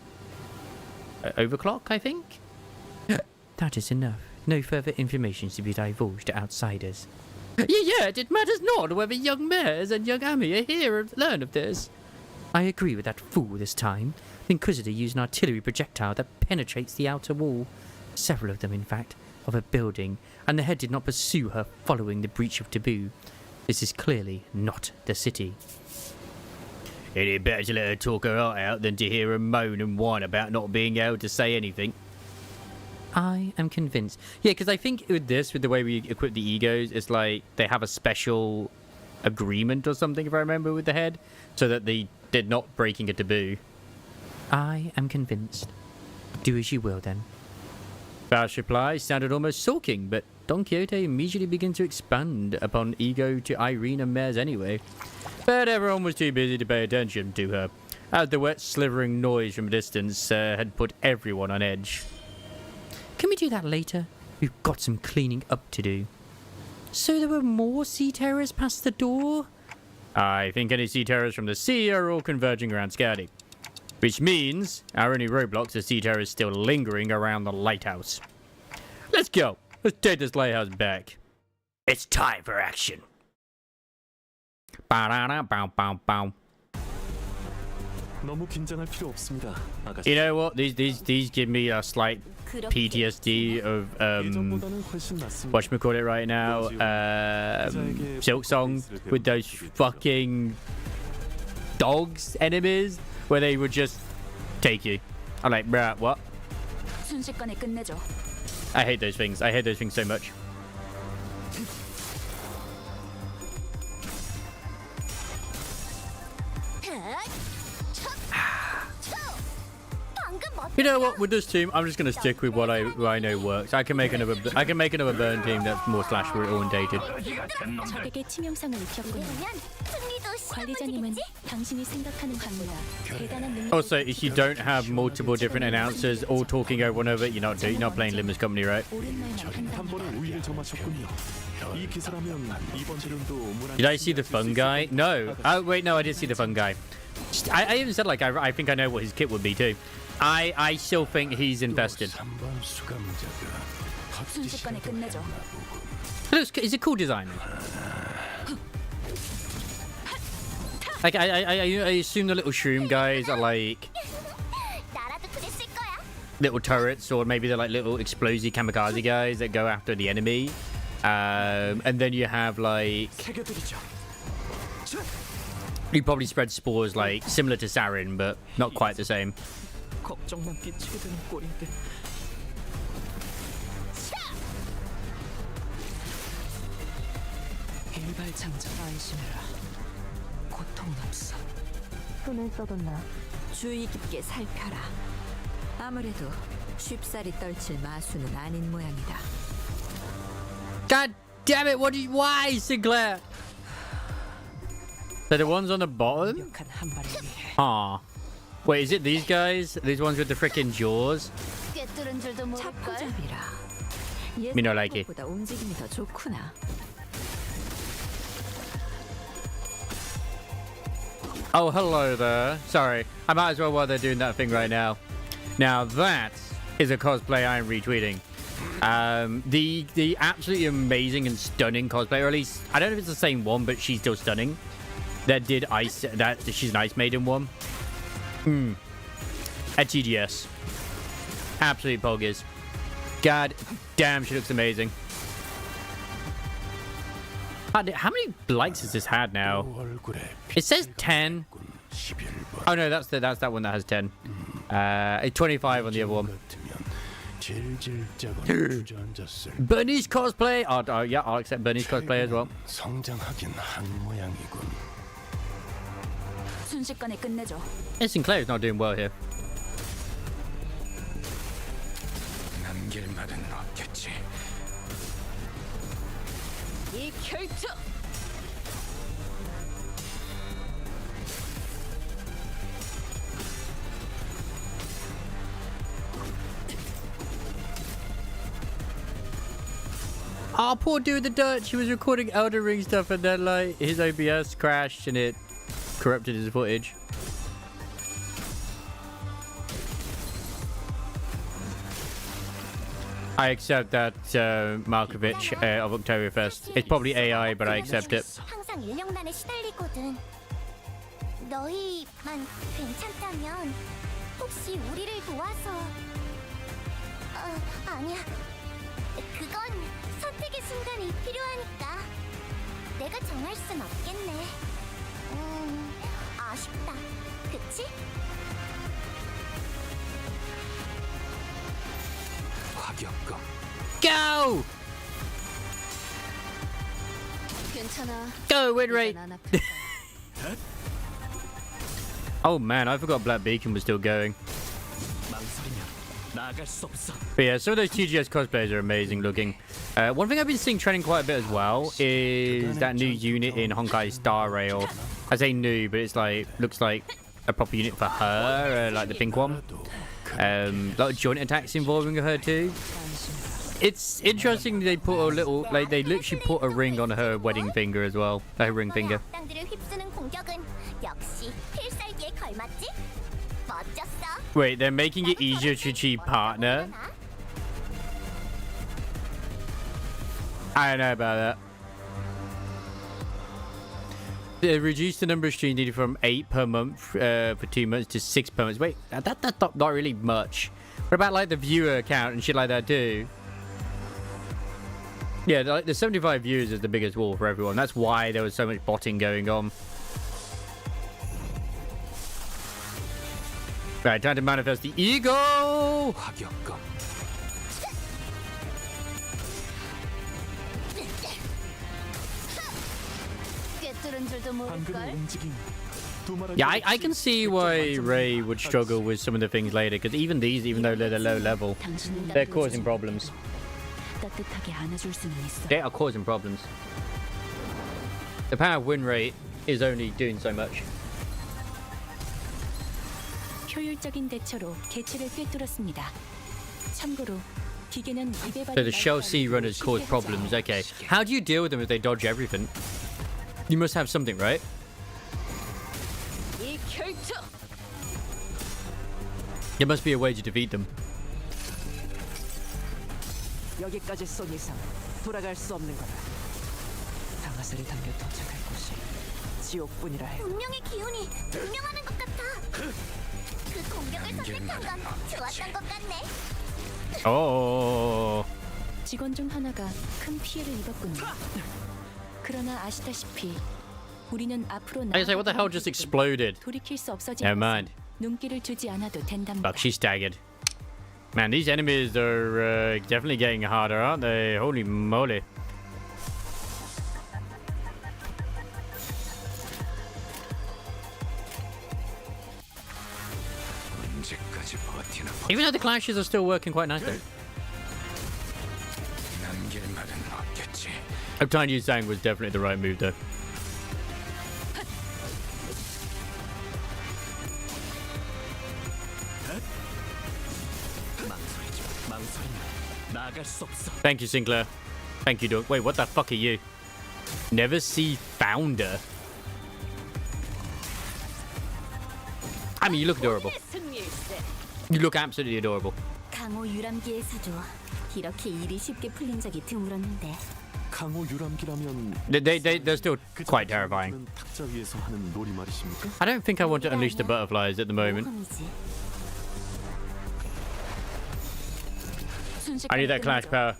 overclock, I think? That is enough. No further information to be divulged to outsiders. Yet it matters not whether young Mares and young Ami are here and learn of this. I agree with that fool this time. The Inquisitor used an artillery projectile that penetrates the outer wall. Several of them, in fact, of a building, and the head did not pursue her following the breach of taboo. This is clearly not the city. Ain't it better to let her talk her heart out than to hear her moan and whine about not being able to say anything? I am convinced. Yeah, because I think with this, with the way we equip the egos, it's like they have a special agreement or something, if I remember, with the head, so that they're not breaking a taboo. I am convinced. Do as you will, then. Bao's reply sounded almost sulking, but Don Quixote immediately began to expand upon ego to Irene and Mares anyway. But everyone was too busy to pay attention to her, as the wet slithering noise from a distance had put everyone on edge. Can we do that later? We've got some cleaning up to do. So there were more sea terrors past the door? I think any sea terrors from the sea are all converging around Skadi. Which means our only roadblocks are sea terrors still lingering around the lighthouse. Let's go. Let's take this lighthouse back. It's time for action. Ba-da-da-bow-bow-bow. 너무 긴장할 필요 없습니다, 아가씨. You know what? These give me a slight PTSD of 예전보다는 훨씬 낫습니다. whatchamacallit right now. Silk Song with those fucking dogs enemies where they would just take you. I'm like, bruh, what? 순식간에 끝내죠. I hate those things. I hate those things so much. You know what? With this team, I'm just gonna stick with what I know works. I can make another burn team that's more slash orientated. 적에게 치명상을 입혔군요. 관리자님은 당신이 생각하는 것보다 대단한 능력. Also, if you don't have multiple different announcers all talking over one another, you're not playing Limbus Company, right? 한 번에 우위를 점하셨군요. 이 기사라면 이번 대련도 Did I see the fun guy? No. Oh wait, no, I did see the fun guy. I even said like I think I know what his kit would be too. I still think he's infested. 순식간에 끝내죠. It's a cool design. Like I assume the little shroom guys are like little turrets, or maybe they're like little explosive kamikaze guys that go after the enemy. And then you have like you probably spread spores like similar to Sarin, but not quite the same. 걱정만 끼치게 되는 꼴인데. 일발장장 안심해라. 고통은 없어. 손을 써뒀나? 주의 깊게 살펴라. 아무래도 쉽사리 떨칠 마수는 아닌 모양이다. God damn it! Why, Sinclair? So the ones on the bottom? 완벽한 한 발을 위해. Aw. Wait, is it these guys? These ones with the freaking jaws? 차포잡이라. Me no like it. 예상보다 움직임이 더 좋구나. Oh, hello there. Sorry. I might as well while they're doing that thing right now. Now that is a cosplay I'm retweeting. The absolutely amazing and stunning cosplay, or at least I don't know if it's the same one, but she's still stunning. She's an Ice Maiden one. At TGS. Absolute poggers. God damn, she looks amazing. How many likes has this had now? It says 10. Oh no, that's that one that has 10. 25 on the other one. Bernie's cosplay. Oh yeah, I'll accept Bernie's cosplay as well. 순식간에 끝내죠. And Sinclair is not doing well here. 남길 말은 없겠지. 이 결투. Oh, poor dude, the Dutch. He was recording Elden Ring stuff and then, like, his OBS crashed and it corrupted his footage. I accept that, Markovich of Oktoberfest. It's probably AI, but I accept it. 항상 인력난에 시달리거든. 너희만 괜찮다면 혹시 우리를 도와서 아니야. 그건 선택의 순간이 필요하니까 내가 정할 순 없겠네. 아쉽다. 그치? 화격검. Go! 괜찮아. Go, win rate! 이젠 안 아플 거야. Oh man, I forgot Black Beacon was still going. 망설이면 나아갈 수 없어. But yeah, some of those TGS cosplays are amazing looking. One thing I've been seeing trending quite a bit as well is that new unit in Honkai Star Rail. I say new, but it's like looks like a proper unit for her, like the pink one. A lot of joint attacks involving her too. It's interesting they put a little, like they literally put a ring on her wedding finger as well, her ring finger. 악당들을 휩쓰는 공격은 역시 필살기에 걸맞지? 멋졌어. Wait, they're making it easier to achieve partner? I don't know about that. They reduced the number of streams needed from 8 per month for 2 months to 6 per month. Wait, that's not really much. What about like the viewer count and shit like that too? Yeah, like the 75 viewers is the biggest wall for everyone. That's why there was so much botting going on. Right, time to manifest the ego! 화격검. 꿰뚫은 줄도 방금의 모를걸. 움직임. 두말하기 Yeah, I 없이 can see 100점 why 만점에 Ray would struggle with some of the things later, because even these, even though they're low level, 당신은 they're 나를 causing problems. 따뜻하게 안아줄 수는 있어. They are causing problems. The power win rate is only doing so much. 효율적인 대처로 개체를 꿰뚫었습니다. 참고로 기계는 입에 So 바른 the Shell C runners cause problems. Okay, how do you deal with them if they dodge everything? You must have something, right? 이 결투. There must be a way to defeat them. 여기까지 쏜 이상 돌아갈 수 없는 거다. 상하살이 담겨 도착할 곳이 지옥뿐이라 해. 운명의 기운이 분명하는 것 같아. 그 공격을 선택한 건 좋았던 것 같네. Oh. 직원 중 하나가 큰 피해를 입었군요. 그러나 아시다시피 우리는 앞으로 I say, what the hell just exploded? 돌이킬 수 없어진 Never 것은 mind. 눈길을 주지 않아도 된답니다. Fuck, she staggered. Man, these enemies are definitely getting harder, aren't they? Holy moly. 언제까지 버티나 Even though the clashes are still working quite nicely. 남길 말은 없겠지. Uptime you sang was definitely the right move though. 망설이면 나아갈 수 없어. Thank you, Sinclair. Thank you, Doug. Wait, what the fuck are you? Never see founder. I mean, you look adorable. You look absolutely adorable. 강호 유람기에서도 이렇게 일이 쉽게 풀린 적이 드물었는데. 강호 유람기라면 They're still quite terrifying. 는 탁자 위에서 하는 놀이 말이십니까? I don't think I want to unleash the butterflies at the moment. 모험이지. I need that clash power.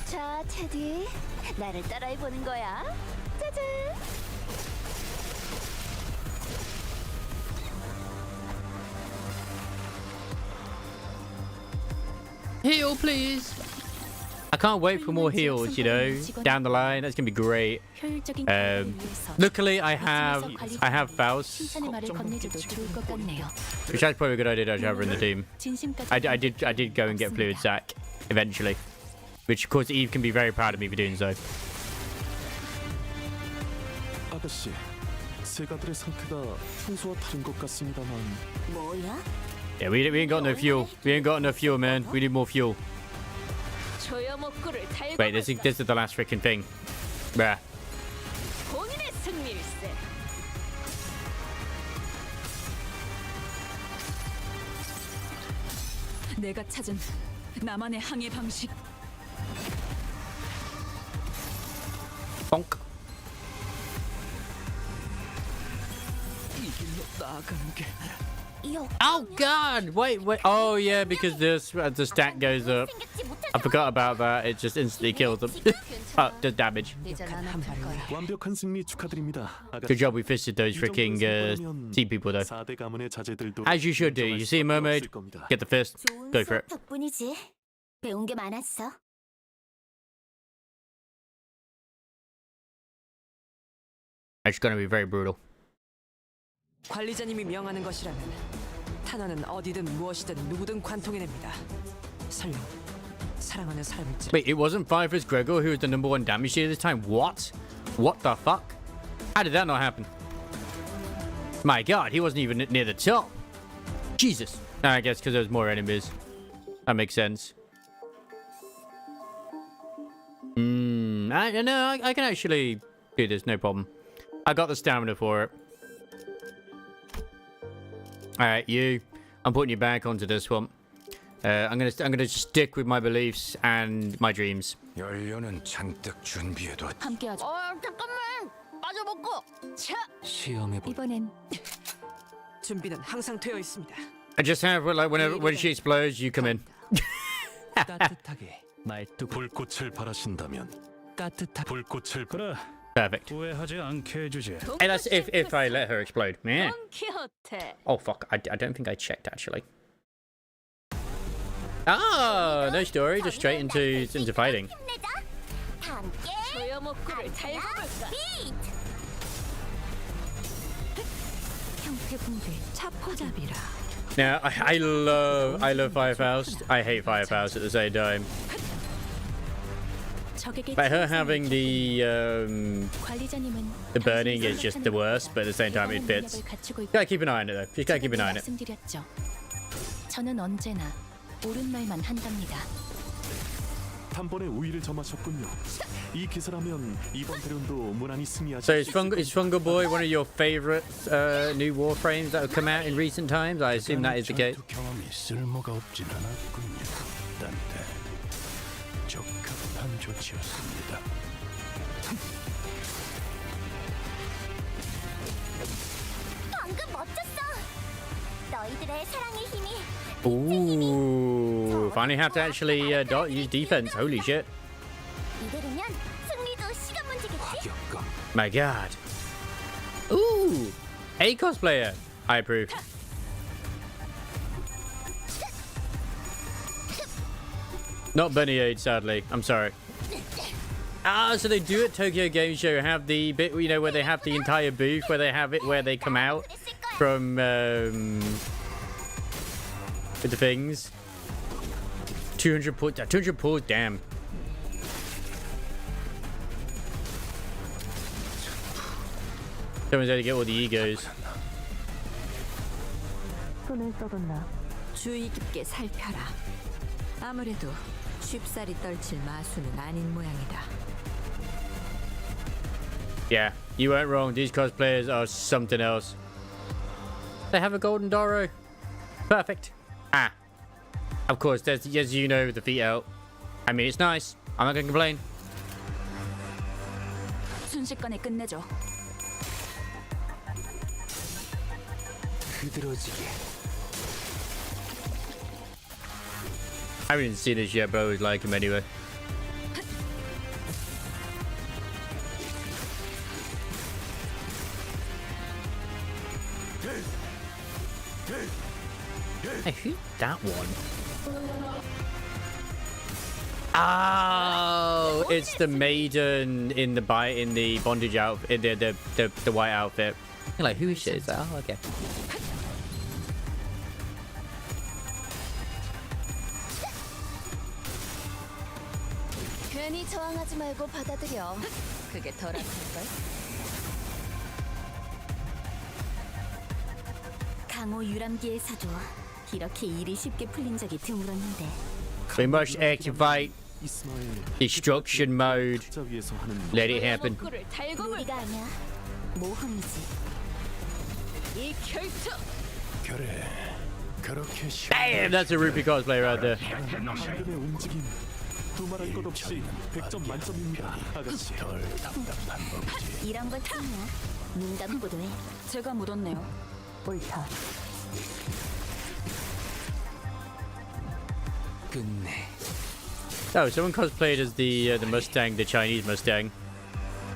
자, 테디, 나를 따라해보는 거야. 짜잔. Heal, please. I can't wait for more heals, you know, down the line. That's gonna be great. 효율적인 관리를 위해서 Luckily, I have Faust, 칭찬의 말을 건네줘도 좋을 것 같네요. which is probably a good idea to have her in the team. 진심까지 I did go and get fluid sack eventually, which of course Eve can be very proud of me for doing so. 아가씨, 세가들의 상태가 평소와 다른 것 같습니다만. 뭐야? Yeah, we ain't got no fuel. We ain't got enough fuel, man. We need more fuel. 조여목구를 달고 Wait, this is the last freaking thing. Bruh. 본인의 승리일세. 내가 찾은 나만의 항해 방식. Bonk. 이 길로 나아가는 게 Oh God! Wait. Oh yeah, because this as the stat goes up. I forgot about that. It just instantly kills them. Oh, does damage. 한 발을 완벽한 승리 축하드립니다. Good job we fisted those freaking sea people though. 4대 가문의 자제들도 As you should do. You see a mermaid, get the fist, 좋은 go for 수업 it. 덕분이지. 배운 게 많았어. It's gonna be very brutal. 관리자님이 명하는 것이라면 탄환은 어디든 무엇이든 누구든 관통해냅니다. 설령 사랑하는 사람일지. Wait, it wasn't Firefist Gregor who was the #1 damage dealer this time? What? What the fuck? How did that not happen? My God, he wasn't even near the top. Jesus. I guess because there was more enemies. That makes sense. I can actually do this, no problem. I got the stamina for it. All right, you. I'm putting you back onto this one. I'm gonna stick with my beliefs and my dreams. 연료는 잔뜩 준비해뒀. 함께하자. 잠깐만. 빠져먹고. 차. 시험해 볼. 이번엔 준비는 항상 되어 있습니다. I just have like when she explodes, you come in. 따뜻하게 말뚝 불꽃을 바라신다면 따뜻하 불꽃을 그래 Perfect. 후회하지 않게 해주지. And that's if I let her explode. Yeah. don키호테. Oh fuck! I don't think I checked actually. Ah, no story. Just straight into fighting. 힘내자. 다 함께 조여목구를 달고 볼까? 비트. 형태붕대 차포잡이라. Now I love Firefaust. I hate Firefaust at the same time. 적에게 But her 침상을 having the 관리자님은 burning 당신이 is just 생각하는 the worst, but at the same time it 대단한 fits. 능력을 갖추고 있고 Gotta keep an eye on it though. Just gotta keep an eye on it. 말씀드렸죠. 저는 언제나 옳은 말만 한답니다. 단번에 우위를 점하셨군요. 이 기세라면 이번 대련도 무난히 So 승리하실 is Fungal Boy one of your favorite new Warframes that have come out in recent times? I assume that is the case. 경험이 쓸모가 없진 않았군요. 딴데 적합한 조치였습니다. 방금 멋졌어. 너희들의 사랑의 힘이 Ooh, finally have to actually use defense. Holy shit. 이대로면 승리도 시간 문제겠지? My God. Ooh, a cosplayer. I approve. Not Bunny Aid, sadly. I'm sorry. Ah, so they do at Tokyo Game Show have the bit, you know, where they have the entire booth, where they have it, where they come out from with the things. 200 pulls, damn. Someone's got to get all the egos. 손을 써뒀나? 주의 깊게 살펴라. 아무래도 쉽사리 떨칠 마수는 아닌 모양이다. Yeah, you weren't wrong. These cosplayers are something else. They have a golden Doro. Perfect. Ah. Of course, there's, as you know, the feet out. I mean, it's nice. I'm not gonna complain. 순식간에 끝내죠. I haven't even seen this yet, but I always like him anyway. Hey, who's that one? Oh, it's the maiden in the bondage outfit, the white outfit. You're like, who is she? It's like, oh, okay. 괜히 저항하지 말고 받아들여. 그게 덜 아플걸? 강호 유람기에서도 이렇게 일이 쉽게 풀린 적이 드물었는데 We must activate 이스마엘 destruction mode. 탁자 위에서 하는 Let it happen. 놀이가 아니야. 모험이지. 이 결투! 그래. 그렇게 쉬. Damn, that's a Rupee cosplay right there. 방금의 움직임 두말할 것 없이 100점 만점입니다, 아가씨. 덜 답답한 법이지. 이런 걸 참냐? 눈 감고도 해. 제가 묻었네요. 옳다. 끝내. Oh, someone cosplayed as the Mustang, the Chinese Mustang.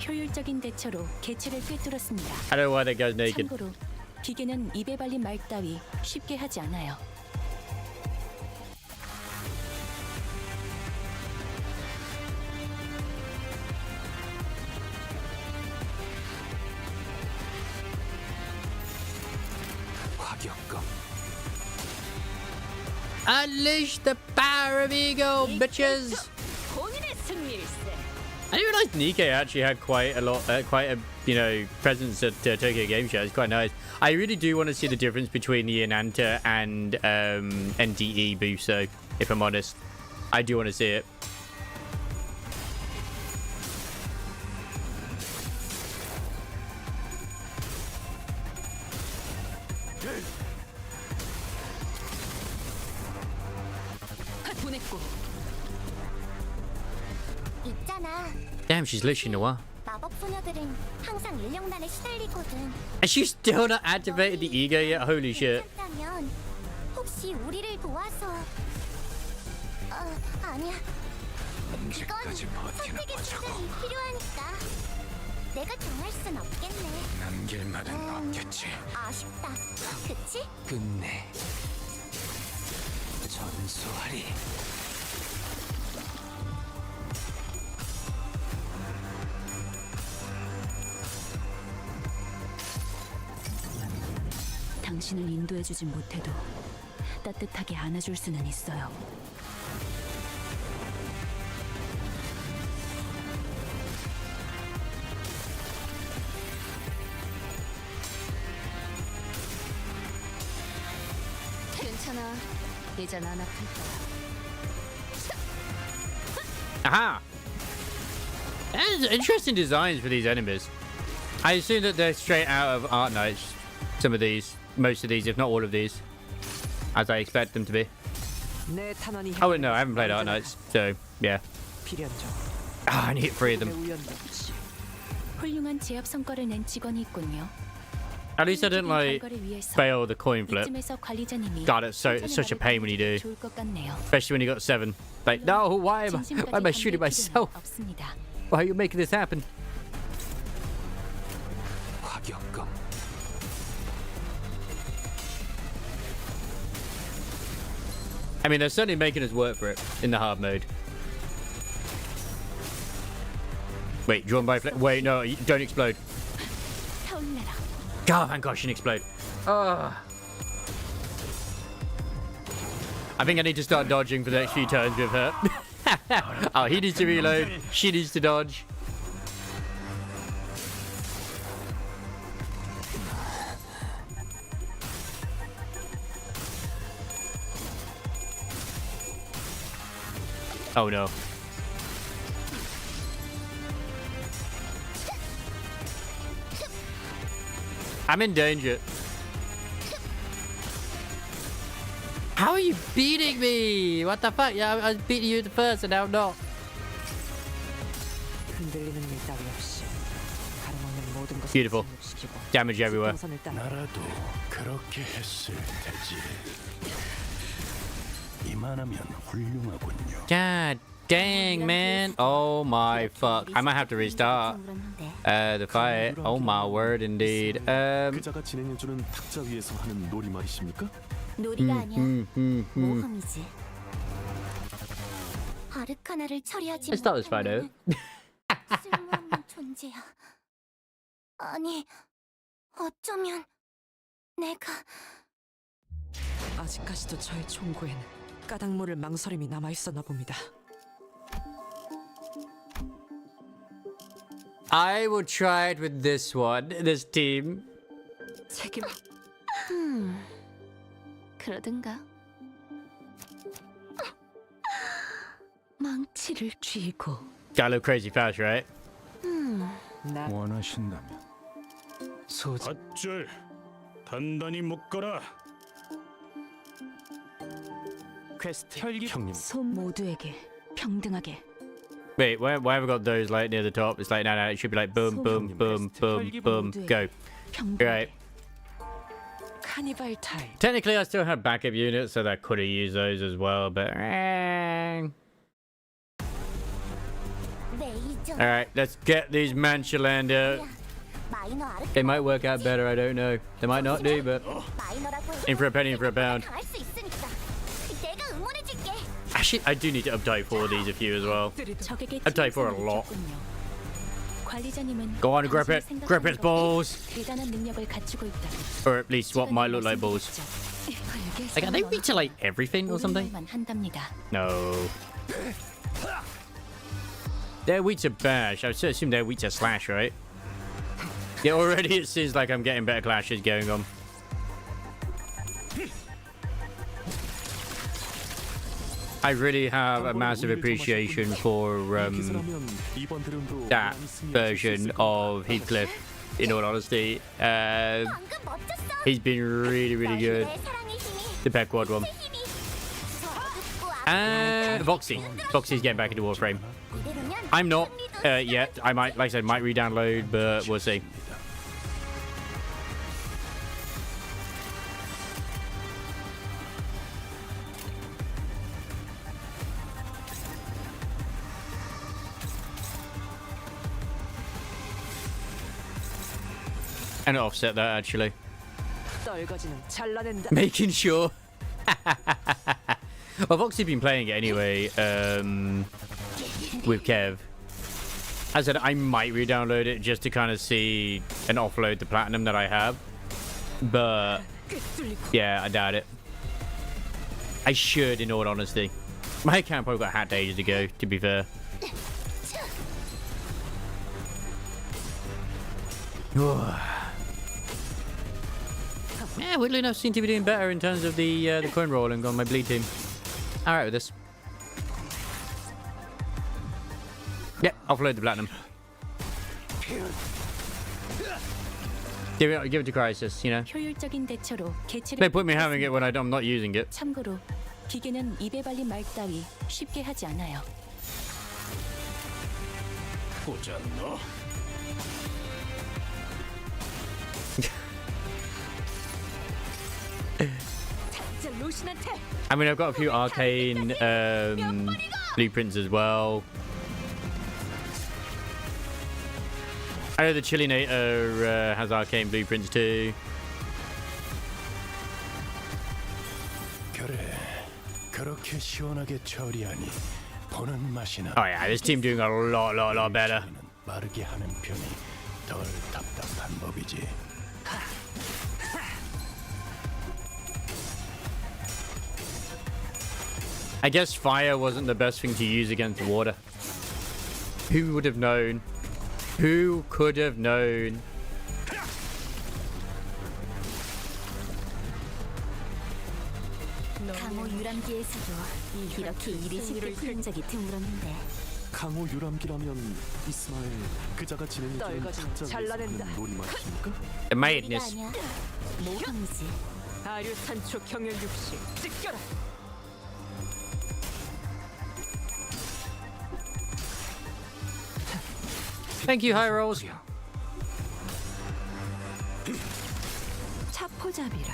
효율적인 대처로 개체를 꿰뚫었습니다. I don't know why that guy's naked. 참고로 기계는 입에 발린 말 따위 쉽게 하지 않아요. 과격감. Unleash the power of ego, bitches! 본인의 승리일세. I didn't realize Nikkei actually had quite a presence at Tokyo Game Show. It's quite nice. I really do want to see the difference between the Inanta and NDE booth. So, if I'm honest, I do want to see it. 보냈고. 있잖아. Damn, she's literally Noir. 마법 소녀들은 항상 인력난에 시달리거든. And she's still not activated the ego yet. Holy shit. 괜찮다면 혹시 우리를 도와서 아니야. 이건 언제까지 버티나 선택의 보자고. 수단이 필요하니까 내가 정할 순 없겠네. 남길 말은 없겠지. 아쉽다. 그치? 끝내. 전소하리. 당신을 인도해주진 못해도 따뜻하게 안아줄 수는 있어요. 괜찮아. 이젠 안 아플 거야. Aha! That's interesting designs for these enemies. I assume that they're straight out of Arknights. Some of these, most of these, if not all of these, as I expect them to be. 내 탄원이 Oh no, I haven't played Arknights, so yeah. 필연적. Ah, I need 3 of them. 우연도 없이. 훌륭한 제압 성과를 낸 직원이 있군요. At least I didn't like 결과를 위해서 fail the coin flip. 이쯤에서 관리자님이 God, it's such a pain when you do, 좋을 것 같네요. especially when you got 7. Like, no, why am I shooting myself? 없습니다. Why are you making this happen? 과격감. I mean, they're certainly making us work for it in the hard mode. Wait, drawn by wait, no, don't explode. 타올라라. God, thank God she didn't explode. I think I need to start dodging for the next few turns with her. Oh, he needs to reload. She needs to dodge. Oh no. I'm in danger. How are you beating me? What the fuck? Yeah, I was beating you at the first and now I'm not. 흔들리는 일 따위 없이 가능한 모든 것을 Beautiful. 상륙시키고 Damage everywhere. 동선을 따라 나라도 그렇게 했을 테지. 이만하면 훌륭하군요. God dang, man. Oh my fuck. I might have to restart the fight. Oh my word, indeed. 그자가 진행해주는 탁자 위에서 하는 놀이 말이십니까? 놀이가 아니야. 모험이지. 아르카나를 처리하지 Let's start this fight out. 쓸모없는 존재야. 아니, 어쩌면 내가 아직까지도 저의 총구에는 까닭 모를 망설임이 남아 있었나 봅니다. I will try it with this one, this team. 책임 그러든가. 망치를 쥐고. Got a little crazy fast, right? 나 원하신다면 밧줄 단단히 묶어라. 퀘스트 혈기 형님 손 모두에게 평등하게. Wait, why have we got those like near the top? It's like, no, it should be like boom, boom, boom, boom, boom, go. Right. 카니발 타임. Technically, I still have backup units, so I could have used those as well, but... 레이저. Alright, let's get these Manchalander. 마이너 아르카나. They might work out better, I don't know. They might not do, but... 마이너라고 해도 In for a penny, in for a pound. 당할 수 있으니까. 내가 응원해줄게. Actually, I do need to update for these a few as well. 적에게 Update for a 침묵을 lot. 줬군요. 관리자님은 Go on, grip it. 당신이 Grip its 생각하는 balls. 것보다 대단한 능력을 갖추고 있다고. Or at least what might look like balls. 알겠어요. Like, are they weak to like everything or something? 오랜만만 한답니다. No. They're weak to bash. I would assume they're weak to slash, right? Yeah, already it seems like I'm getting better clashes going on. I really have a massive appreciation for that version of Heathcliff, in all honesty. 방금 멋졌어. He's been really, really good. 내 사랑의 힘이. The Peckwad one. 힘이. 저 어둡고 And Voxy. Voxy's getting back into Warframe. 이대로면 I'm not 승리도 yet. I might, like I said, might re-download, but we'll see. And offset that actually. 떨거지는 잘라낸다. Making sure. Well, I've obviously been playing it anyway with Kev. As I said, I might re-download it just to kind of see and offload the platinum that I have. But yeah, I doubt it. I should, in all honesty. My account probably got hacked ages ago, to be fair. Yeah, weirdly enough, seem to be doing better in terms of the coin rolling on my bleed team. All right with this. Yep, offload the platinum. Give it to Crisis, you know. 효율적인 대처로 개체를. No point me having it when I'm not using it. 참고로 기계는 입에 발린 말 따위 쉽게 하지 않아요. 보자 너. I mean, I've got a few arcane blueprints as well. I know the Chillinator has arcane blueprints too. 그래, 그렇게 시원하게 처리하니 보는 맛이나. Oh yeah, this team doing a lot better. 빠르게 하는 편이 덜 답답한 법이지. I guess fire wasn't the best thing to use against water. Who would have known? Who could have known? 강호 유람기에서도 이렇게 일이 쉽게 풀린 적이 드물었는데. 강호 유람기라면 이스마엘 그자가 진행해주는 떨거지는 탁자 위에서 잘라낸다. 하는 놀이 말이십니까? The madness. 아니야. 모험이지. 아류 산초 경혈 60 찢겨라. Thank you, high rolls. 차포잡이라.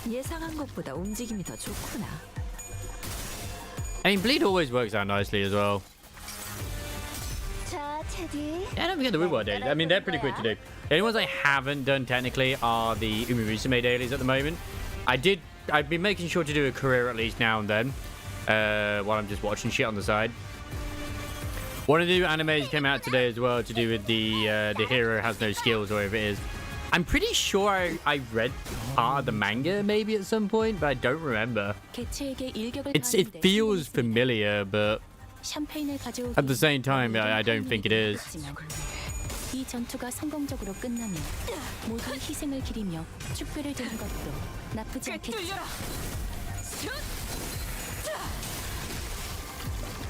예상한 것보다 움직임이 더 좋구나. I mean, bleed always works out nicely as well. 자, 테디. Yeah, don't forget the reward dailies. I mean, they're pretty quick to do. The only ones I haven't done technically are the Umimusume dailies at the moment. I've been making sure to do a career at least now and then. while I'm just watching shit on the side. One of the new animes came out today as well to do with the hero has no skills, or whatever it is. I'm pretty sure I read part of the manga maybe at some point, but I don't remember. It feels familiar, but at the same time, I don't think it is. 이 전투가 성공적으로 끝나면 모두 희생을 기리며 축배를 드는 것도 나쁘지 않겠지.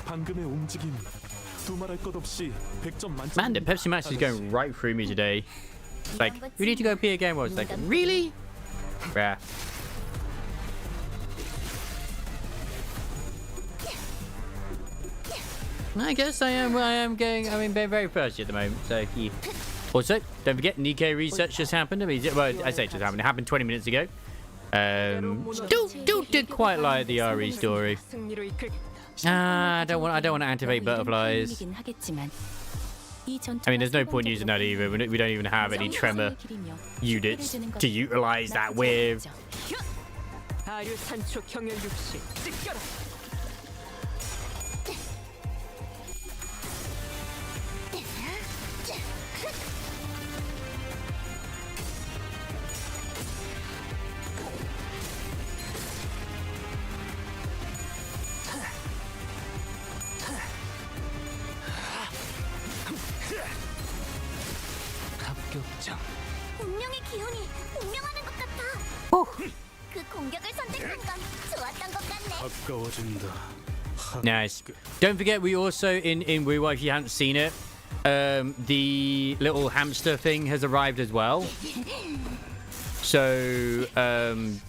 방금의 움직임 두말할 것 없이 100점 만점. Man, the Pepsi Max is going right through me today. Like, we need to go pee again. I was like, really? Yeah. I guess I am going. I mean, very thirsty at the moment. So, yeah. Also, don't forget, Nikkei research just happened. I mean, well, I say it just happened. It happened 20 minutes ago. Still did quite like the RE story. I don't want to activate butterflies. I mean, there's no point using that either. We don't even have any tremor units to utilize that with. 운명의 기운이 운명하는 것 같아. 그 공격을 선택한 건 좋았던 것 같네. 가까워진다. Nice. Don't forget, we also in WoW, if you haven't seen it, the little hamster thing has arrived as well. So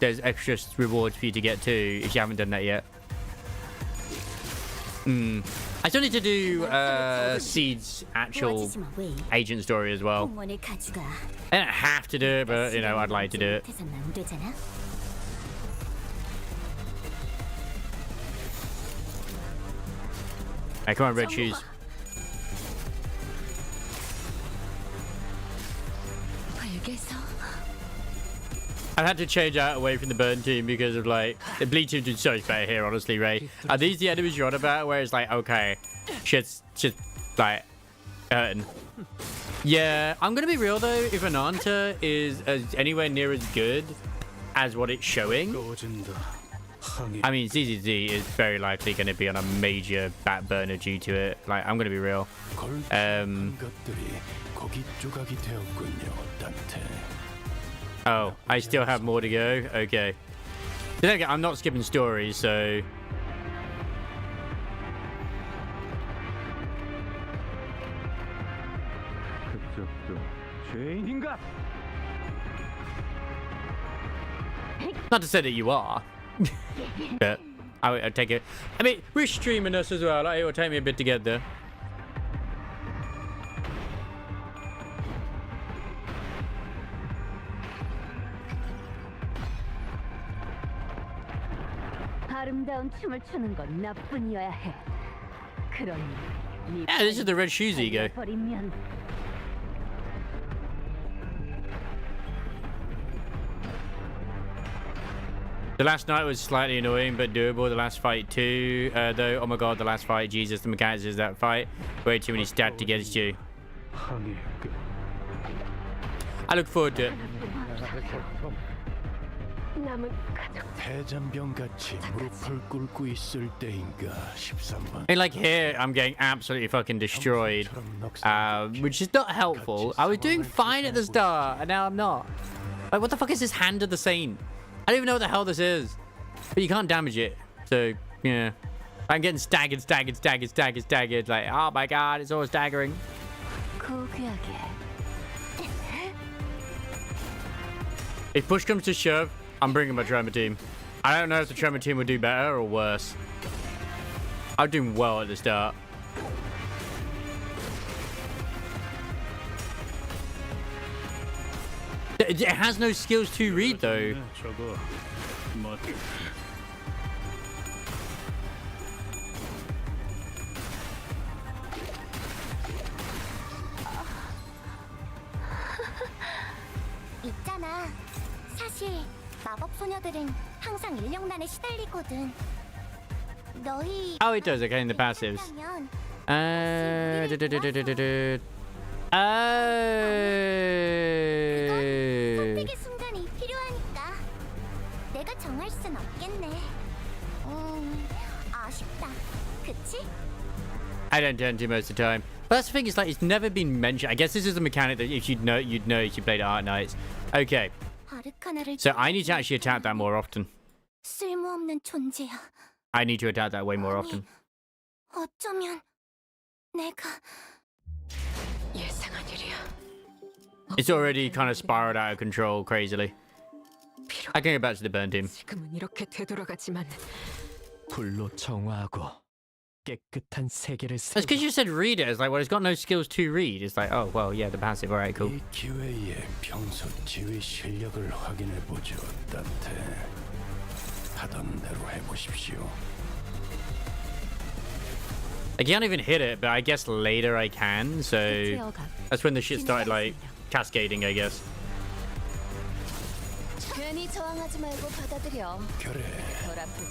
there's extra rewards for you to get too if you haven't done that yet. I still need to do Seed's actual agent story as well. I don't have to do it, but you know, I'd like to do it. Hey, come on, red shoes. I've had to change out away from the burn team because of like the bleed team did so much better here, honestly, Ray. Are these the enemies you're on about where it's like, okay, shit's just like hurting? Yeah, I'm gonna be real though, if Ananta is anywhere near as good as what it's showing, I mean ZZZ is very likely gonna be on a major back burner due to it. Like, I'm gonna be real. Oh, I still have more to go? Okay. Then again, I'm not skipping stories, so... Not to say that you are. But I'll take it. I mean, we're streaming us as well. Like, it will take me a bit to get there. Yeah, this is the red shoes ego. The last night was slightly annoying but doable. The last fight too, though. Oh my god, the last fight. Jesus, the mechanics of that fight. Way too many stats against you. I look forward to it. And like here, I'm getting absolutely fucking destroyed, which is not helpful. I was doing fine at the start, and now I'm not. Like, what the fuck is this Hand of the Saint? I don't even know what the hell this is, but you can't damage it. So yeah, I'm getting staggered. Like, oh my god, it's all staggering. If push comes to shove, I'm bringing my Tremor team. I don't know if the Tremor team would do better or worse. I'm doing well at the start. It has no skills to read though. 있잖아. 사실 마법 소녀들은 항상 인력난에 시달리거든. 너희 Oh, it does. Okay, in the passives. 하면 선택의 순간이 필요하니까 내가 정할 순 없겠네. 아쉽다. 그치? I don't tend to most of the time. But that's the thing, is like it's never been mentioned. I guess this is a mechanic that if you'd know if you played Arknights. Okay, 아르카나를 so I need to actually attack that more often. 쓸모없는 존재야. I need to attack that way more often. 어쩌면 내가 예상한 일이야. It's already kind of spiraled out of control crazily. I can go back to the burn team. 지금은 이렇게 되돌아가지만 불로 정화하고 깨끗한 세계를 That's because you said read it. It's like, well, it's got no skills to read. It's like, oh, well, yeah, the passive. All right, cool. 이 기회에 평소 지휘 실력을 확인해 보죠, 따태. 하던 대로 해보십시오. I can't even hit it, but I guess later I can. So that's when the shit started like cascading, I guess. 괜히 저항하지 말고 받아들여. 그래,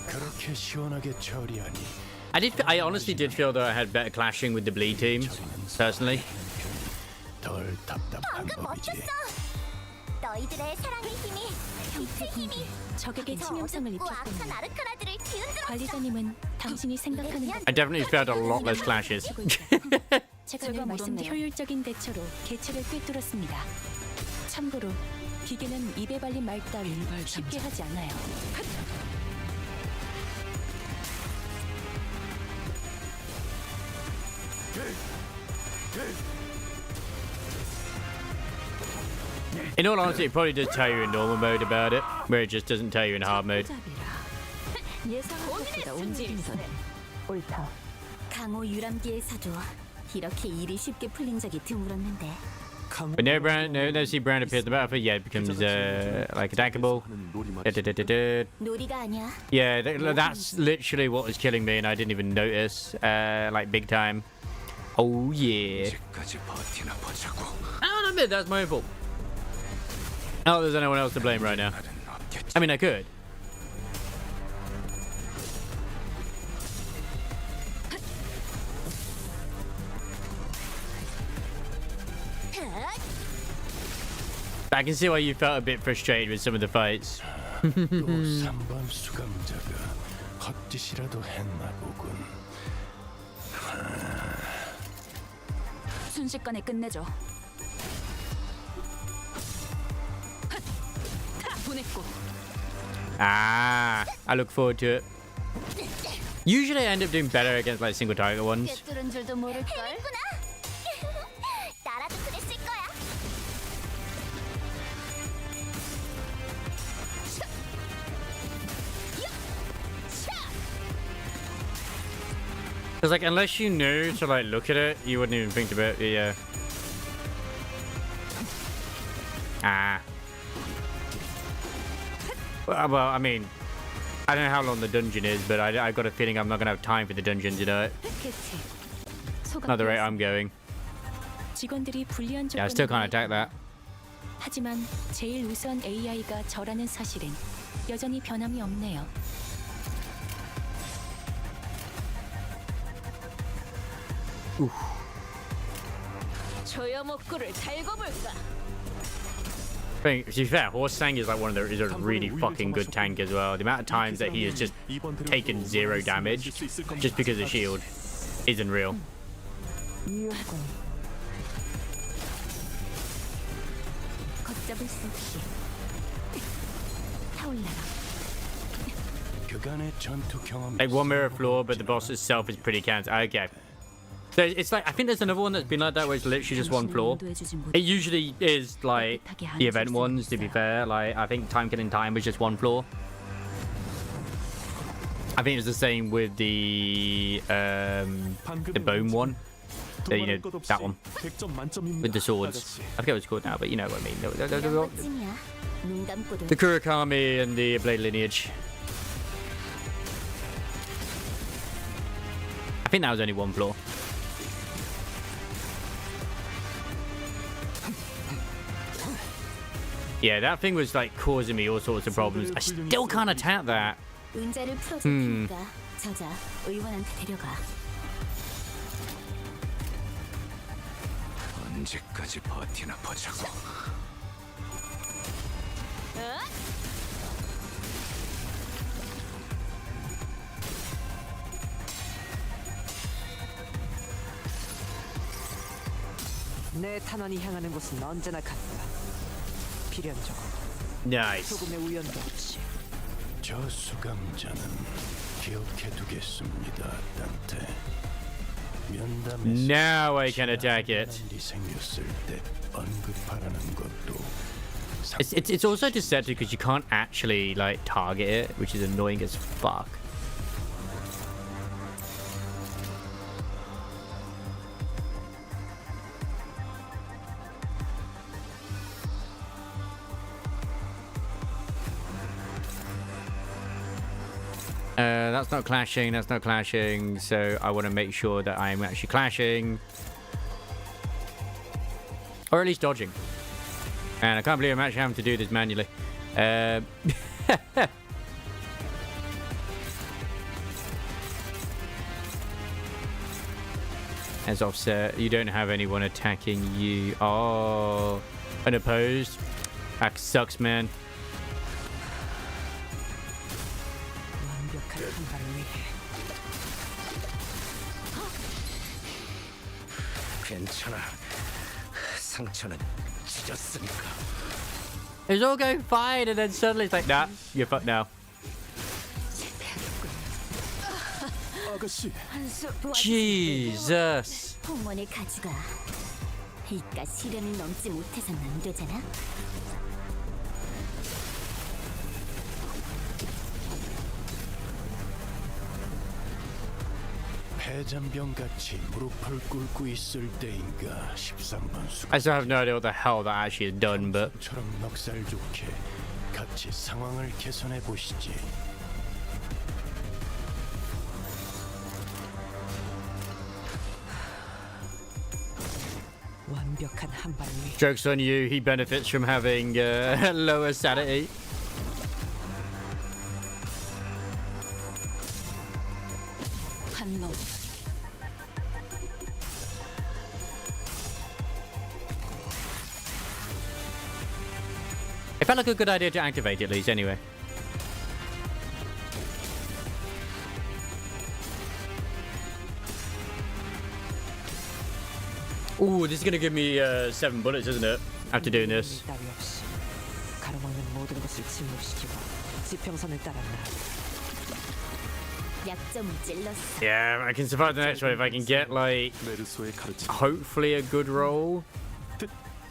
그렇게 시원하게 처리하니. I honestly did feel that I had better clashing with the bleed team, personally. 덜 답답한 방금 법이지. 멋졌어. 너희들의 사랑의 힘이, 빛의 힘이 적에게 치명상을 어둡고 악한 입혔군요. 아르카나들을 뒤흔들었어. 관리자님은 당신이 생각하는 I definitely felt a lot less clashes. 제가 늘 말씀드린 효율적인 대처로 개체를 꿰뚫었습니다. 참고로 기계는 입에 발린 말 따위 쉽게 하지 않아요. In all honesty, it probably does tell you in normal mode about it, where it just doesn't tell you in hard mode. 예상한 것보다 움직임이 더 옳다. 강호 유람기에서도 이렇게 일이 쉽게 풀린 적이 드물었는데 But no see Brown appears the battlefield, yeah, it becomes like attackable. 놀이가 아니야. Yeah, that's literally what was killing me, and I didn't even notice, like big time. Oh yeah. I'll admit that's my fault. Oh, there's anyone else to blame right now. I mean, I could. I can see why you felt a bit frustrated with some of the fights. 또 3번 수감자가 헛짓이라도 했나 보군. 순식간에 끝내줘. 보냈고. Ah, I look forward to it. Usually I end up doing better against like single target ones. 꿰뚫은 줄도 모를걸. 재밌구나. 나라도 그랬을 거야. Because like unless you knew to like look at it, you wouldn't even think about it. Yeah. Ah. Well, I mean, I don't know how long the dungeon is, but I've got a feeling I'm not gonna have time for the dungeon to do it. Not the rate I'm going. 직원들이 불리한 Yeah, I still can't attack that. 하지만 제일 우수한 AI가 저라는 사실은 여전히 변함이 없네요. 조여 목구를 달고 볼까? To be fair, Horse Sang is like is a really fucking good tank as well. The amount of times that he has just taken 0 damage just because of shield isn't real. 걷잡을 수 없이 타올라라. 그간의 전투 경험. Like one mirror floor, but the boss itself is pretty counter. Okay. So it's like, I think there's another one that's been like that where it's literally just one floor. It usually is like the event ones, to be fair. Like, I think Time Killing Time was just one floor. I think it was the same with the bone one. So, you know, that one. With the swords. I forget what it's called now, but you know what I mean. The Kurakami and the Blade Lineage. I think that was only one floor. Yeah, that thing was like causing me all sorts of problems. I still can't attack that. 은자를 풀어줄 테니까 저자 의원한테 데려가. 언제까지 버티나 보자고. 내 탄원이 향하는 곳은 언제나 같다. 필연적으로 Nice. 조금의 우연도 없이. 저 수감자는 기억해두겠습니다, 단테. 면담에서 Now I can attack it. 일이 생겼을 때 언급하라는 것도 It's also deceptive because you can't actually like target it, which is annoying as fuck. That's not clashing, that's not clashing, so I want to make sure that I'm actually clashing. Or at least dodging. And I can't believe I'm actually having to do this manually. As offset, you don't have anyone attacking you. Oh, unopposed. That sucks, man. 완벽한 한발을 위해. 괜찮아. 상처는 찢었으니까. It's all going fine, and then suddenly it's like, nah, you're fucked now. 아가씨, Jesus. 홍원을 가져가. 이깟 시련을 넘지 못해서는 안 되잖아. 해잔병같이 무릎을 꿇고 있을 때인가 13번 수. I still have no idea what the hell that actually is done, but 처럼 넉살 좋게 같이 상황을 개선해 보시지. 완벽한 한발을 위해. joke's on you, he benefits from having lower sanity. 한몸. It felt like a good idea to activate at least, anyway. Ooh, this is gonna give me 7 bullets, isn't it? After doing this. 따위 없이 가로막는 모든 것을 침묵시키고 지평선을 따라 나아가. 약점을 찔렀어. Yeah, I can survive the next one if I can get, like, 메르소의 가르침. hopefully a good roll.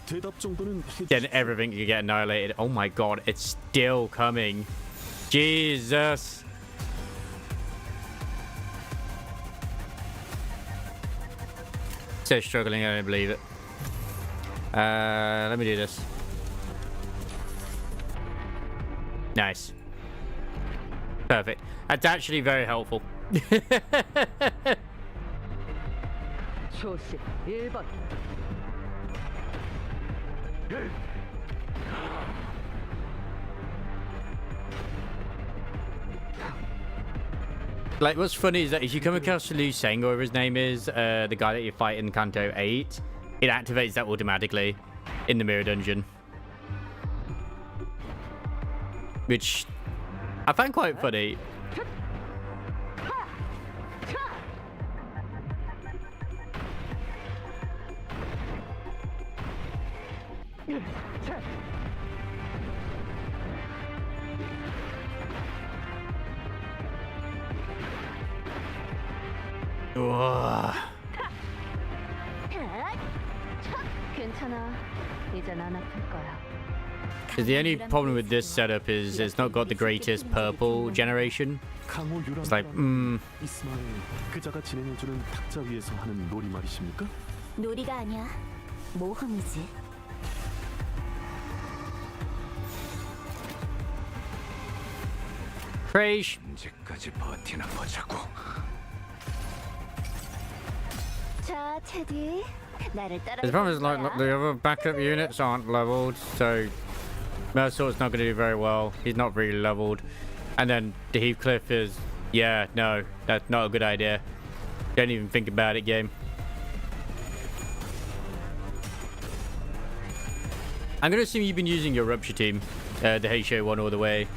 대답 정도는 Then everything can get annihilated. Oh my god, it's still coming. Jesus. So struggling, I don't believe it. Let me do this. Nice. Perfect. That's actually very helpful. 초시 1번. Like, what's funny is that if you come across Liu Seng, or whatever his name is, the guy that you fight in Kanto 8, it activates that automatically in the mirror dungeon. Which I find quite funny. 괜찮아. 이젠 안 아플 거야. Because the only problem with this setup is it's not got the greatest purple generation. 강호 유람. It's like, 이스마엘 그자가 진행해주는 탁자 위에서 하는 놀이 말이십니까? 놀이가 아니야. 모험이지. Crash. 언제까지 버티나 보자고. 자, 테디. 나를 The problem is like the other backup units aren't leveled, so Mersault's not going to do very well. He's not really leveled. And then the Heathcliff is, yeah, no, that's not a good idea. Don't even think about it, game. I'm going to assume you've been using your Rupture team, the Heisho one all the way.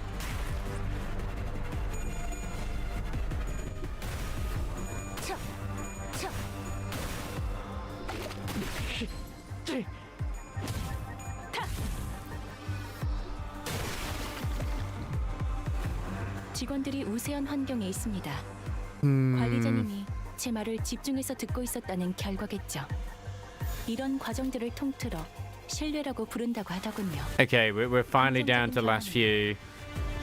직원들이 우세한 환경에 있습니다. 관리자님이 제 말을 집중해서 듣고 있었다는 결과겠죠. 이런 과정들을 통틀어 신뢰라고 부른다고 하더군요. Okay, we're finally down to the last few.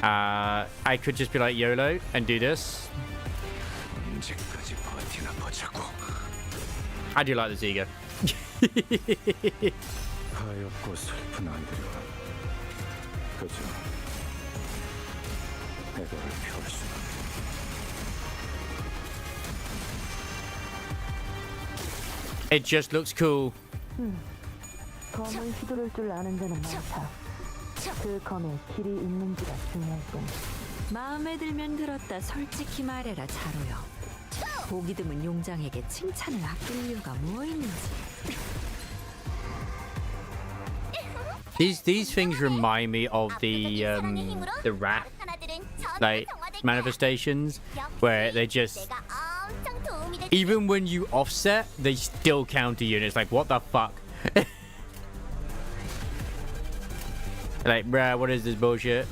I could just be like YOLO and do this. 언제까지 버티나 보자고. I do like this ego. 하얗고 슬픈 아이들이여. 그저 해골을 피울 수는. It just looks cool. 검을 휘두를 줄 아는 자는 많다. 그 검에 길이 있는지가 중요할 뿐. 마음에 들면 들었다. 솔직히 말해라, 자로요. 보기 드문 용장에게 칭찬을 아낄 이유가 뭐 있는지. These things remind me of the wrath like manifestations where they just even when you offset they still counter you and it's like what the fuck. Like bruh, what is this bullshit?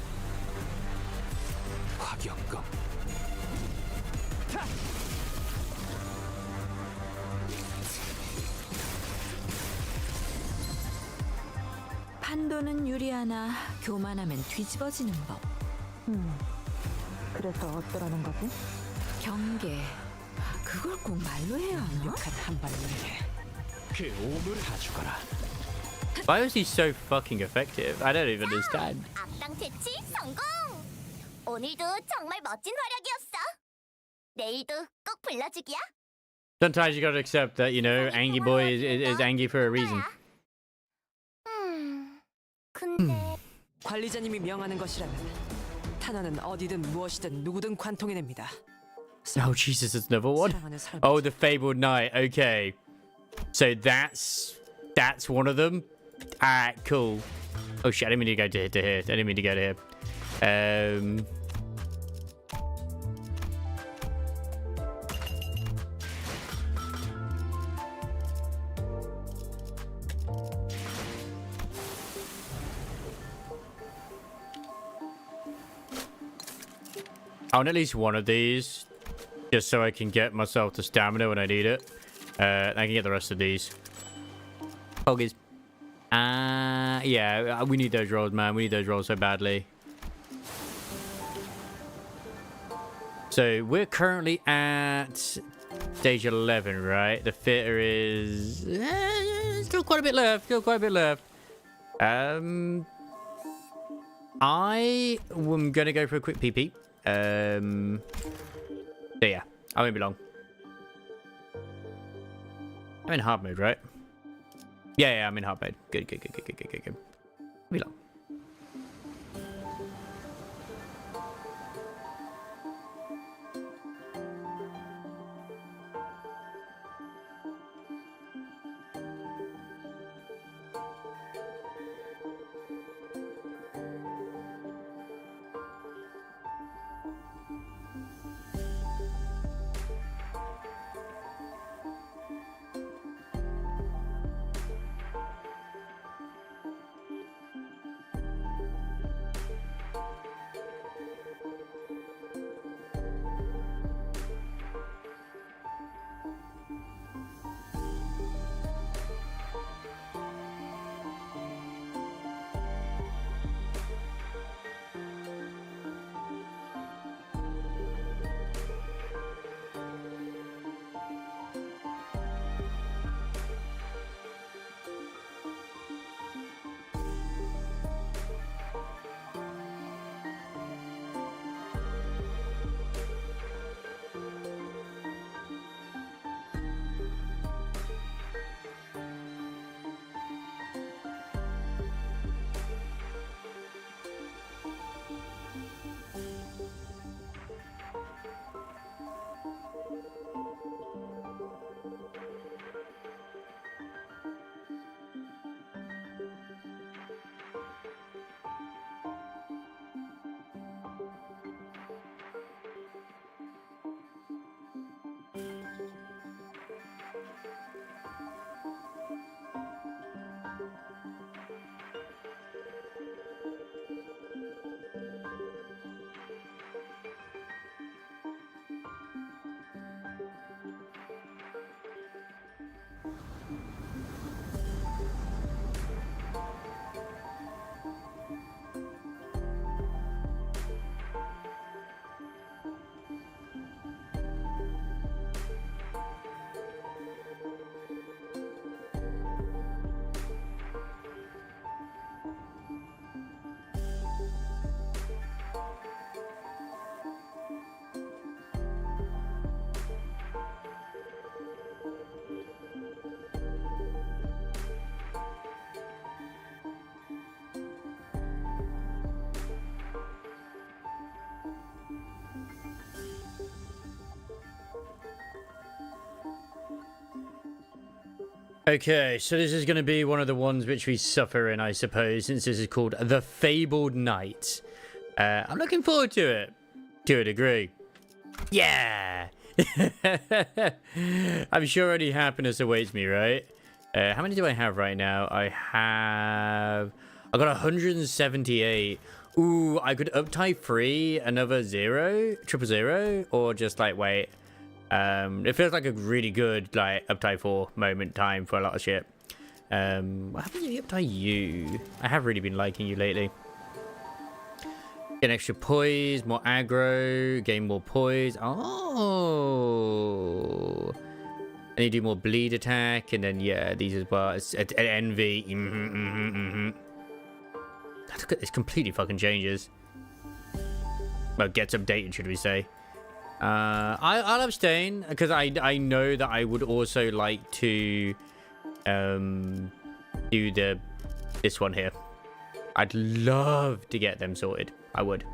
판도는 유리하나 교만하면 뒤집어지는 법. 그래서 어쩌라는 거지? 경계. 그걸 꼭 말로 해야 하나? 완벽한 한발을 해. 그 오물 다 죽어라. Why was he so fucking effective? I don't even understand. 악당 퇴치 성공! 오늘도 정말 멋진 활약이었어. 내일도 꼭 불러주기야. Sometimes you gotta accept that, you know, Angie Boy is angry for a reason. 근데 관리자님이 명하는 것이라면 탄원은 어디든 무엇이든 누구든 관통해냅니다. Oh Jesus, there's another one. 사랑하는 사람. Oh, the Fabled Knight. Okay, so that's one of them. Alright, cool. Oh shit, I didn't mean to go to here. I didn't mean to go to here. I want at least one of these, just so I can get myself the stamina when I need it. I can get the rest of these. Poggies. Yeah, we need those rolls, man. We need those rolls so badly. So we're currently at stage 11, right? The fitter is still quite a bit left. Still quite a bit left. I am gonna go for a quick pee. So yeah, I won't be long. I'm in hard mode, right? Yeah, I'm in hard mode. Good. Won't be long. Okay, so this is going to be one of the ones which we suffer in, I suppose, since this is called The Fabled Knight. I'm looking forward to it, to a degree. Yeah! I'm sure only happiness awaits me, right? How many do I have right now? I got 178. Ooh, I could uptie 3, another 0, 000, or just like wait. It feels like a really good like uptie 4 moment time for a lot of shit. What happens if you uptie you? I have really been liking you lately. Get extra poise, more aggro, gain more poise. Oh, and you do more bleed attack, and then yeah, these as well. It's an envy. Look at this, completely fucking changes. Well, gets updated, should we say? I'll abstain because I know that I would also like to do this one here. I'd love to get them sorted. I would.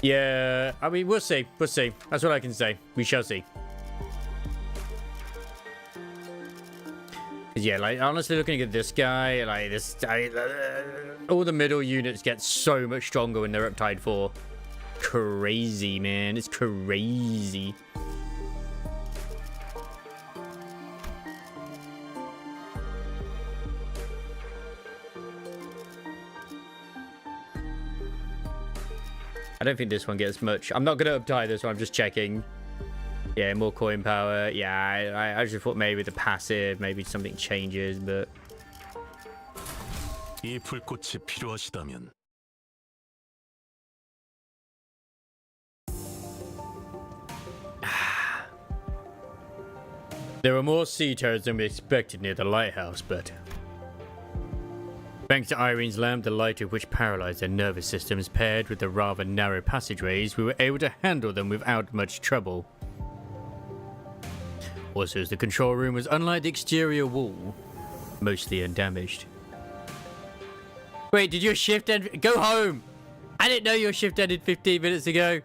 Yeah, I mean, we'll see. That's what I can say. We shall see. Yeah, like, honestly, looking at this guy, like, all the middle units get so much stronger when they're uptied 4. Crazy, man. It's crazy. I don't think this one gets much. I'm not going to uptie this one. I'm just checking. Yeah, more coin power. Yeah, I just thought maybe the passive, maybe something changes, but... 이 불꽃이 필요하시다면 There were more sea turrets than we expected near the lighthouse, but... Thanks to Irene's lamp, the light of which paralyzed their nervous systems, paired with the rather narrow passageways, we were able to handle them without much trouble. Also, as the control room was unlike the exterior wall, mostly undamaged. Wait, did your shift end? Go home! I didn't know your shift ended 15 minutes ago.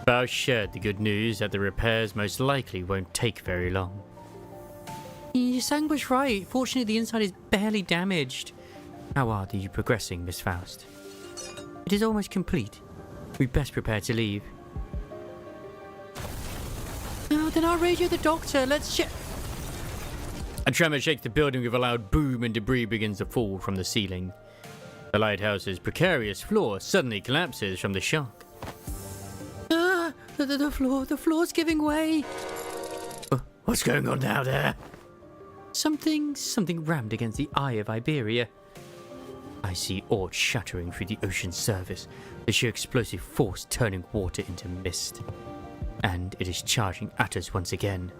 Bao shared the good news that the repairs most likely won't take very long. Sang was right. Fortunately, the inside is barely damaged. How are you progressing, Miss Faust? It is almost complete. We best prepare to leave. Oh, then I'll radio the doctor. Let's check. A tremor shakes the building with a loud boom, and debris begins to fall from the ceiling. The lighthouse's precarious floor suddenly collapses from the shock. Ah! The floor's giving way. What's going on down there? Something rammed against the eye of Iberia. I see ore shattering through the ocean's surface, the sheer explosive force turning water into mist. And it is charging at us once again.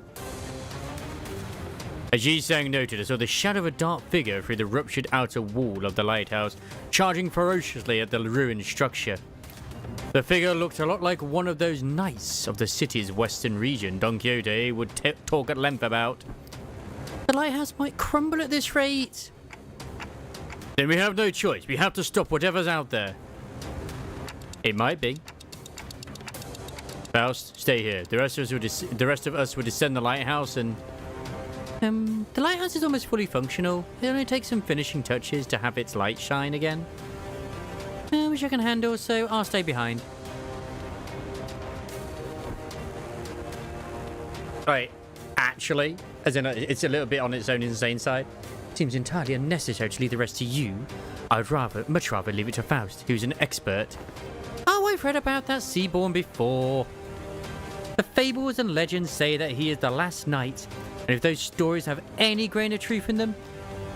As Ji-sang noted, I saw the shadow of a dark figure through the ruptured outer wall of the lighthouse, charging ferociously at the ruined structure. The figure looked a lot like one of those knights of the city's western region Don Quixote would talk at length about. The lighthouse might crumble at this rate. Then we have no choice. We have to stop whatever's out there. It might be. Faust, stay here. The rest of us will descend the lighthouse and... the lighthouse is almost fully functional. It only takes some finishing touches to have its light shine again. Which I can handle, so I'll stay behind. Right, actually, as in it's a little bit on its own insane side. Seems entirely unnecessary to leave the rest to you. I'd much rather leave it to Faust, who's an expert. Oh, I've read about that Seaborn before. The fables and legends say that he is the last knight, and if those stories have any grain of truth in them,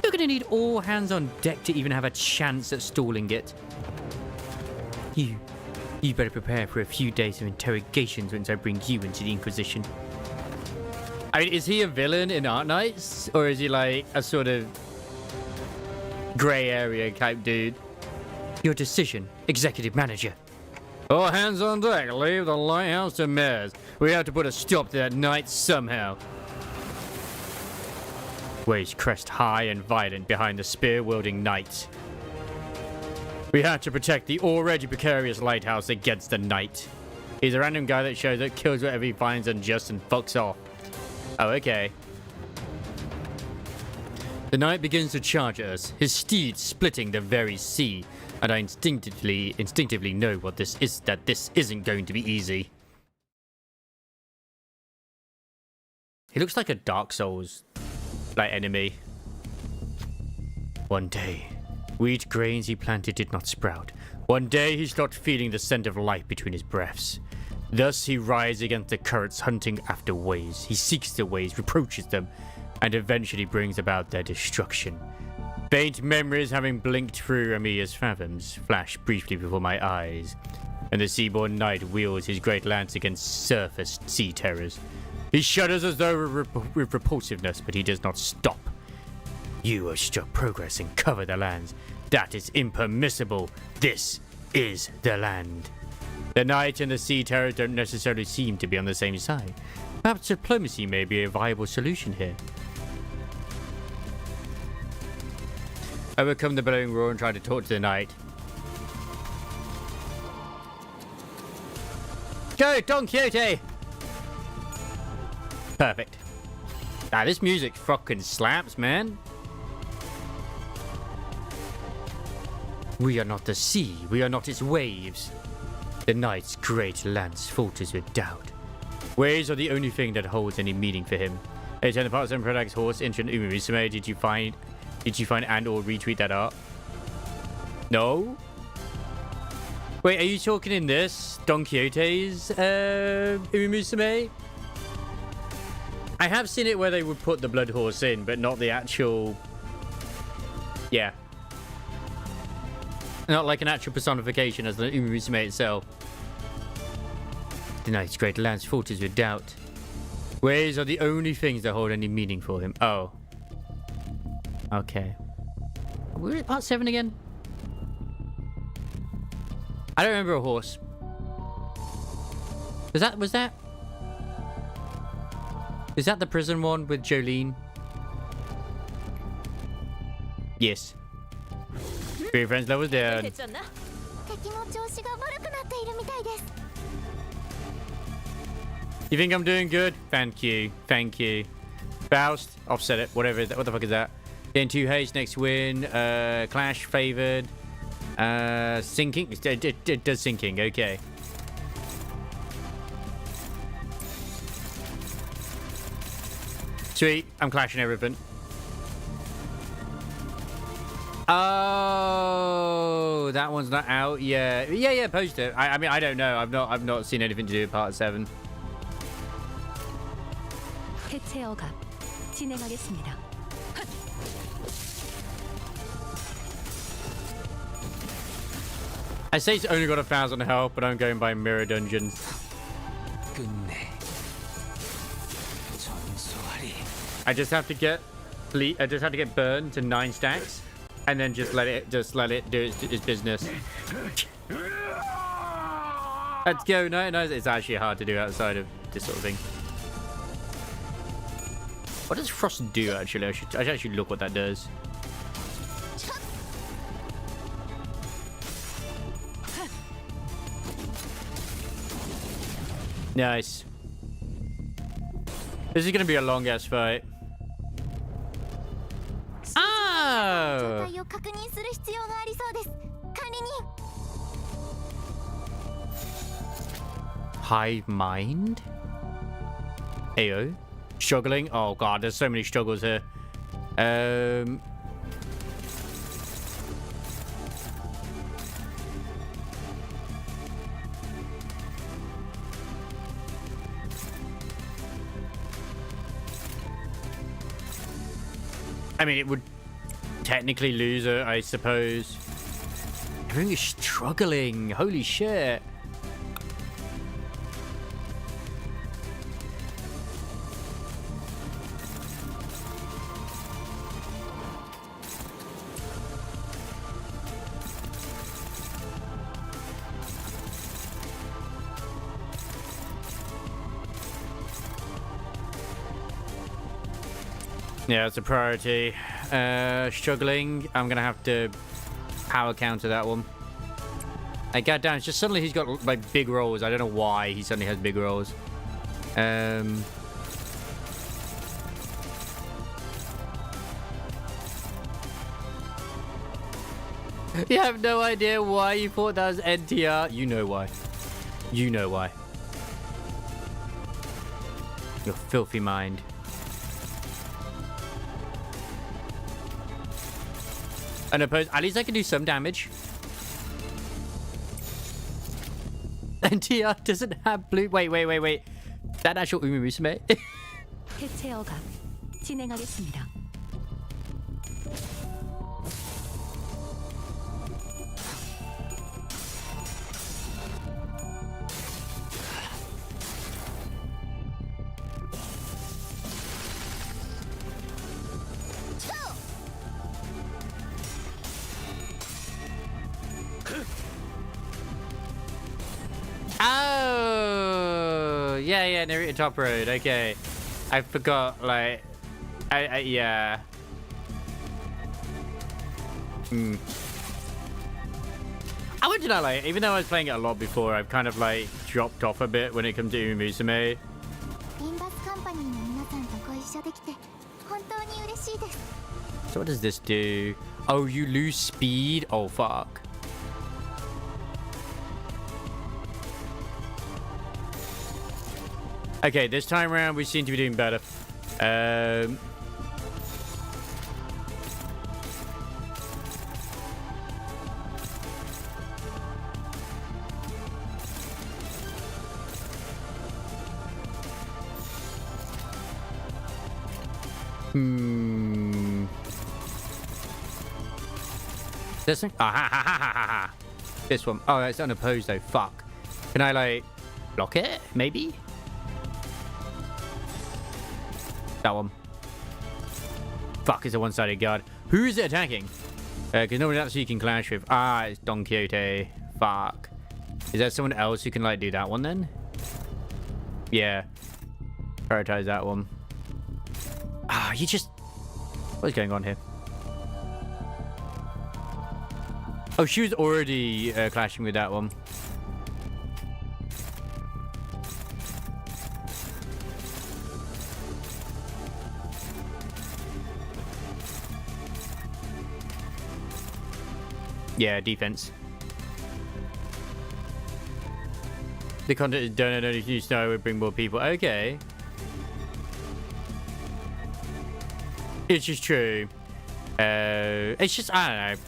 you're going to need all hands on deck to even have a chance at stalling it. You better prepare for a few days of interrogations once I bring you into the Inquisition. I mean, is he a villain in Arknights? Or is he like a sort of grey area type dude? Your decision, Executive Manager. All hands on deck, leave the lighthouse to Mares. We have to put a stop to that knight somehow. waves crest high and violent behind the spear-wielding knight. We had to protect the already precarious lighthouse against the knight. He's a random guy that shows up, kills whatever he finds unjust, and fucks off. Oh, okay. The knight begins to charge at us, his steed splitting the very sea, and I instinctively know what this is, that this isn't going to be easy. He looks like a Dark Souls like enemy. One day, wheat grains he planted did not sprout. One day he stopped feeling the scent of life between his breaths. Thus he rides against the currents, hunting after waves. He seeks the waves, reproaches them, and eventually brings about their destruction. Faint memories, having blinked through Amiya's fathoms, flash briefly before my eyes, and the seaborn knight wields his great lance against surface sea terrors. He shudders as though with repulsiveness, but he does not stop. You obstruct progress and cover the lands. That is impermissible. This is the land. The knight and the sea terrors don't necessarily seem to be on the same side. Perhaps diplomacy may be a viable solution here. Overcome the bellowing roar and try to talk to the knight. Go, Don Quixote! Perfect. Ah, this music fucking slaps, man. We are not the sea. We are not its waves. The knight's great lance falters with doubt. Waves are the only thing that holds any meaning for him. Hey, turn the parts and products horse into an Umusume. Did you find and or retweet that art? No? Wait, are you talking in this? Don Quixote's Umusume? I have seen it where they would put the blood horse in, but not the actual... Yeah. Not like an actual personification as the Umusume itself. The knight's great lance falters with doubt. Waves are the only things that hold any meaning for him. Oh. Okay. Where is part 7 again? I don't remember a horse. Was that? Is that the prison one with Jolene? Yes. Three friends level down. You think I'm doing good? Thank you. Thank you. Faust, offset it. Whatever. What the fuck is that? Then 2 haste, next win. Clash, favored. Sinking. It does sinking. Okay. Sweet. I'm clashing everything. Oh, that one's not out. Yeah. Post it. I mean, I don't know. I've not seen anything to do with part 7. 해체어갑 진행하겠습니다. I say it's only got 1,000 health, but I'm going by mirror dungeons. I just have to get burned to 9 stacks, and then just let it do its business. Let's go. No, it's actually hard to do outside of this sort of thing. What does Frost do, actually? I should actually look what that does. Nice. This is going to be a long-ass fight. Oh! Hive mind? Ayo. Struggling? Oh god, there's so many struggles here. I mean, it would technically lose her, I suppose. Everything is struggling. Holy shit. Yeah, it's a priority. Struggling. I'm gonna have to power counter that one. Hey, goddamn, it's just suddenly he's got like big rolls. I don't know why he suddenly has big rolls. You have no idea why you thought that was NTR. You know why. You know why. Your filthy mind. Unopposed. At least I can do some damage. NTR doesn't have blue. Wait. That actual Umumusume? 해체 억압 진행하겠습니다. Oh, yeah, Naruto Top Road. Okay, I forgot. Like, yeah. I went to that, like, even though I was playing it a lot before, I've kind of like dropped off a bit when it comes to Umusume. So what does this do? Oh, you lose speed. Oh fuck. Okay, this time around we seem to be doing better. This thing? Ah, this one. Oh, it's unopposed though. Fuck. Can I like block it? Maybe? That one. Fuck, it's a one-sided guard. Who is it attacking? Because no one else you can clash with. Ah, it's Don Quixote. Fuck. Is there someone else who can like do that one then? Yeah. Prioritize that one. Ah, you just... What's going on here? Oh, she was already clashing with that one. Yeah, defense. The content is done. I don't know if you know would bring more people. Okay. It's just true. It's just, I don't know.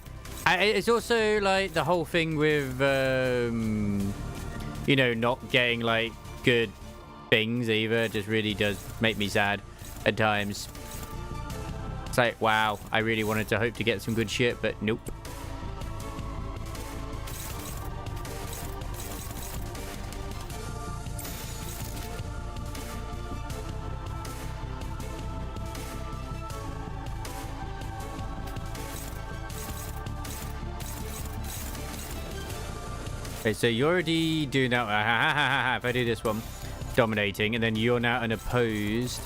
It's also like the whole thing with, you know, not getting like good things either. Just really does make me sad at times. It's like, wow, I really wanted to hope to get some good shit, but nope. Okay, so you're already doing that. If I do this one, dominating, and then you're now unopposed,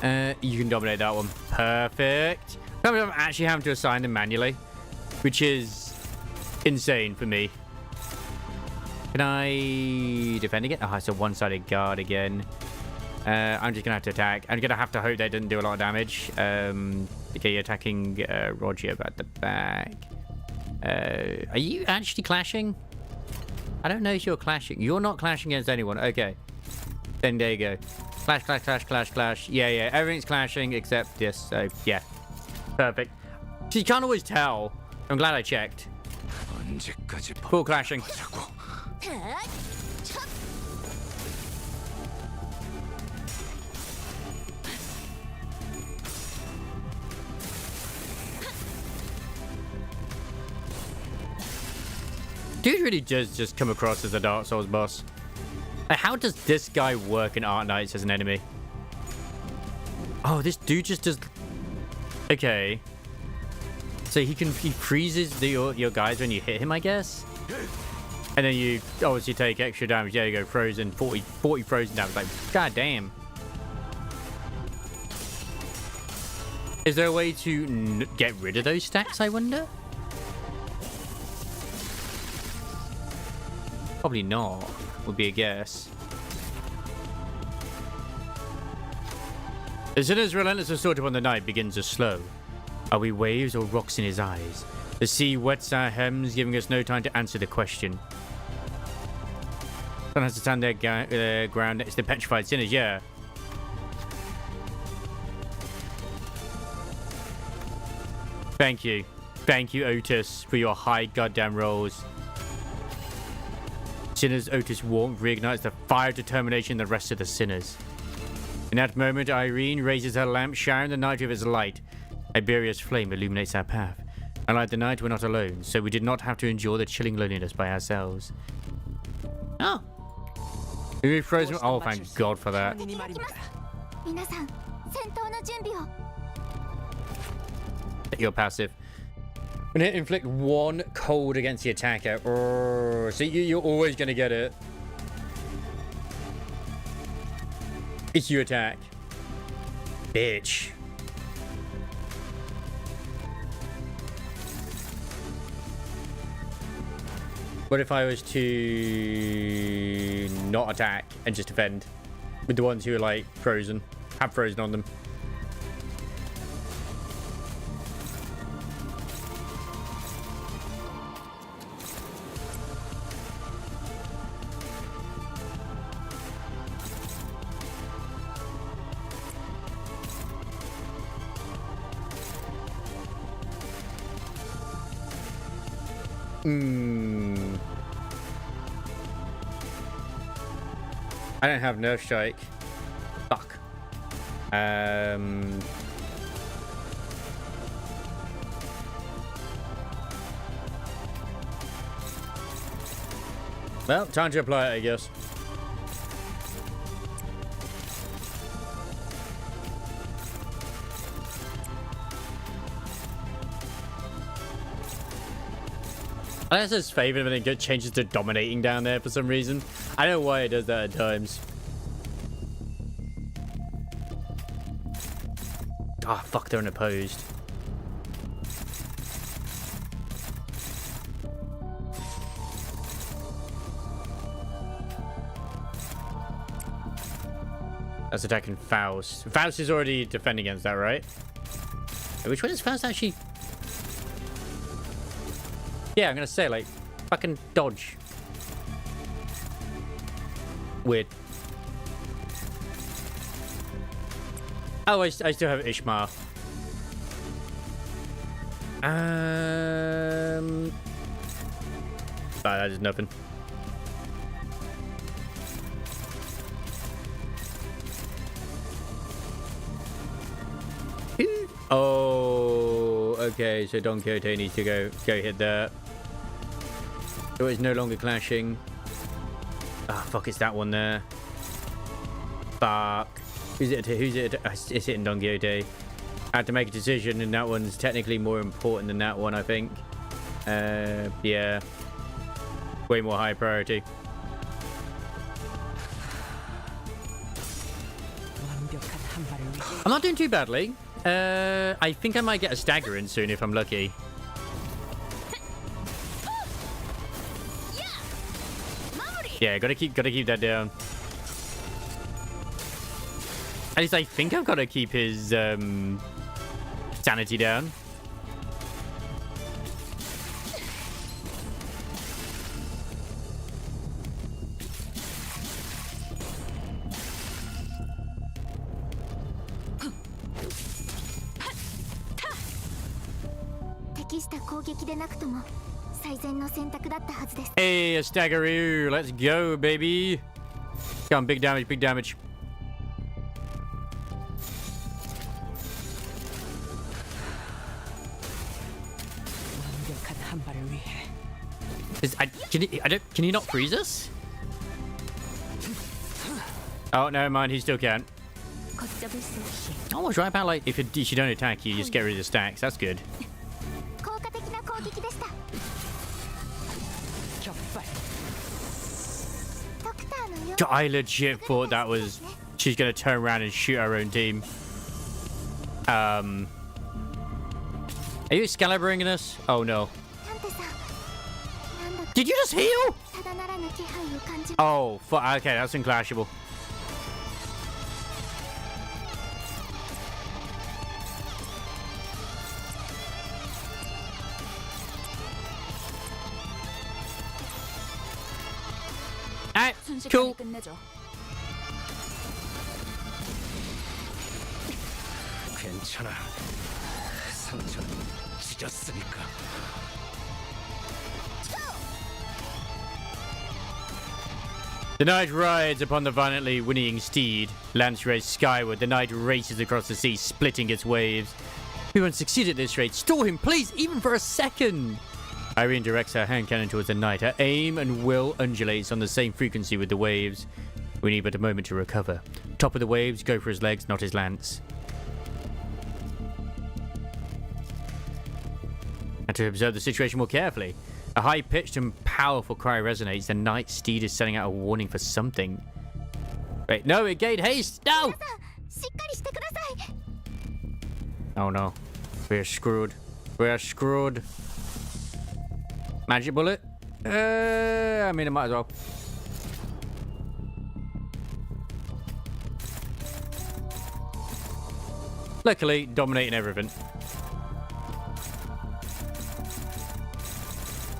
you can dominate that one. Perfect. I'm actually having to assign them manually, which is insane for me. Can I defend again? Oh, it's a one-sided guard again. I'm just gonna have to attack. I'm gonna have to hope they didn't do a lot of damage. Okay, you're attacking Roger at the back. Are you actually clashing? I don't know if you're clashing. You're not clashing against anyone. Okay. Then there you go. Clash, clash, clash, clash, clash. Yeah. Everything's clashing except this. So, yeah. Perfect. So you can't always tell. I'm glad I checked. Full clashing. Dude really does just come across as a Dark Souls boss. Like, how does this guy work in Arknights as an enemy? Oh, this dude just does... Okay. So he freezes your guys when you hit him, I guess? And then you obviously take extra damage. There you go, frozen. 40 frozen damage. Like, god damn. Is there a way to get rid of those stacks, I wonder? Probably not, would be a guess. The sinner's relentless assault upon the night begins to slow. Are we waves or rocks in his eyes? The sea wets our hems, giving us no time to answer the question. Someone has to stand their ground next to the petrified sinners, yeah. Thank you. Thank you, Otis, for your high goddamn rolls. Sinners' Otis warmth reignites the fire of determination in the rest of the sinners. In that moment, Irene raises her lamp, showering the night with its light. Iberia's flame illuminates our path. Unlike the night, we're not alone, so we did not have to endure the chilling loneliness by ourselves. Oh. We frozen. Oh, thank God for that. You're passive. When it inflict 1 cold against the attacker. Oh, so you're always going to get it. It's your attack. Bitch. What if I was to not attack and just defend with the ones who are like frozen, have frozen on them? I don't have Nerf Strike. Fuck. Well, time to apply it, I guess. I guess it's favored when it changes to dominating down there for some reason. I don't know why it does that at times. Ah, oh, fuck, they're unopposed. That's attacking Faust. Faust is already defending against that, right? Which one is Faust actually? Yeah, I'm gonna say, like, fucking dodge. Weird. Oh, I still have Ishmael. That is nothing. Oh, okay. So Don Quixote needs to go hit that. So it's no longer clashing. Ah, oh, fuck! It's that one there. Fuck. Who's it? It's hitting Don Quixote. I had to make a decision, and that one's technically more important than that one, I think. Yeah. Way more high priority. I'm not doing too badly. I think I might get a stagger in soon if I'm lucky. Yeah, gotta keep that down. At least I think I've got to keep his sanity down. Hey, a staggeroo. Let's go, baby. Come on, big damage, big damage. Can he not freeze us? Oh, never mind. He still can. I was right about, like, if you don't attack, you just get rid of the stacks. That's good. I legit thought that was... She's going to turn around and shoot her own team. Are you Excalibur-ing us? Oh no. なんてさ、なんだか Did you just heal? ただならぬ気配を感じ Oh, okay, that's unclashable. Alright, 순식간에 cool. 끝내줘. 괜찮아. 상처는 찢었으니까. The knight rides upon the violently whinnying steed. Lance raised skyward, the knight races across the sea, splitting its waves. We won't succeed at this rate. Store him, please, even for a second. Irene directs her hand cannon towards the knight. Her aim and will undulates on the same frequency with the waves. We need but a moment to recover. Top of the waves, go for his legs, not his lance. And to observe the situation more carefully. A high-pitched and powerful cry resonates. The knight's steed is sending out a warning for something. Wait, no, it gained haste! No! しっかりしてください Oh no. We're screwed. We're screwed. Magic bullet? I mean, I might as well. Luckily, dominating everything.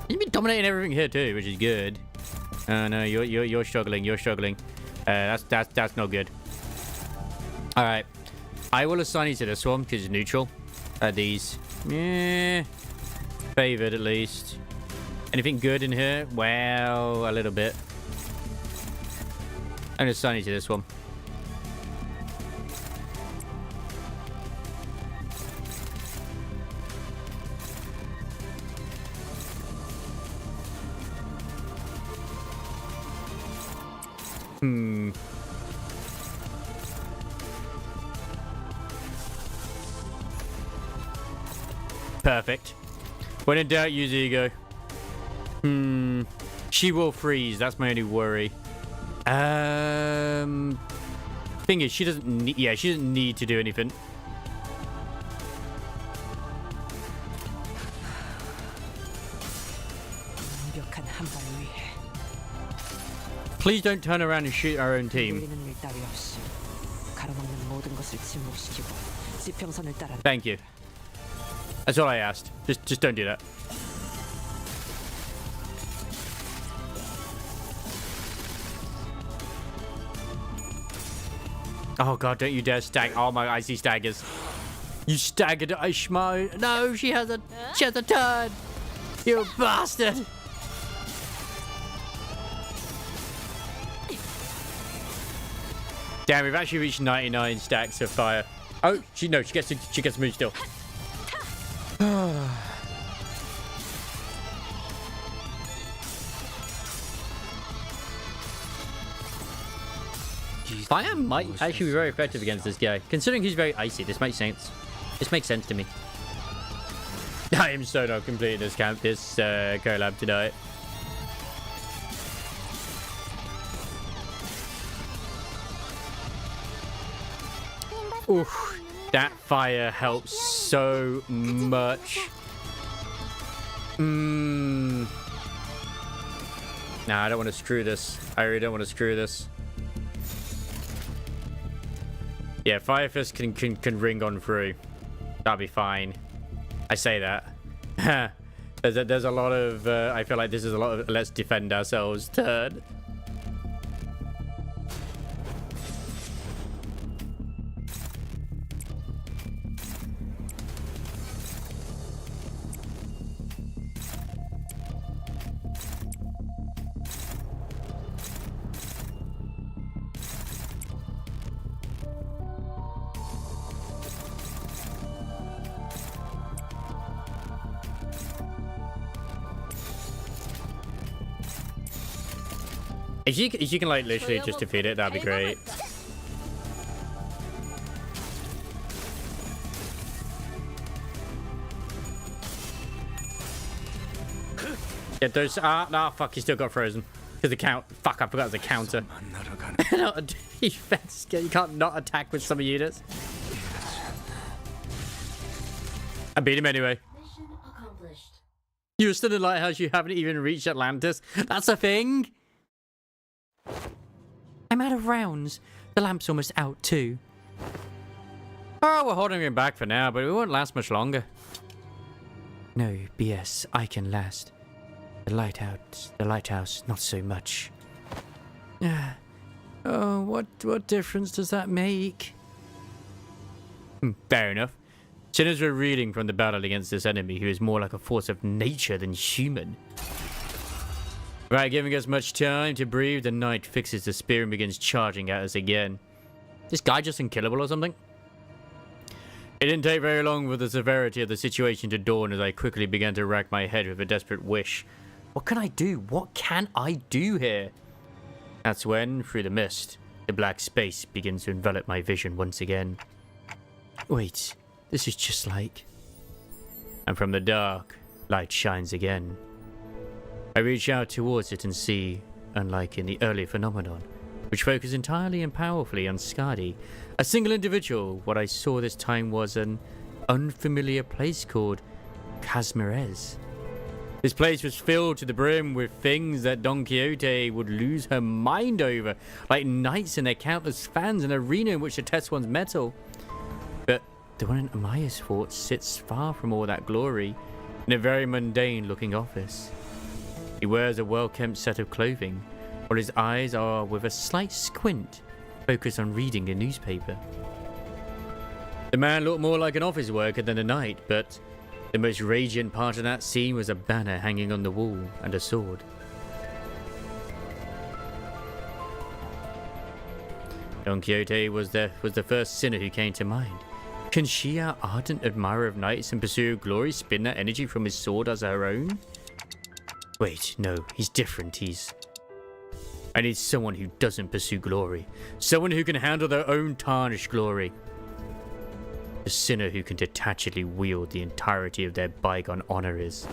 You've been dominating everything here too, which is good. Oh no, you're struggling. You're struggling. That's not good. All right, I will assign you to this one because it's neutral. These, favored at least. Anything good in here? Well, a little bit. I'm gonna assign you to this one. Perfect. When in doubt, use ego. She will freeze. That's my only worry. Thing is, she doesn't need. Yeah, she doesn't need to do anything. 완벽한 한 발을 위해 Please don't turn around and shoot our own team. 우리는 일 따위 없이 가로막는 모든 것을 침묵시키고 지평선을 따라 Thank you. That's all I asked. Just don't do that. Oh god, don't you dare stag. Oh my, I see staggers. You staggered Ishmael. No, she has a turn. You bastard. Damn, we've actually reached 99 stacks of fire. Oh, she gets to move still. Fire might actually be very effective against this guy. Considering he's very icy, this makes sense. This makes sense to me. I am so not completing this collab tonight. Oof, that fire helps so much. Nah, I don't want to screw this. I really don't want to screw this. Yeah, Fire Fist can ring on through. That'll be fine. I say that. there's a lot of I feel like this is a lot of let's defend ourselves turn. If you can like literally just defeat it, that'd be great. Yeah, those fuck, he still got frozen. Because the count fuck, I forgot the counter. Not a defense. You can't not attack with some units. I beat him anyway. You're still in the lighthouse, you haven't even reached Atlantis? That's a thing? I'm out of rounds. The lamp's almost out too. Oh, we're holding him back for now, but it won't last much longer. No, BS, I can last. The lighthouse, not so much. Oh, what difference does that make? Fair enough. Sinners were reeling from the battle against this enemy who is more like a force of nature than human. Without giving us much time to breathe, the knight fixes the spear and begins charging at us again. This guy just unkillable or something? It didn't take very long for the severity of the situation to dawn as I quickly began to rack my head with a desperate wish. What can I do? What can I do here? That's when, through the mist, the black space begins to envelop my vision once again. Wait, this is just like... And from the dark, light shines again. I reach out towards it and see, unlike in the earlier phenomenon, which focused entirely and powerfully on Skadi, a single individual, what I saw this time was an unfamiliar place called Casmarez. This place was filled to the brim with things that Don Quixote would lose her mind over, like knights and their countless fans, an arena in which to test one's mettle. But the one in Amaya's fort sits far from all that glory, in a very mundane-looking office. He wears a well-kempt set of clothing, while his eyes are, with a slight squint, focused on reading a newspaper. The man looked more like an office worker than a knight, but the most radiant part of that scene was a banner hanging on the wall and a sword. Don Quixote was the first sinner who came to mind. Can she, our ardent admirer of knights and pursuer of glory, spin that energy from his sword as her own? Wait, no, he's different. I need someone who doesn't pursue glory. Someone who can handle their own tarnished glory. A sinner who can detachedly wield the entirety of their bygone honor is.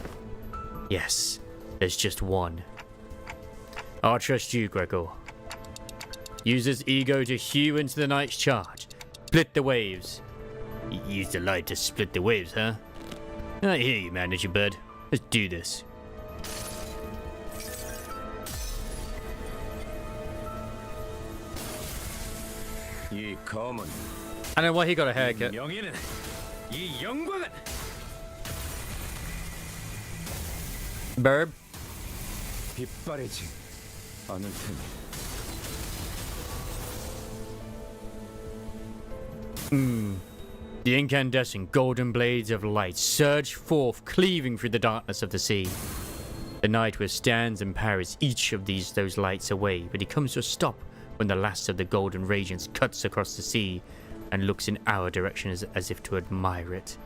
Yes, there's just one. I'll trust you, Gregor. Use his ego to hew into the knight's charge. Split the waves. Use the light to split the waves, huh? I hear you, manager bird. Let's do this. I don't know why he got a haircut. Burb. The incandescent golden blades of light surge forth, cleaving through the darkness of the sea. The knight withstands and parries each of those lights away, but he comes to a stop when the last of the golden radiance cuts across the sea and looks in our direction as if to admire it.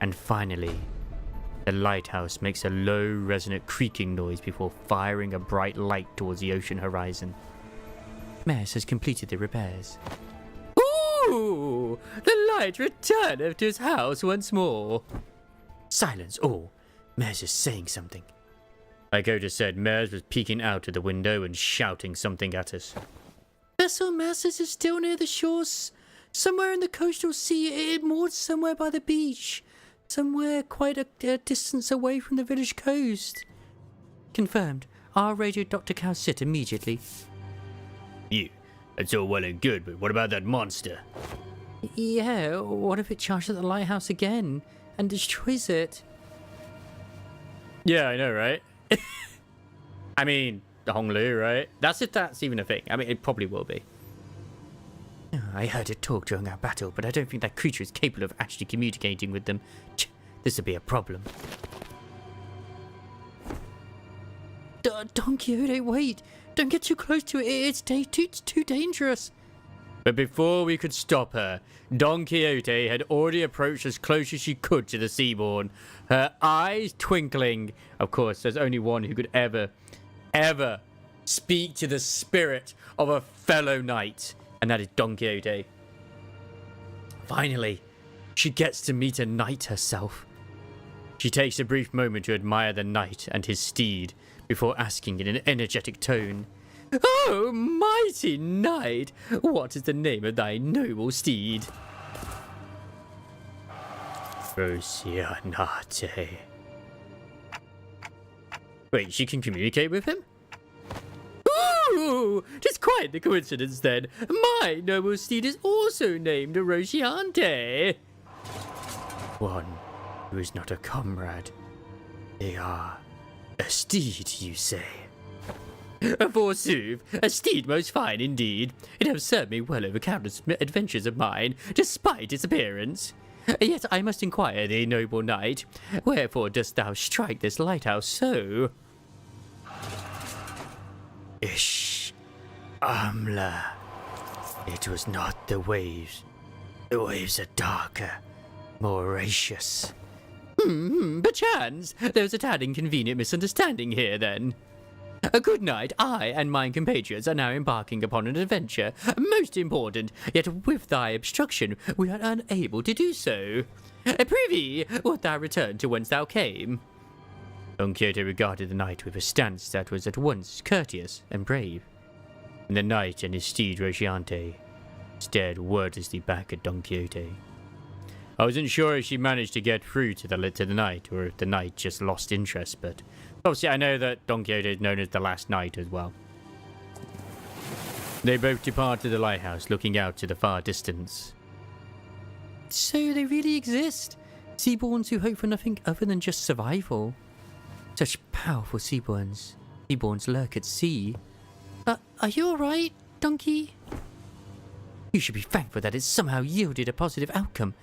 And finally, the lighthouse makes a low, resonant creaking noise before firing a bright light towards the ocean horizon. Mares has completed the repairs. Ooh! The light returneth to his house once more. Silence all. Mares is saying something. Like Oda said, Mares was peeking out of the window and shouting something at us. Vessel Masters is still near the shores. Somewhere in the coastal sea, it moored somewhere by the beach. Somewhere quite a distance away from the village coast. Confirmed. I'll radio Dr. Calcit immediately. You. That's all well and good, but what about that monster? Yeah, what if it charges at the lighthouse again and destroys it? Yeah, I know, right? I mean, the Honglu, right? That's if that's even a thing. I mean, it probably will be. I heard it talk during our battle, but I don't think that creature is capable of actually communicating with them. This will be a problem. Don Quixote, wait! Don't get too close to it. It's too dangerous. But before we could stop her, Don Quixote had already approached as close as she could to the seabourn, her eyes twinkling. Of course, there's only one who could ever speak to the spirit of a fellow knight, and that is Don Quixote. Finally, she gets to meet a knight herself. She takes a brief moment to admire the knight and his steed before asking in an energetic tone, "Oh, mighty knight, what is the name of thy noble steed?" "Rosianate." Wait, she can communicate with him? Ooh, just quite the coincidence then. My noble steed is also named Rosciante. One who is not a comrade. They are a steed, you say? Forsooth, a steed most fine indeed. It has served me well over countless adventures of mine, despite its appearance. Yet I must inquire thee, noble knight, wherefore dost thou strike this lighthouse so? Ish, Amla. It was not the waves. The waves are darker, more gracious. Perchance there's a tad inconvenient misunderstanding here then. A good night, I and mine compatriots are now embarking upon an adventure, most important, yet with thy obstruction we are unable to do so. Prithee, wilt thou return to whence thou came? Don Quixote regarded the knight with a stance that was at once courteous and brave, and the knight and his steed Rosciante stared wordlessly back at Don Quixote. I wasn't sure if she managed to get through to the knight, or if the knight just lost interest, but obviously I know that Don Quixote is known as the last knight as well. They both departed the lighthouse, looking out to the far distance. So they really exist? Seaborns who hope for nothing other than just survival. Such powerful seaborns. Seaborns lurk at sea. Are you alright, Donkey? You should be thankful that it somehow yielded a positive outcome.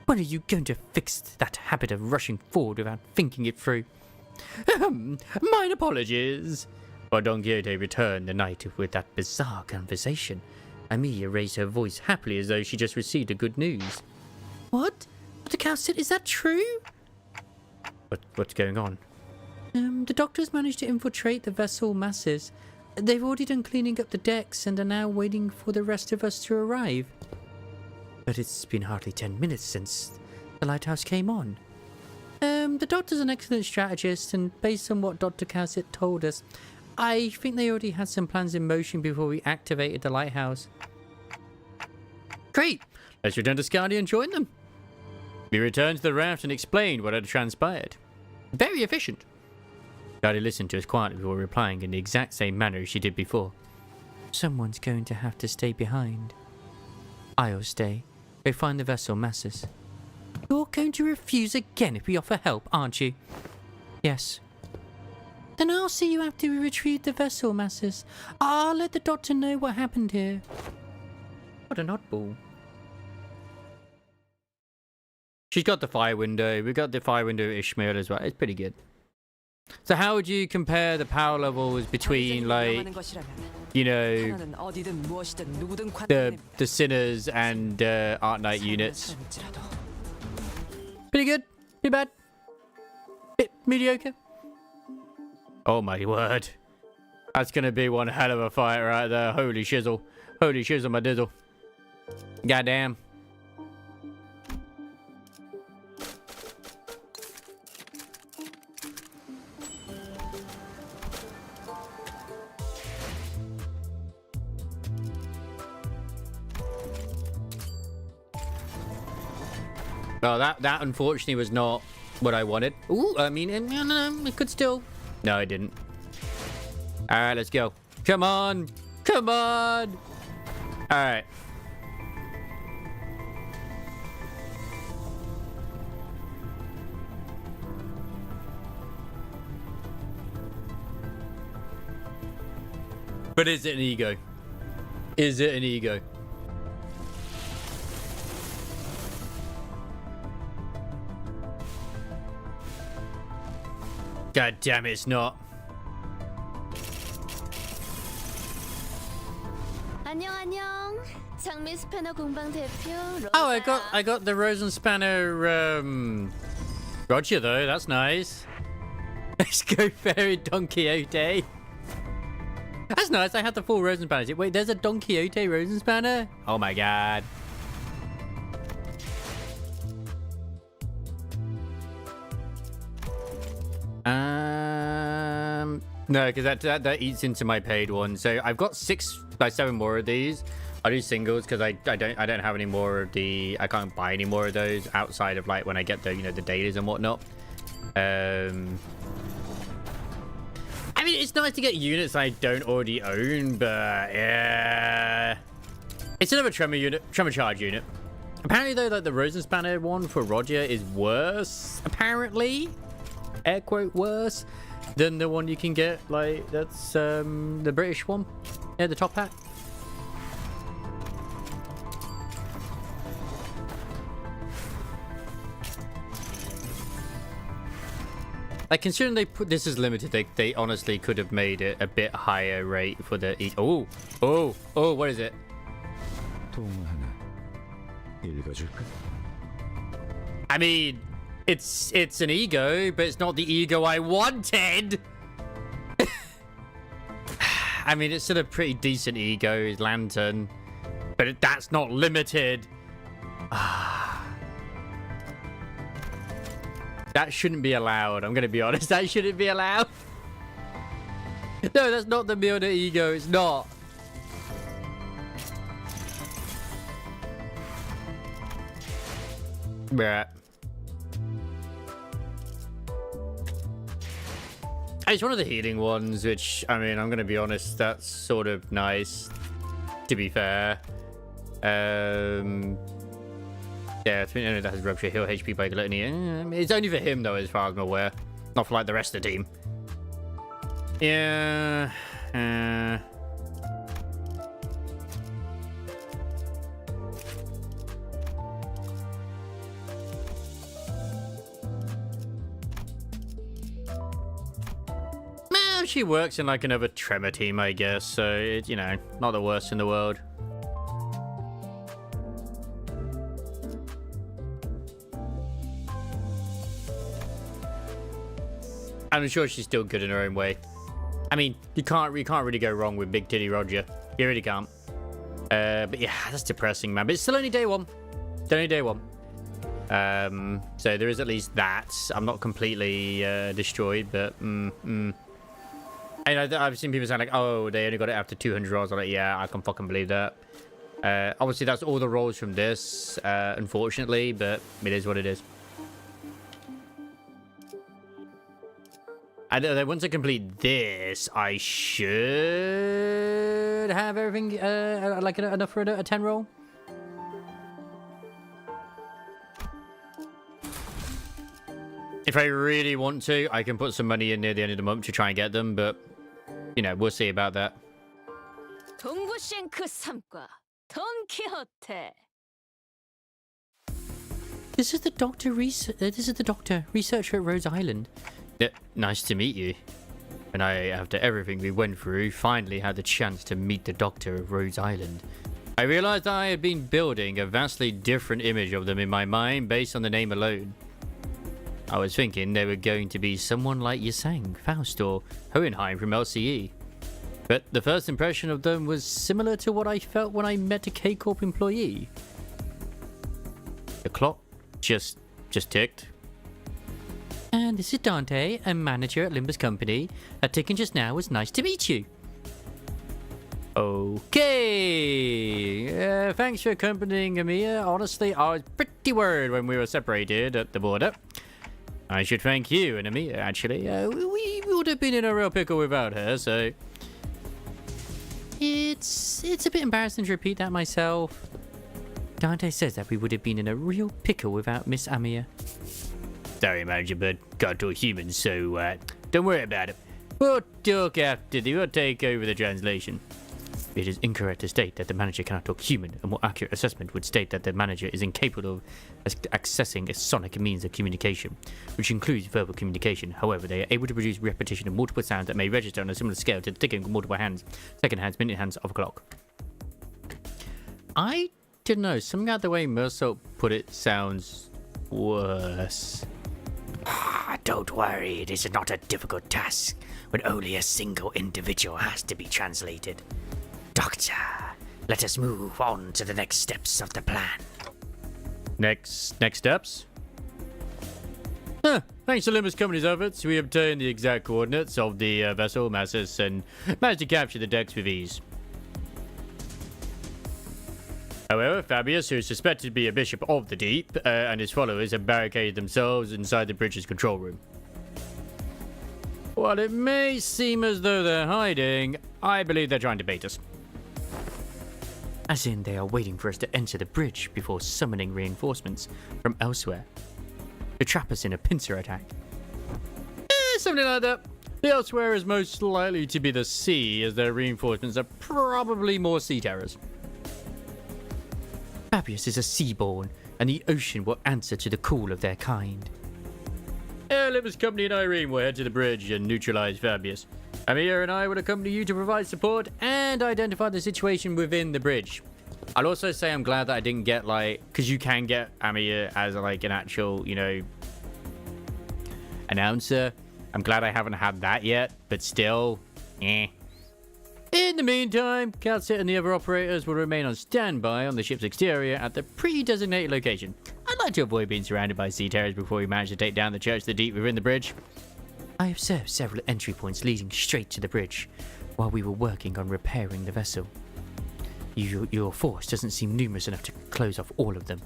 When are you going to fix that habit of rushing forward without thinking it through? Mine apologies. While Don Quixote returned the knight with that bizarre conversation, Amelia raised her voice happily as though she just received a good news. What? Dr. Cowsit, is that true? What's going on? The doctors managed to infiltrate the vessel masses. They've already done cleaning up the decks and are now waiting for the rest of us to arrive. But it's been hardly 10 minutes since the lighthouse came on. The doctor's an excellent strategist, and based on what Dr. Cowsit told us, I think they already had some plans in motion before we activated the lighthouse. Great! Let's return to Scardia and join them. We returned to the raft and explained what had transpired. Very efficient. Scardia listened to us quietly before replying in the exact same manner as she did before. Someone's going to have to stay behind. I'll stay. Go find the vessel masses. You're going to refuse again if we offer help, aren't you? Yes. Then I'll see you after we retrieve the vessel masses. I'll let the doctor know what happened here. What an oddball. She's got the fire window. We got the fire window Ishmael as well. It's pretty good. So how would you compare the power levels between, like, you know, the Sinners and Arknight units? Pretty good? Pretty bad? Bit mediocre? Oh my word. That's gonna be one hell of a fight right there. Holy shizzle. Holy shizzle my dizzle. Goddamn. Well, that unfortunately was not what I wanted. Ooh, I mean, it could still... No, it didn't. Alright, let's go. Come on! Come on! Alright. But is it an ego? Is it an ego? God damn it, it's not. Oh, I got the Rosen Spanner Roger though, that's nice. Let's go Fairy Don Quixote. That's nice, I had the full Rosen Spanner. Wait, there's a Don Quixote Rosen Spanner? Oh my god. No, because that eats into my paid one. So I've got 7 more of these. I do singles because I don't have any more of the. I can't buy any more of those outside of like when I get the the dailies and whatnot. I mean, it's nice to get units I don't already own, but yeah. It's another tremor charge unit. Apparently, though, like the Rosenspanner one for Roger is worse, apparently. Air quote worse than the one you can get, like, that's the British one. Yeah, the top hat. Like, considering they put this as limited, they honestly could have made it a bit higher rate for the... Oh, what is it? I mean, it's an ego, but it's not the ego I wanted. I mean, it's still a pretty decent ego, his lantern, but that's not limited. That shouldn't be allowed. I'm going to be honest. That shouldn't be allowed. No, that's not the Mjolnir ego. It's not. Right. It's one of the healing ones, which, I mean, I'm going to be honest, that's sort of nice, to be fair. Yeah, it's been only that has rupture heal HP by gluttony. It's only for him though, as far as I'm aware. Not for like the rest of the team. Yeah. Well, she works in like another tremor team, I guess. So it's, you know, not the worst in the world. I'm sure she's still good in her own way. I mean, you can't really go wrong with Big Titty Roger. You really can't. But yeah, that's depressing, man. But it's still only day one. Still only day one. So there is at least that. I'm not completely destroyed, but and I've seen people saying like, oh, they only got it after 200 rolls. I'm like, yeah, I can fucking believe that. Obviously, that's all the rolls from this, unfortunately, but it is what it is. And once I complete this, I should have everything like enough for a 10 roll. If I really want to, I can put some money in near the end of the month to try and get them, but you know, we'll see about that. This is the doctor researcher at Rose Island. Yeah, nice to meet you. And after everything we went through, finally had the chance to meet the doctor of Rose Island. I realized I had been building a vastly different image of them in my mind based on the name alone. I was thinking they were going to be someone like Yasang, Faust, or Hohenheim from LCE. But the first impression of them was similar to what I felt when I met a K-Corp employee. The clock just ticked. And this is Dante, a manager at Limbus Company. A ticking just now. Was nice to meet you. Okay. Thanks for accompanying Amia. Honestly, I was pretty worried when we were separated at the border. I should thank you and Amia, actually. We would have been in a real pickle without her, so... It's a bit embarrassing to repeat that myself. Dante says that we would have been in a real pickle without Miss Amia. Sorry, manager, but got to a human, so don't worry about it. We'll talk after we'll take over the translation. It is incorrect to state that the manager cannot talk human. A more accurate assessment would state that the manager is incapable of accessing a sonic means of communication, which includes verbal communication. However, they are able to produce repetition of multiple sounds that may register on a similar scale to the ticking of multiple hands, second hands, minute hands of a clock. I don't know. Something about the way Mersault put it sounds worse. Don't worry, it is not a difficult task when only a single individual has to be translated. Doctor, let us move on to the next steps of the plan. Next steps? Thanks to Limbus Company's efforts, we obtained the exact coordinates of the vessel, Massus, and managed to capture the decks with ease. However, Fabius, who is suspected to be a bishop of the deep, and his followers have barricaded themselves inside the bridge's control room. while it may seem as though they're hiding, I believe they're trying to bait us. As in, they are waiting for us to enter the bridge before summoning reinforcements from elsewhere to trap us in a pincer attack. Something like that. The elsewhere is most likely to be the sea, as their reinforcements are probably more sea terrors. Fabius is a seaborn, and the ocean will answer to the call of their kind. Limbus Company and Irene will head to the bridge and neutralize Fabius. Amir and I will accompany you to provide support and identify the situation within the bridge. I'll also say I'm glad that I didn't get, like, because you can get Amir as, like, an actual, you know, announcer. I'm glad I haven't had that yet, but still, eh. In the meantime, Calcit and the other operators will remain on standby on the ship's exterior at the pre-designated location. I'd like to avoid being surrounded by sea terrors before we manage to take down the Church of the Deep within the bridge. I observed several entry points leading straight to the bridge while we were working on repairing the vessel. Your force doesn't seem numerous enough to close off all of them.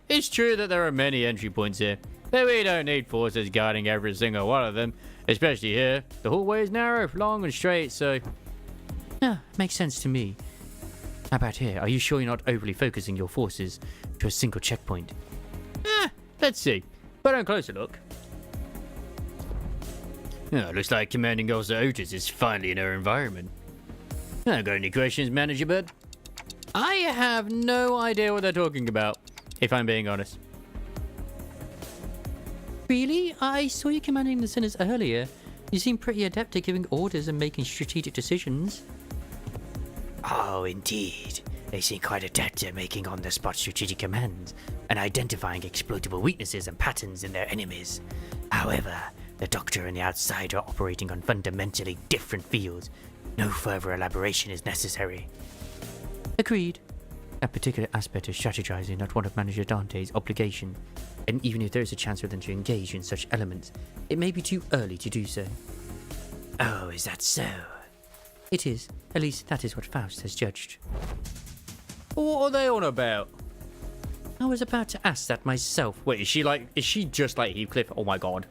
It's true that there are many entry points here, but we don't need forces guarding every single one of them, especially here. The hallway is narrow, long and straight, so... Makes sense to me. How about here? Are you sure you're not overly focusing your forces to a single checkpoint? Let's see. But on closer look. Looks like Commanding Officer Otis is finally in her environment. Got any questions, Manager Bud? I have no idea what they're talking about, if I'm being honest. Really? I saw you commanding the Sinners earlier. You seem pretty adept at giving orders and making strategic decisions. Oh, indeed. They seem quite adept at making on-the-spot strategic commands and identifying exploitable weaknesses and patterns in their enemies. However, the Doctor and the Outsider are operating on fundamentally different fields. No further elaboration is necessary. Agreed. That particular aspect of strategizing not one of Manager Dante's obligation, and even if there is a chance for them to engage in such elements, it may be too early to do so. Oh, is that so? It is. At least that is what Faust has judged. What are they on about? I was about to ask that myself. Wait, is she just like Heathcliff? Oh my god.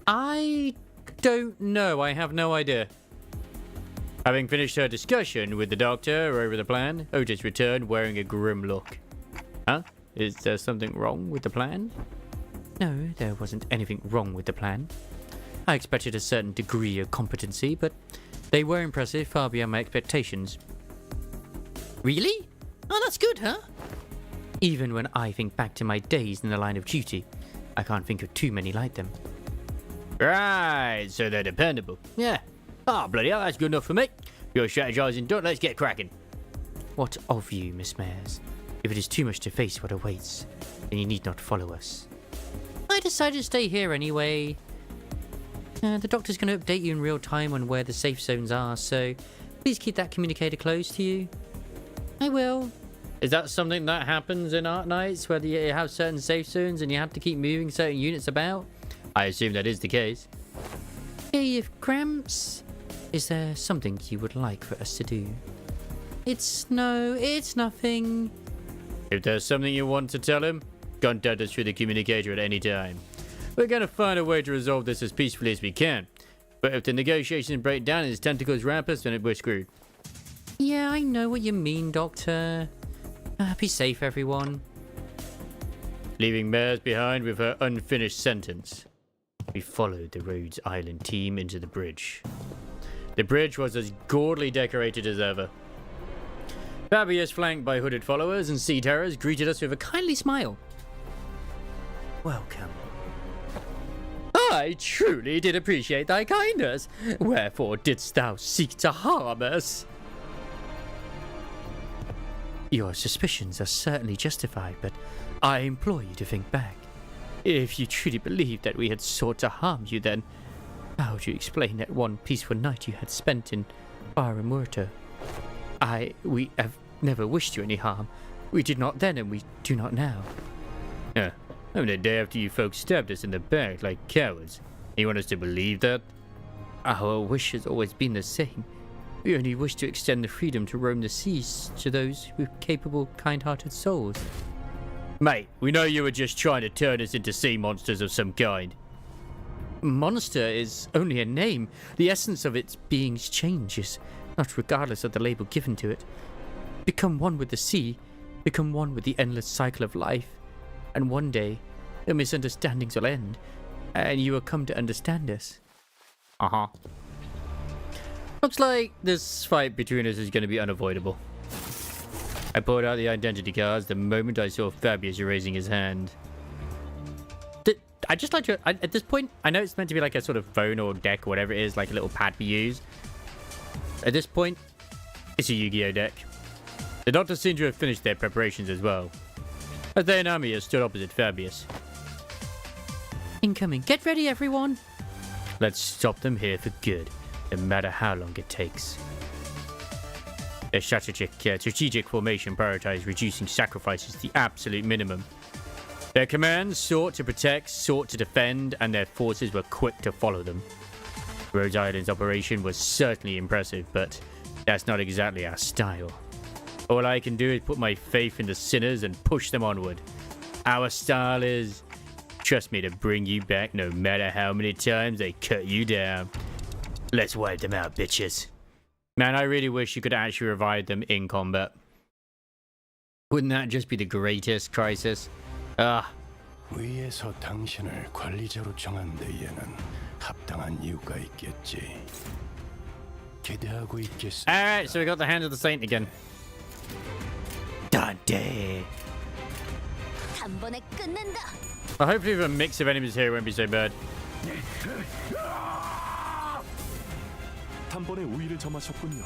I don't know. I have no idea. Having finished her discussion with the Doctor over the plan, Otis returned wearing a grim look. Huh? Is there something wrong with the plan? No, there wasn't anything wrong with the plan. I expected a certain degree of competency, but they were impressive, far beyond my expectations. Really? Oh, that's good, huh? Even when I think back to my days in the line of duty, I can't think of too many like them. Right, so they're dependable. Yeah. Ah, bloody hell, that's good enough for me. You're strategizing done, let's get cracking. What of you, Miss Mayers? If it is too much to face what awaits, then you need not follow us. I decided to stay here anyway. The Doctor's going to update you in real time on where the safe zones are, so please keep that communicator close to you. I will. Is that something that happens in Arknights, where you have certain safe zones and you have to keep moving certain units about? I assume that is the case. Hey, if Gramps... Is there something you would like for us to do? It's nothing. If there's something you want to tell him, contact us through the communicator at any time. We're going to find a way to resolve this as peacefully as we can. But if the negotiations break down and his tentacles ramp us, then we're screwed. Yeah, I know what you mean, Doctor. Be safe, everyone. Leaving Mayers behind with her unfinished sentence, we followed the Rhodes Island team into the bridge. The bridge was as gaudily decorated as ever. Fabius, flanked by hooded followers and sea terrors, greeted us with a kindly smile. Welcome. I truly did appreciate thy kindness. Wherefore didst thou seek to harm us? Your suspicions are certainly justified, but I implore you to think back. If you truly believed that we had sought to harm you, then how would you explain that one peaceful night you had spent in Baramurta? We have never wished you any harm. We did not then, and we do not now. I mean, the day after you folks stabbed us in the back like cowards. You want us to believe that? Our wish has always been the same. We only wish to extend the freedom to roam the seas to those with capable, kind-hearted souls. Mate, we know you were just trying to turn us into sea monsters of some kind. monster is only a name. The essence of its being's changes, not regardless of the label given to it. Become one with the sea, become one with the endless cycle of life, and one day, the misunderstandings will end, and you will come to understand us. Uh-huh. Looks like this fight between us is going to be unavoidable. I pulled out the identity cards the moment I saw Fabius raising his hand. I just like to, at this point, I know it's meant to be like a sort of phone or deck or whatever it is, like a little pad we use. At this point, it's a Yu-Gi-Oh deck. The doctors seem to have finished their preparations as well, as they and Ami stood opposite Fabius. Incoming. Get ready, everyone. Let's stop them here for good, no matter how long it takes. Their strategic formation prioritized reducing sacrifices to the absolute minimum. Their commands sought to protect, sought to defend, and their forces were quick to follow them. Rhode Island's operation was certainly impressive, but that's not exactly our style. All I can do is put my faith in the sinners and push them onward. Our style is, trust me, to bring you back no matter how many times they cut you down. Let's wipe them out, bitches. Man, I really wish you could actually revive them in combat. Wouldn't that just be the greatest crisis? 위에서 당신을 관리자로 정한 데에는 합당한 이유가 있겠지. 기대하고 있겠어. Alright, so we got the Hand of the Saint again. Dante. 단번에 끝낸다. Well, hopefully the mix of enemies here won't be so bad. 단번에 우위를 점하셨군요.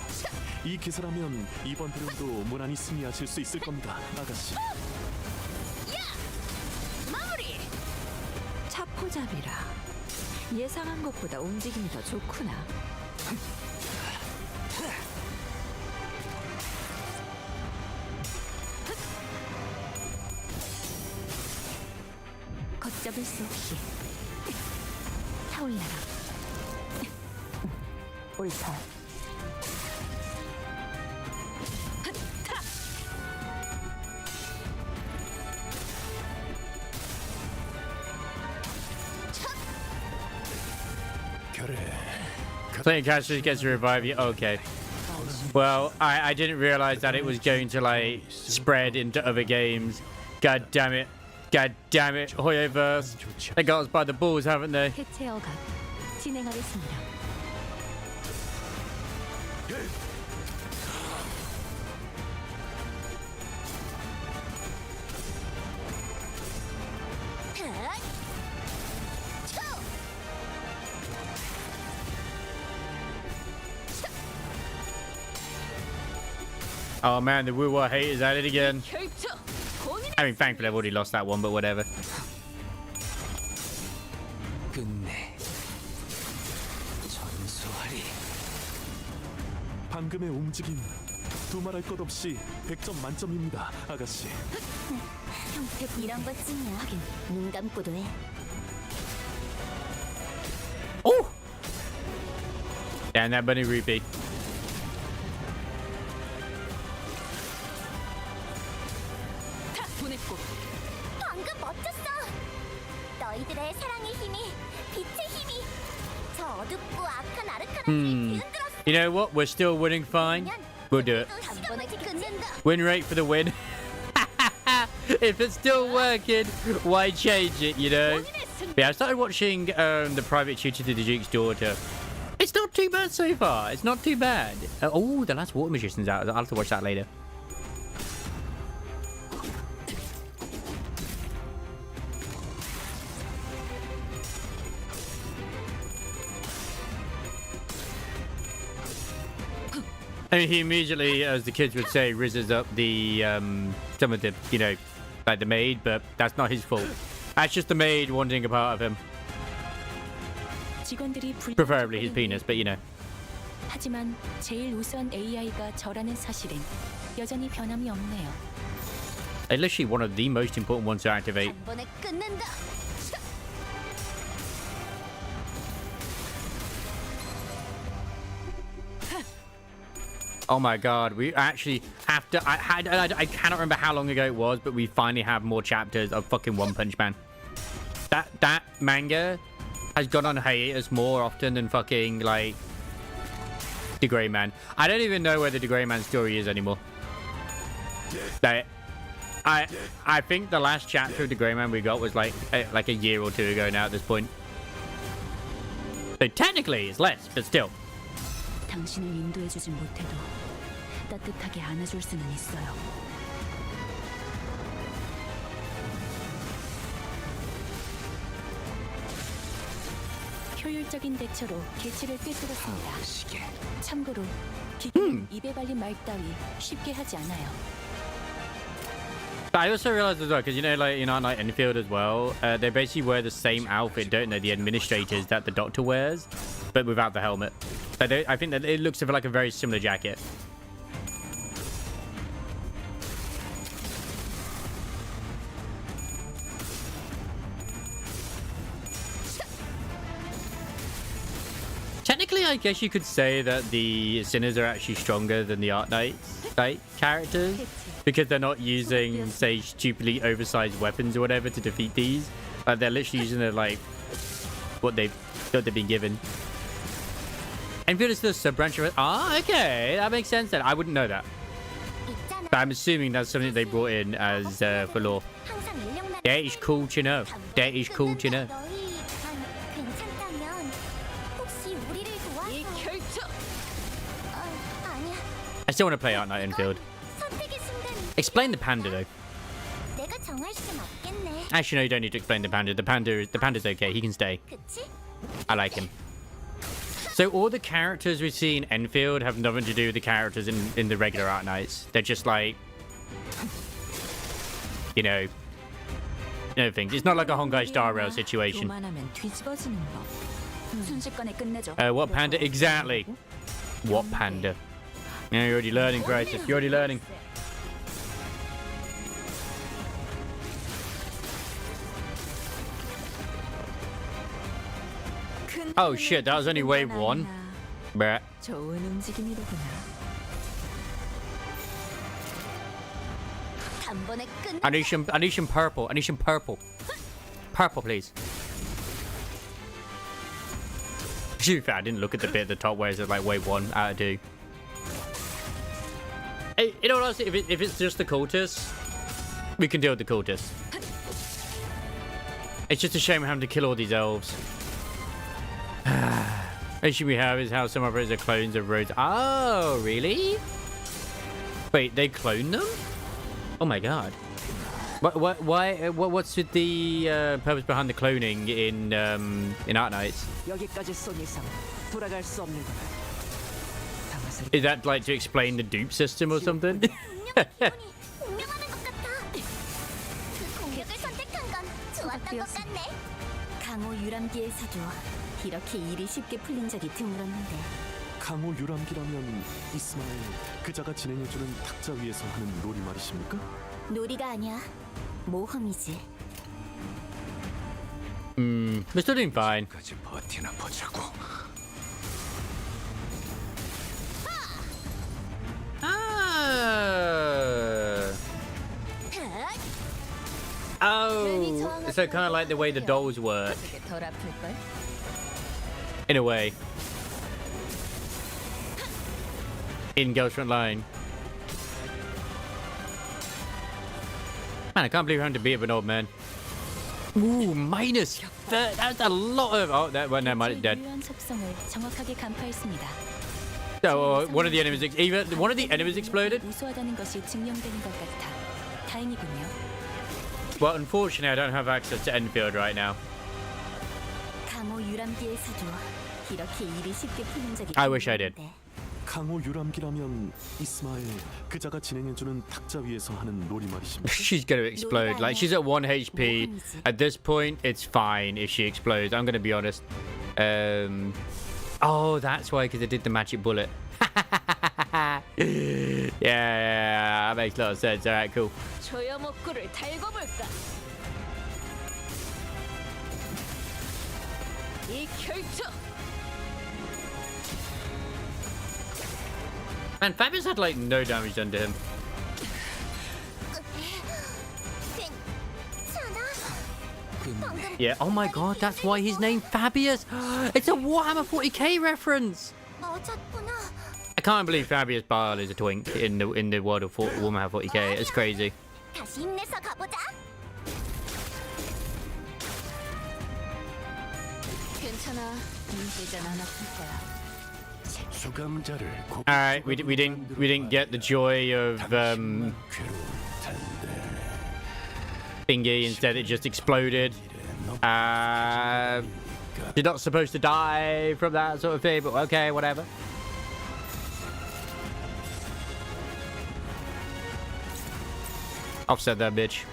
이 기세라면 이번 대련도 무난히 승리하실 수 있을 겁니다, 아가씨. 마무리. 차포잡이라. 예상한 것보다 움직임이 더 좋구나. 걷잡을 수 없이 타올라라. 옳다. Playing catch just gets to revive you. Okay. Well, I didn't realize that it was going to like spread into other games. God damn it. God damn it. Hoyoverse. They got us by the balls, haven't they? 해체 허가 진행하겠습니다. Oh man, the Wuwa hate is at it again. I mean, thankfully I've already lost that one, but whatever. 끝내. 전소하리. 방금의 움직임 두말할 것 없이 100점 만점입니다, 아가씨. 이런 것쯤이야. 하긴 눈 감고도 해. Oh! Damn that bunny rupee. 방금 멋졌어. 너희들의 사랑의 힘이, 빛의 힘이, 저 어둡고 악한 아르카나를 뒤흔들었어. You know what? We're still winning fine. We'll do it. 단번에 끝낸다. Win rate for the win. If it's still working, why change it, you know? Yeah, I started watching the private tutor to the Duke's daughter. It's not too bad so far. It's not too bad. Oh, the last Water Magician's out. I'll have to watch that later. I mean, he immediately, as the kids would say, rizzes up the some of the, you know, like the maid, but that's not his fault. That's just the maid wanting a part of him. Preferably his penis, but you know. 하지만 제일 우수한 AI가 저라는 사실은 여전히 변함이 없네요. It's literally one of the most important ones to activate. 단번에 끝낸다. Oh my god, we actually have to... I cannot remember how long ago it was, but we finally have more chapters of fucking One Punch Man. That manga has gone on hiatus more often than fucking, like, the Grey Man. I don't even know where the Grey Man story is anymore. Like, I think the last chapter of the Grey Man we got was like a year or two ago now at this point. So technically it's less, but still. 당신을 인도해주진 못해도 따뜻하게 안아줄 수는 있어요. 효율적인 대처로 개체를 꿰뚫었습니다. 참고로 기계는 입에 발린 말 따위 쉽게 하지 않아요. I also realized as well, because you know, like in Arknight Enfield as well, they basically wear the same outfit, don't they? The administrators that the Doctor wears, but without the helmet. I think that it looks like a very similar jacket. Technically, I guess you could say that the Sinners are actually stronger than the Arknights, like, characters. Because they're not using, say, stupidly oversized weapons or whatever to defeat these. They're literally using it like what they've been given. Enfield is the sub-branch of it. Ah, okay. That makes sense then. I wouldn't know that. But I'm assuming that's something they brought in as for lore. That is cool to know. That is cool to know. I still want to play Arknight Enfield. Explain the panda though. Actually, no, you don't need to explain the panda. The panda's okay. He can stay. I like him. So all the characters we see in Enfield have nothing to do with the characters in the regular Arknights. They're just like, you know things. It's not like a Honkai Star Rail situation. What panda? Exactly. What panda? Yeah, you're already learning, Crisis. You're already learning. Oh shit, that was only wave 1. Bruh. I need some purple. I need some purple. Purple, please. I didn't look at the bit at the top where it says like wave 1 out of 2. Hey, you know what else? If it's just the cultists, we can deal with the cultists. It's just a shame having to kill all these elves. The issue we have is how some of us are clones of roads. Oh, really? Wait, they clone them? Oh my god. What's with the purpose behind the cloning in Arknights? Is that like to explain the dupe system or something? 강호 유람기의 사조. 이렇게 일이 쉽게 풀린 적이 드물었는데. 강호 유람기라면 이스마엘 그자가 진행해주는 탁자 위에서 하는 놀이 말이십니까? 놀이가 아니야. 모험이지. We're still doing fine. Oh, so kind of like the way the dolls work. In a way. In Girls Front Line. Man, I can't believe we're having to beat up an old man. Ooh, minus 30. That's a lot of... Oh, that one, never mind, it's dead. So, one of the enemies... Even one of the enemies exploded? Well, unfortunately, I don't have access to Enfield right now. I wish I did. 강호 유람기라면 이스마엘 그자가 진행해주는 탁자 위에서 하는 놀이 말이십니까? She's gonna explode. Like, she's at 1 HP. At this point, it's fine if she explodes. I'm gonna be honest. Oh, that's why, because it did the magic bullet. Yeah, that makes a lot of sense. All right, cool. Man, Fabius had like no damage done to Yeah, oh my god, that's why he's named Fabius. It's a Warhammer 40k reference. 어졌구나. I can't believe Fabius Bile is a twink in the world of Warhammer 40k. It's crazy. 다시 힘내서 가보자. 괜찮아. 문제는 안 아플 거야. 수감자를 Alright, we didn't get the joy of 괴로울 텐데. thingy. Instead, it just exploded. You're not supposed to die from that sort of thing, but okay, whatever. Offset that bitch.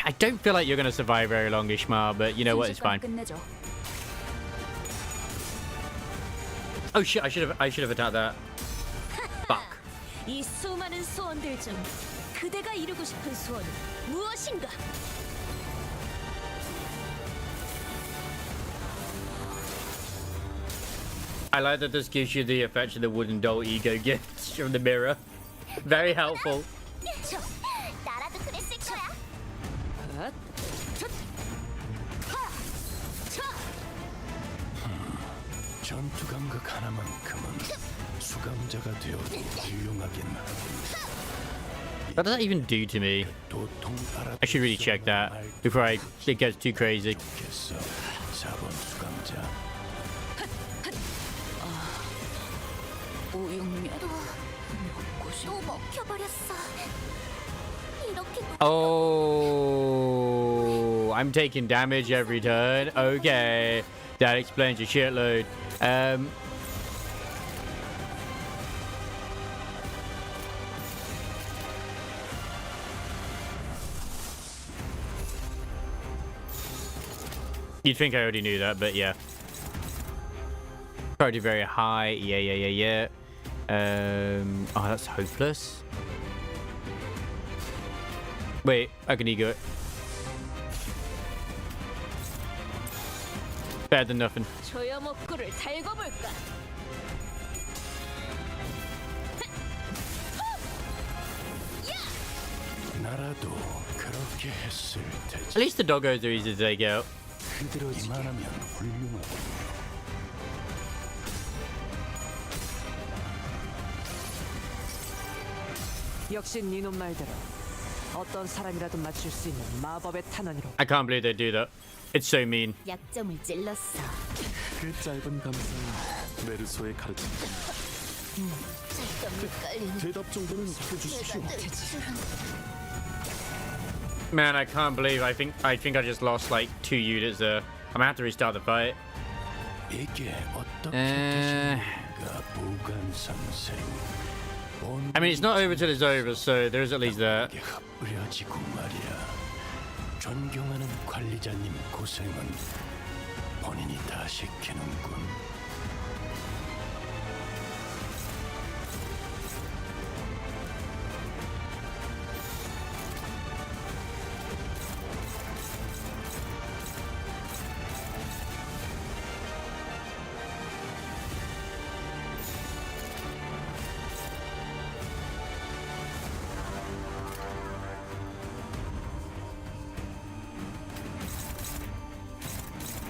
I don't feel like you're gonna survive very long, Ishmael, but you know what? It's fine. 끝내줘. Oh shit! I should have attacked that. Fuck. 이 수많은 소원들 중 그대가 이루고 싶은 소원은 무엇인가? I like that this gives you the effect of the wooden doll ego gifts from the mirror. Very helpful. 나라도 그랬을 거야. 전투 감각 하나만큼은 수감자가 되어도 훌륭하긴 하군. What does that even do to me? 도통 I should really check that before it gets too crazy. 알아듣겠어. 4번 수감자. 우육면. 또 먹혀버렸어. 이렇게 Oh, I'm taking damage every turn. Okay, that explains a shitload. You'd think I already knew that, but yeah. Priority very high. Yeah. Oh, that's hopeless. Wait, I can ego it. Better than nothing. 조여목구를 달고 볼까? 나라도 그렇게 했을 테지. At least the doggos are easy to take out. 이만하면 훌륭하고. 역시 니놈 말대로 어떤 사람이라도 맞출 수 있는 마법의 탄원이로. I can't believe they do that. It's so mean. 약점을 찔렀어. 그 짧은 감상은 메르소의 가르침. 잠깐 헷갈리는. 대답 정도는 해주십시오. Man, I can't believe I think I just lost like 2 units there. I'm gonna have to restart the fight. 이게 어떻게 되십니까, 보관 선생? I mean, it's not over till it's over, so there is at least that. 흐려지고 말이야. 존경하는 관리자님 고생은 본인이 다 시키는군.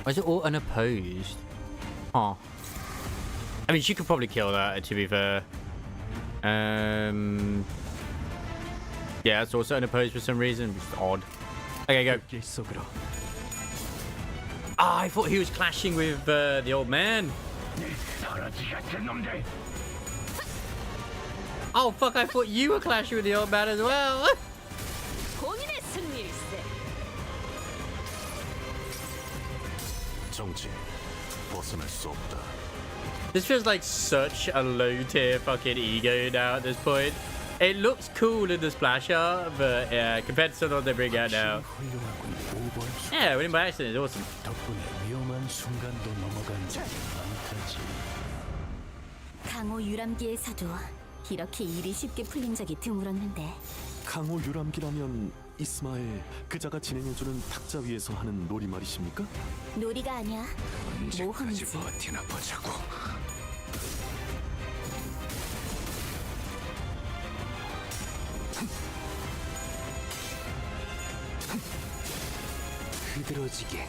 Why is it all unopposed? Oh. I mean, she could probably kill that, to be fair. Yeah, it's also unopposed for some reason. It's odd. Okay, go. Ah, I thought he was clashing with the old man. Oh, fuck, I thought you were clashing with the old man as well. 본인의 승리일세. 정치 벗어날 수 없다. This feels like such a low tier fucking ego now at this point. It looks cool in the splash art, but yeah, compared to some of they bring out now. Yeah, winning by accident is awesome. 덕분에 위험한 순간도 넘어간 적이 많다지. 강호 유람기에서도 이렇게 일이 쉽게 풀린 적이 드물었는데. 강호 유람기라면 이스마엘 그자가 진행해주는 탁자 위에서 하는 놀이 말이십니까? 놀이가 아니야. 모험이지. 버티나 보자고. 미끄러지게.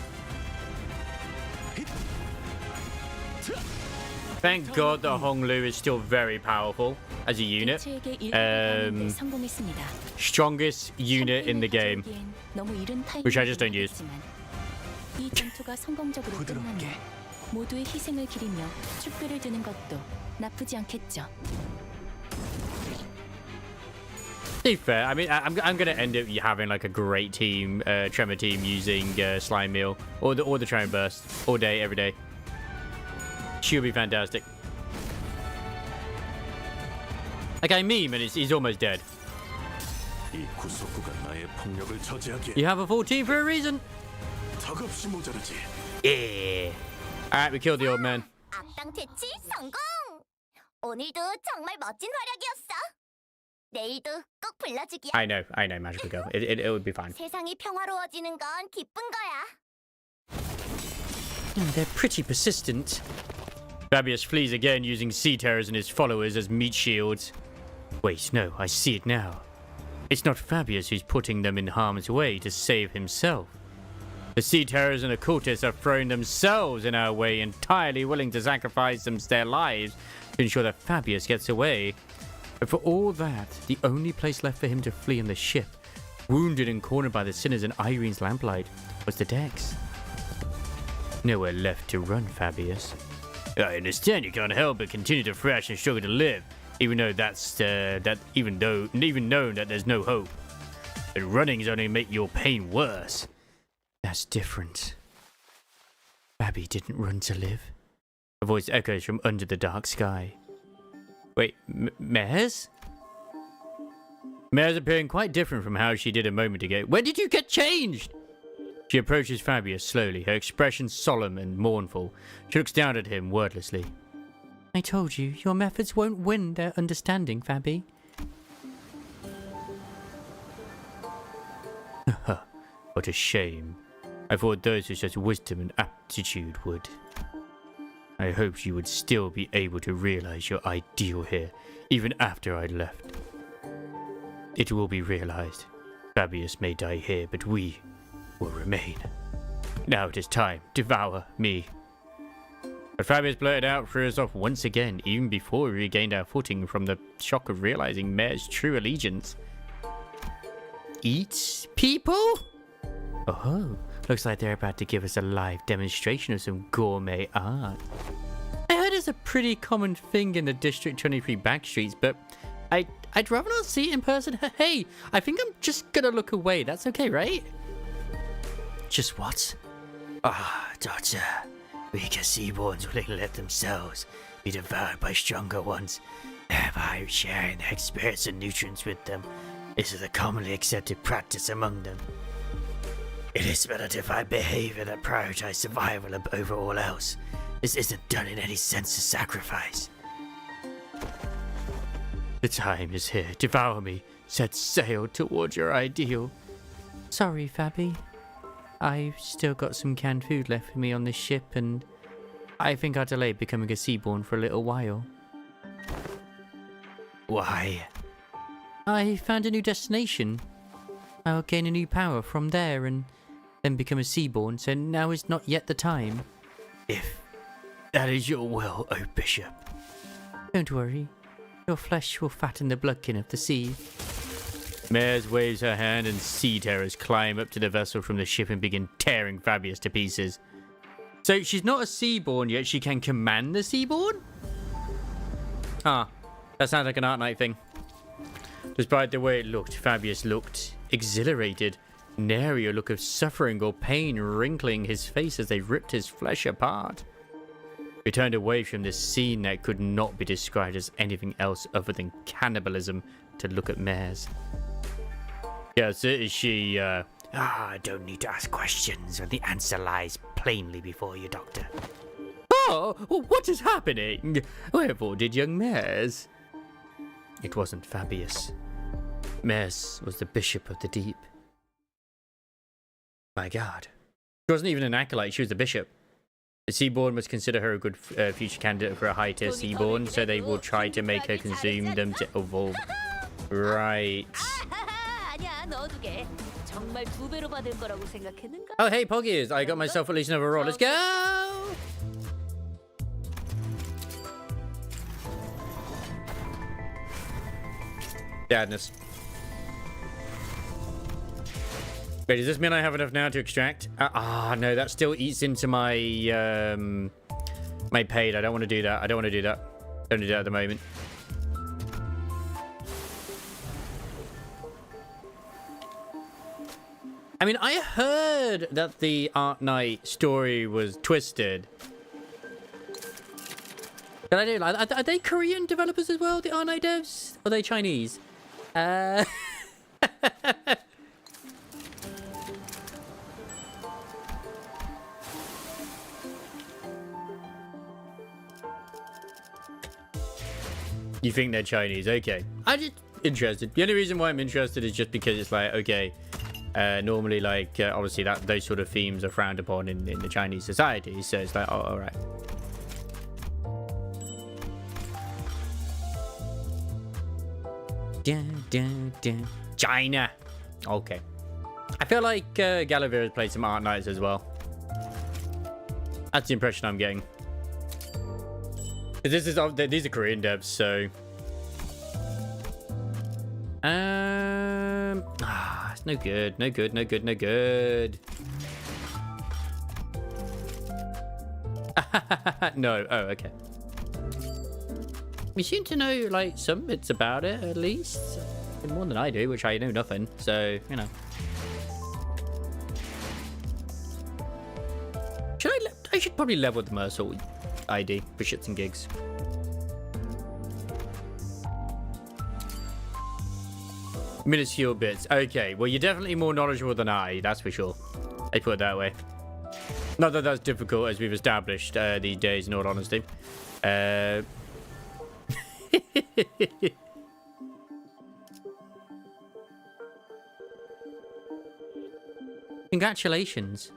Thank God that Honglu is still very powerful as a unit. 개체에게 일격을 성공했습니다. Strongest unit in the game, 너무 이른 which I just don't use. 이 전투가 성공적으로 끝나면 모두의 희생을 기리며 축배를 드는 것도 나쁘지 않겠죠. To be fair, I mean, I'm gonna end up having like a great team, Tremor team using Slime Meal or the Tremor Burst all day, every day. She'll be fantastic. Like I meme and he's almost dead. 이 구속구가 나의 폭력을 저지하기에 You have a full team for a reason. 턱없이 모자르지. Yeah. All right, we killed the old man. 악당 퇴치 성공! 오늘도 정말 멋진 활약이었어. 내일도 꼭 불러주기야. I know, Magical Girl. It would be fine. 세상이 평화로워지는 건 기쁜 거야. They're pretty persistent. Fabius flees again using Sea Terrors and his followers as meat shields. Wait, no, I see it now. It's not Fabius who's putting them in harm's way to save himself. The Sea Terrors and occultists have thrown themselves in our way, entirely willing to sacrifice their lives to ensure that Fabius gets away. But for all that, the only place left for him to flee on the ship, wounded and cornered by the sinners in Irene's lamplight, was the decks. Nowhere left to run, Fabius. I understand you can't help but continue to thrash and struggle to live, even though even knowing that there's no hope. But running is only make your pain worse. That's different. Fabi didn't run to live. A voice echoes from under the dark sky. Wait, Mares? Mares appearing quite different from how she did a moment ago. When did you get changed? She approaches Fabius slowly, her expression solemn and mournful. She looks down at him wordlessly. I told you, your methods won't win their understanding, Fabi. What a shame. I thought those with such wisdom and aptitude would. I hoped you would still be able to realize your ideal here, even after I left. It will be realized. Fabius may die here, but we will remain. Now it is time. Devour me. But Fabius blurted out, threw us off once again, even before we regained our footing from the shock of realizing Mare's true allegiance. Eat people? Oh, looks like they're about to give us a live demonstration of some gourmet art. I heard it's a pretty common thing in the District 23 backstreets, but I'd rather not see it in person. Hey, I think I'm just gonna look away. That's okay, right? Just what? Ah, daughter. Weaker seaborns willing to let themselves be devoured by stronger ones, thereby sharing their experience and nutrients with them. This is a commonly accepted practice among them. It is better to find behavior that prioritizes survival over all else. This isn't done in any sense of sacrifice. The time is here. Devour me. Set sail towards your ideal. Sorry, Fabi. I've still got some canned food left for me on this ship, and I think I'll delay becoming a seaborn for a little while. Why? I found a new destination. I'll gain a new power from there and then become a seaborn, so now is not yet the time. If that is your will, O Bishop. Don't worry. Your flesh will fatten the bloodkin of the sea. Mares waves her hand and Sea Terrors climb up to the vessel from the ship and begin tearing Fabius to pieces. So she's not a Seaborn yet, she can command the Seaborn? Huh. That sounds like an Arknight thing. Despite the way it looked, Fabius looked exhilarated. Nary a look of suffering or pain wrinkling his face as they ripped his flesh apart. We turned away from this scene that could not be described as anything else other than cannibalism to look at Mares. Yes, is she, I don't need to ask questions when the answer lies plainly before you, Doctor. Oh, what is happening? Wherefore did young Mares? It wasn't Fabius. Mares was the Bishop of the Deep. My God. She wasn't even an acolyte, she was the bishop. The Seaborn must consider her a good future candidate for a high-tier Seaborn, so they will try to make her consume them to evolve. Right. 정말 2배로 받을 거라고 생각했는가? Oh, hey, Poggies. I got myself at least another roll. Let's go! Sadness. Wait, does this mean I have enough now to extract? No, that still eats into my, my paid. I don't want to do that. I don't want to do that. Don't do that at the moment. I mean, I heard that the Arknight story was twisted. But I don't. Are they Korean developers as well, the Arknight devs? Or are they Chinese? You think they're Chinese? Okay. I'm just interested. The only reason why I'm interested is just because it's like, okay, normally, like, obviously those sort of themes are frowned upon in the Chinese society. So it's like, oh, all right. China. Okay. I feel like Gallivere has played some Arknights as well. That's the impression I'm getting. These are Korean devs, so it's no good, no good, no good, no good. No, oh, okay. You seem to know like some bits about it, at least more than I do, which I know nothing. So you know. I should probably level the Mersault ID for shits and gigs. Minuscule bits. Okay, well, you're definitely more knowledgeable than I, that's for sure. I put it that way. Not that that's difficult, as we've established these days, in all honesty. Congratulations.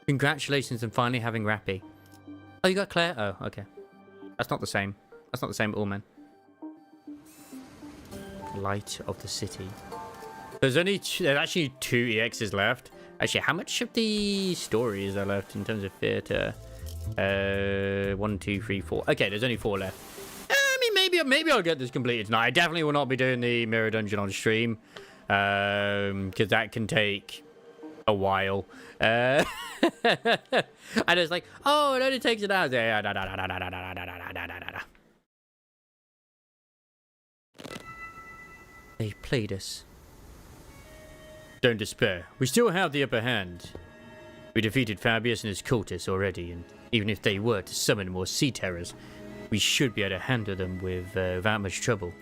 Congratulations on finally having Rappy. Oh, you got Claire? Oh, okay. That's not the same. That's not the same at all, man. Light of the city. There's actually 2 EXs left. Actually, how much of the story is there left in terms of theatre? 1, 2, 3, 4. Okay, there's only 4 left. I mean, maybe I'll get this completed tonight. I definitely will not be doing the mirror dungeon on stream, because that can take a while. And it's like, oh, it only takes an hour. They played us. Don't despair. We still have the upper hand. We defeated Fabius and his cultists already, and even if they were to summon more sea terrors, we should be able to handle them without much trouble.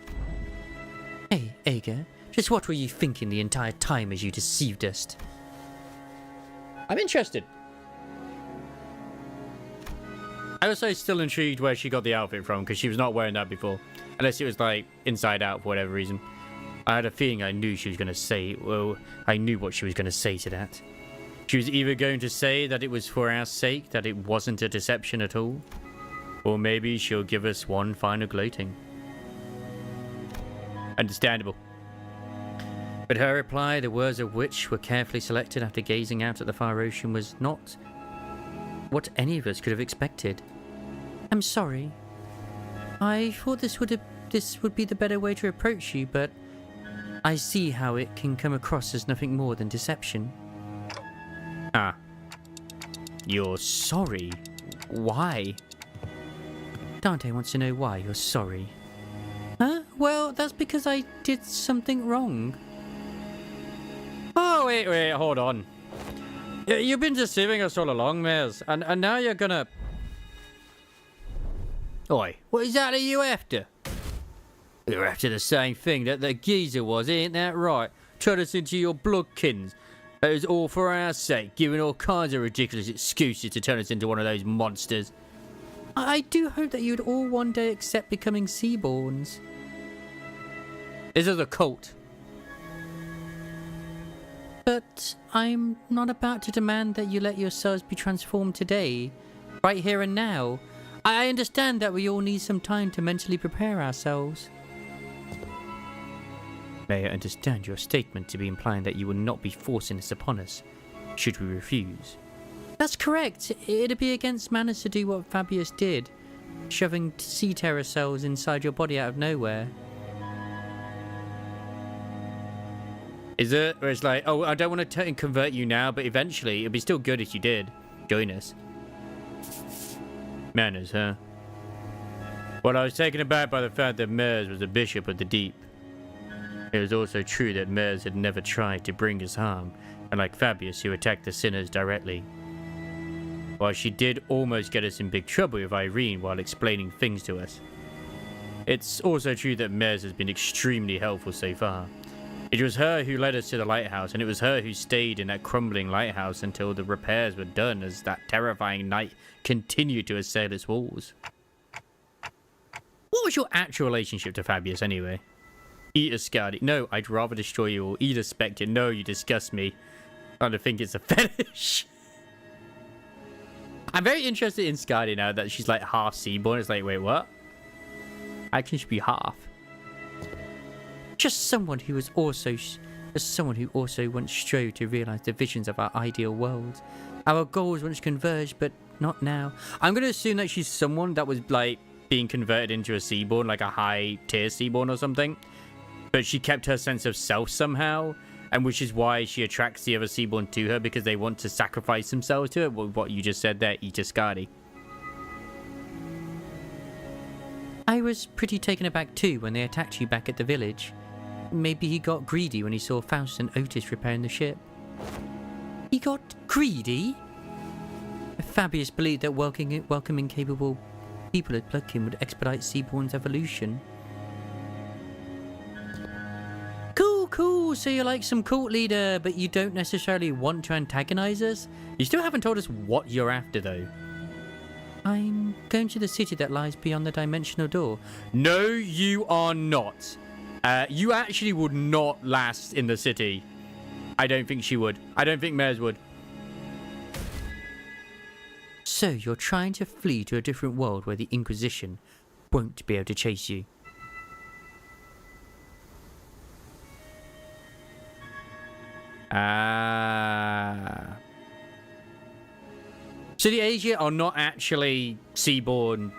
Hey, Ager, just what were you thinking the entire time as you deceived us? I'm interested. I was still intrigued where she got the outfit from, because she was not wearing that before. Unless it was like inside out for whatever reason. I had a feeling I knew she was going to say, well, I knew what she was going to say to that. She was either going to say that it was for our sake, that it wasn't a deception at all. Or maybe she'll give us one final gloating. Understandable. But her reply, the words of which were carefully selected after gazing out at the far ocean, was not what any of us could have expected. I'm sorry. I thought this would be the better way to approach you, but I see how it can come across as nothing more than deception. Ah. You're sorry? Why? Dante wants to know why you're sorry. Huh? Well, that's because I did something wrong. Oh, wait, hold on. You've been deceiving us all along, Mares, and now you're gonna... Oi, what exactly are you after? You're after the same thing that the geezer was, ain't that right? Turn us into your bloodkins. It was all for our sake, giving all kinds of ridiculous excuses to turn us into one of those monsters. I do hope that you'd all one day accept becoming Seaborns. This is a cult. But I'm not about to demand that you let yourselves be transformed today, right here and now. I understand that we all need some time to mentally prepare ourselves. May I understand your statement to be implying that you will not be forcing this upon us, should we refuse? That's correct. It'd be against manners to do what Fabius did, shoving sea terror cells inside your body out of nowhere. Is it? Where it's like, oh, I don't want to convert you now, but eventually it'd be still good if you did. Join us. Manners, huh? Well, I was taken aback by the fact that Mers was a bishop of the deep. It was also true that Mers had never tried to bring us harm, unlike Fabius, who attacked the sinners directly. While she did almost get us in big trouble with Irene while explaining things to us. It's also true that Mers has been extremely helpful so far. It was her who led us to the lighthouse, and it was her who stayed in that crumbling lighthouse until the repairs were done, as that terrifying night continued to assail its walls. What was your actual relationship to Fabius anyway? Eat a Scardy. No, I'd rather destroy you all. Eat a Spectre. No, you disgust me. I don't think it's a fetish. I'm very interested in Scardy now that she's like half seaborn. It's like, wait, what? I can she be half? Just someone who also once strove to realize the visions of our ideal world. Our goals once converged, but not now. I'm going to assume that she's someone that was like being converted into a seaborn, like a high tier seaborn or something. But she kept her sense of self somehow, and which is why she attracts the other seaborn to her, because they want to sacrifice themselves to it. What you just said there, eat a Scardy. I was pretty taken aback too when they attacked you back at the village. Maybe he got greedy when he saw Faust and Otis repairing the ship. He got greedy? Fabius believed that welcoming capable people at Bloodkin would expedite Seaborn's evolution. Cool, so you're like some cult leader, but you don't necessarily want to antagonize us? You still haven't told us what you're after, though. I'm going to the city that lies beyond the dimensional door. No, you are not. You actually would not last in the city. I don't think she would. I don't think Mers would. So you're trying to flee to a different world where the Inquisition won't be able to chase you. So the Asia are not actually seaborn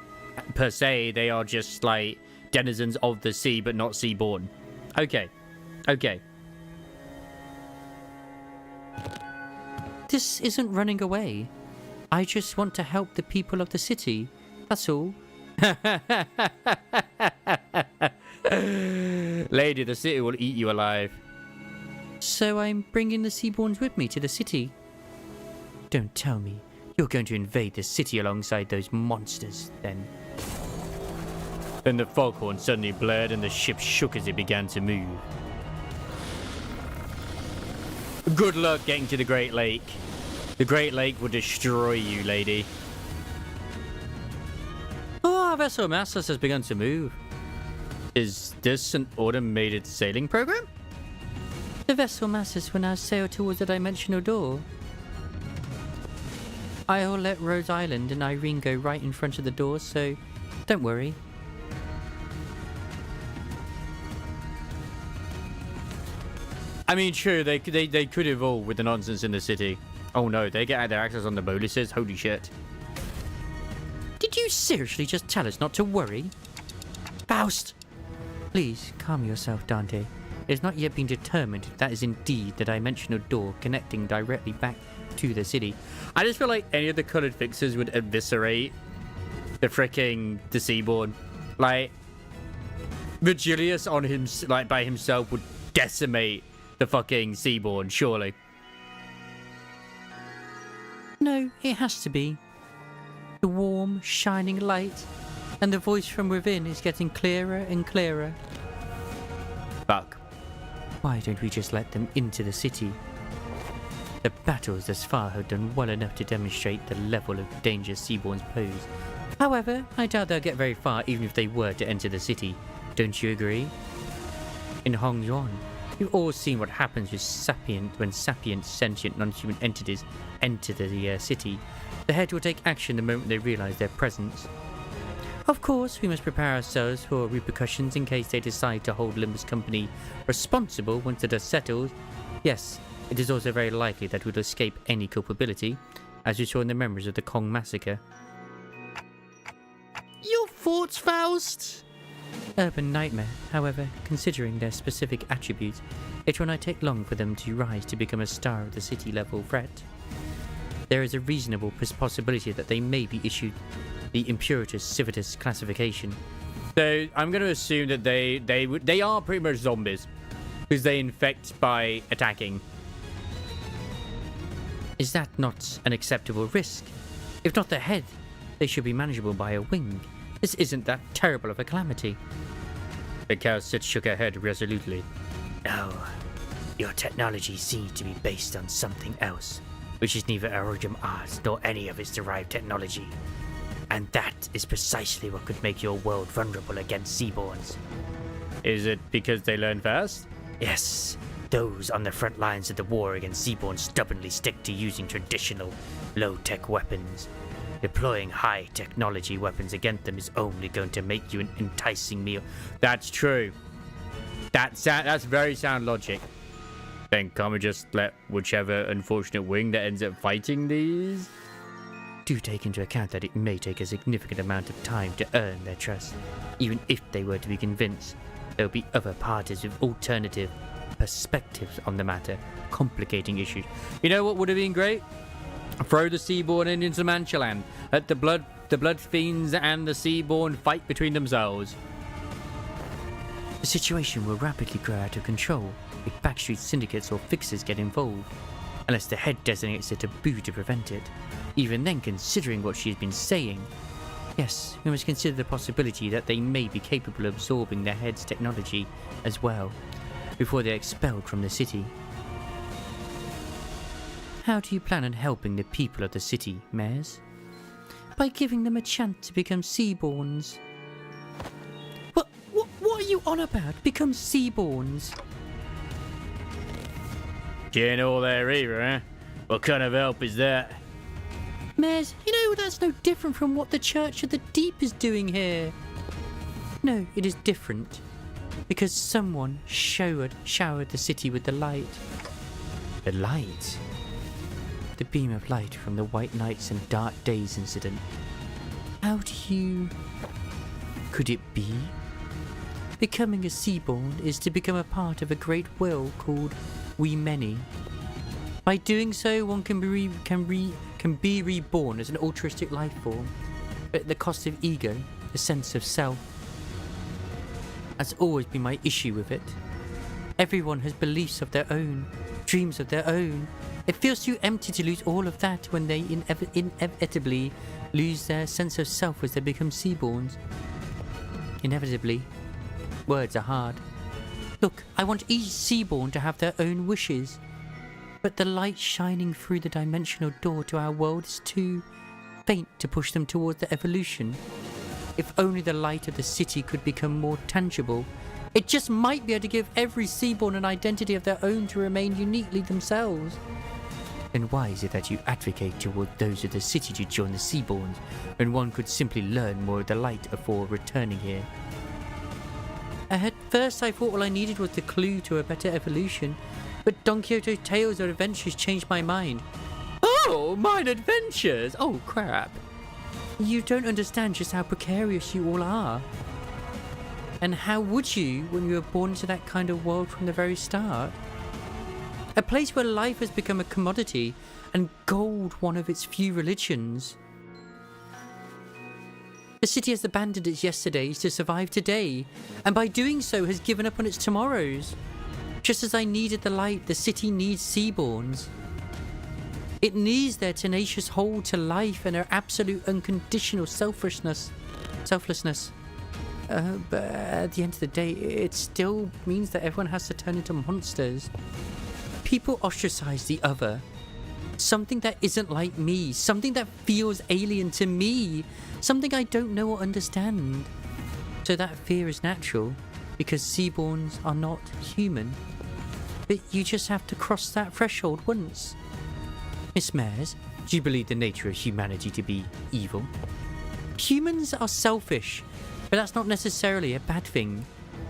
per se. They are just like denizens of the sea, but not seaborn. Okay. This isn't running away. I just want to help the people of the city. That's all. Lady, the city will eat you alive. So I'm bringing the Seaborns with me to the city. Don't tell me you're going to invade the city alongside those monsters, then. Then the foghorn suddenly blared and the ship shook as it began to move. Good luck getting to the Great Lake. The Great Lake will destroy you, lady. Oh, our vessel Massus has begun to move. Is this an automated sailing program? The vessel Massus will now sail towards the dimensional door. I'll let Rose Island and Irene go right in front of the door, so don't worry. I mean, true, they could evolve with the nonsense in the city. Oh no, they get their access on the boluses? Holy shit. Did you seriously just tell us not to worry? Faust! Please, calm yourself, Dante. It has not yet been determined if that is indeed the dimensional door connecting directly back to the city. I just feel like any of the coloured fixers would eviscerate the Seaborn. Like, Virgilius on him, like by himself, would decimate the fucking Seaborn, surely. No, it has to be. The warm, shining light, and the voice from within is getting clearer and clearer. Fuck. Why don't we just let them into the city? The battles thus far have done well enough to demonstrate the level of danger Seaborns pose. However, I doubt they'll get very far even if they were to enter the city. Don't you agree? In Hong Yuan, you've all seen what happens when sapient, sentient, non-human entities enter the city. The head will take action the moment they realize their presence. Of course, we must prepare ourselves for repercussions in case they decide to hold Limbus Company responsible once the dust settles. Yes, it is also very likely that we'll escape any culpability, as we saw in the memories of the Kong massacre. Your thoughts, Faust? Urban nightmare, however, considering their specific attributes, it will not take long for them to rise to become a star of the city-level threat. There is a reasonable possibility that they may be issued the Imperatus Civitas classification. So I'm going to assume that they are pretty much zombies, because they infect by attacking. Is that not an acceptable risk? If not the head, they should be manageable by a wing. This isn't that terrible of a calamity. The cow shook her head resolutely. No, your technology seems to be based on something else, which is neither Origin Art nor any of its derived technology. And that is precisely what could make your world vulnerable against Seaborns. Is it because they learn fast? Yes, those on the front lines of the war against Seaborn stubbornly stick to using traditional, low-tech weapons. Deploying high-technology weapons against them is only going to make you an enticing meal. That's true. That's very sound logic. Then can't we just let whichever unfortunate wing that ends up fighting these? Do take into account that it may take a significant amount of time to earn their trust. Even if they were to be convinced, there will be other parties with alternative perspectives on the matter, complicating issues. You know what would have been great? Throw the Seaborn into Manchaland. Let the blood fiends and the Seaborn fight between themselves. The situation will rapidly grow out of control if backstreet syndicates or fixers get involved, unless the head designates a taboo to prevent it. Even then, considering what she has been saying, yes, we must consider the possibility that they may be capable of absorbing their head's technology as well, before they're expelled from the city. How do you plan on helping the people of the city, Mares? By giving them a chance to become Seaborns. What are you on about? Become Seaborns? Getting all there either, eh? What kind of help is that? Mares, you know that's no different from what the Church of the Deep is doing here. No, it is different. Because someone showered the city with the light. The light? The beam of light from the White Nights and Dark Days incident. How do you... Could it be? Becoming a Seaborn is to become a part of a great will called We Many. By doing so, one can be reborn as an altruistic life form, but at the cost of ego, the sense of self. That's always been my issue with it. Everyone has beliefs of their own, dreams of their own. It feels too empty to lose all of that when they inevitably lose their sense of self as they become Seaborns. Inevitably. Words are hard. Look, I want each Seaborn to have their own wishes. But the light shining through the dimensional door to our world is too faint to push them towards the evolution. If only the light of the city could become more tangible, it just might be able to give every Seaborn an identity of their own to remain uniquely themselves. Then why is it that you advocate toward those of the city to join the Seaborns, when one could simply learn more of the light before returning here? At first I thought all I needed was the clue to a better evolution, but Don Quixote's tales of adventures changed my mind. Oh, mine adventures! Oh, crap. You don't understand just how precarious you all are. And how would you when you were born into that kind of world from the very start? A place where life has become a commodity and gold one of its few religions. The city has abandoned its yesterdays to survive today, and by doing so has given up on its tomorrows. Just as I needed the light, the city needs Seaborns. It needs their tenacious hold to life and their absolute unconditional selflessness. But at the end of the day, it still means that everyone has to turn into monsters. People ostracize the other. Something that isn't like me. Something that feels alien to me. Something I don't know or understand. So that fear is natural, because Seaborns are not human. But you just have to cross that threshold once. Miss Mares, do you believe the nature of humanity to be evil? Humans are selfish, but that's not necessarily a bad thing.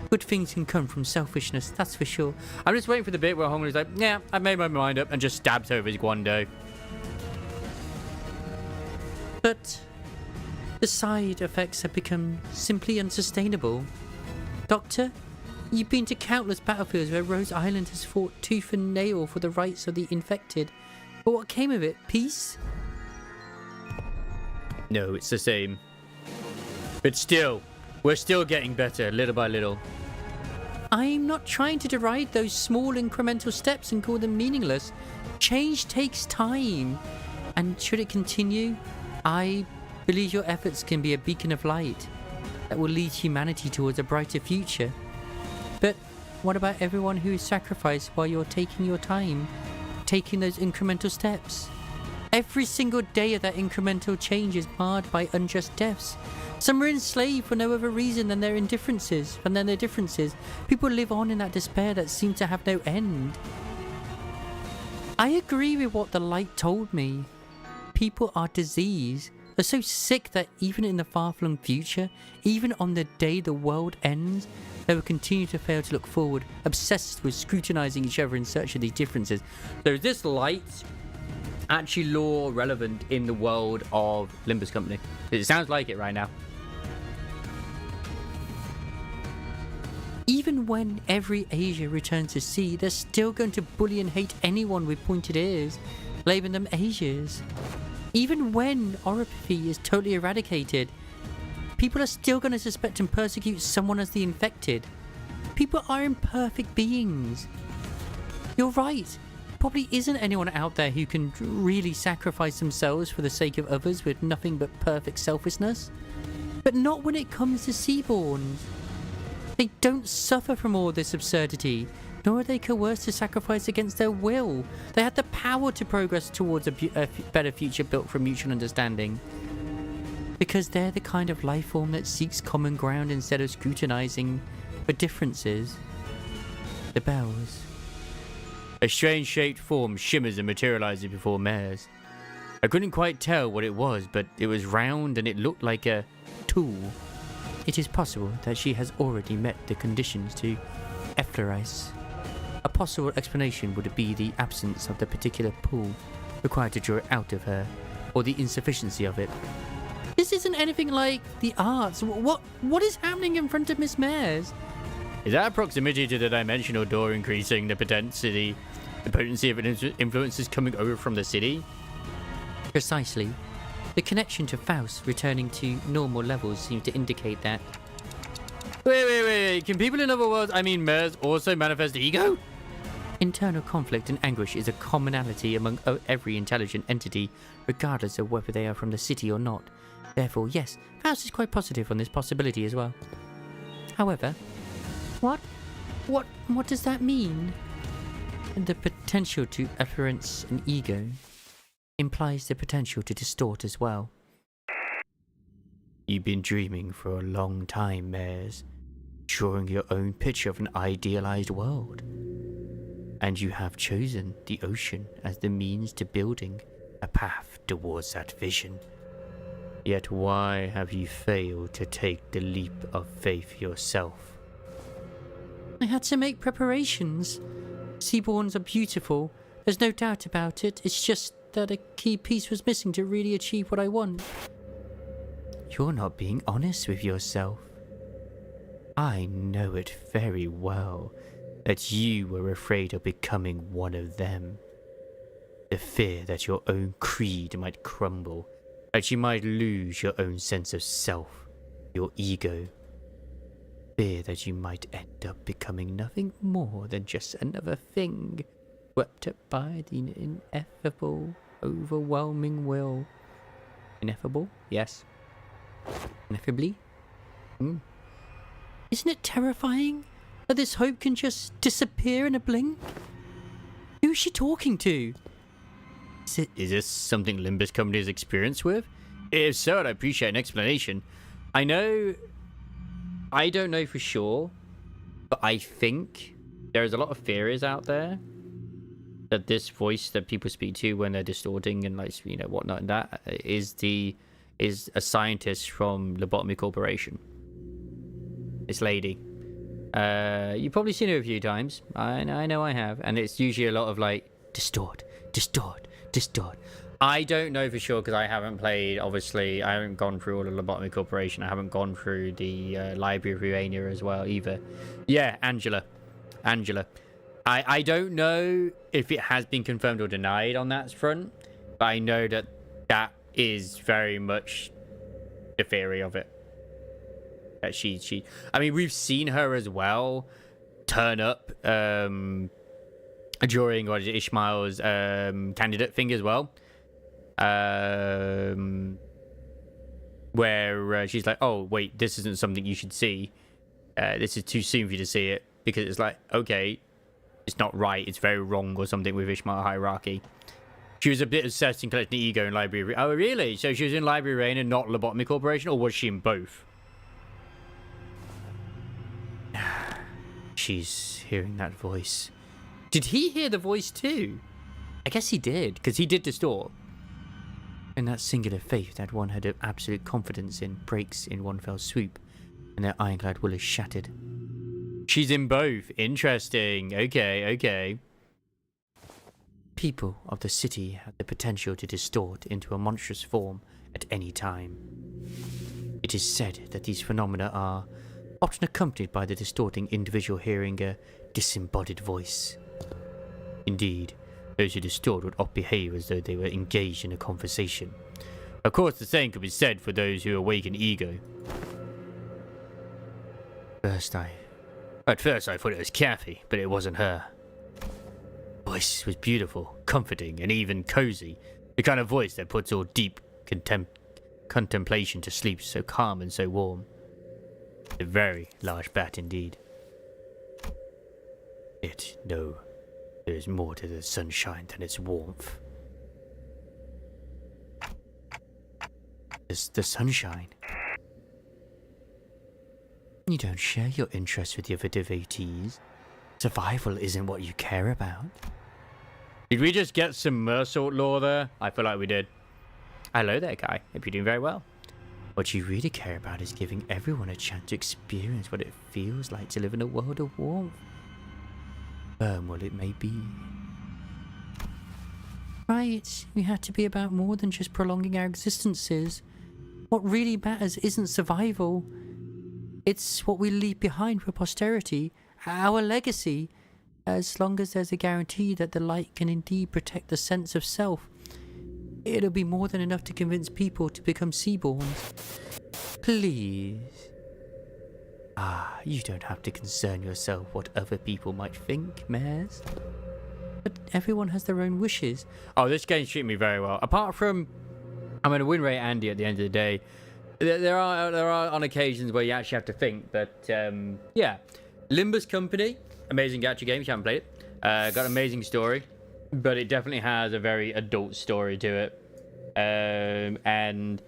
Good things can come from selfishness, that's for sure. I'm just waiting for the bit where Honglu's like, yeah, I've made my mind up, and just stabs over his Guando. But the side effects have become simply unsustainable. Doctor, you've been to countless battlefields where Rose Island has fought tooth and nail for the rights of the infected. But what came of it? Peace? No, it's the same. But still, we're still getting better, little by little. I'm not trying to deride those small incremental steps and call them meaningless. Change takes time. And should it continue, I believe your efforts can be a beacon of light that will lead humanity towards a brighter future. But what about everyone who is sacrificed while you're taking your time, taking those incremental steps? Every single day of that incremental change is marred by unjust deaths. Some are enslaved for no other reason than their differences. People live on in that despair that seems to have no end. I agree with what the light told me. People are diseased. They're so sick that even in the far-flung future, even on the day the world ends, they will continue to fail to look forward, obsessed with scrutinizing each other in search of these differences. So is this light actually lore relevant in the world of Limbus Company? It sounds like it right now. Even when every Asia returns to sea, they're still going to bully and hate anyone with pointed ears, labeling them Asians. Even when oropathy is totally eradicated, people are still going to suspect and persecute someone as the infected. People are imperfect beings. You're right. Probably isn't anyone out there who can really sacrifice themselves for the sake of others with nothing but perfect selflessness. But not when it comes to Seaborns. They don't suffer from all this absurdity, nor are they coerced to sacrifice against their will. They had the power to progress towards a better future built from mutual understanding. Because they're the kind of life form that seeks common ground instead of scrutinizing for differences. The bells. A strange shaped form shimmers and materializes before Mares. I couldn't quite tell what it was, but it was round and it looked like a tool. It is possible that she has already met the conditions to effleurize. A possible explanation would be the absence of the particular pull required to draw it out of her, or the insufficiency of it. This isn't anything like the arts. What is happening in front of Miss Mares? Is that proximity to the dimensional door increasing the potency of influences coming over from the city? Precisely. The connection to Faust returning to normal levels seems to indicate that. Wait. Can people in other worlds, I mean Mares, also manifest ego? Internal conflict and anguish is a commonality among every intelligent entity, regardless of whether they are from the city or not. Therefore, yes, Faust is quite positive on this possibility as well. However, what does that mean? The potential to efference an ego implies the potential to distort as well. You've been dreaming for a long time, Mares, drawing your own picture of an idealized world. And you have chosen the ocean as the means to building a path towards that vision. Yet why have you failed to take the leap of faith yourself? I had to make preparations. Seaborns are beautiful, there's no doubt about it. It's just that a key piece was missing to really achieve what I want. You're not being honest with yourself. I know it very well that you were afraid of becoming one of them. The fear that your own creed might crumble, that you might lose your own sense of self, your ego. Fear that you might end up becoming nothing more than just another thing, swept up by the ineffable, overwhelming will. Ineffable? Yes. Ineffably? Isn't it terrifying that this hope can just disappear in a blink? Who's she talking to? Is this something Limbus Company has experienced with? If so, I'd appreciate an explanation. I don't know for sure, but I think there's a lot of theories out there that this voice that people speak to when they're distorting and whatnot, and that is is a scientist from Lobotomy Corporation. This lady. You've probably seen her a few times. I know I have. And it's usually a lot of like, distort. I don't know for sure because I haven't played, obviously. I haven't gone through all of Lobotomy Corporation. I haven't gone through the Library of Urania as well either. Yeah, Angela. I don't know if it has been confirmed or denied on that front, but I know that that is very much the theory of it. That she I mean, we've seen her as well turn up during Ishmael's candidate thing as well, where she's like, oh wait, this isn't something you should see, this is too soon for you to see it, because it's like, okay, it's not right, it's very wrong or something with Ishmael hierarchy. She was a bit obsessed in collecting ego in Library. Oh, really? So she was in Library Reign and not Lobotomy Corporation, or was she in both? She's hearing that voice. Did he hear the voice too? I guess he did, because he did distort. And that singular faith that one had absolute confidence in breaks in one fell swoop, and their ironclad will is shattered. She's in both. Interesting. Okay. People of the city have the potential to distort into a monstrous form at any time. It is said that these phenomena are often accompanied by the distorting individual hearing a disembodied voice. Indeed, those who distort would not behave as though they were engaged in a conversation. Of course, the same could be said for those who awaken ego. At first I thought it was Kathy, but it wasn't her. The voice was beautiful, comforting, and even cozy. The kind of voice that puts all deep contemplation to sleep, so calm and so warm. A very large bat indeed. Yet, no, there is more to the sunshine than its warmth. The sunshine. You don't share your interests with the other devotees. Survival isn't what you care about. Did we just get some Mersault lore there? I feel like we did. Hello there, Kai. Hope you're doing very well. What you really care about is giving everyone a chance to experience what it feels like to live in a world of warmth. Firm while it may be. Right, we have to be about more than just prolonging our existences. What really matters isn't survival. It's what we leave behind for posterity, our legacy. As long as there's a guarantee that the light can indeed protect the sense of self, it'll be more than enough to convince people to become Seaborns. Please. You don't have to concern yourself what other people might think, Mares. But everyone has their own wishes. Oh, this game's treating me very well. Apart from, I'm going to win rate Andy at the end of the day. There are on occasions where you actually have to think, but yeah. Limbus Company, amazing gacha game if you haven't played it. Got an amazing story, but it definitely has a very adult story to it. And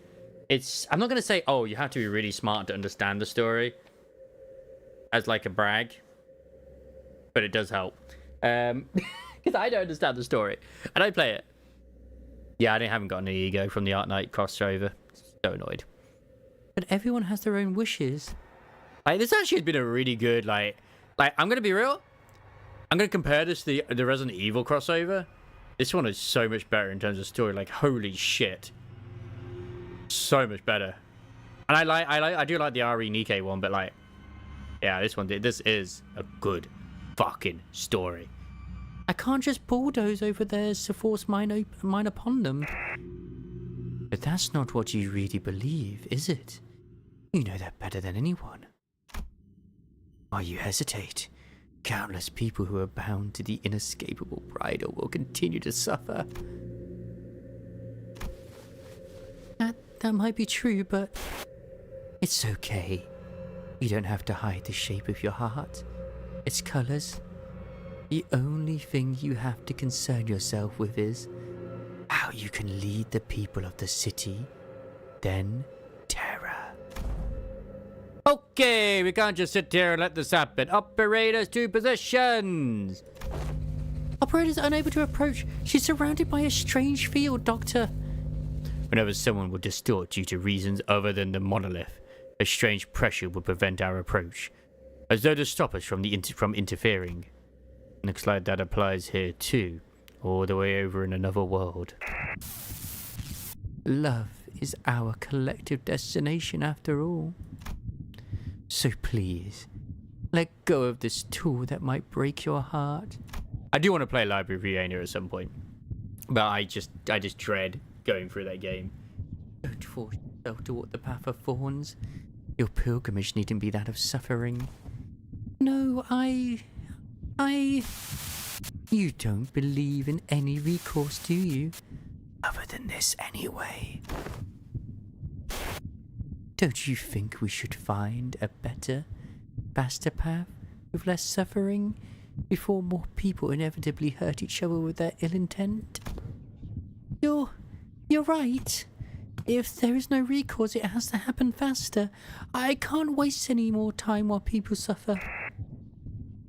it's, I'm not going to say, oh, you have to be really smart to understand the story as like a brag, but it does help. Because I don't understand the story, and I play it. Yeah, I haven't got any ego from the Arknight crossover. So annoyed. But everyone has their own wishes. Like, this actually has been a really good, like I'm gonna be real. I'm gonna compare this to the Resident Evil crossover. This one is so much better in terms of story. Like, holy shit, so much better. And I do like the RE Nikkei one, but like, yeah, this is a good fucking story. I can't just bulldoze over theirs to force mine upon them. But that's not what you really believe, is it? You know that better than anyone. While you hesitate, countless people who are bound to the inescapable bridle will continue to suffer. That might be true, but it's okay. You don't have to hide the shape of your heart, its colors. The only thing you have to concern yourself with is how you can lead the people of the city, then terror. Okay, we can't just sit here and let this happen. Operators to positions. Operators unable to approach. She's surrounded by a strange field, Doctor. Whenever someone would distort due to reasons other than the monolith, a strange pressure would prevent our approach, as though to stop us from interfering. Looks like that applies here too, all the way over in another world. Love is our collective destination after all. So please, let go of this tool that might break your heart. I do want to play Library of Rihanna at some point, but I just dread going through that game. Don't force yourself to walk the path of thorns. Your pilgrimage needn't be that of suffering. No, You don't believe in any recourse, do you? Other than this, anyway. Don't you think we should find a better, faster path with less suffering before more people inevitably hurt each other with their ill intent? You're right. If there is no recourse, it has to happen faster. I can't waste any more time while people suffer.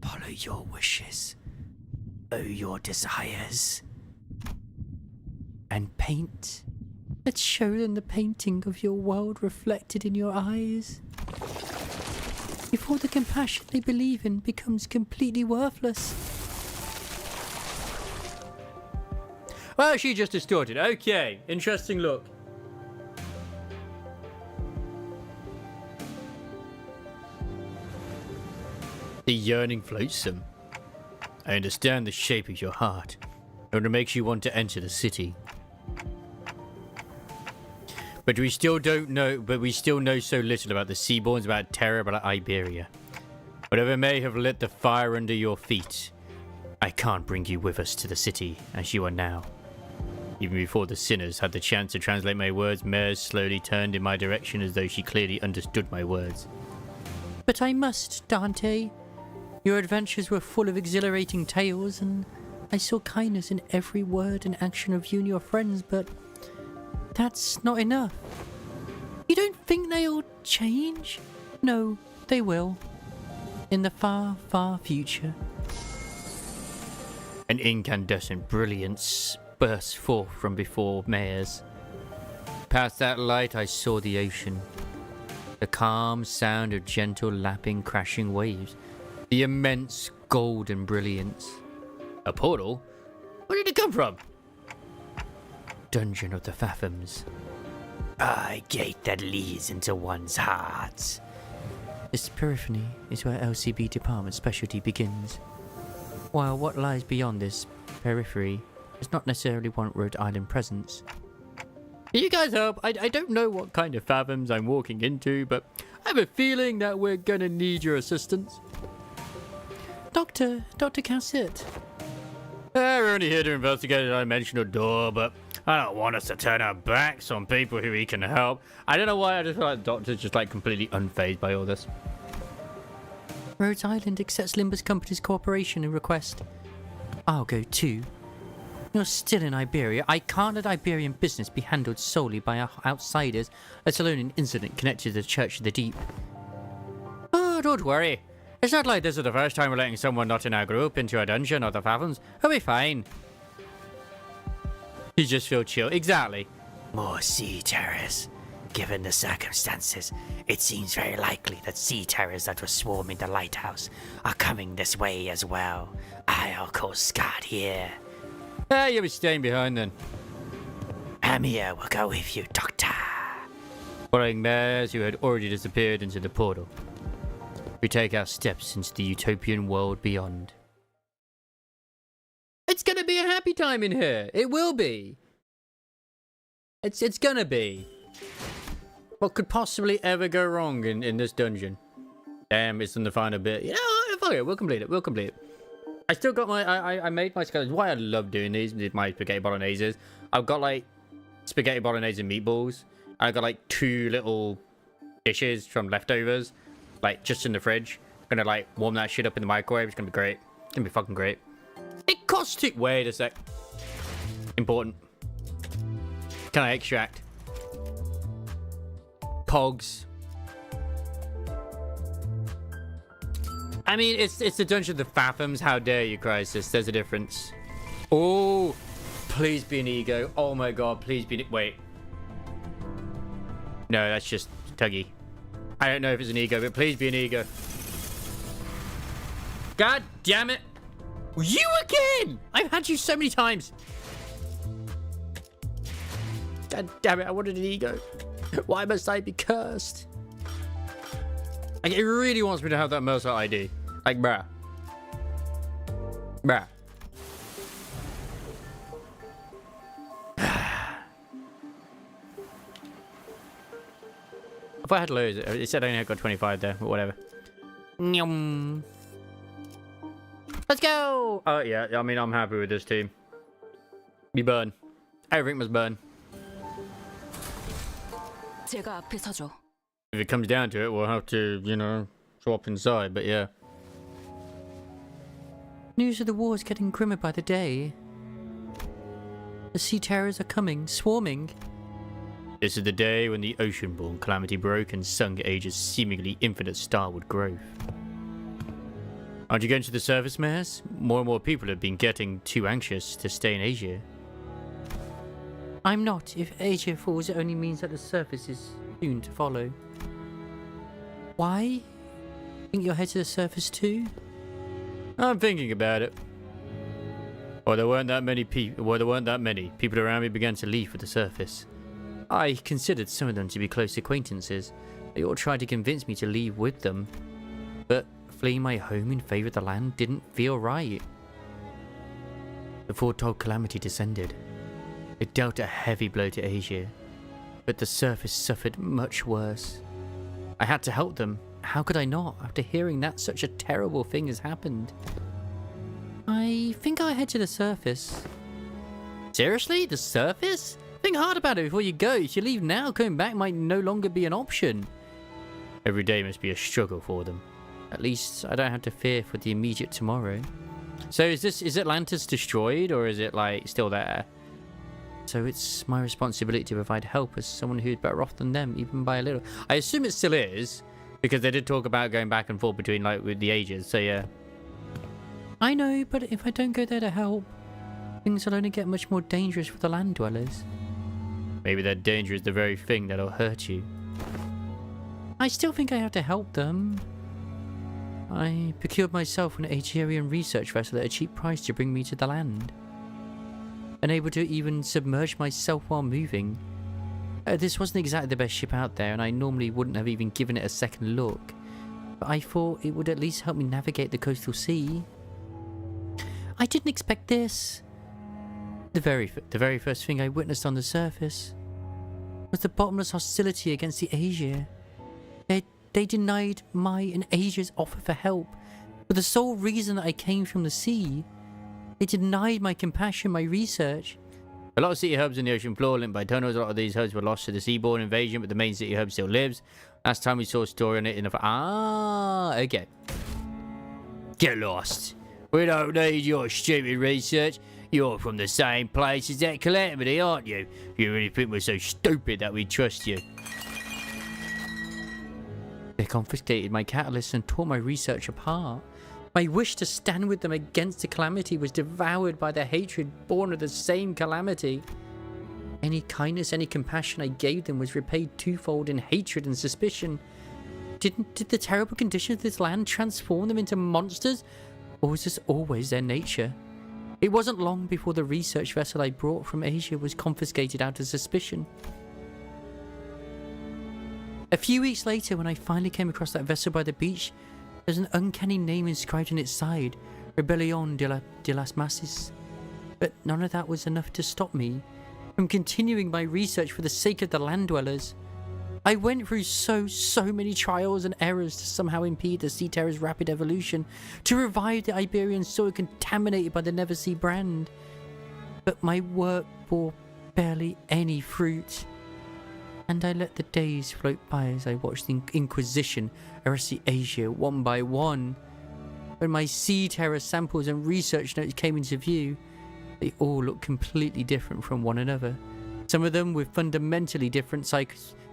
Follow your wishes. Your desires. And paint. Let's show them the painting of your world reflected in your eyes. Before the compassion they believe in becomes completely worthless. Well, she just distorted. Okay, interesting look. The yearning floats them. I understand the shape of your heart, and it makes you want to enter the city. But we still know so little about the Seaborns, about Terra, about Iberia. Whatever may have lit the fire under your feet, I can't bring you with us to the city as you are now. Even before the sinners had the chance to translate my words, Mare slowly turned in my direction as though she clearly understood my words. But I must, Dante. Your adventures were full of exhilarating tales, and I saw kindness in every word and action of you and your friends, but that's not enough. You don't think they'll change? No, they will. In the far, far future. An incandescent brilliance burst forth from before Mare's. Past that light I saw the ocean. The calm sound of gentle lapping, crashing waves. The immense golden brilliance. A portal? Where did it come from? Dungeon of the Fathoms. A gate that leads into one's heart. This periphony is where LCB department specialty begins. While what lies beyond this periphery does not necessarily want Rhode Island presence. Can you guys help? I don't know what kind of fathoms I'm walking into, but I have a feeling that we're gonna need your assistance. Dr. Cassett. We're only here to investigate a dimensional door, but I don't want us to turn our backs on people who we can help. I don't know why, I just feel like the Doctor's just like completely unfazed by all this. Rhode Island accepts Limbus Company's cooperation and request. I'll go too. You're still in Iberia. I can't let Iberian business be handled solely by outsiders, let alone an incident connected to the Church of the Deep. Oh, don't worry. It's not like this is the first time we're letting someone not in our group into a dungeon or the Fathoms. We'll be fine. You just feel chill. Exactly. More sea terrors. Given the circumstances, it seems very likely that sea terrors that were swarming the lighthouse are coming this way as well. I'll coast guard here. You'll be staying behind then. Amir will go with you, Doctor. Following Mares, who had already disappeared into the portal, we take our steps into the utopian world beyond. It's gonna be a happy time in here. It will be. It's gonna be. What could possibly ever go wrong in this dungeon? Damn, it's in the final bit. You know what? Fuck it, we'll complete it. We'll complete it. I still got my... I made my... Why I love doing these with my spaghetti bolognese. I've got like spaghetti bolognese and meatballs. I've got like 2 little dishes from leftovers. Like just in the fridge. Gonna like warm that shit up in the microwave. It's gonna be great. It's gonna be fucking great. It costs too... Wait a sec. Important. Can I extract? Cogs. I mean, it's the Dungeon of the Fathoms. How dare you, Crisis? There's a difference. Oh, please be an ego. Oh my god, please be... Wait. No, that's just Tuggy. I don't know if it's an ego, but please be an ego. God damn it! You again! I've had you so many times. God damn it! I wanted an ego. Why must I be cursed? Like, it really wants me to have that Mercer ID. Like, bruh. Bruh. If I had loads, it said I only got 25 there, but whatever. Nyum. Let's go! Oh, yeah, I mean, I'm happy with this team. We burn. Everything must burn. 제가 앞에 서죠. If it comes down to it, we'll have to, you know, swap inside, but yeah. News of the war is getting grimmer by the day. The sea terrors are coming, swarming. This is the day when the ocean-born calamity broke and sunk Asia's seemingly infinite starward growth. Aren't you going to the surface, Mares? More and more people have been getting too anxious to stay in Asia. I'm not. If Asia falls, it only means that the surface is soon to follow. Why? Think you'll head to the surface too? I'm thinking about it. Well, there weren't that many people. Well, there weren't that many people around me began to leave for the surface. I considered some of them to be close acquaintances. They all tried to convince me to leave with them, but fleeing my home in favour of the land didn't feel right. The foretold calamity descended. It dealt a heavy blow to Asia, but the surface suffered much worse. I had to help them. How could I not, after hearing that such a terrible thing has happened? I think I'll head to the surface. Seriously? The surface? Think hard about it before you go. If you leave now, coming back might no longer be an option. Every day must be a struggle for them. At least I don't have to fear for the immediate tomorrow. So is Atlantis destroyed, or is it like still there? So it's my responsibility to provide help as someone who's better off than them, even by a little. I assume it still is, because they did talk about going back and forth between like with the ages. So yeah. I know, but if I don't go there to help, things will only get much more dangerous for the land dwellers. Maybe that danger is the very thing that'll hurt you. I still think I have to help them. I procured myself an Aegerian research vessel at a cheap price to bring me to the land. Unable to even submerge myself while moving. This wasn't exactly the best ship out there, and I normally wouldn't have even given it a second look. But I thought it would at least help me navigate the coastal sea. I didn't expect this. The very first thing I witnessed on the surface was the bottomless hostility against the Asia. They denied my and Asia's offer for help for the sole reason that I came from the sea. They denied my compassion, my research. A lot of city hubs in the ocean floor linked by tunnels. A lot of these hubs were lost to the seaborne invasion, but the main city hub still lives. Last time we saw a story on it in a... okay. Get lost. We don't need your stupid research. You're from the same place as that calamity, aren't you? You really think we're so stupid that we trust you? They confiscated my catalyst and tore my research apart. My wish to stand with them against the calamity was devoured by the hatred born of the same calamity. Any kindness, any compassion I gave them was repaid twofold in hatred and suspicion. Did the terrible conditions of this land transform them into monsters? Or was this always their nature? It wasn't long before the research vessel I brought from Asia was confiscated out of suspicion. A few weeks later, when I finally came across that vessel by the beach, there's an uncanny name inscribed on its side, Rebellion de las Masses. But none of that was enough to stop me from continuing my research for the sake of the land dwellers. I went through so many trials and errors to somehow impede the Sea Terror's rapid evolution, to revive the Iberian soil contaminated by the Neversea brand. But my work bore barely any fruit. And I let the days float by as I watched the Inquisition arrest the Asia one by one. When my Sea Terror samples and research notes came into view, they all looked completely different from one another. Some of them with fundamentally different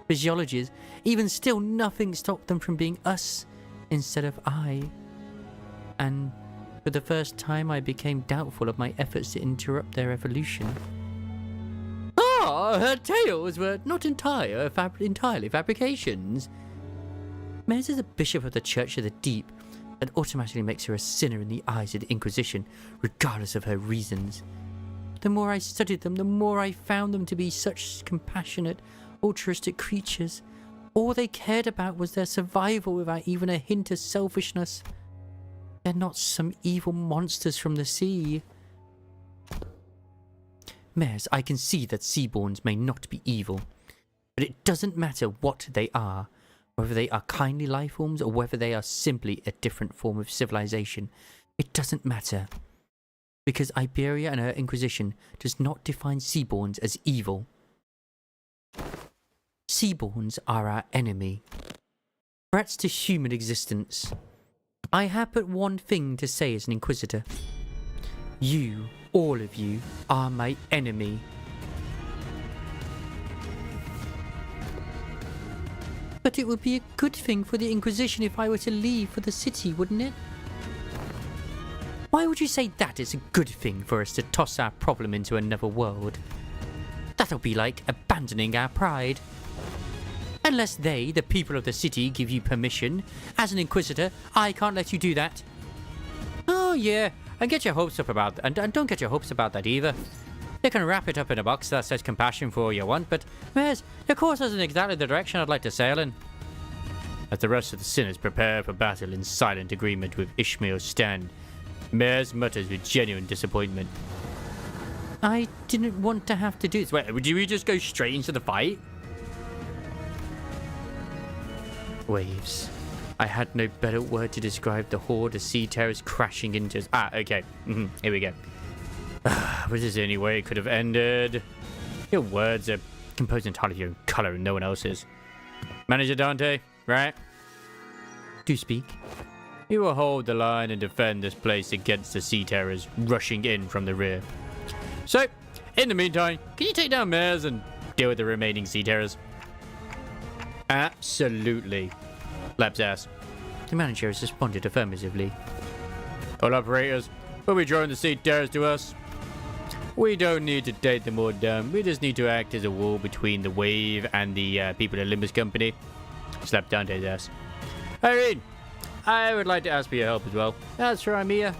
physiologies. Even still, nothing stopped them from being us instead of I. And for the first time, I became doubtful of my efforts to interrupt their evolution. her tales were not entirely fabrications. Mares is a bishop of the Church of the Deep. That automatically makes her a sinner in the eyes of the Inquisition, regardless of her reasons. The more I studied them, the more I found them to be such compassionate, altruistic creatures. All they cared about was their survival without even a hint of selfishness. They're not some evil monsters from the sea. Mares, I can see that Seaborns may not be evil, but it doesn't matter what they are. Whether they are kindly life forms or whether they are simply a different form of civilization, it doesn't matter. Because Iberia and her Inquisition does not define Seaborns as evil. Seaborns are our enemy. Threats to human existence. I have but one thing to say as an Inquisitor. You, all of you, are my enemy. But it would be a good thing for the Inquisition if I were to leave for the city, wouldn't it? Why would you say that is a good thing for us to toss our problem into another world? That'll be like abandoning our pride. Unless they, the people of the city, give you permission. As an Inquisitor, I can't let you do that. Oh yeah, and get your hopes up about and don't get your hopes about that either. You can wrap it up in a box that says compassion for all you want, but Mares, your course isn't exactly the direction I'd like to sail in. As the rest of the sinners prepare for battle in silent agreement with Ishmael's stand, Mares mutters with genuine disappointment. I didn't want to have to do this. Wait, would we just go straight into the fight? Waves. I had no better word to describe the horde of sea terrors crashing into us. Ah, okay. Here we go. Was this the only way it could have ended? Your words are composed entirely of your own colour and no one else's. Manager Dante, right? Do speak. You will hold the line and defend this place against the sea terrors rushing in from the rear. So, in the meantime, can you take down Mares and deal with the remaining sea terrors? Absolutely. Lab's ass. The manager has responded affirmatively. All operators, will be drawing the sea terrors to us? We don't need to take them all down. We just need to act as a wall between the wave and the people at Limbus Company. Slap Dante's ass. Irene, I would like to ask for your help as well. That's for Amia.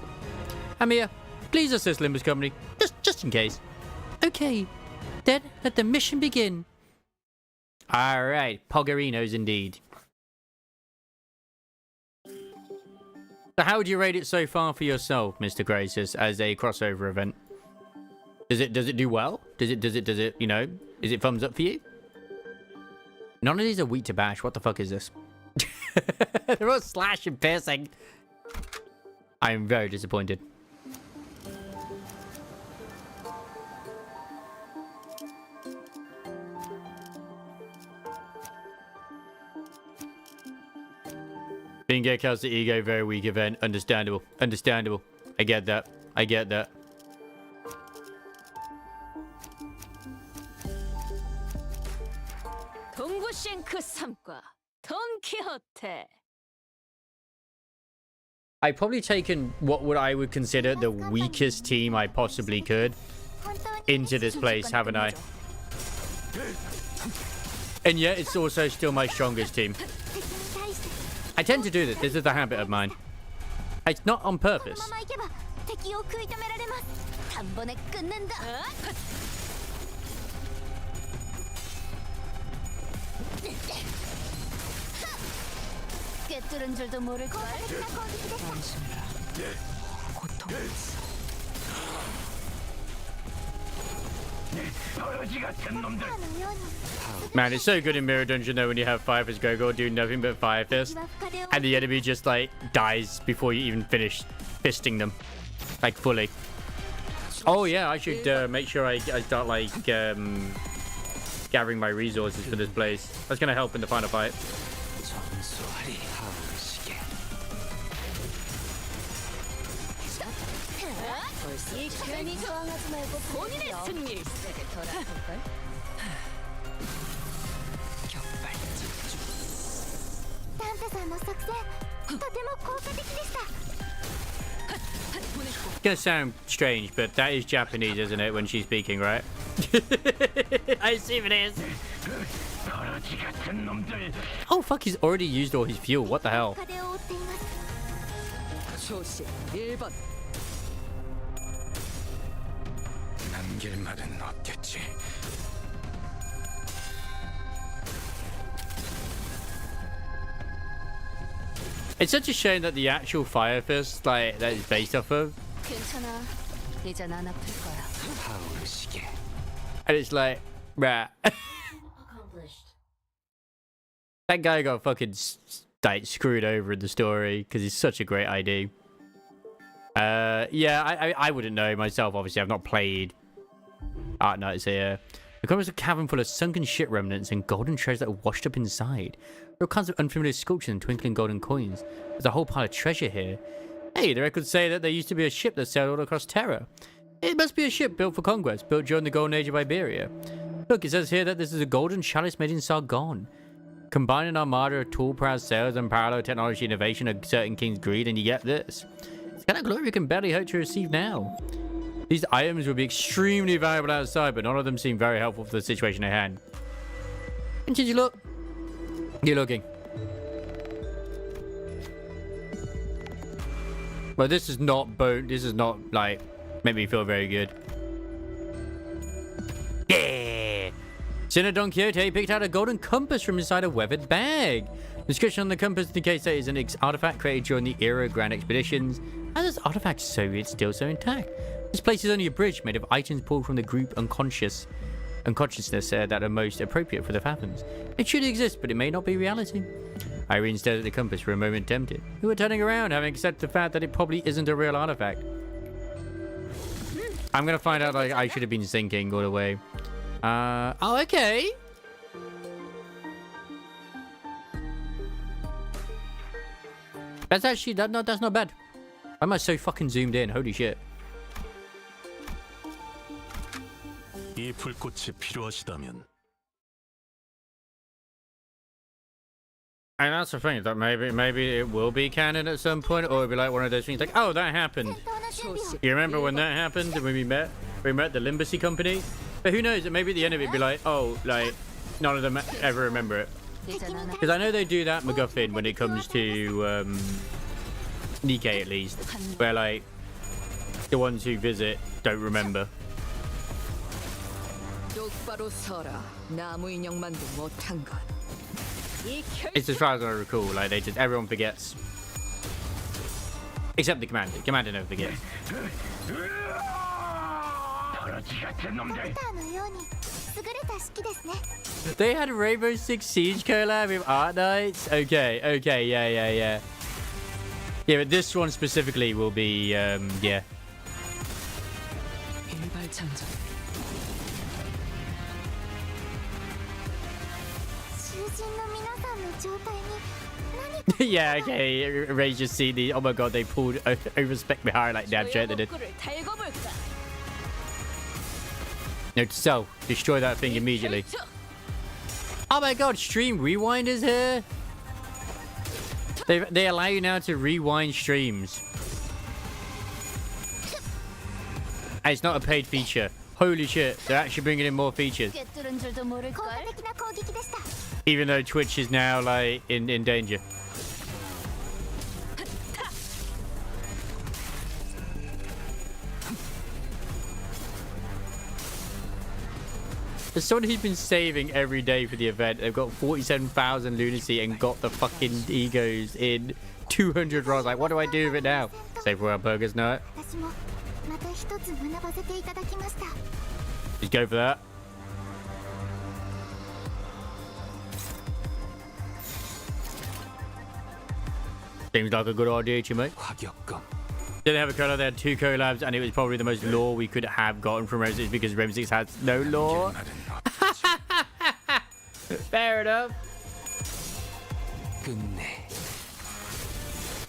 Amia, please assist Limbus Company, just in case. Okay, then let the mission begin. All right, Poggerinos indeed. So how would you rate it so far for yourself, Mr. Graces, as a crossover event? Does it do well? Does it, you know, is it thumbs up for you? None of these are weak to bash. What the fuck is this? They're all slash and piercing. I am very disappointed. Being get cows to ego, very weak event. Understandable. Understandable. I get that. I get that. I've probably taken what I would consider the weakest team I possibly could into this place, haven't I? And yet it's also still my strongest team. I tend to do this. This is a habit of mine. It's not on purpose. Man, it's so good in Mirror Dungeon though when you have Fire Fist Gogol do nothing but Fire Fist, and the enemy just like dies before you even finish fisting them, like fully. Oh yeah, I should make sure I start like gathering my resources for this place. That's gonna help in the final fight. It's gonna sound strange, but that is Japanese, isn't it, when she's speaking, right? I assume it is. Oh fuck, he's already used all his fuel. What the hell? 조심 1번. 남길 말은 없겠지. It's such a shame that the actual Fire Fist, like, that is based off of, 괜찮아. 이젠 안 아플 거야. 하울시계. and it's like, bruh. That guy got fucking like screwed over in the story because he's such a great ID. Yeah, I wouldn't know myself. Obviously, I've not played Arknights here. The cover is a cavern full of sunken ship remnants and golden treasures that are washed up inside. There are kinds of unfamiliar sculptures and twinkling golden coins. There's a whole pile of treasure here. Hey, the records say that there used to be a ship that sailed all across Terra. It must be a ship built for conquest, built during the Golden Age of Iberia. Look, it says here that this is a golden chalice made in Sargon. Combine an armada of tool-proud sailors and parallel technology innovation of certain king's greed, and you get this. It's kind of glory we can barely hope to receive now. These items would be extremely valuable outside, but none of them seem very helpful for the situation at hand. And did you look? You're looking. Well, this is not like make me feel very good. Yeah. Sinner Don Quixote picked out a golden compass from inside a weathered bag. The description on the compass indicates that it's an artifact created during the era of Grand Expeditions. How is this artifact still so intact? This place is only a bridge made of items pulled from the group unconsciousness that are most appropriate for the fathoms. It should exist, but it may not be reality. Irene stared at the compass for a moment, tempted. We were turning around, having accepted the fact that it probably isn't a real artifact. I'm gonna find out like I should have been sinking all the way. Oh, okay. That's actually that's not bad. Why am I so fucking zoomed in? Holy shit. 이 불꽃이 필요하시다면. And that's the thing, that maybe it will be canon at some point, or it'll be like one of those things like, oh, that happened. You remember when that happened, when we met the Limbus company? But who knows, maybe at the end of it be like, oh, like, none of them ever remember it. Because I know they do that MacGuffin when it comes to Nikkei at least, where like, the ones who visit don't remember. It's as far as I recall, like everyone forgets. Except the commander. Commander never forgets. They had Rainbow Six Siege collab with Arknights? Okay, yeah. Yeah, but this one specifically will be, yeah. Yeah, okay. Ray's just see the. Oh my god, they pulled overspec behind like damn straight they did. Note to self: destroy that thing immediately. Oh my god, stream rewind is here. They allow you now to rewind streams. And it's not a paid feature. Holy shit, they're actually bringing in more features. Even though Twitch is now like in danger. As someone who's been saving every day for the event, they've got 47,000 lunacy and got the fucking egos in 200 rolls. Like, what do I do with it now? Save for our burgers, know it. Just go for that. Seems like a good idea to me. Didn't have a collab, they had 2 collabs, and it was probably the most lore we could have gotten from Rem 6 because Rem 6 has no lore. Fair enough.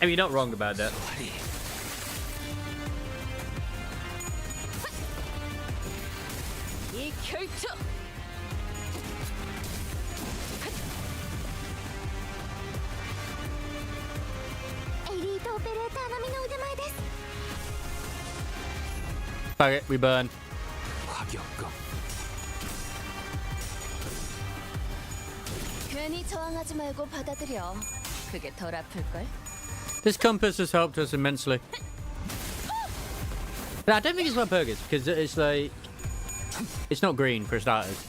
I mean, you're not wrong about that. Fuck it, we burn. 괜히 저항하지 말고 받아들여. 그게 덜 아플걸? This compass has helped us immensely. But I don't think it's Walpurgis because it's like it's not green for starters.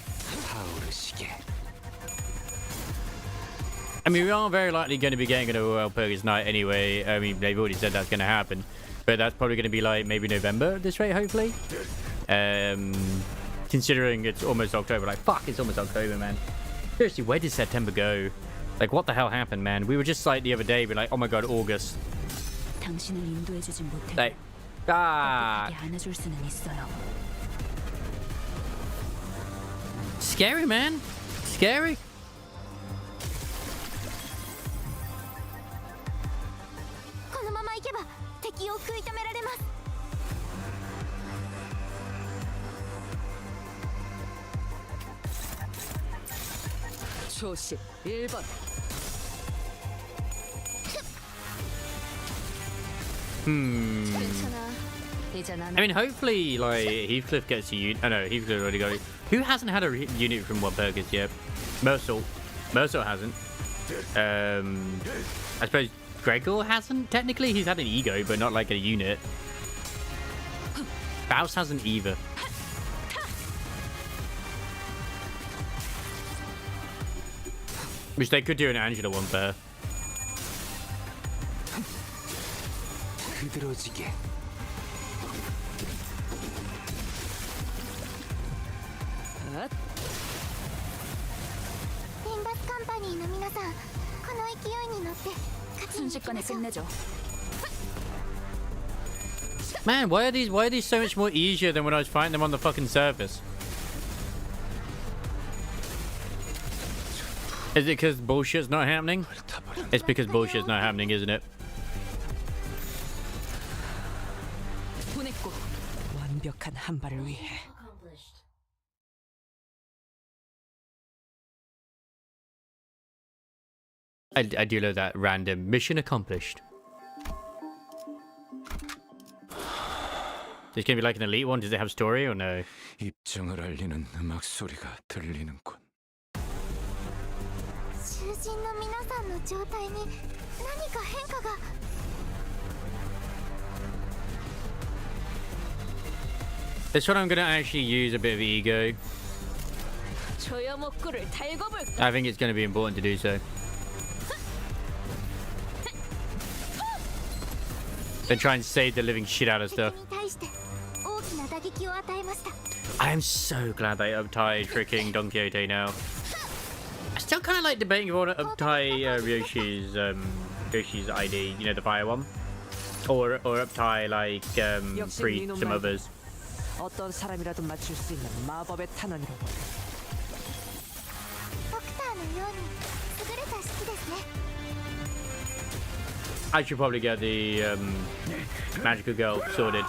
I mean, we are very likely going to be getting into Walpurgis night anyway. I mean, they've already said that's going to happen, but that's probably going to be like maybe November at this rate, hopefully. Considering it's almost October, like fuck, it's almost October, man. Seriously, where did September go? Like, what the hell happened, man? We were just like the other day, we're like, oh my god, August. Like, scary, man. Scary. 초심 1번. I mean, hopefully, like, Heathcliff gets a unit. Oh, no, Heathcliff already got it. Who hasn't had a unit from Walpurgis yet? Mersault. Mersault hasn't. I suppose Gregor hasn't. Technically, he's had an ego, but not like a unit. Faust hasn't either. Which they could do an Angela one for her. 순식간에 끝내줘. Man, why are these so much more easier than when I was fighting them on the fucking surface? Is it because bullshit's not happening? It's because bullshit's not happening, isn't it? 보냈고 완벽한 한 발을 위해. I do love that random mission accomplished. It's gonna be like an elite one. Does it have story or no? 입증을 알리는 음악 소리가 들리는군. This one I'm gonna actually use a bit of ego. I think it's gonna be important to do so. Then try and save the living shit out of stuff. I am so glad they uptied freaking Don Quixote now. I still kind of like debating if I want to uptie Yoshi's ID, you know, the fire one, or uptie like free some others. 어떤 사람이라도 맞출 수 있는 마법의 탄원이라고. I should probably get the magical girl sorted.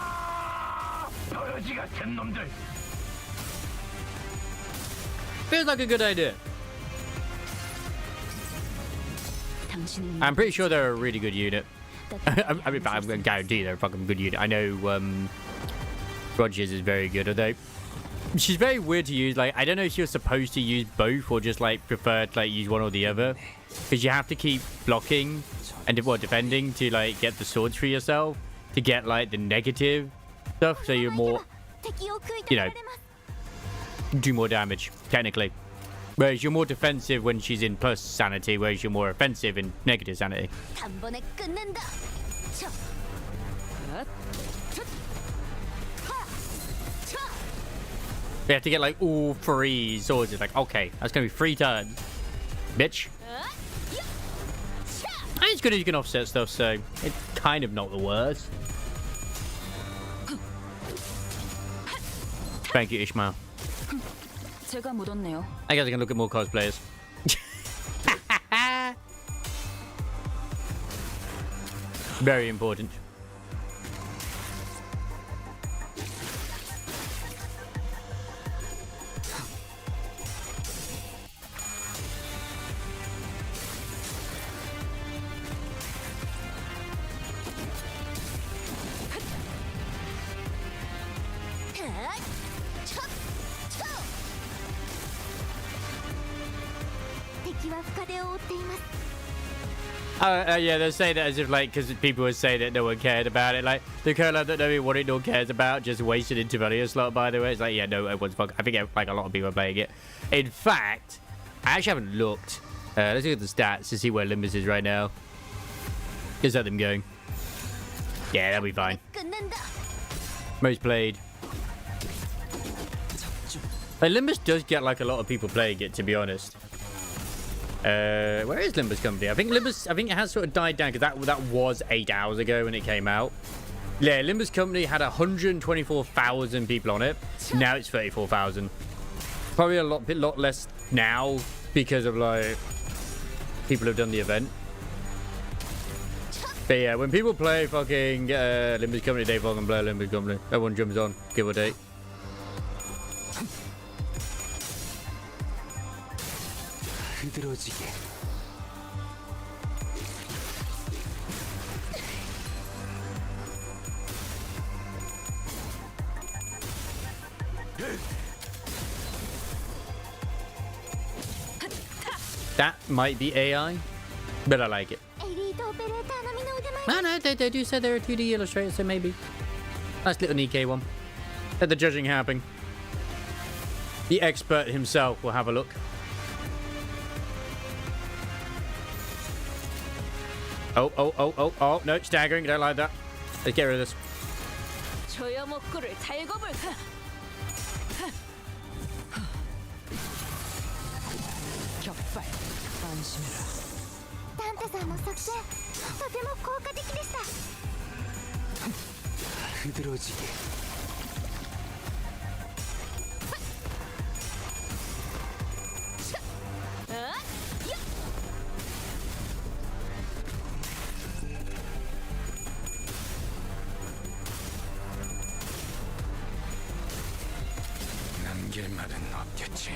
Feels like a good idea. I'm pretty sure they're a really good unit. I mean, I'm going to guarantee they're a fucking good unit. I know Rogers is very good, although she's very weird to use. Like, I don't know if you're supposed to use both or just like prefer to like use one or the other, because you have to keep blocking and defending to like get the swords for yourself to get like the negative stuff, so you're more, you know, do more damage technically. Whereas you're more defensive when she's in plus sanity, whereas you're more offensive in negative sanity. We have to get like all three swords. It's like, okay, that's gonna be 3 turns, bitch. And it's good as you can offset stuff, so it's kind of not the worst. Thank you, Ishmael. 제가 묻었네요. I guess I can look at more cosplayers. Very important. は深手を負っています。 Yeah, they're saying it as if, like, because people would say that no one cared about it. Like, the collab that nobody wanted nor cares about just wasted into vanilla slot, by the way. It's like, yeah, no, everyone's fuck. I think, like, a lot of people are playing it. In fact, I actually haven't looked. Let's look at the stats to see where Limbus is right now. Just let them go. Yeah, that'll be fine. Most played. Like, Limbus does get, like, a lot of people playing it, to be honest. Where is Limbus Company? I think it has sort of died down because that was 8 hours ago when it came out. Yeah, Limbus Company had 124,000 people on it. Now it's 34,000. Probably a lot less now because of like people have done the event. But yeah, when people play fucking Limbus Company, they fucking play Limbus Company. Everyone jumps on, give or take. 흐드러지게. That might be AI, but I like it. No, they do say they're a 2D illustrator, so maybe. Nice little Nikkei one. Let the judging happen. The expert himself will have a look. Oh, no, staggering, don't like that. Let's get rid of this. 흐드러지게. 남길 말은 없겠지.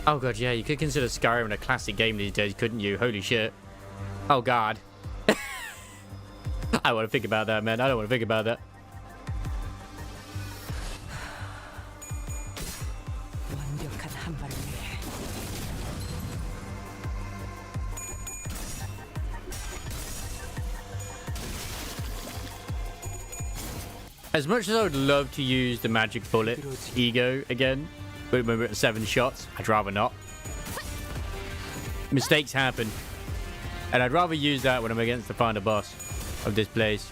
Oh god, yeah, you could consider Skyrim a classic game these days, couldn't you? Holy shit. Oh god. I want to think about that, man. I don't want to think about that. As much as I would love to use the magic bullet ego again, but when we're at 7 shots, I'd rather not. Mistakes happen. And I'd rather use that when I'm against the final boss of this place.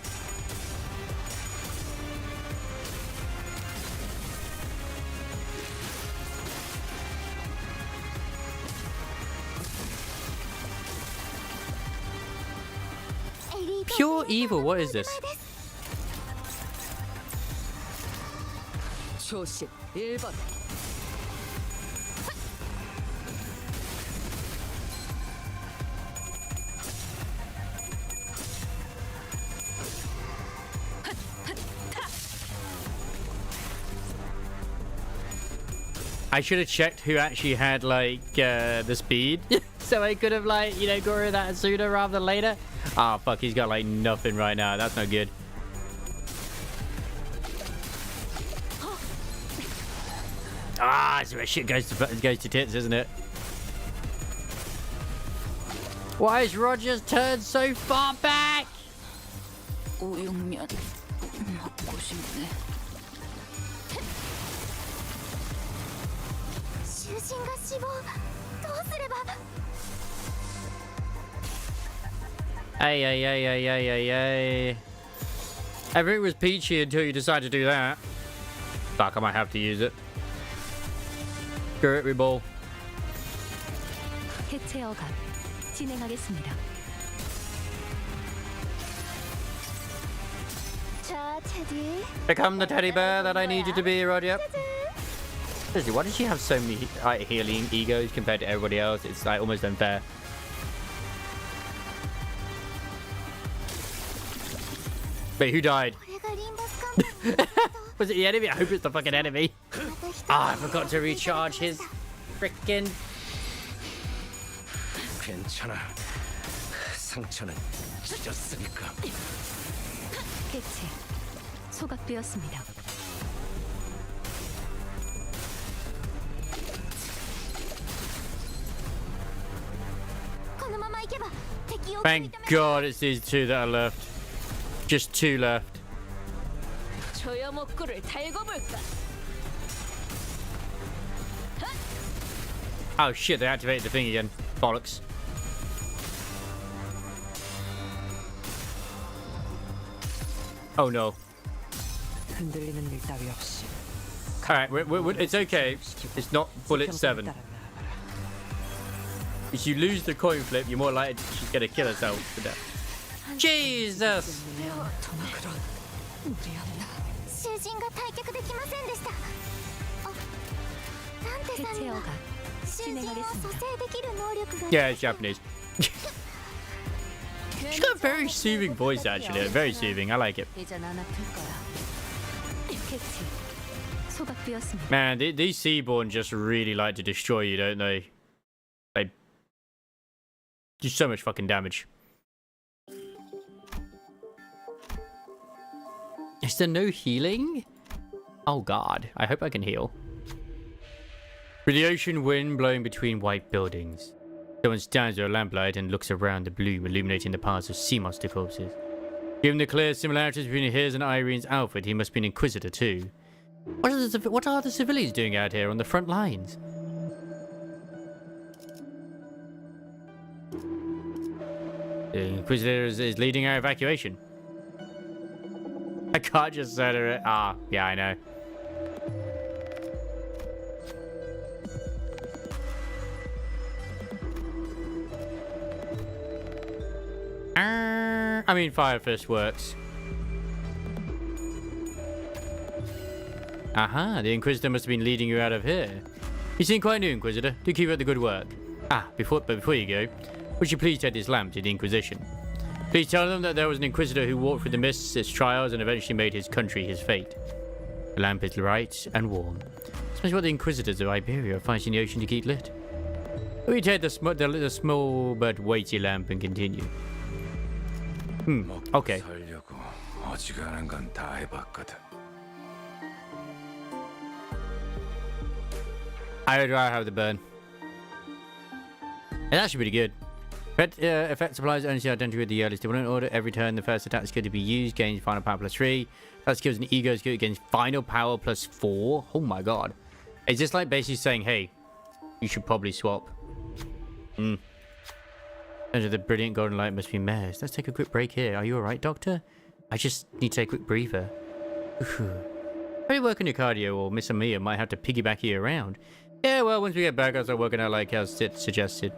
Pure evil, what is this? 초신 1번. I should have checked who actually had like the speed so I could have like, you know, got rid of that sooner rather than later. Oh fuck, he's got like nothing right now. That's not good. Ah, that's where shit goes to tits, isn't it? Why is Roger's turned so far back? 우육면 먹고 싶네. Hey. Everything was peachy until you decided to do that. Fuck, I might have to use it. Screw it, reball. 해체 허가 진행하겠습니다. Become the teddy bear that I need you to be, Roger. Seriously, why does she have so many healing egos compared to everybody else? It's like almost unfair. Wait, who died? Was it the enemy? I hope it's the fucking enemy. Ah, I forgot to recharge his frickin'. 괜찮아. 상처는 찢었으니까. 해체 소각되었습니다. Thank God it's these two that are left. Just two left. 조여목구를 달고 볼까? Oh shit, they activated the thing again. Bollocks. Oh no. 흔들리는 일 따위 없이. Alright, it's okay. It's not bullet 7. If you lose the coin flip, you're more likely to get a kill herself to death. Jesus! 囚人が退却できませんでした。あ、ダンテさんには囚人を蘇生できる能力が。 Yeah, it's Japanese. She's got a very soothing voice, actually. Very soothing. I like it. Man, these Seaborn just really like to destroy you, don't they? They do so much fucking damage. Is there no healing? Oh god, I hope I can heal. With the ocean wind blowing between white buildings, someone stands under a lamplight and looks around the bloom, illuminating the paths of sea monster corpses. Given the clear similarities between his and Irene's outfit, he must be an inquisitor too. What are the civilians doing out here on the front lines? The inquisitor is leading our evacuation. I can't just say it. Ah, yeah, I know. I mean, Fire Fist works. Aha, the Inquisitor must have been leading you out of here. You seem quite new, Inquisitor. Do keep up the good work. But before you go, would you please take this lamp to the Inquisition? Please tell them that there was an Inquisitor who walked through the mists, its trials, and eventually made his country his fate. The lamp is bright and warm. Smells what the Inquisitors of Iberia are finding in the ocean to keep lit. We take the small but weighty lamp and continue. Okay. I would rather have the burn. It's actually pretty good. Effect supplies only see identity with the earliest deployment order. Every turn, the first attack skill to be used gains final power +3. That skills an ego skill gains final power +4. Oh my god. Is this like basically saying, hey, you should probably swap? Under the brilliant golden light must be Mares. Let's take a quick break here. Are you alright, Doctor? I just need to take a quick breather. Maybe work on your cardio, or Miss Amia might have to piggyback you around. Yeah, well, once we get back, I'll start working out like how Sid suggested.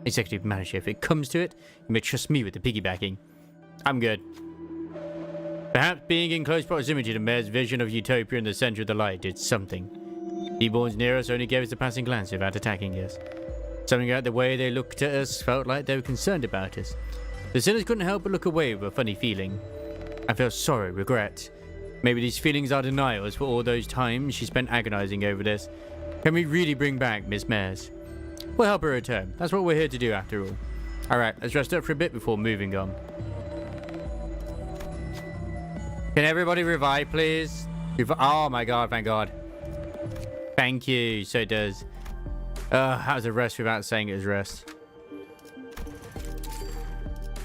Executive Manager, if it comes to it, you may trust me with the piggybacking. I'm good. Perhaps being in close proximity to Mare's vision of utopia in the center of the light did something. Seaborns near us only gave us a passing glance without attacking us. Something about the way they looked at us felt like they were concerned about us. The sinners couldn't help but look away with a funny feeling. I felt sorrow, regret. Maybe these feelings are denials for all those times she spent agonizing over this. Can we really bring back Miss Mares? We'll help her return. That's what we're here to do after all. Alright, let's rest up for a bit before moving on. Can everybody revive, please? Oh my god, thank god. Thank you, so it does. That was a rest without saying it was rest.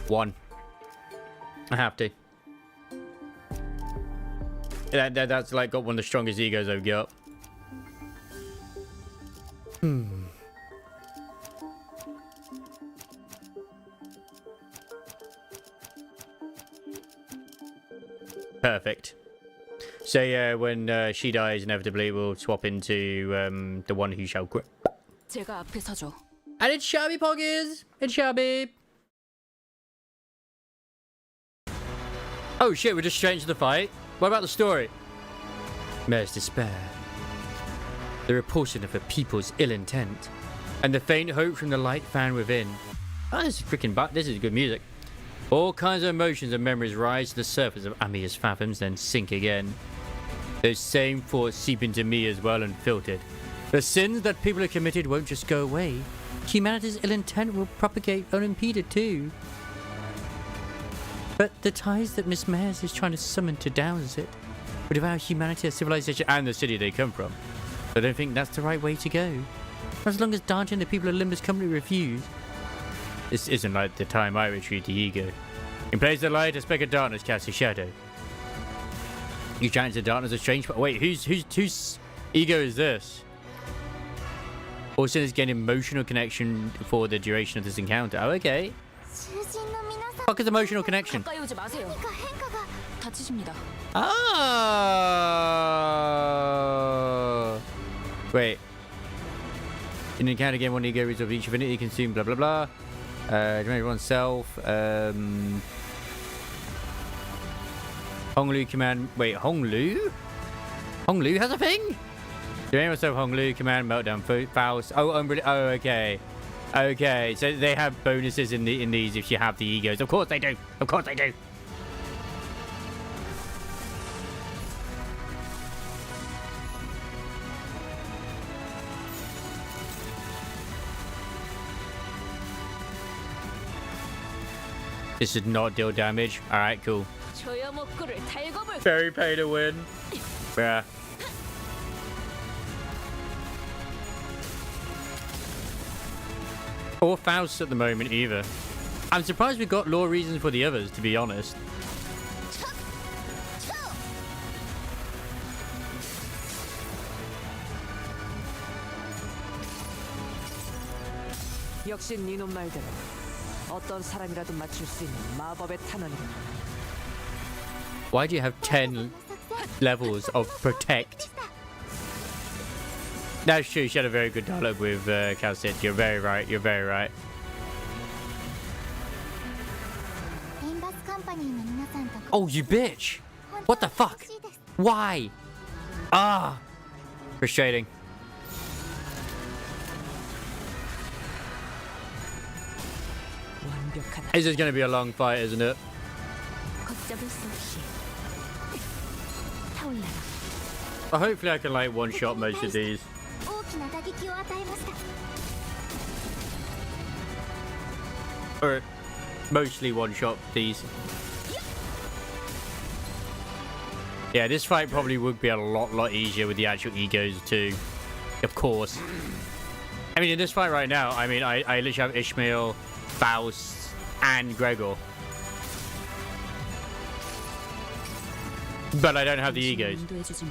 1. I have to. That's like got one of the strongest egos I've got. Perfect. So yeah, when she dies, inevitably we'll swap into the one who shall grip. 제가 앞에 서죠. And it's Shabby Poggers! It's Shabby! Oh shit, we're just straight into the fight? What about the story? Mare's despair, the repulsion of her people's ill intent, and the faint hope from the light fan within. Oh, this is freaking this is good music. All kinds of emotions and memories rise to the surface of Amiya's fathoms, then sink again. Those same thoughts seep into me as well, unfiltered. The sins that people have committed won't just go away. Humanity's ill intent will propagate unimpeded too. But the ties that Miss Mayers is trying to summon to douse it would devour humanity, civilization, And the city they come from. I don't think that's the right way to go. As long as Dante and the people of Limbus Company refuse. This isn't like the time I retrieved the ego. In place of light, a speck of darkness casts a shadow. You giants of darkness are strange. But wait, whose ego is this? All sinners gain emotional connection for the duration of this encounter. Oh, okay. Fuck is emotional connection? 가까이 오지 마세요. 다치십니다. Ah. Wait. In an encounter, gain one ego of each divinity consumed. Blah blah blah. Remember oneself. Honglu command. Wait, Honglu? Honglu has a thing? Doing myself Honglu command meltdown Faust. Oh, oh, okay. Okay, so they have bonuses in these if you have the egos. Of course they do. Of course they do. This did not deal damage. All right, cool. Very pay to win. Yeah. Or Faust at the moment either. I'm surprised we got lore reasons for the others, to be honest. 역시 니놈 말대로 어떤 사람이라도 맞출 수 있는 마법의 탄원이다. Why do you have 10 levels of protect? That's true, she had a very good dialogue with Calcid. You're very right, you're very right. Oh, you bitch! What the fuck? Why? Ah! Frustrating. This is going to be a long fight, isn't it? Well, hopefully I can like one-shot most of these. Or mostly one-shot these. Yeah, this fight probably would be a lot easier with the actual egos too. Of course. I mean, in this fight right now, I mean, I literally have Ishmael, Faust, and Gregor. But I don't have the egos.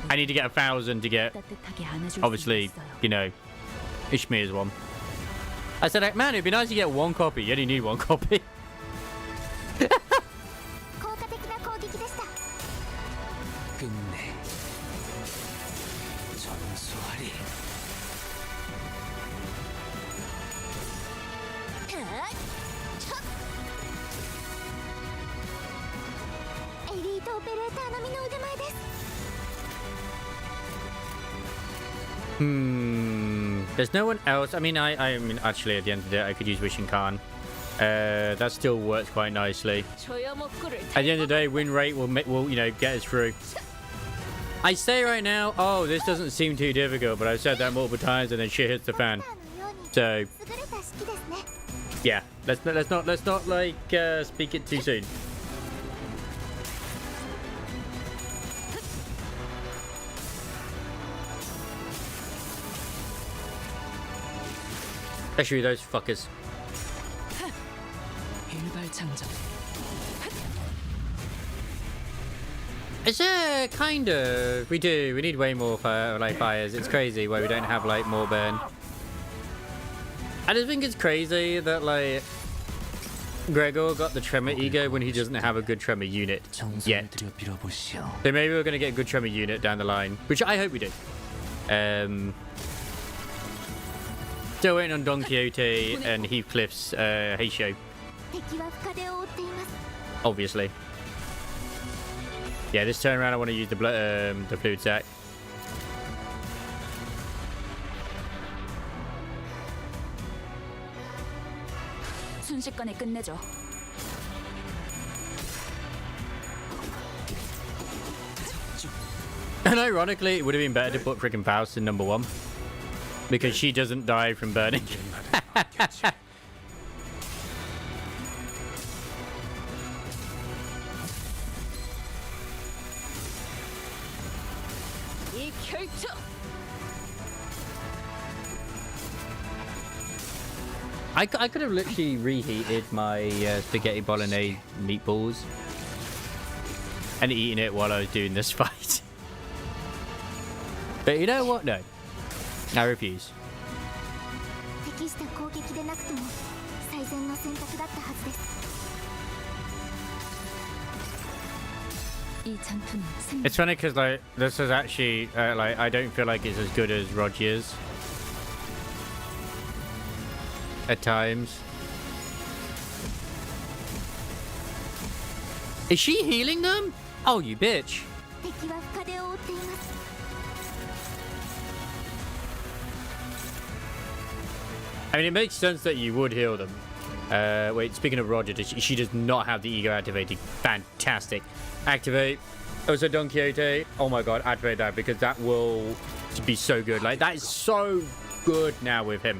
I need to get 1,000 to get, obviously, you know, Ishmael's one. I said, like, man, it'd be nice to get one copy. You only need one copy. There's no one else. I mean, I mean, actually, at the end of the day, I could use Wishing Khan. That still works quite nicely. At the end of the day, win rate will you know, get us through. I say right now, oh, this doesn't seem too difficult, but I've said that multiple times, and then shit hits the fan. So, yeah, let's not like speak it too soon. Especially those fuckers. It's kind of. We need way more like fires. It's crazy why we don't have like more burn. I just think it's crazy that like Gregor got the Tremor ego when he doesn't have a good Tremor unit yet. So maybe we're gonna get a good Tremor unit down the line, which I hope we do. Still waiting on Don Quixote and Heathcliff's Heisho. Obviously. Yeah, this turn around I want to use the fluid sack. 순식간에 끝내죠. And ironically, it would have been better to put freaking Faust in number 1. Because she doesn't die from burning. I could have literally reheated my spaghetti bolognese meatballs and eaten it while I was doing this fight. But you know what? No. I refuse. 適した攻撃でなくとも最善の選択だったはずです。 It's funny because like this is actually like I don't feel like it's as good as Roger's at times. Is she healing them? Oh, you bitch! 敵は深手を負っています。 I mean, it makes sense that you would heal them. Wait, speaking of Roger, she does not have the ego activated. Fantastic. Activate. Also, Don Quixote. Oh my god, activate that because that will be so good. Like, that is so good now with him.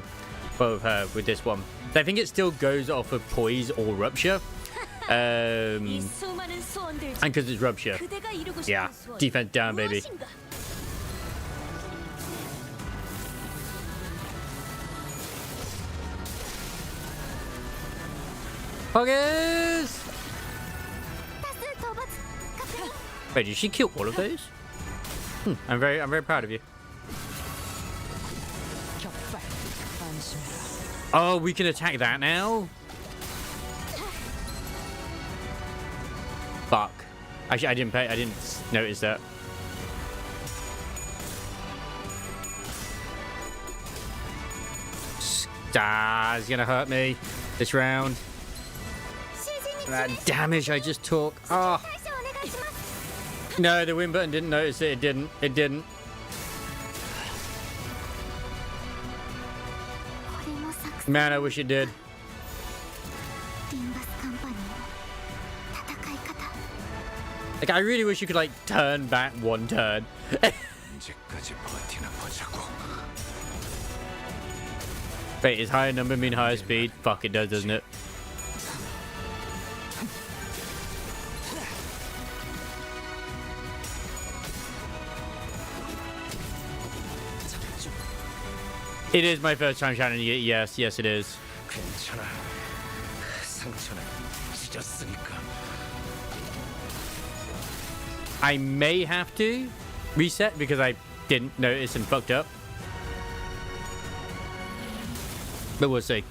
Well, with her, with this one. I think it still goes off of poise or rupture. And because it's rupture. Yeah, defense down, baby. Poggers! Wait, did she kill all of those? I'm very proud of you. Oh, we can attack that now? Fuck. Actually, I didn't notice that. Star's gonna hurt me this round. That damage I just took. Oh. No, the win button didn't notice it. It didn't. It didn't. Man, I wish it did. Like, I really wish you could, like, turn back one turn. Wait, is higher number mean higher speed? Fuck, it does, doesn't it? It is my first time shouting it. Yes, yes, it is. I may have to reset because I didn't notice and fucked up. But we'll see.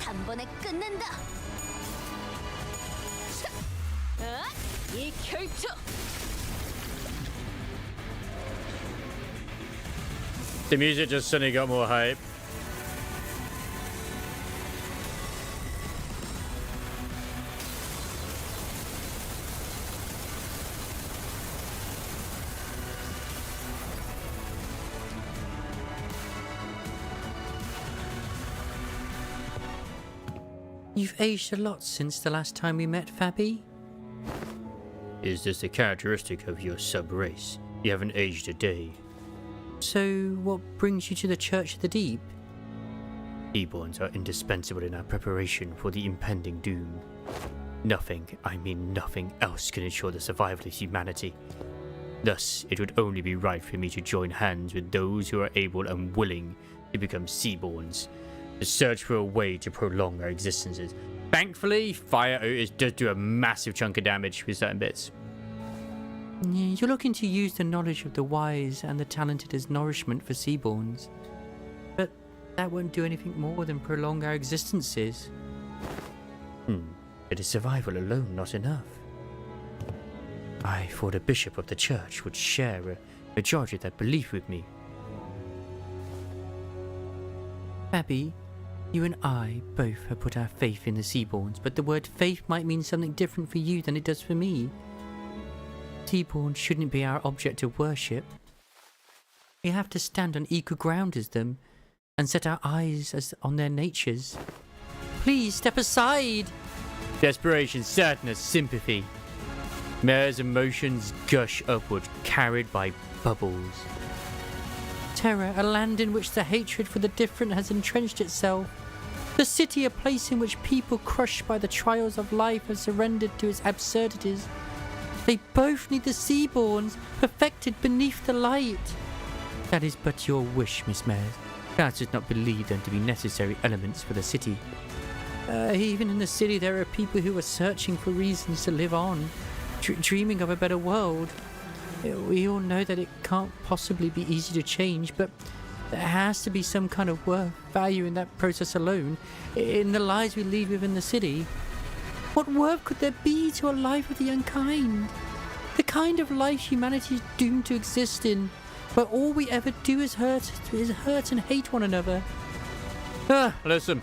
단번에 끝낸다. 이 결투. The music just suddenly got more hype. You've aged a lot since the last time we met, Fabi. Is this a characteristic of your sub-race? You haven't aged a day. So, what brings you to the Church of the Deep? Seaborns are indispensable in our preparation for the impending doom. Nothing, I mean nothing else can ensure the survival of humanity. Thus, it would only be right for me to join hands with those who are able and willing to become Seaborns, to search for a way to prolong our existences. Thankfully, Fire Otis does do a massive chunk of damage with certain bits. You're looking to use the knowledge of the wise and the talented as nourishment for Seaborns. But that won't do anything more than prolong our existences. It is survival alone not enough. I thought a bishop of the church would share a majority of that belief with me. Fabi, you and I both have put our faith in the Seaborns, but the word faith might mean something different for you than it does for me. Seaborns shouldn't be our object of worship. We have to stand on equal ground as them, and set our eyes on their natures. Please step aside! Desperation, sadness, sympathy. Mare's emotions gush upward, carried by bubbles. Terra, a land in which the hatred for the different has entrenched itself. The city, a place in which people crushed by the trials of life have surrendered to its absurdities. They both need the Seaborns, perfected beneath the light. That is but your wish, Miss Mares. That does not believe them to be necessary elements for the city. Even in the city, there are people who are searching for reasons to live on, dreaming of a better world. We all know that it can't possibly be easy to change, but there has to be some kind of worth, value in that process alone, in the lives we lead within the city. What worth could there be to a life of the unkind? The kind of life humanity is doomed to exist in, where all we ever do is hurt and hate one another. Listen.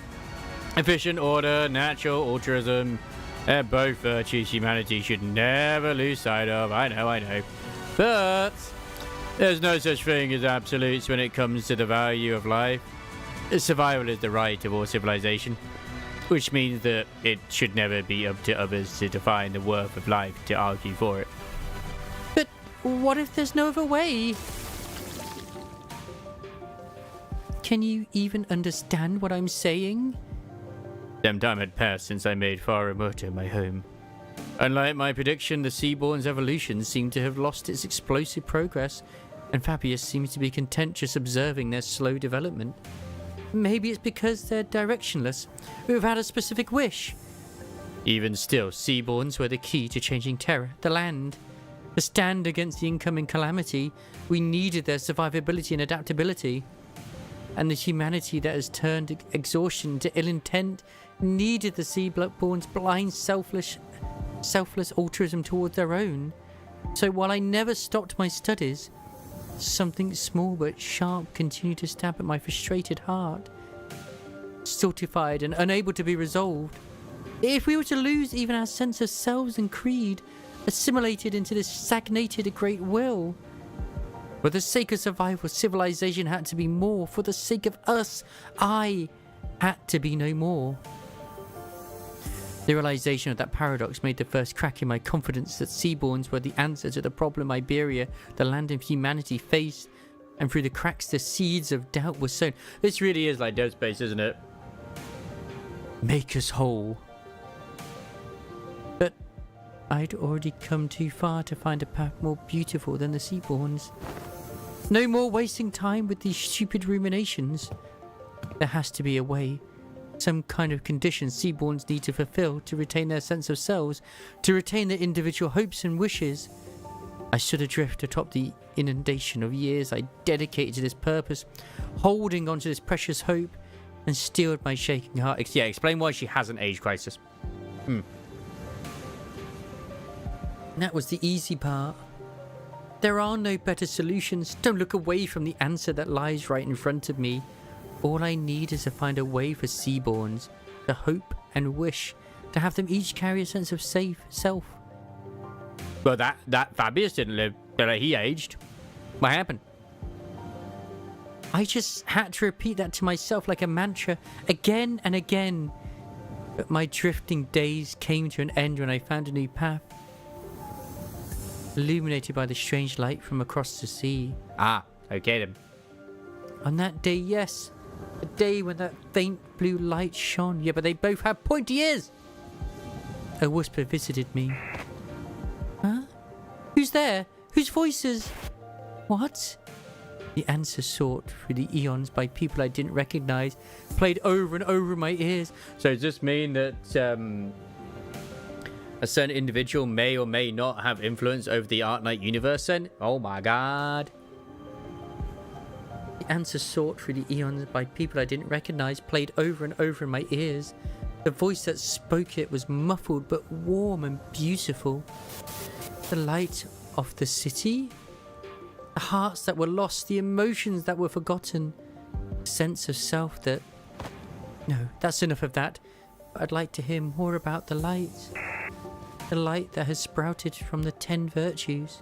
Efficient order, natural altruism, they're both virtues humanity should never lose sight of. I know. But there's no such thing as absolutes when it comes to the value of life. Survival is the right of all civilization, which means that it should never be up to others to define the worth of life to argue for it. But what if there's no other way? Can you even understand what I'm saying? Some time had passed since I made Far Remoter my home. Unlike my prediction, the Seaborn's evolution seemed to have lost its explosive progress, and Fabius seems to be content just observing their slow development. Maybe it's because they're directionless, without a specific wish. Even still, Seaborns were the key to changing Terra, the land. To stand against the incoming calamity, we needed their survivability and adaptability. And the humanity that has turned exhaustion to ill intent needed the Seaborn's blind, selfless altruism towards their own. So while I never stopped my studies, something small but sharp continued to stab at my frustrated heart. Stultified and unable to be resolved. If we were to lose even our sense of selves and creed, assimilated into this stagnated great will, for the sake of survival, civilization had to be more. For the sake of us, I had to be no more. The realization of that paradox made the first crack in my confidence that Seaborns were the answer to the problem Iberia, the land of humanity, faced, and through the cracks the seeds of doubt were sown. This really is like Dead Space, isn't it? Make us whole. But I'd already come too far to find a path more beautiful than the Seaborns. No more wasting time with these stupid ruminations. There has to be a way. Some kind of conditions Seaborns need to fulfill to retain their sense of selves, to retain their individual hopes and wishes. I stood adrift atop the inundation of years I dedicated to this purpose, holding on to this precious hope, and steeled my shaking heart. Yeah, explain why she has an age crisis. That was the easy part. There are no better solutions. Don't look away from the answer that lies right in front of me. All I need is to find a way for Seaborns, to hope and wish, to have them each carry a sense of safe self. Well, that Fabius didn't live, but he aged. What happened? I just had to repeat that to myself like a mantra, again and again. But my drifting days came to an end when I found a new path, illuminated by the strange light from across the sea. Ah, okay then. On that day, yes. A day when that faint blue light shone. Yeah, but they both had pointy ears. A whisper visited me. Huh? Who's there? Whose voices? What? The answer sought through the eons by people I didn't recognize, played over and over in my ears. So does this mean that a certain individual may or may not have influence over the Arknight universe then? Oh my god. The answer sought through the eons by people I didn't recognize, played over and over in my ears. The voice that spoke it was muffled but warm and beautiful. The light of the city? The hearts that were lost, the emotions that were forgotten, the sense of self that... No, that's enough of that. I'd like to hear more about the light. The light that has sprouted from the 10 virtues.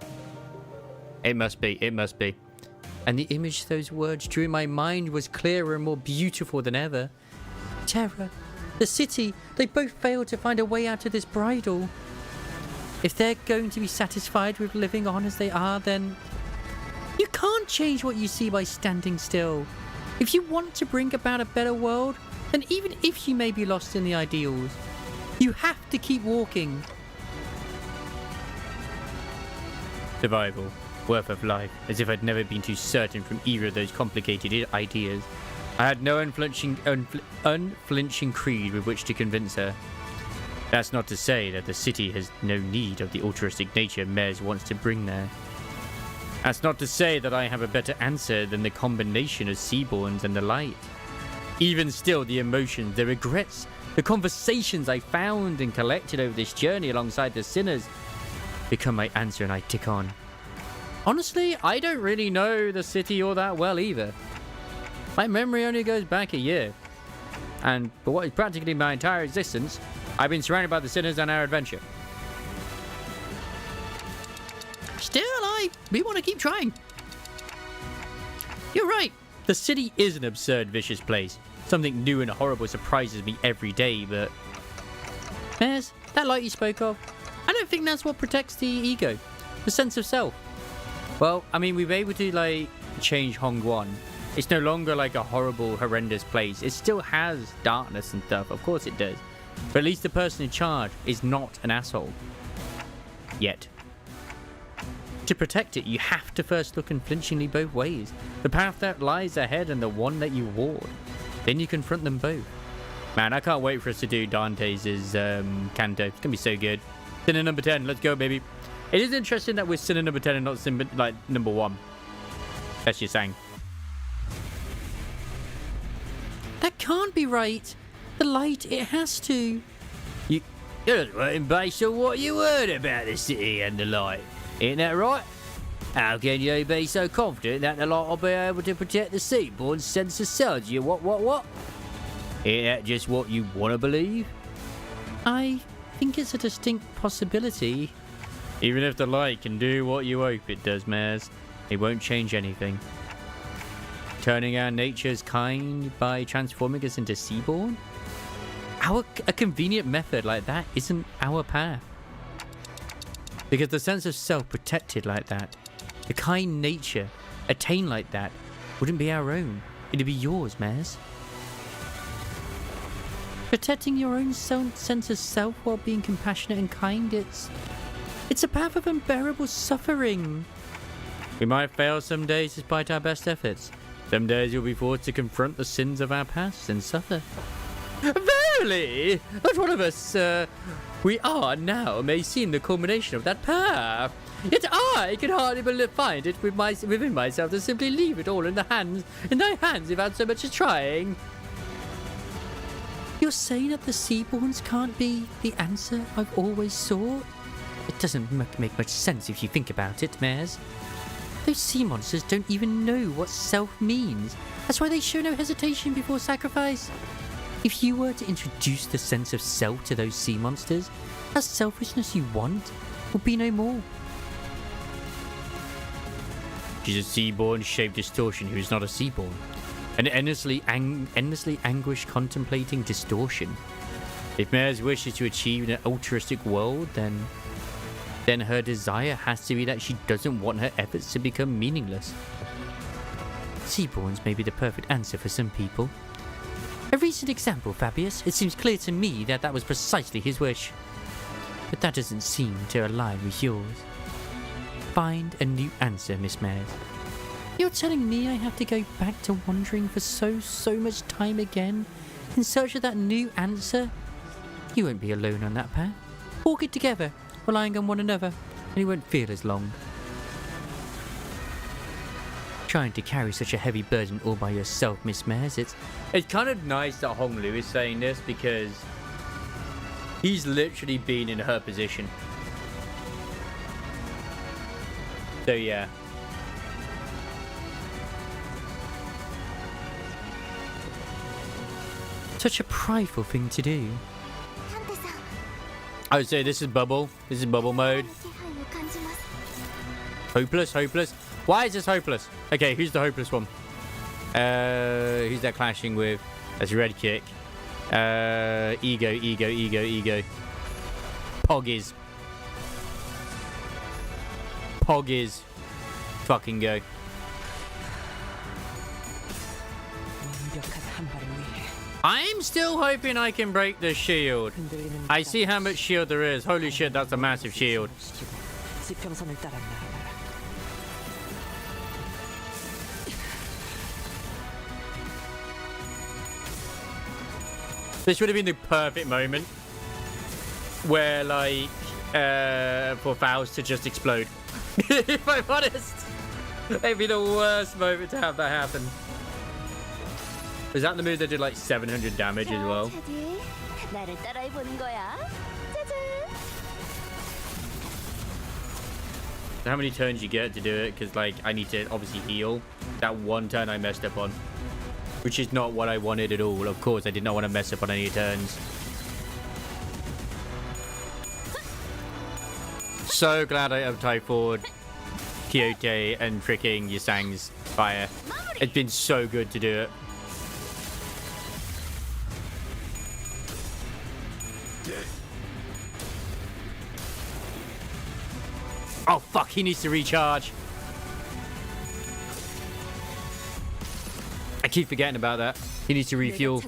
It must be. And the image those words drew in my mind was clearer and more beautiful than ever. Terra, the city, they both failed to find a way out of this bridle. If they're going to be satisfied with living on as they are, then you can't change what you see by standing still. If you want to bring about a better world, then even if you may be lost in the ideals, you have to keep walking. Survival, worth of life, as if I'd never been too certain from either of those complicated ideas. I had no unflinching creed with which to convince her. That's not to say that the city has no need of the altruistic nature Mez wants to bring there. That's not to say that I have a better answer than the combination of Seaborns and the light. Even still, the emotions, the regrets, the conversations I found and collected over this journey alongside the sinners become my answer, and I tick on. Honestly, I don't really know the city all that well either. My memory only goes back a year. And for what is practically my entire existence, I've been surrounded by the sinners and our adventure. Still, we want to keep trying. You're right. The city is an absurd, vicious place. Something new and horrible surprises me every day, but... Mez, that light you spoke of, I don't think that's what protects the ego. The sense of self. Well, I mean, we've been able to, like, change Hongguan. It's no longer like a horrible, horrendous place. It still has darkness and stuff. Of course it does. But at least the person in charge is not an asshole. Yet. To protect it, you have to first look unflinchingly both ways. The path that lies ahead and the one that you ward. Then you confront them both. Man, I can't wait for us to do Dante's Canto. It's gonna be so good. Sinner number 10. Let's go, baby. It is interesting that we're sinner number 10 and not number 1. That's your saying. That can't be right. The light, it has to. You're just waiting based on what you heard about the city and the light. Ain't that right? How can you be so confident that the light will be able to protect the Seaborn's sense of self? You what? Ain't that just what you want to believe? I think it's a distinct possibility. Even if the light can do what you hope it does, Maz, it won't change anything. Turning our nature's kind by transforming us into Seaborn? A convenient method like that isn't our path. Because the sense of self protected like that, the kind nature attained like that, wouldn't be our own. It'd be yours, Maz. Protecting your own sense of self while being compassionate and kind, it's a path of unbearable suffering. We might fail some days despite our best efforts. Some days you'll be forced to confront the sins of our past and suffer. Verily, not one of us we are now may seem the culmination of that path. Yet I can hardly find it within myself to simply leave it all in thy hands without so much as trying. You're saying that the Seaborns can't be the answer I've always sought? It doesn't make much sense if you think about it, Maz. Those sea monsters don't even know what self means. That's why they show no hesitation before sacrifice. If you were to introduce the sense of self to those sea monsters, that selfishness you want would be no more. She's a Seaborn shaped distortion who is not a Seaborn. An endlessly anguished contemplating distortion. If Mare's wish is to achieve an altruistic world, then her desire has to be that she doesn't want her efforts to become meaningless. Seaborns may be the perfect answer for some people. A recent example, Fabius. It seems clear to me that was precisely his wish. But that doesn't seem to align with yours. Find a new answer, Miss Mares. You're telling me I have to go back to wandering for so much time again in search of that new answer? You won't be alone on that path. Walk it together, relying on one another, and it won't feel as long. Trying to carry such a heavy burden all by yourself, Miss Mares, it's kind of nice that Hong Lu is saying this because he's literally been in her position. So yeah. Such a prideful thing to do. I would say this is bubble. This is bubble mode. Hopeless. Why is this hopeless? Okay, who's the hopeless one? Who's that clashing with? That's Red Kick. Ego. Poggies. Poggies. Fucking go. 완벽한 한 발을 위해 I'm still hoping I can break the shield. 흔들리는 I see how much shield there is. Holy shit, that's a massive shield. 지평선을 따라 날아가라. This would have been the perfect moment where, like, for Faust to just explode. If I'm honest, it'd be the worst moment to have that happen. Was that the move that did like 700 damage as well? 차지. 나를 따라해 보는 거야. 짜잔. How many turns you get to do it? Because, like, I need to obviously heal. That one turn I messed up on. Which is not what I wanted at all. Of course, I did not want to mess up on any turns. So glad I have Typhoid, Quixote, and freaking Yasang's fire. It's been so good to do it. Oh fuck, he needs to recharge. I keep forgetting about that. He needs to refuel.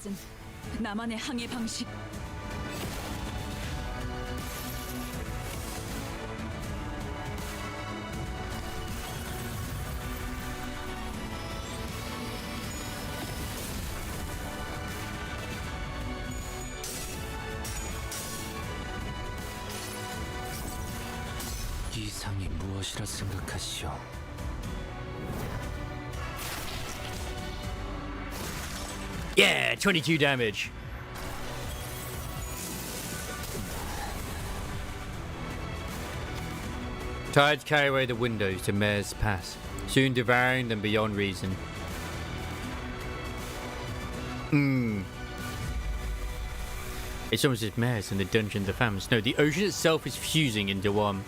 나만의 항해 방식. 이상이 무엇이라 생각하시오? Yeah, 22 damage. Tides carry away the windows to Mare's Pass, soon devouring them beyond reason. It's almost as Mare's in the dungeons of Famine. No, the ocean itself is fusing into one.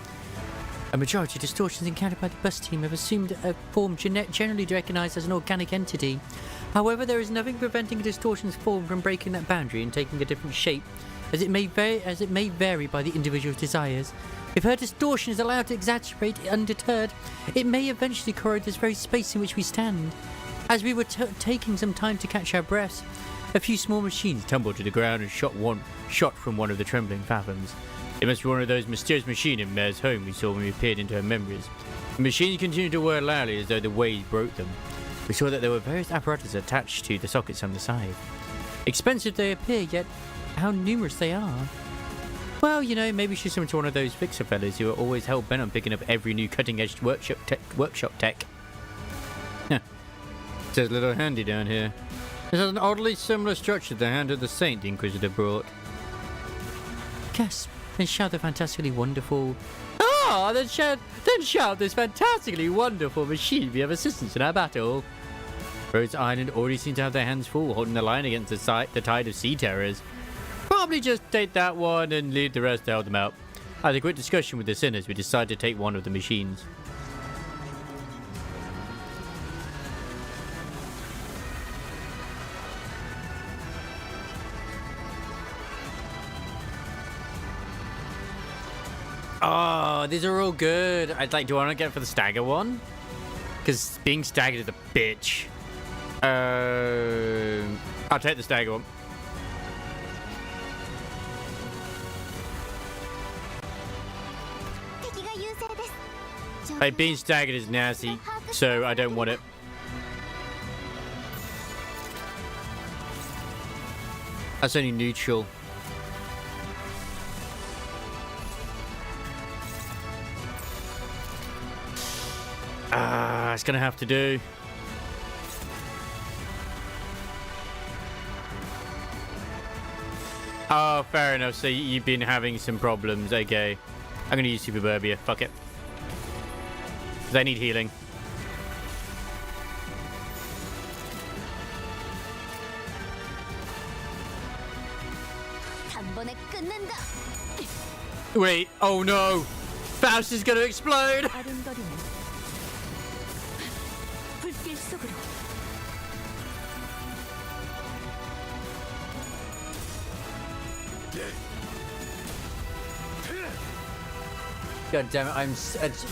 A majority of distortions encountered by the bus team have assumed a form generally recognized as an organic entity. However, there is nothing preventing a distortion's form from breaking that boundary and taking a different shape, as it may vary by the individual's desires. If her distortion is allowed to exaggerate undeterred, it may eventually corrode this very space in which we stand. As we were taking some time to catch our breaths, a few small machines tumbled to the ground and shot from one of the trembling fathoms. It must be one of those mysterious machines in Mare's home we saw when we peered into her memories. The machines continued to whir loudly as though the waves broke them. We saw that there were various apparatus attached to the sockets on the side. Expensive they appear, yet how numerous they are. Well, you know, maybe she's similar to one of those fixer fellas who are always hell-bent on picking up every new cutting-edge workshop tech. It says a little handy down here. It has an oddly similar structure to the Hand of the Saint the Inquisitor brought. Gasp, then shout the fantastically wonderful... Ah, then shout this fantastically wonderful machine be of assistance in our battle. Rhodes Island already seem to have their hands full holding the line against the tide of sea terrors. Probably just take that one and leave the rest to help them out. After a quick discussion with the sinners, we decided to take one of the machines. Oh, these are all good. I'd like, do I want to get for the stagger one? Because being staggered is a bitch. I'll take the stagger one. Like, being staggered is nasty, so I don't want it. That's only neutral. It's gonna have to do. Oh, fair enough. So you've been having some problems. Okay. I'm gonna use Superburbia. Fuck it. Because I need healing. Wait. Oh no. Faust is gonna explode. God damn it, I'm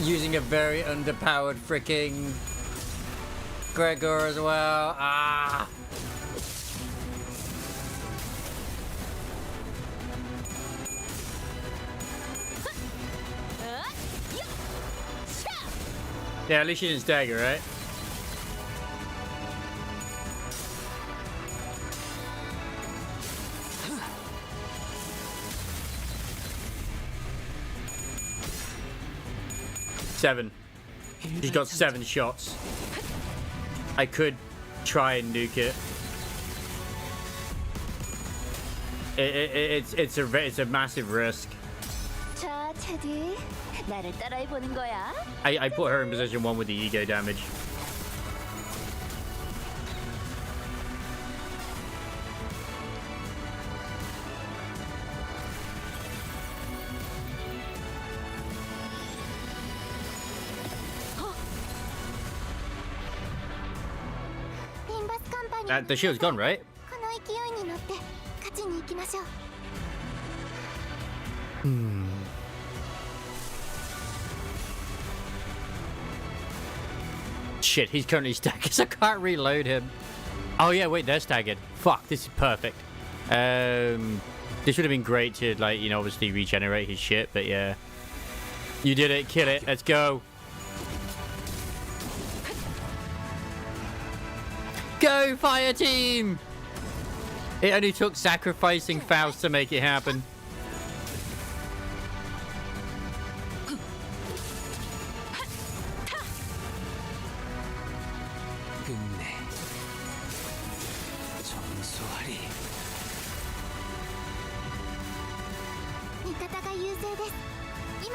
using a very underpowered freaking Gregor as well. Ah! Yeah, at least she didn't stagger, right? Seven. She's got 7 shots. I could try and nuke it. It's a massive risk. 자, 테디. 나를 따라해 보는 거야. I put her in position 1 with the ego damage. The shield's gone, right? この勢いに乗って勝ちに行きましょう。Shit, he's currently staggered, so I can't reload him. Oh yeah, wait, they're staggered. Fuck, this is perfect. This would have been great to, like, you know, obviously regenerate his shit, but yeah. You did it, kill it, let's go. Go, fire team! It only took sacrificing Faust to make it happen.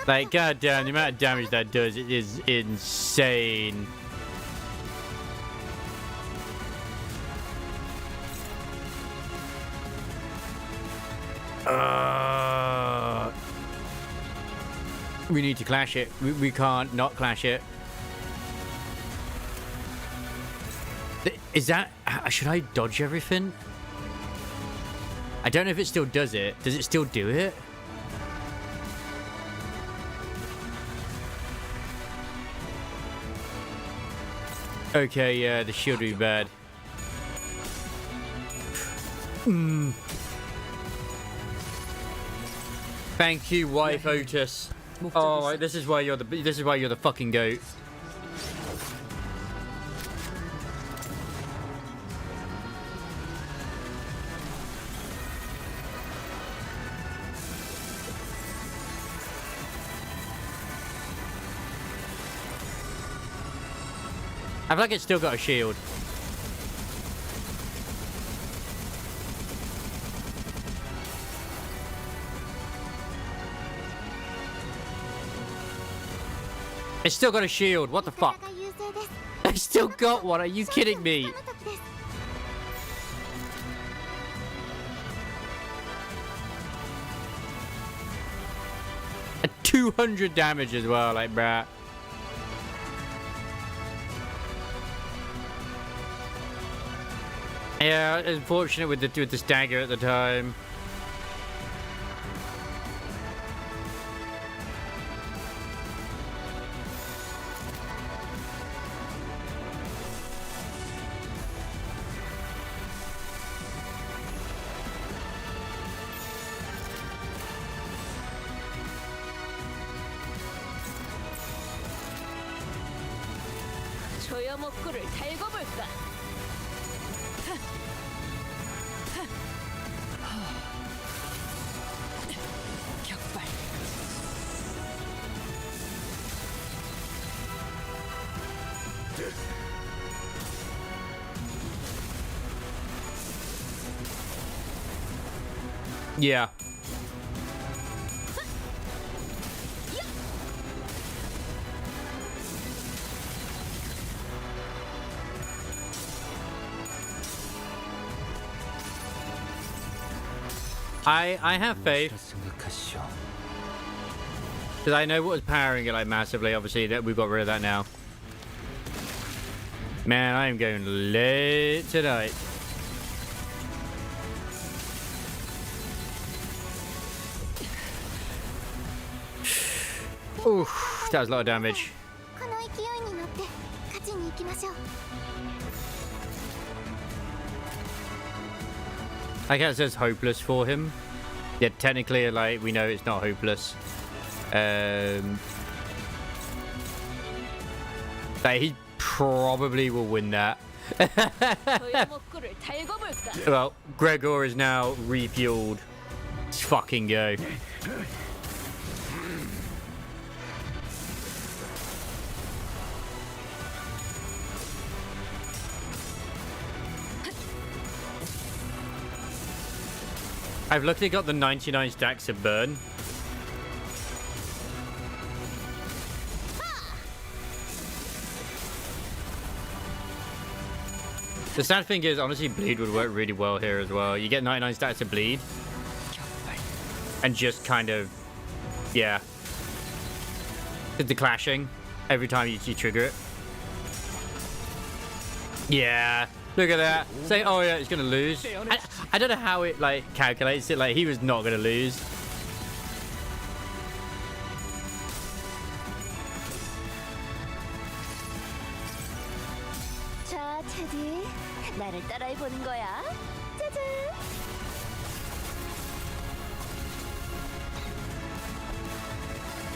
Like, goddamn, the amount of damage that does is insane. We need to clash it. We can't not clash it. Is that... Should I dodge everything? I don't know if it still does it. Does it still do it? Okay, yeah, the shield would be bad. Thank you, wife Otis. Oh, this is why you're the fucking goat. I feel like it's still got a shield. It's still got a shield. What the fuck? I still got one. Are you kidding me? A 200 damage as well, like, bruh. Yeah, unfortunate with the stagger at the time. 조여목구를 달고 볼까? 격발. Yeah. I have faith. Because I know what was powering it like massively. Obviously, that we've got rid of that now. Man, I am going late tonight. Oof, that was a lot of damage. この勢いに乗って勝ちに行きましょう。 I guess it's hopeless for him. Yeah, technically, like, we know it's not hopeless. Like, he probably will win that. Well, Gregor is now refueled. Let's fucking go. I've luckily got the 99 stacks of burn. The sad thing is, honestly, bleed would work really well here as well. You get 99 stacks of bleed. And just kind of, yeah. The clashing every time you trigger it. Yeah. Look at that. Say, oh yeah, it's gonna lose. I don't know how it like calculates it. Like he was not gonna lose. 자, 테디, 나를 따라해 보는 거야. 짜잔.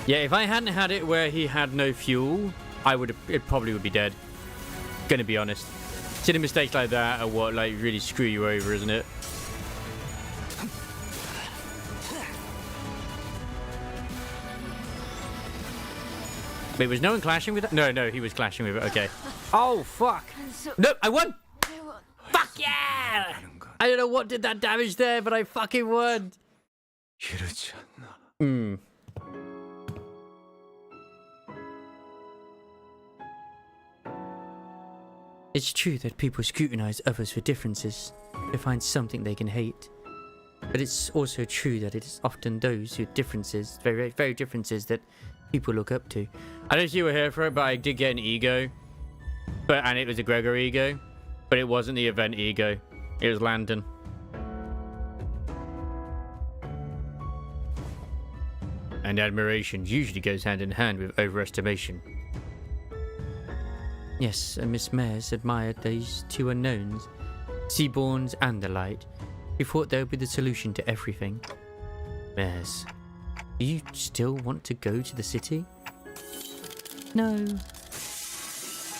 Yeah, if I hadn't had it where he had no fuel, it probably would be dead. Gonna be honest. Silly mistakes like that are what like really screw you over, isn't it? Wait, was no one clashing with that? No, he was clashing with it. Okay. Oh, fuck. No, I won! Fuck yeah! I don't know what did that damage there, but I fucking won. It's true that people scrutinize others for differences, to find something they can hate. But it's also true that it is often those who differences, very, very differences that people look up to. I don't know if you were here for it, but I did get an ego. And it was a Gregor ego. But it wasn't the event ego. It was Landon. And admiration usually goes hand in hand with overestimation. Yes, and Miss Mares admired these two unknowns, Seaborns and the Light, who thought they would be the solution to everything. Mares, do you still want to go to the city? No.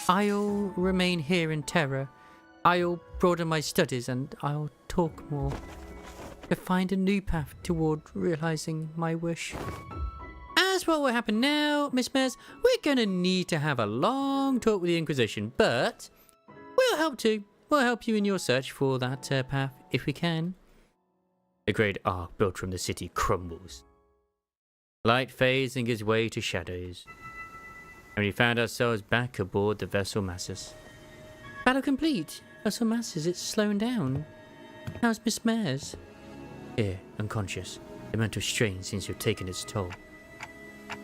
I'll remain here in Terra. I'll broaden my studies and I'll talk more. To find a new path toward realizing my wish. As what will happen now, Miss Mares, we're gonna need to have a long talk with the Inquisition, but we'll help too. We'll help you in your search for that path if we can. The great arc built from the city crumbles. Light fades and gives way to shadows. And we found ourselves back aboard the vessel Massus. Battle complete. Vessel Massus, it's slowing down. How's Miss Mares? Here, unconscious. The mental strain seems to have taken its toll.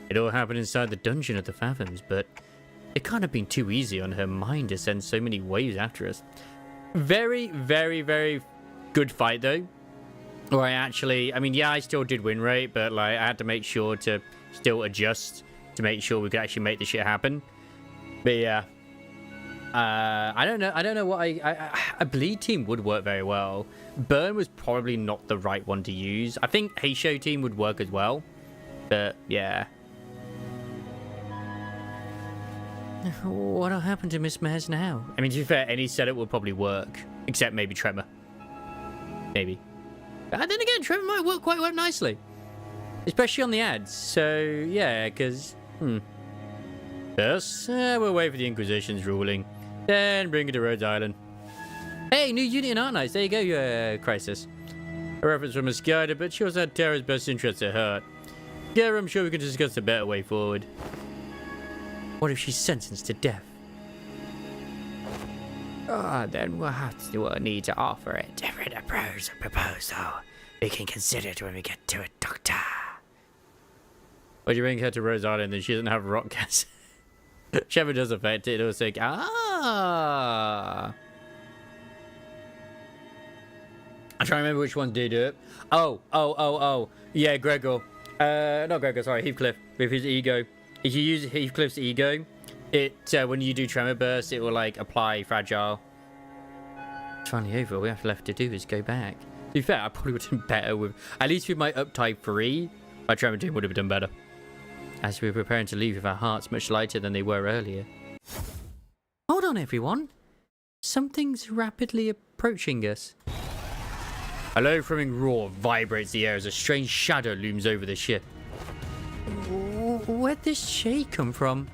It all happened inside the dungeon of the Fathoms, but it can't have been too easy on her mind to send so many waves after us. Very, very, very good fight, though. Or I mean, yeah, I still did win rate, but like I had to make sure to still adjust to make sure we could actually make the shit happen. But yeah, I don't know what a bleed team would work very well. Burn was probably not the right one to use. I think Heisho team would work as well, but yeah. What'll happen to Miss Mares now? I mean, to be fair, any setup will probably work, except maybe Tremor. Maybe. But then again, Tremor might work quite well nicely, especially on the ads. So yeah, because First, we'll wait for the Inquisition's ruling, then bring it to Rhodes Island. Hey, new unit in Arknights. There you go, Crisis. A reference from Misguided, but she also had Terra's best interests at heart. Yeah, I'm sure we can discuss a better way forward. What if she's sentenced to death? Then we'll have to need to offer a different proposal. We can consider it when we get to it, Doctor. Why'd you bring her to Rhodes Island and she doesn't have rock gas? Whichever does affect it, it'll say, I'm trying to remember which one did it. Oh. Yeah, Gregor. Not Gregor, sorry, Heathcliff. with his ego. If you use Heathcliff's ego, it when you do tremor burst, it will like apply fragile. It's finally over. All we have left to do is go back. To be fair, I probably would have done better with, at least with my uptime 3, my tremor doom would have done better. As we were preparing to leave with our hearts much lighter than they were earlier. Hold on, everyone. Something's rapidly approaching us. A low thrumming roar vibrates the air as a strange shadow looms over the ship. Where'd this shade come from?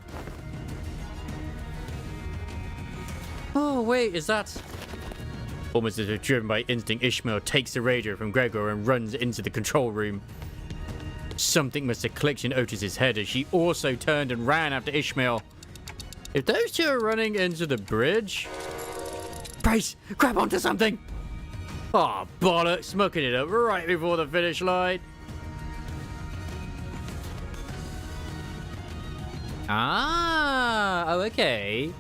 Oh, wait, is that... Almost as if driven by instinct, Ishmael takes the radio from Gregor and runs into the control room. Something must have clicked in Otis's head as she also turned and ran after Ishmael. If those two are running into the bridge... Brace! Grab onto something! Oh, bollocks! Smoking it up right before the finish line. Ah, oh, okay.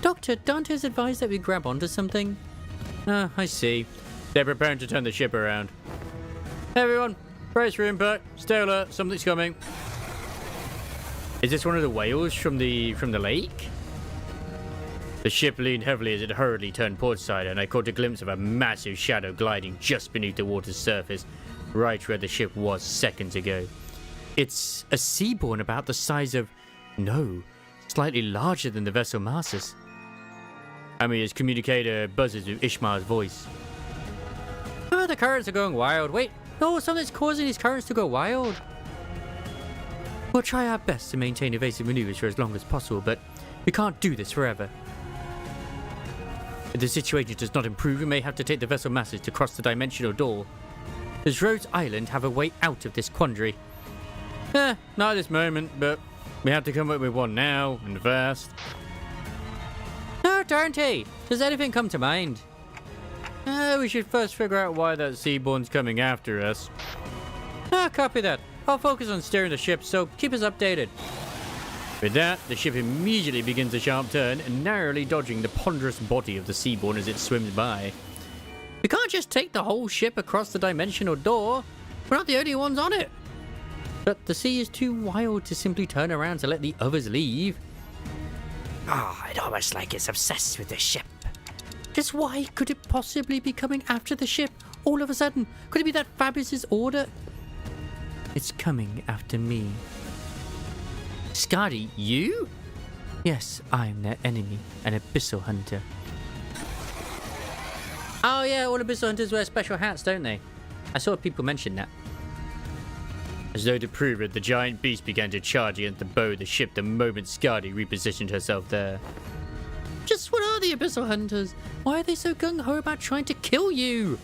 Doctor, Dante's advised that we grab onto something. Ah, I see. They're preparing to turn the ship around. Hey everyone, brace for impact. Stay alert, something's coming. Is this one of the whales from the lake? The ship leaned heavily as it hurriedly turned portside, and I caught a glimpse of a massive shadow gliding just beneath the water's surface, right where the ship was seconds ago. It's a seaborn about the size of... No, slightly larger than the vessel masses. Amiya's communicator buzzes with Ishmael's voice. Oh, the currents are going wild. Wait, no, something's causing these currents to go wild. We'll try our best to maintain evasive maneuvers for as long as possible, but we can't do this forever. If the situation does not improve, we may have to take the vessel masses to cross the dimensional door. Does Rhodes Island have a way out of this quandary? Not at this moment, but we have to come up with one now, and fast. No, Dante! Does anything come to mind? We should first figure out why that seaborn's coming after us. Copy that. I'll focus on steering the ship, so keep us updated. With that, the ship immediately begins a sharp turn, narrowly dodging the ponderous body of the seaborn as it swims by. We can't just take the whole ship across the dimensional door. We're not the only ones on it. But the sea is too wild to simply turn around to let the others leave. It's almost like it's obsessed with the ship. Just why could it possibly be coming after the ship all of a sudden? Could it be that Fabius's order? It's coming after me. Skadi, you? Yes, I'm their enemy, an abyssal hunter. Oh yeah, all abyssal hunters wear special hats, don't they? I saw people mention that. As though to prove it, the giant beast began to charge against the bow of the ship the moment Skadi repositioned herself there. Just what are the abyssal hunters? Why are they so gung-ho about trying to kill you?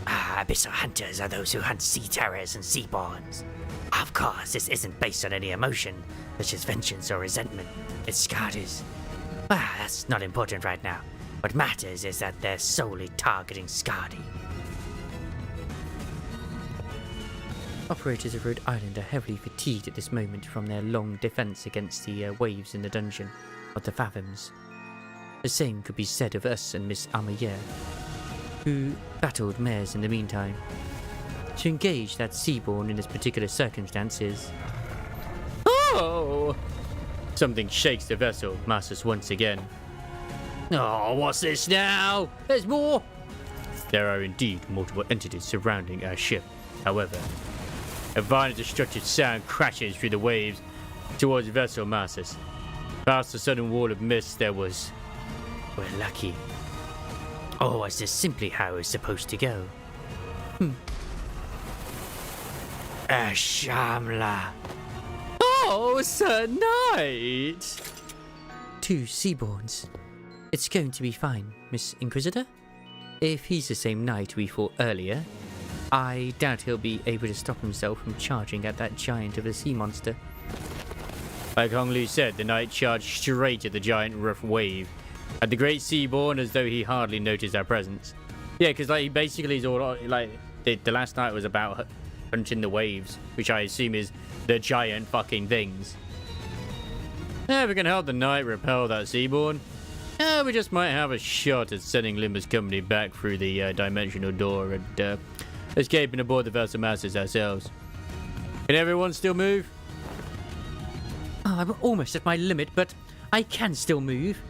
Abyssal hunters are those who hunt sea terrors and seaborns. Of course, this isn't based on any emotion, such as vengeance or resentment. It's Skadi's. That's not important right now. What matters is that they're solely targeting Skadi. Operators of Rhode Island are heavily fatigued at this moment from their long defense against the waves in the dungeon of the Fathoms. The same could be said of us and Miss Amaya, who battled mares in the meantime. To engage that seaborn in this particular circumstances. Oh! Something shakes the vessel, masses once again. Oh, what's this now? There's more! There are indeed multiple entities surrounding our ship. However, a violent destructive sound crashes through the waves towards vessel masses. Past the sudden wall of mist there was... We're lucky. Or was this simply how it's supposed to go? Shamla. Oh, Sir Knight! 2 seaborns. It's going to be fine, Miss Inquisitor. If he's the same knight we fought earlier, I doubt he'll be able to stop himself from charging at that giant of a sea monster. Like Hong Lu said, the knight charged straight at the giant rough wave, at the great seaborn as though he hardly noticed our presence. Yeah, because like he basically is all like the last night was about hunting the waves, which I assume is the giant fucking things. Yeah, we can help the knight repel that seaborn. Yeah, we just might have a shot at sending Limbus company back through the dimensional door and escaping aboard the vessel masses ourselves. Can everyone still move? Oh, I'm almost at my limit, but I can still move.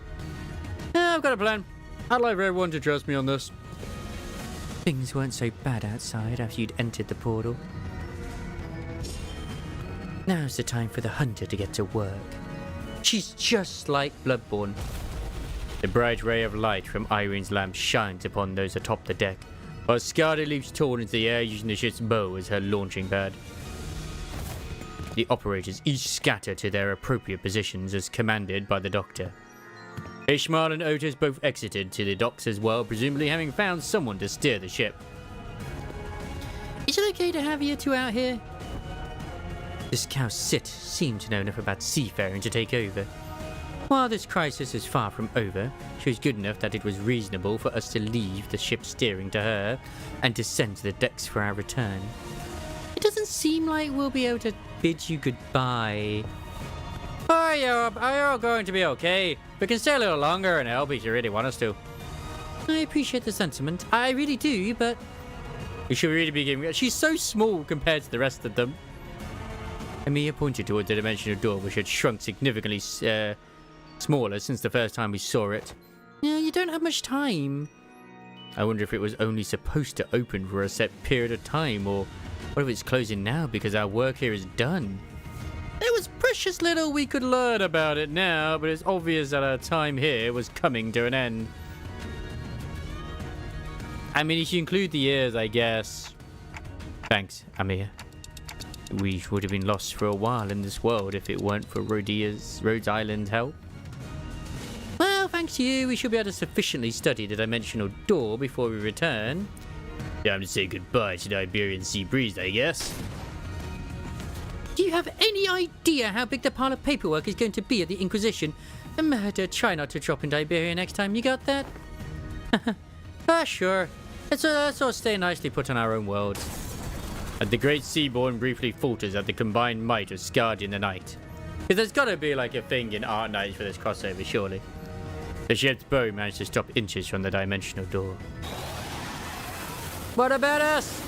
Yeah, I've got a plan. I'd like for everyone to trust me on this. Things weren't so bad outside after you'd entered the portal. Now's the time for the hunter to get to work. She's just like Bloodborne. The bright ray of light from Irene's lamp shines upon those atop the deck, while Skadi leaps toward into the air using the ship's bow as her launching pad. The operators each scatter to their appropriate positions as commanded by the doctor. Ishmael and Otis both exited to the docks as well, presumably having found someone to steer the ship. Is it okay to have you two out here? This cow Sit seemed to know enough about seafaring to take over. While this crisis is far from over, she was good enough that it was reasonable for us to leave the ship steering to her and descend to the decks for our return. It doesn't seem like we'll be able to bid you goodbye. Oh, you're all going to be okay. We can stay a little longer and help if you really want us to. I appreciate the sentiment. I really do, but... You should really be giving... She's so small compared to the rest of them. Emilia pointed toward the dimensional door, which had shrunk significantly smaller since the first time we saw it. Yeah, you don't have much time. I wonder if it was only supposed to open for a set period of time, or what if it's closing now because our work here is done? There was precious little we could learn about it now, but it's obvious that our time here was coming to an end. I mean, if you include the years, I guess. Thanks, Amir. We would have been lost for a while in this world if it weren't for Rhodes Island's help. Well, thanks to you, we should be able to sufficiently study the dimensional door before we return. Time to say goodbye to the Iberian sea breeze, I guess. Do you have any idea how big the pile of paperwork is going to be at the Inquisition? Murder, try not to drop into Iberia next time, you got that? Sure. Let's all stay nicely put on our own worlds. And the Great Seaborn briefly falters at the combined might of Skadi and the Night. Because there's gotta be like a thing in Arknights for this crossover, surely. The ship's bow managed to stop inches from the dimensional door. What about us?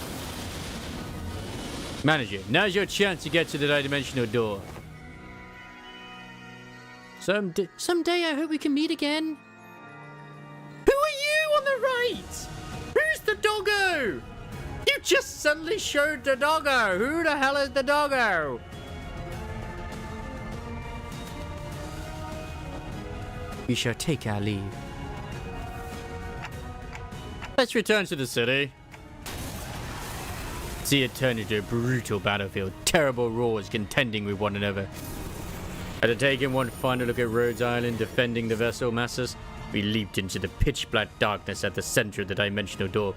Manager, now's your chance to get to the dimensional door. Someday I hope we can meet again. Who are you on the right? Who's the doggo? You just suddenly showed the doggo. Who the hell is the doggo? We shall take our leave. Let's return to the city. See it turn into a brutal battlefield, terrible roars contending with one another. After taking one final look at Rhodes Island defending the vessel masses, we leaped into the pitch black darkness at the center of the dimensional door.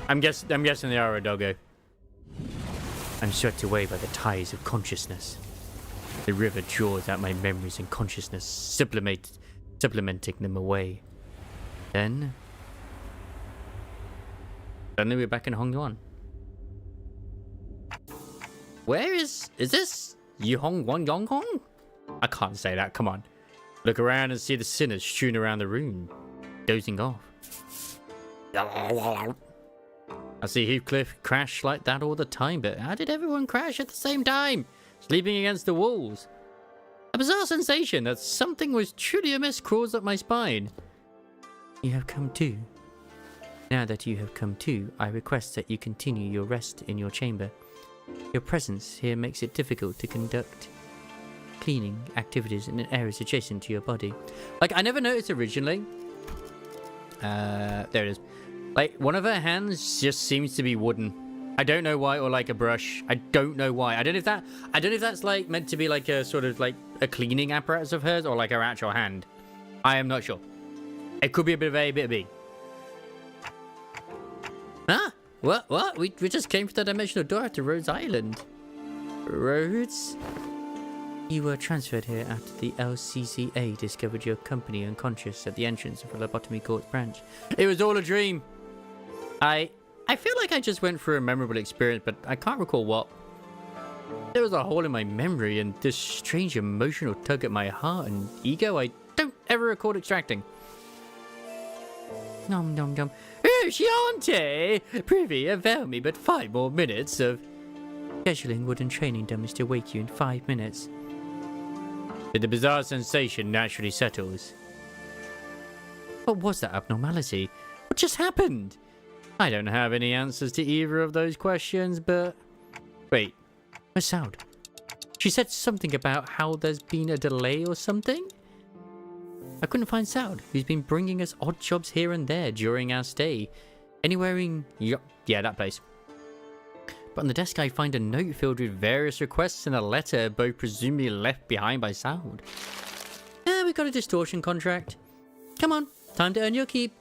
I'm guessing they are a doggo. I'm swept away by the ties of consciousness. The river draws out my memories and consciousness, supplementing them away. Then, suddenly we're back in Hong Yuan. Where is this Yihong Wang Yong Hong? I can't say that, come on. Look around and see the sinners strewn around the room, dozing off. I see Heathcliff crash like that all the time, but how did everyone crash at the same time? Sleeping against the walls. A bizarre sensation that something was truly amiss crawls up my spine. You have come to. Now that you have come to, I request that you continue your rest in your chamber. Your presence here makes it difficult to conduct cleaning activities in areas adjacent to your body. Like, I never noticed originally. There it is. Like, one of her hands just seems to be wooden. I don't know why, or like a brush. I don't know why. I don't know if that's like meant to be like a sort of like a cleaning apparatus of hers, or like her actual hand. I am not sure. It could be a bit of A, bit of B. Huh? What? We just came to the dimensional door after Rhodes Island. Rhodes? You were transferred here after the LCCA discovered your company unconscious at the entrance of the Lobotomy Court's branch. It was all a dream. I feel like I just went through a memorable experience, but I can't recall what. There was a hole in my memory and this strange emotional tug at my heart and ego I don't ever recall extracting. Nom nom nom. Oh, Chiante! Prithee, avail me but 5 more minutes of... Scheduling wooden training dummies to wake you in 5 minutes. But the bizarre sensation naturally settles. What was that abnormality? What just happened? I don't have any answers to either of those questions, but... Wait. Where's Sound? She said something about how there's been a delay or something? I couldn't find Sound, who's been bringing us odd jobs here and there during our stay. Anywhere in... Yeah, that place. But on the desk I find a note filled with various requests and a letter, both presumably left behind by Sound. We got a distortion contract. Come on, time to earn your keep.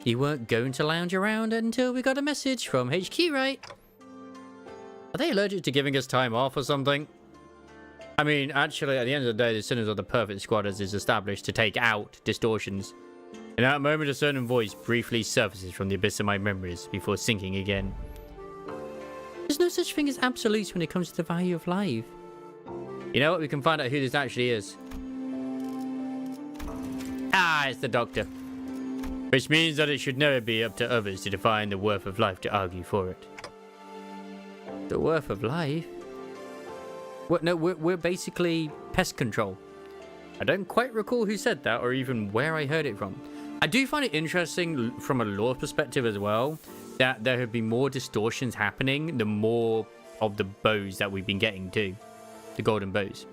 You weren't going to lounge around until we got a message from HQ, right? Are they allergic to giving us time off or something? I mean, actually, at the end of the day, the Sinners are the perfect squad as is established to take out distortions. In that moment, a certain voice briefly surfaces from the abyss of my memories before sinking again. There's no such thing as absolutes when it comes to the value of life. You know what? We can find out who this actually is. Ah, it's the Doctor. Which means that it should never be up to others to define the worth of life to argue for it. The worth of life? What? No, we're basically pest control. I don't quite recall who said that or even where I heard it from. I do find it interesting from a lore perspective as well that there have been more distortions happening the more of the bows that we've been getting too. The golden bows.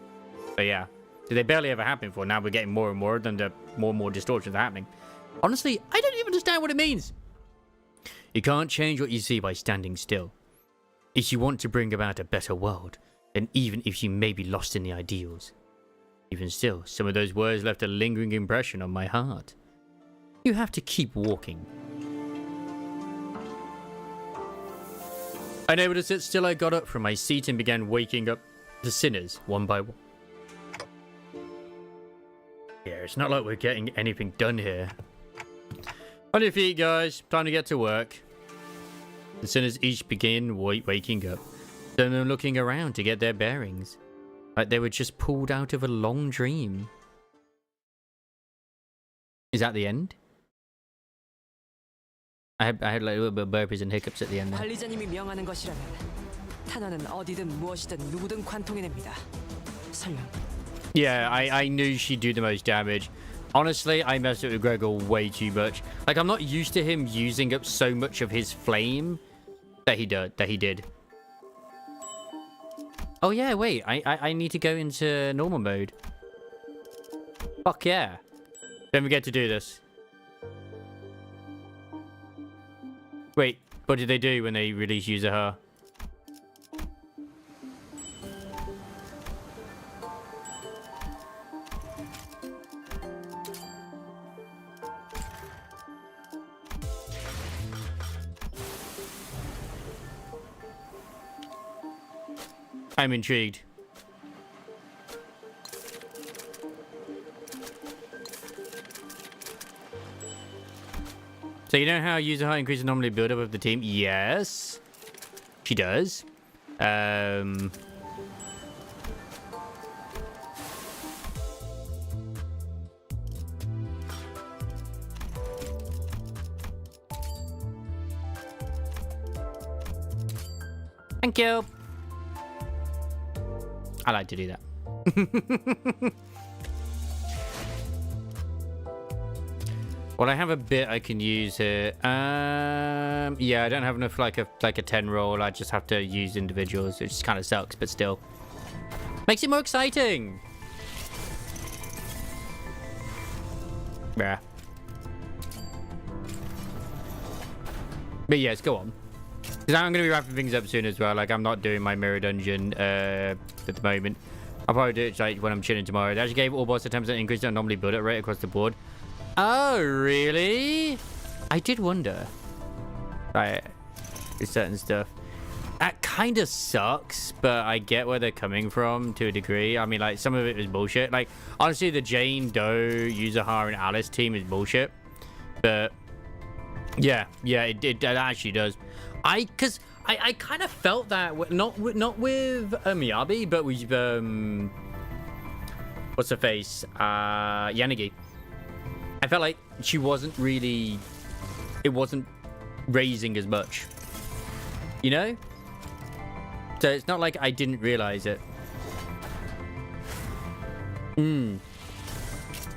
But yeah, they barely ever happen before. Now we're getting more and more than the more and more distortions are happening. Honestly, I don't even understand what it means. You can't change what you see by standing still. If you want to bring about a better world, then even if you may be lost in the ideals, even still, some of those words left a lingering impression on my heart. You have to keep walking. Unable to sit still, I got up from my seat and began waking up the Sinners one by one. Yeah, it's not like we're getting anything done here. On your feet, guys. Time to get to work. The Sinners each begin waking up, some of them looking around to get their bearings, like they were just pulled out of a long dream. Is that the end? I had like a little bit of burpees and hiccups at the end there. 관리자님이 명하는 것이라면 탄환은 어디든 무엇이든 누구든 관통해냅니다. 설령. Yeah, I knew she'd do the most damage. Honestly, I messed up with Gregor way too much. Like, I'm not used to him using up so much of his flame that he did. Oh yeah, wait, I need to go into normal mode. Fuck yeah. Don't forget to do this. Wait, what did they do when they release User Her? I'm intrigued. So you know how user height increases normally build up of the team? Yes. She does. Thank you. I like to do that. Well, I have a bit I can use here. Yeah, I don't have enough like a 10 roll. I just have to use individuals, which kind of sucks, but still makes it more exciting. Yeah. But yes, go on. Because I'm going to be wrapping things up soon as well. Like, I'm not doing my mirror dungeon at the moment. I'll probably do it like when I'm chilling tomorrow. They actually gave all boss a 10% increase in normally build it rate across the board. Oh, really? I did wonder. Right. There's certain stuff. That kind of sucks, but I get where they're coming from to a degree. I mean, like, some of it was bullshit. Like, honestly, the Jane Doe, Yuzuha, and Alice team is bullshit. But, yeah, it actually does. Because I kind of felt that, not with Miyabi, but with, what's her face? Yanagi. I felt like she wasn't really, it wasn't raising as much, you know? So it's not like I didn't realize it.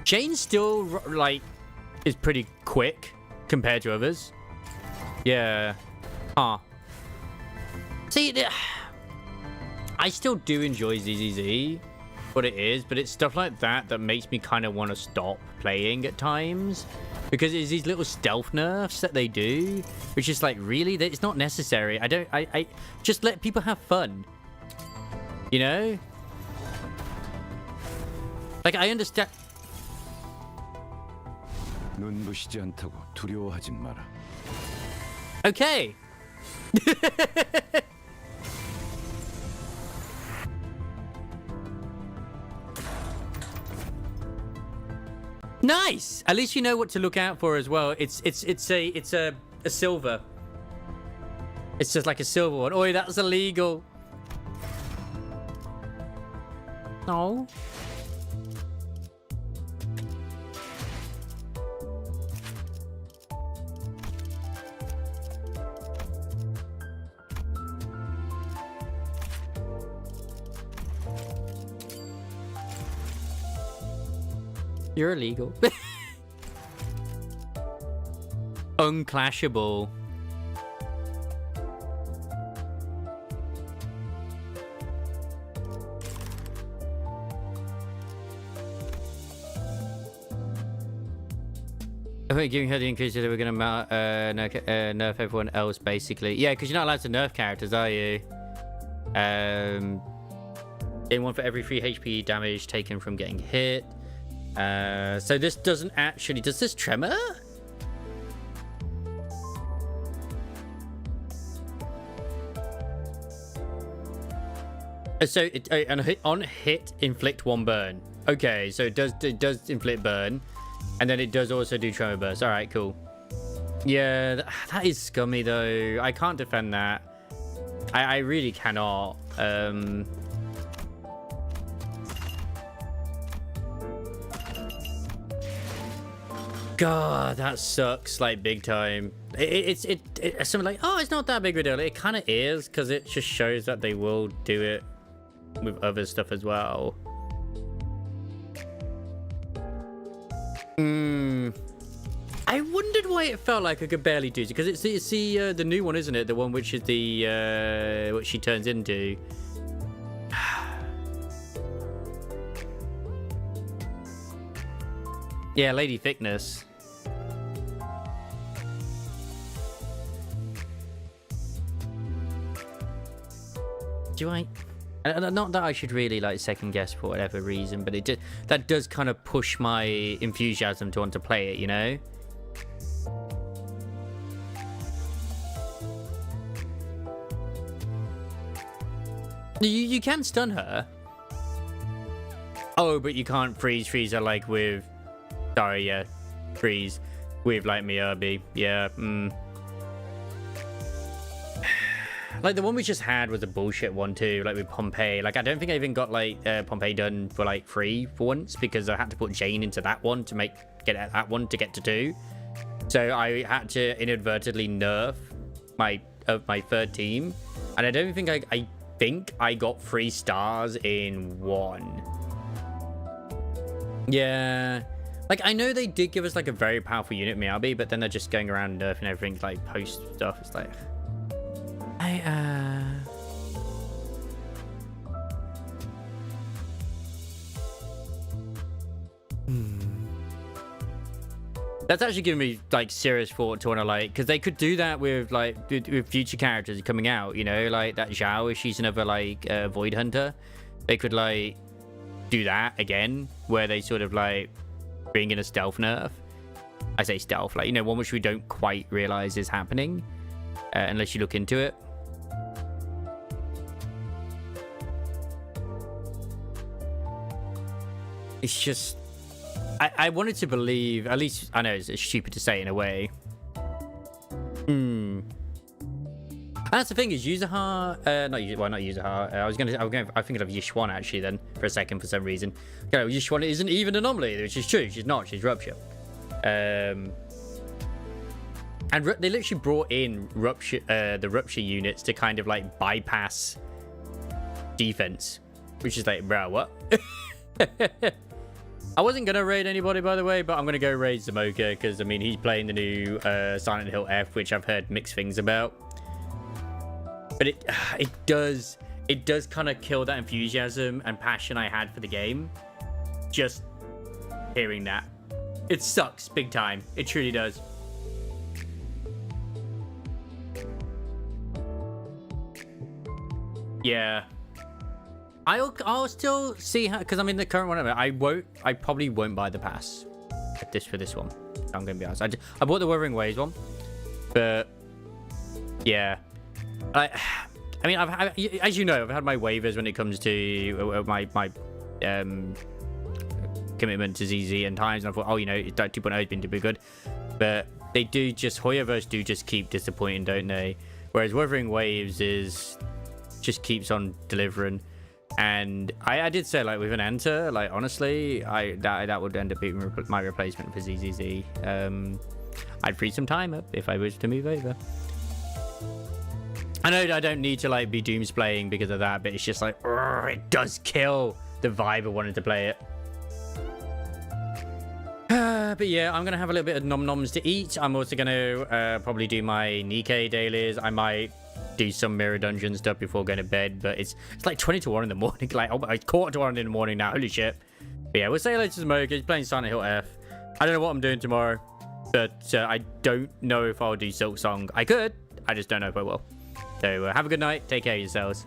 Jane still, like, is pretty quick compared to others. Yeah. Huh. See, I still do enjoy ZZZ, what it is, but it's stuff like that that makes me kind of want to stop playing at times. Because it's these little stealth nerfs that they do, which is like, really? It's not necessary. I just let people have fun. You know? Like, I understand. 눈부시지 않다고 두려워하지 마라. Okay. Nice. At least you know what to look out for as well. It's a silver. It's just like a silver one. Oi, that's illegal. No. You're illegal. Unclashable. I think giving her the increase that we're going to nerf everyone else, basically. Yeah, because you're not allowed to nerf characters, are you? In one for every 3 HP damage taken from getting hit. So this doesn't actually... Does this tremor? So on hit, inflict 1 burn. Okay, so it does inflict burn. And then it does also do tremor burst. Alright, cool. Yeah, that is scummy though. I can't defend that. I really cannot. God, that sucks like big time. It's something like, oh, it's not that big of a deal. It kind of is, because it just shows that they will do it with other stuff as well. I wondered why it felt like I could barely do it, because it's the new one, isn't it? The one which is the what she turns into. Yeah, Lady Thickness. Do I... Not that I should really like second guess for whatever reason, but that does kind of push my enthusiasm to want to play it, you know? You can stun her. Oh, but you can't freeze her like with... Sorry, yeah. Freeze with like Miyabi. Yeah, Like the one we just had was a bullshit one too, like with Pompeii. Like I don't think I even got like Pompeii done for like free for once, because I had to put Jane into that one to get that one to get to 2. So I had to inadvertently nerf my third team, and I don't think I think I got 3 stars in 1. Yeah. Like, I know they did give us, like, a very powerful unit, Miyabi, but then they're just going around nerfing everything, like, post stuff. It's like... That's actually giving me, like, serious thought to want to, like... Because they could do that with, like, with future characters coming out, you know? Like, that Zhao, if she's another, like, Void Hunter. They could, like, do that again, where they sort of, like... bring in a stealth nerf. I say stealth, like, you know, one which we don't quite realize is happening unless you look into it. It's just I wanted to believe, at least I know it's stupid to say in a way. And that's the thing is Yuzuha, not Yuzuha. I thinking of Yishwan actually then for a second for some reason. You know, Yishwan isn't even an anomaly, which is true. She's not. She's Rupture. And they literally brought in Rupture, the Rupture units to kind of like bypass defense, which is like, bro, what? I wasn't gonna raid anybody, by the way, but I'm gonna go raid Zamoka because I mean he's playing the new Silent Hill F, which I've heard mixed things about. But it does kind of kill that enthusiasm and passion I had for the game. Just hearing that, it sucks big time. It truly does. Yeah. I'll still see how, because I'm in the current one. I probably won't buy the pass for this one. I'm gonna be honest. I bought the Wuthering Waves one, but yeah, I mean, as you know, I've had my waivers when it comes to my commitment to ZZ and Times, and I thought, oh, you know, 2.0 has been pretty good, but they do just Hoyoverse do just keep disappointing, don't they? Whereas Wuthering Waves just keeps on delivering. And I did say, like, with an enter, like, honestly, that would end up being my replacement for ZZZ. I'd free some time up if I was to move over. I know I don't need to, like, be doomsplaying because of that, but it's just like, it does kill the vibe of wanting to play it. But yeah, I'm going to have a little bit of nom-noms to eat. I'm also going to probably do my Nikkei dailies. I might do some mirror dungeon stuff before going to bed, but it's like 20 to 1 in the morning. Like, oh, it's quarter to 1 in the morning now. Holy shit. But yeah, we'll say hello to Smoker. He's playing Silent Hill F. I don't know what I'm doing tomorrow, but I don't know if I'll do Silk Song. I could. I just don't know if I will. So have a good night. Take care of yourselves.